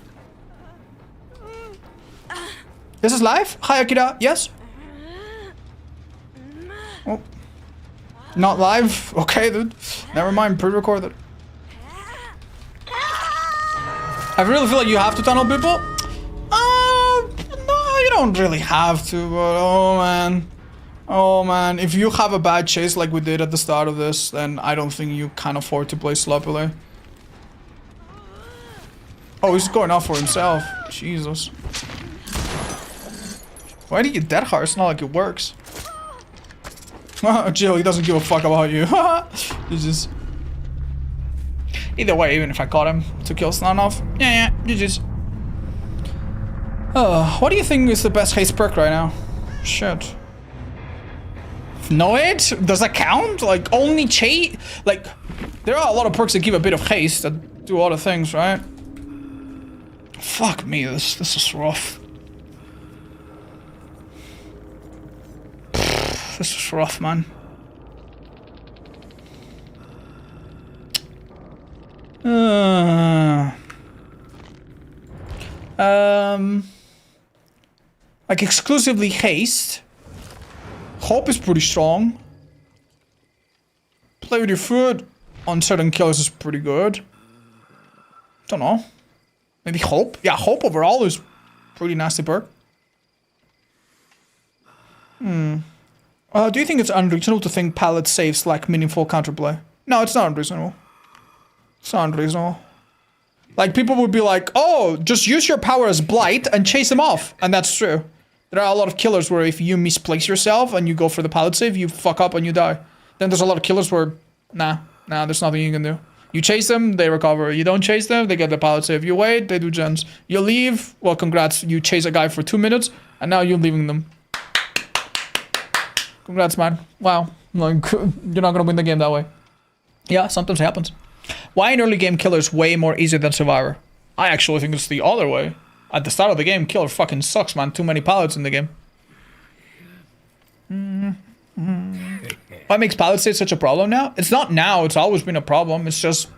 This is live? Hi, Akira. Yes? Oh. Not live? Okay, dude. Never mind, pre-recorded. I really feel like you have to tunnel people. No, you don't really have to, but oh man. Oh man, if you have a bad chase like we did at the start of this, then I don't think you can afford to play sloppily. Oh, he's going off for himself. Jesus. Why do you dead hard? It's not like it works. Jill, he doesn't give a fuck about you. He's just... Either way, even if I caught him to kill Snan off. Yeah, GG's. What do you think is the best haste perk right now? Shit. Know it? Does that count? Like, only chase? Like, there are a lot of perks that give a bit of haste that do other things, right? Fuck me, this is rough. This is rough, man. Like exclusively haste. Hope is pretty strong. Play with your foot on certain kills is pretty good. Don't know. Maybe hope? Yeah, hope overall is pretty nasty perk. Do you think it's unreasonable to think pallet saves lack meaningful counterplay? No, it's not unreasonable. It's not unreasonable. Like, people would be like, oh, just use your power as Blight and chase him off. And that's true. There are a lot of killers where if you misplace yourself and you go for the pallet save, you fuck up and you die. Then there's a lot of killers where, nah, there's nothing you can do. You chase them, they recover. You don't chase them, they get the pallet save. You wait, they do gens. You leave, well, congrats. You chase a guy for 2 minutes, and now you're leaving them. Congrats, man. Wow. Like, you're not gonna win the game that way. Yeah, sometimes it happens. Why in early game killer is way more easier than survivor? I actually think it's the other way. At the start of the game, killer fucking sucks, man. Too many pallets in the game. What makes pallet save such a problem now? It's not now, it's always been a problem. It's just...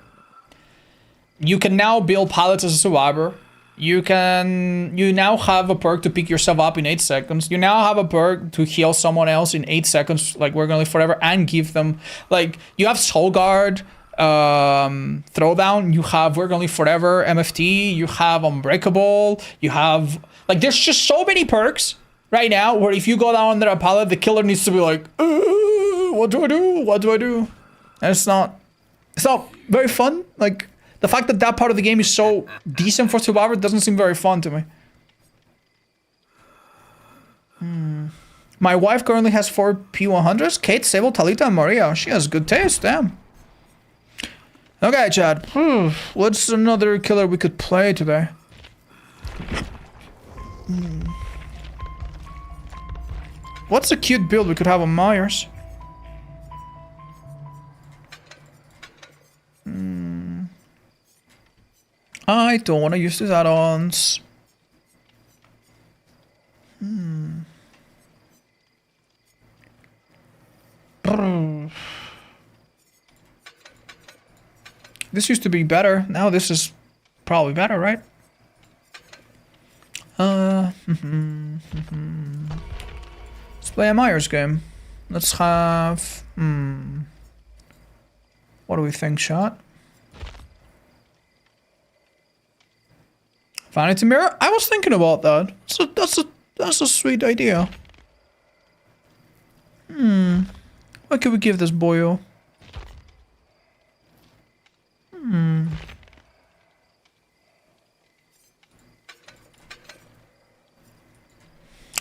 You can now build pallets as a survivor. You now have a perk to pick yourself up in 8 seconds. You now have a perk to heal someone else in 8 seconds, like We're Gonna Live Forever, and give them, like, you have Soul Guard, Throwdown, you have We're Gonna Live Forever, MFT, you have Unbreakable, you have, like, there's just so many perks right now where if you go down under a pallet, the killer needs to be like, what do I do? What do I do? And it's not very fun. Like, the fact that that part of the game is so decent for Survivor doesn't seem very fun to me. My wife currently has 4 P100s. Kate, Sable, Talita, and Maria. She has good taste, damn. Okay, Chad. What's another killer we could play today? What's a cute build we could have on Myers? I don't want to use these add-ons. This used to be better. Now this is probably better, right? Let's play a Myers game. Let's have... What do we think, Shot? Vanity Mirror? I was thinking about that. So that's a sweet idea. What could we give this boyo?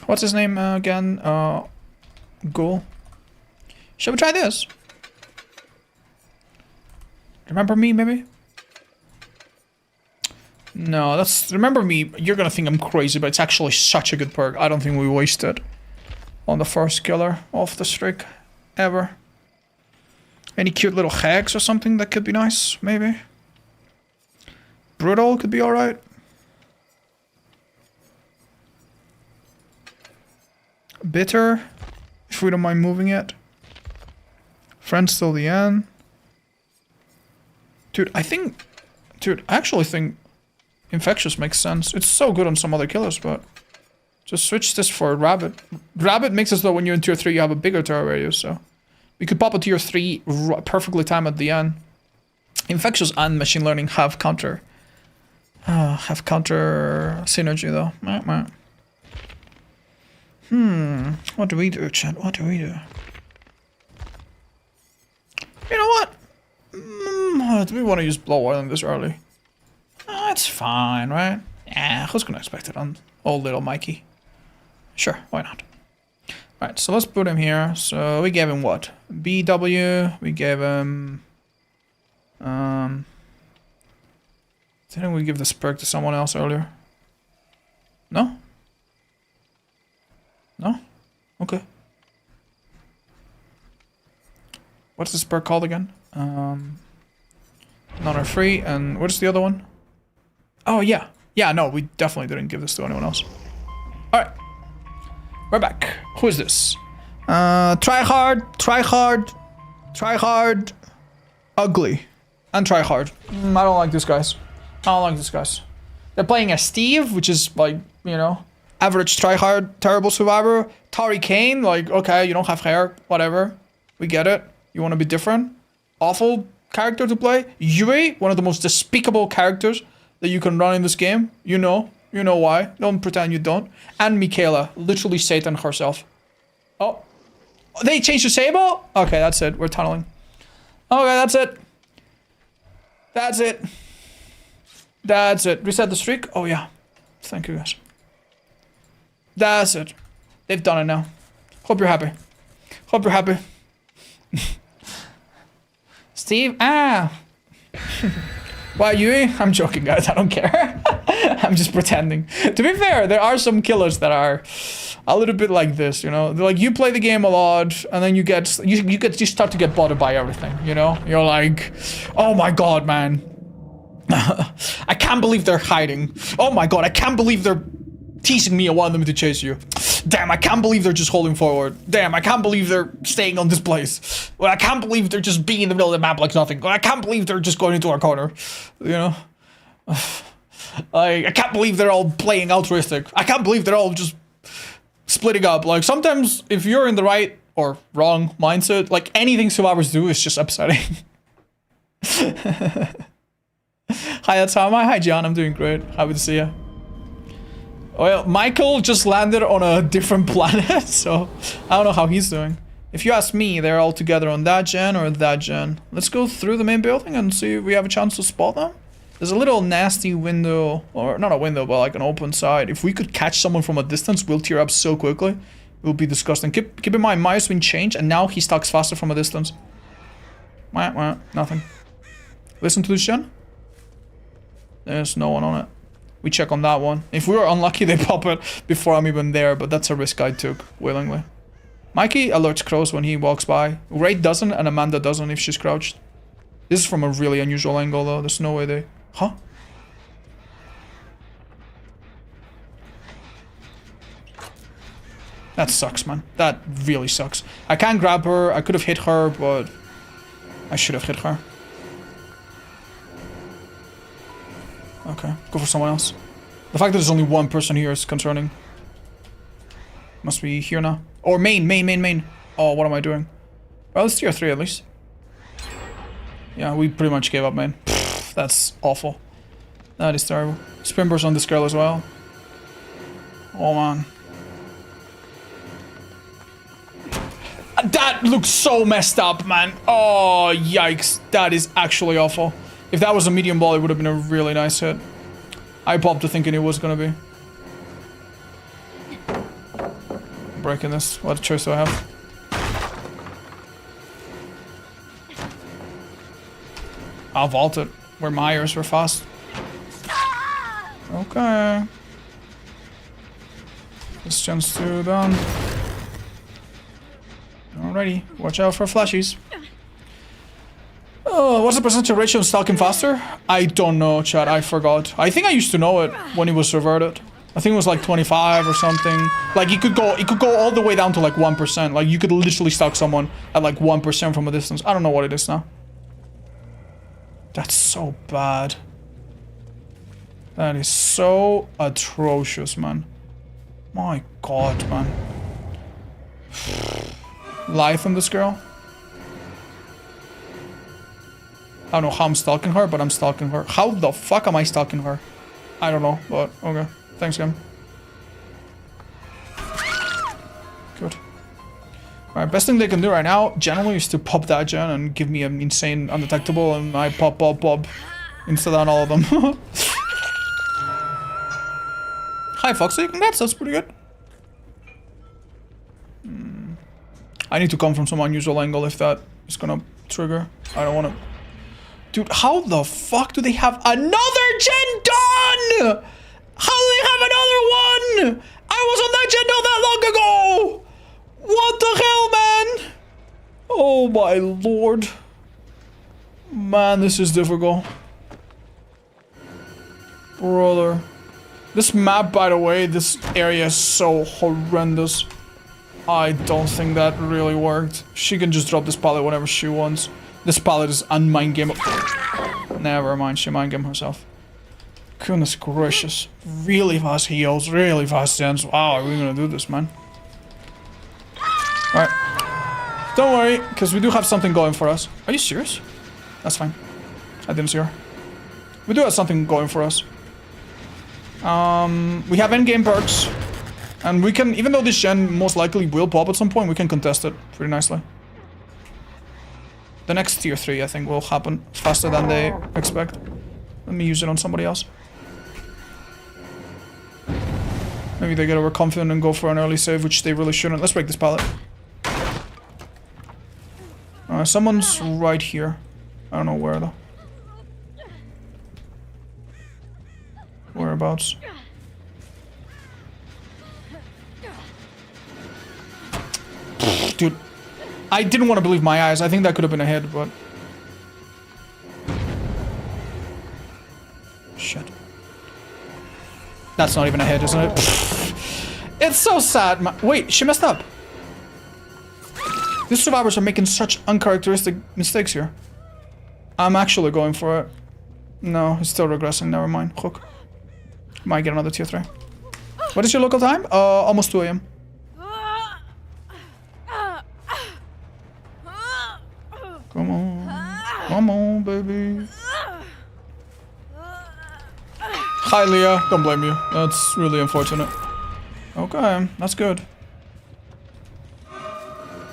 What's his name again? Ghoul. Should we try this? Remember Me, maybe? No, that's... Remember Me, you're gonna think I'm crazy, but it's actually such a good perk. I don't think we wasted on the first killer of the streak ever. Any cute little hags or something that could be nice, maybe? Brutal could be alright. Bitter, if we don't mind moving it. Friends till the end. Dude, I actually think Infectious makes sense. It's so good on some other killers, but just switch this for Rabbit. Rabbit makes it so when you're in tier 3 you have a bigger terror radius, so we could pop a tier 3 perfectly timed at the end. Infectious and Machine Learning have counter synergy though. What do we do, chat? What do we do? You know what? Do we want to use Blow Island this early? It's fine, right? Yeah, who's gonna expect it on old little Mikey? Sure, why not? Right, so let's put him here. So we gave him what? BW, we gave him... Didn't we give this perk to someone else earlier? No? No? Okay. What's this perk called again? Not our free, and what's the other one? Oh yeah. Yeah, no, we definitely didn't give this to anyone else. Alright. We're back. Who is this? Try hard, ugly. And try hard. I don't like these guys. I don't like these guys. They're playing as Steve, which is like, you know, average try hard, terrible survivor. Tari Kane, like, okay, you don't have hair, whatever. We get it. You want to be different. Awful character to play. Yui, one of the most despicable characters that you can run in this game. You know why. Don't pretend you don't. And Michaela, literally Satan herself. Oh, they changed to Sable? Okay, that's it. We're tunneling. Okay, that's it. That's it. That's it. Reset the streak? Oh yeah. Thank you guys. That's it. They've done it now. Hope you're happy. Hope you're happy. Steve? Ah. Why, Yui? I'm joking, guys. I don't care. I'm just pretending. To be fair, there are some killers that are a little bit like this, you know? They're like, you play the game a lot, and then you start to get bothered by everything, you know? You're like, oh my god, man. I can't believe they're hiding. Oh my god, I can't believe they're teasing me and wanting me to chase you. Damn, I can't believe they're just holding forward. Damn, I can't believe they're staying on this place. Well, I can't believe they're just being in the middle of the map like nothing. I can't believe they're just going into our corner. You know? I can't believe they're all playing altruistic. I can't believe they're all just splitting up. Like, sometimes if you're in the right or wrong mindset, like, anything survivors do is just upsetting. Hi, that's how am I? Hi, John. I'm doing great. Happy to see you. Well, Michael just landed on a different planet, so I don't know how he's doing. If you ask me, they're all together on that gen or that gen. Let's go through the main building and see if we have a chance to spot them. There's a little nasty window, or not a window, but like an open side. If we could catch someone from a distance, we'll tear up so quickly. It will be disgusting. Keep in mind, Maya's been changed, and now he stalks faster from a distance. Nothing. Listen to this gen. There's no one on it. We check on that one. If we were unlucky, they pop it before I'm even there, but that's a risk I took willingly. Mikey alerts crows when he walks by. Ray doesn't, and Amanda doesn't if she's crouched. This is from a really unusual angle, though. There's no way they... Huh? That sucks, man. That really sucks. I can't grab her. I could have hit her, but... I should have hit her. Okay, go for someone else. The fact that there's only one person here is concerning. Must be here now. Or main. Oh, what am I doing? Well, it's tier 3 at least. Yeah, we pretty much gave up, man. Pfft, that's awful. That is terrible. Spin burst on this girl as well. Oh, man. That looks so messed up, man. Oh, yikes. That is actually awful. If that was a medium ball, it would have been a really nice hit. I popped to thinking it was gonna be. Breaking this. What choice do I have? I'll vault it. Where Myers were fast. Okay. This gen's 2 done. Alrighty. Watch out for flashies. Oh, what's the percentage ratio of stalking faster? I don't know, chat. I forgot. I think I used to know it when it was reverted. I think it was like 25 or something. Like it could go all the way down to like 1%. Like you could literally stalk someone at like 1% from a distance. I don't know what it is now. That's so bad. That is so atrocious, man. My god, man. Life on this girl. I don't know how I'm stalking her, but I'm stalking her. How the fuck am I stalking her? I don't know, but okay. Thanks, game. Good. Alright, best thing they can do right now, generally, is to pop that gen and give me an insane undetectable, and I pop, instead on all of them. Hi, Foxy. Congrats, that's pretty good. I need to come from some unusual angle if that is gonna trigger. I don't wanna... Dude, how the fuck do they have another gen done? How do they have another one? I was on that gen not that long ago. What the hell, man? Oh my lord. Man, this is difficult. Brother. This map, by the way, this area is so horrendous. I don't think that really worked. She can just drop this pallet whenever she wants. This pallet is unmind game. Never mind, she mind game herself. Goodness gracious. Really fast heals, really fast stands. Wow, are we gonna do this, man? Alright. Don't worry, because we do have something going for us. Are you serious? That's fine. I didn't see her. We do have something going for us. We have endgame perks. And we can, even though this gen most likely will pop at some point, we can contest it pretty nicely. The next tier 3, I think, will happen faster than they expect. Let me use it on somebody else. Maybe they get overconfident and go for an early save, which they really shouldn't. Let's break this pallet. Someone's right here. I don't know where, though. Whereabouts? Dude, I didn't want to believe my eyes. I think that could have been a hit, but... Shit. That's not even a hit, isn't it? It's so sad, man. Wait, she messed up. These survivors are making such uncharacteristic mistakes here. I'm actually going for it. No, it's still regressing. Never mind. Hook. Might get another tier 3. What is your local time? Almost 2 AM. Come on. Come on, baby. Hi, Leah. Don't blame you. That's really unfortunate. Okay, that's good.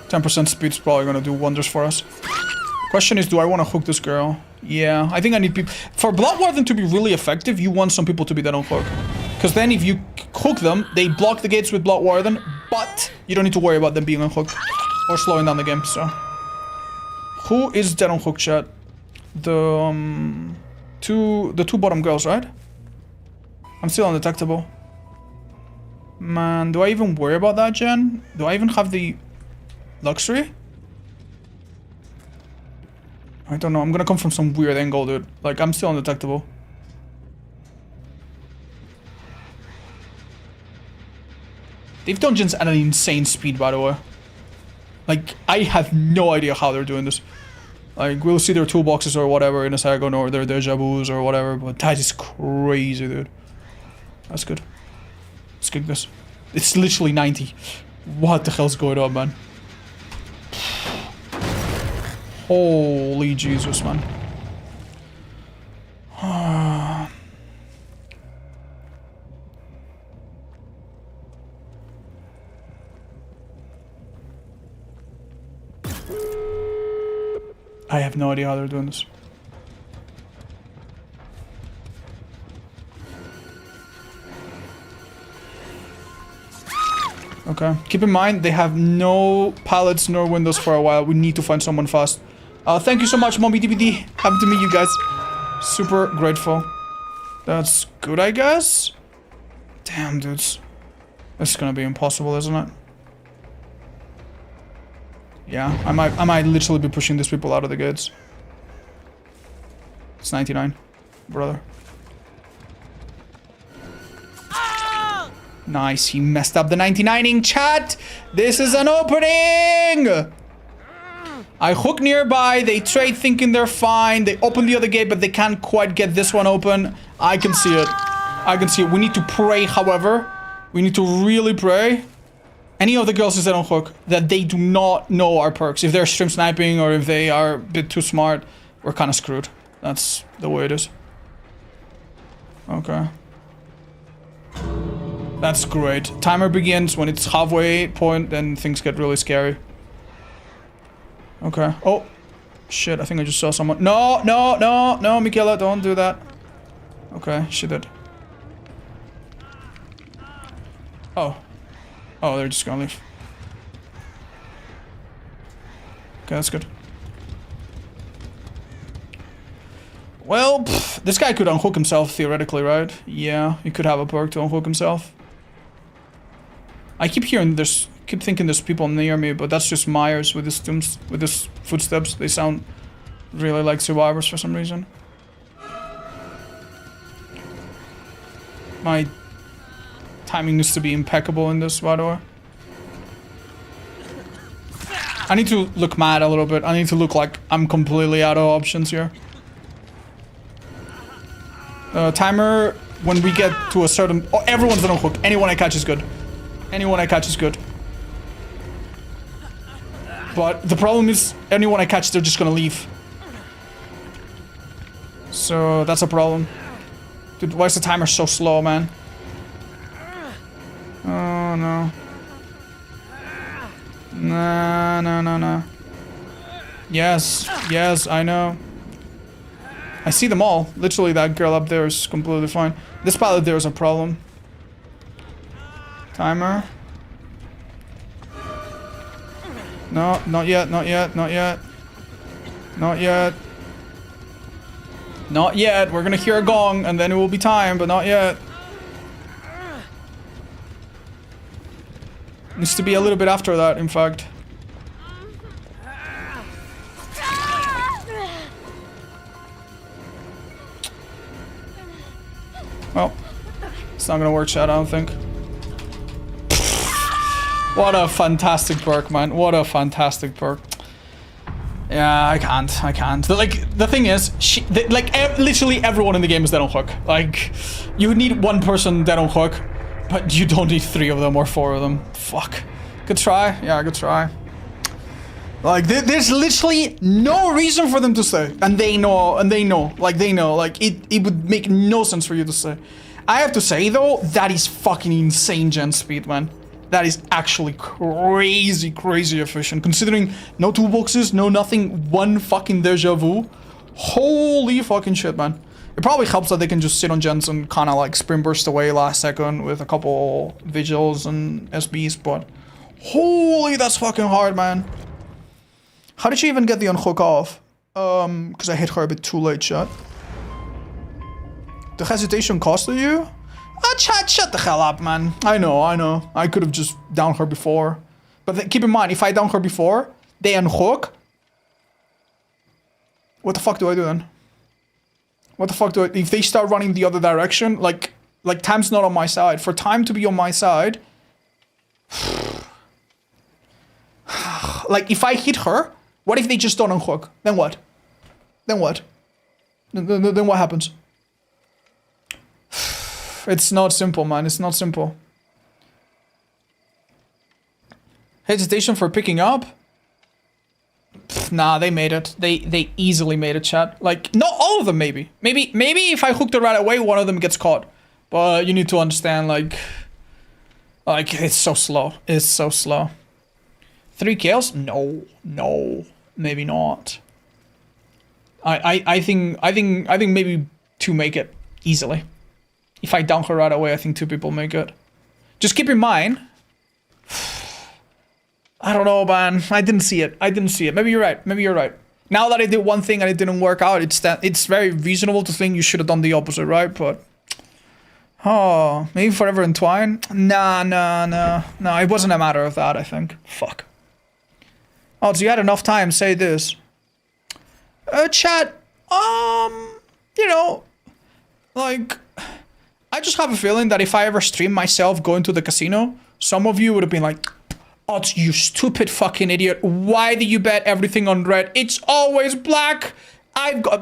10% speed's probably gonna do wonders for us. Question is, do I want to hook this girl? Yeah, I think I need people. For Blood Warden to be really effective, you want some people to be dead on hook. Because then if you hook them, they block the gates with Blood Warden, but you don't need to worry about them being on hook or slowing down the game, so. Who is dead on hook, chat? The two bottom girls, right? I'm still undetectable. Man, do I even worry about that, Jen? Do I even have the luxury? I don't know. I'm gonna come from some weird angle, dude. Like, I'm still undetectable. They've dungeons at an insane speed, by the way. Like, I have no idea how they're doing this. Like, we'll see their toolboxes or whatever in a second, or their deja vus or whatever, but that is crazy, dude. That's good. Let's kick this. It's literally 90. What the hell's going on, man? Holy Jesus, man. I have no idea how they're doing this. Okay. Keep in mind, they have no pallets nor windows for a while. We need to find someone fast. Thank you so much, Mommy DBD. Happy to meet you guys. Super grateful. That's good, I guess? Damn, dudes. This is gonna be impossible, isn't it? Yeah, I might literally be pushing these people out of the gates. It's 99, brother. Nice, he messed up the 99ing, chat. This is an opening. I hook nearby, they trade thinking they're fine. They open the other gate, but they can't quite get this one open. I can see it. I can see it. We need to pray, however. We need to really pray. Any of the girls is on hook that they do not know our perks. If they're stream sniping or if they are a bit too smart, we're kind of screwed. That's the way it is. Okay. That's great. Timer begins when it's halfway point, then things get really scary. Okay. Oh. Shit, I think I just saw someone. No, no, no, no, Michaela, don't do that. Okay, she did. Oh. Oh, they're just gonna leave. Okay, that's good. Well, this guy could unhook himself theoretically, right? Yeah, he could have a perk to unhook himself. I keep hearing there's, keep thinking there's people near me, but that's just Myers with his tombs, with his footsteps. They sound really like survivors for some reason. My timing needs to be impeccable in this, by the way. I need to look mad a little bit. I need to look like I'm completely out of options here. Timer, when we get to a certain... Oh, everyone's on a hook. Anyone I catch is good. Anyone I catch is good. But the problem is, anyone I catch, they're just gonna leave. So, that's a problem. Dude, why is the timer so slow, man? Oh, no. Nah, no, no, no. Yes, yes, I know. I see them all. Literally, that girl up there is completely fine. This pallet there is a problem. Timer. No, not yet, not yet, not yet. Not yet. Not yet. We're gonna hear a gong, and then it will be time, but not yet. Needs to be a little bit after that, in fact. Well, it's not gonna work, chat, I don't think. What a fantastic perk, man. What a fantastic perk. Yeah, I can't. Like, the thing is, literally everyone in the game is dead on hook. Like, you need one person dead on hook, but you don't need 3 of them or 4 of them. Fuck. Good try. Yeah, good try. Like, there's literally no reason for them to stay. And they know. Like, it would make no sense for you to stay. I have to say, though, that is fucking insane gen speed, man. That is actually crazy, crazy efficient. Considering no toolboxes, no nothing, one fucking deja vu. Holy fucking shit, man. It probably helps that they can just sit on gens and kind of like sprint burst away last second with a couple vigils and SBs, but holy, that's fucking hard, man. How did she even get the unhook off? Because I hit her a bit too late, chat. The hesitation costed you? Chat, shut the hell up, man. I know. I could have just downed her before. But keep in mind, if I down her before, they unhook. What the fuck do I do then? What the fuck do I... If they start running the other direction, like time's not on my side. For time to be on my side... like, if I hit her, what if they just don't unhook? Then what? Then what? Then what happens? It's not simple, man. It's not simple. Hesitation for picking up? Nah, they made it. They easily made it, chat. Like, not all of them, maybe. Maybe if I hooked it right away, one of them gets caught. But you need to understand, like, it's so slow. It's so slow. 3 kills? No, maybe not. I think maybe 2 make it easily. If I down her right away, I think 2 people make it. Just keep in mind. I don't know, man. I didn't see it. Maybe you're right. Now that I did one thing and it didn't work out, it's very reasonable to think you should have done the opposite, right? But oh, maybe forever entwine. Nah. It wasn't a matter of that. I think. Fuck. Oh, so you had enough time. Say this. Chat. You know, like. I just have a feeling that if I ever stream myself going to the casino, some of you would have been like, "Oh, you stupid fucking idiot. Why do you bet everything on red? It's always black."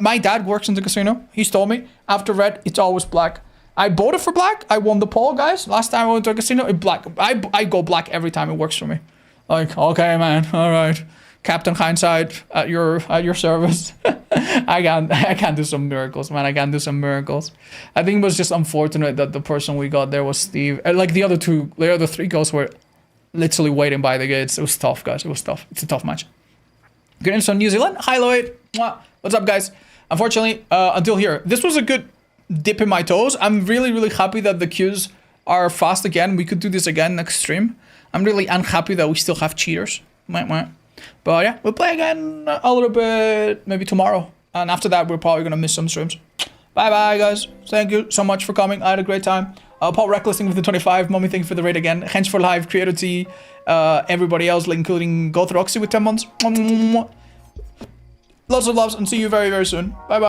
My dad works in the casino. He's told me after red, it's always black. I bought it for black. I won the poll, guys. Last time I went to a casino, it black. I go black every time. It works for me. Like, okay, man. All right. Captain Hindsight at your service. I can do some miracles, man. I can do some miracles. I think it was just unfortunate that the person we got there was Steve. Like the other 3 girls were literally waiting by the gates. It was tough, guys. It was tough. It's a tough match. Greetings from New Zealand. Hi, Lloyd. What's up, guys? Unfortunately, until here, this was a good dip in my toes. I'm really, really happy that the queues are fast again. We could do this again next stream. I'm really unhappy that we still have cheaters. But yeah, we'll play again a little bit, maybe tomorrow. And after that, we're probably going to miss some streams. Bye-bye, guys. Thank you so much for coming. I had a great time. Paul Recklessing with the 25. Mommy, thank you for the raid again. Hence for live, Creator T, everybody else, including Goth Roxy with 10 months. Lots of loves, and see you very, very soon. Bye-bye.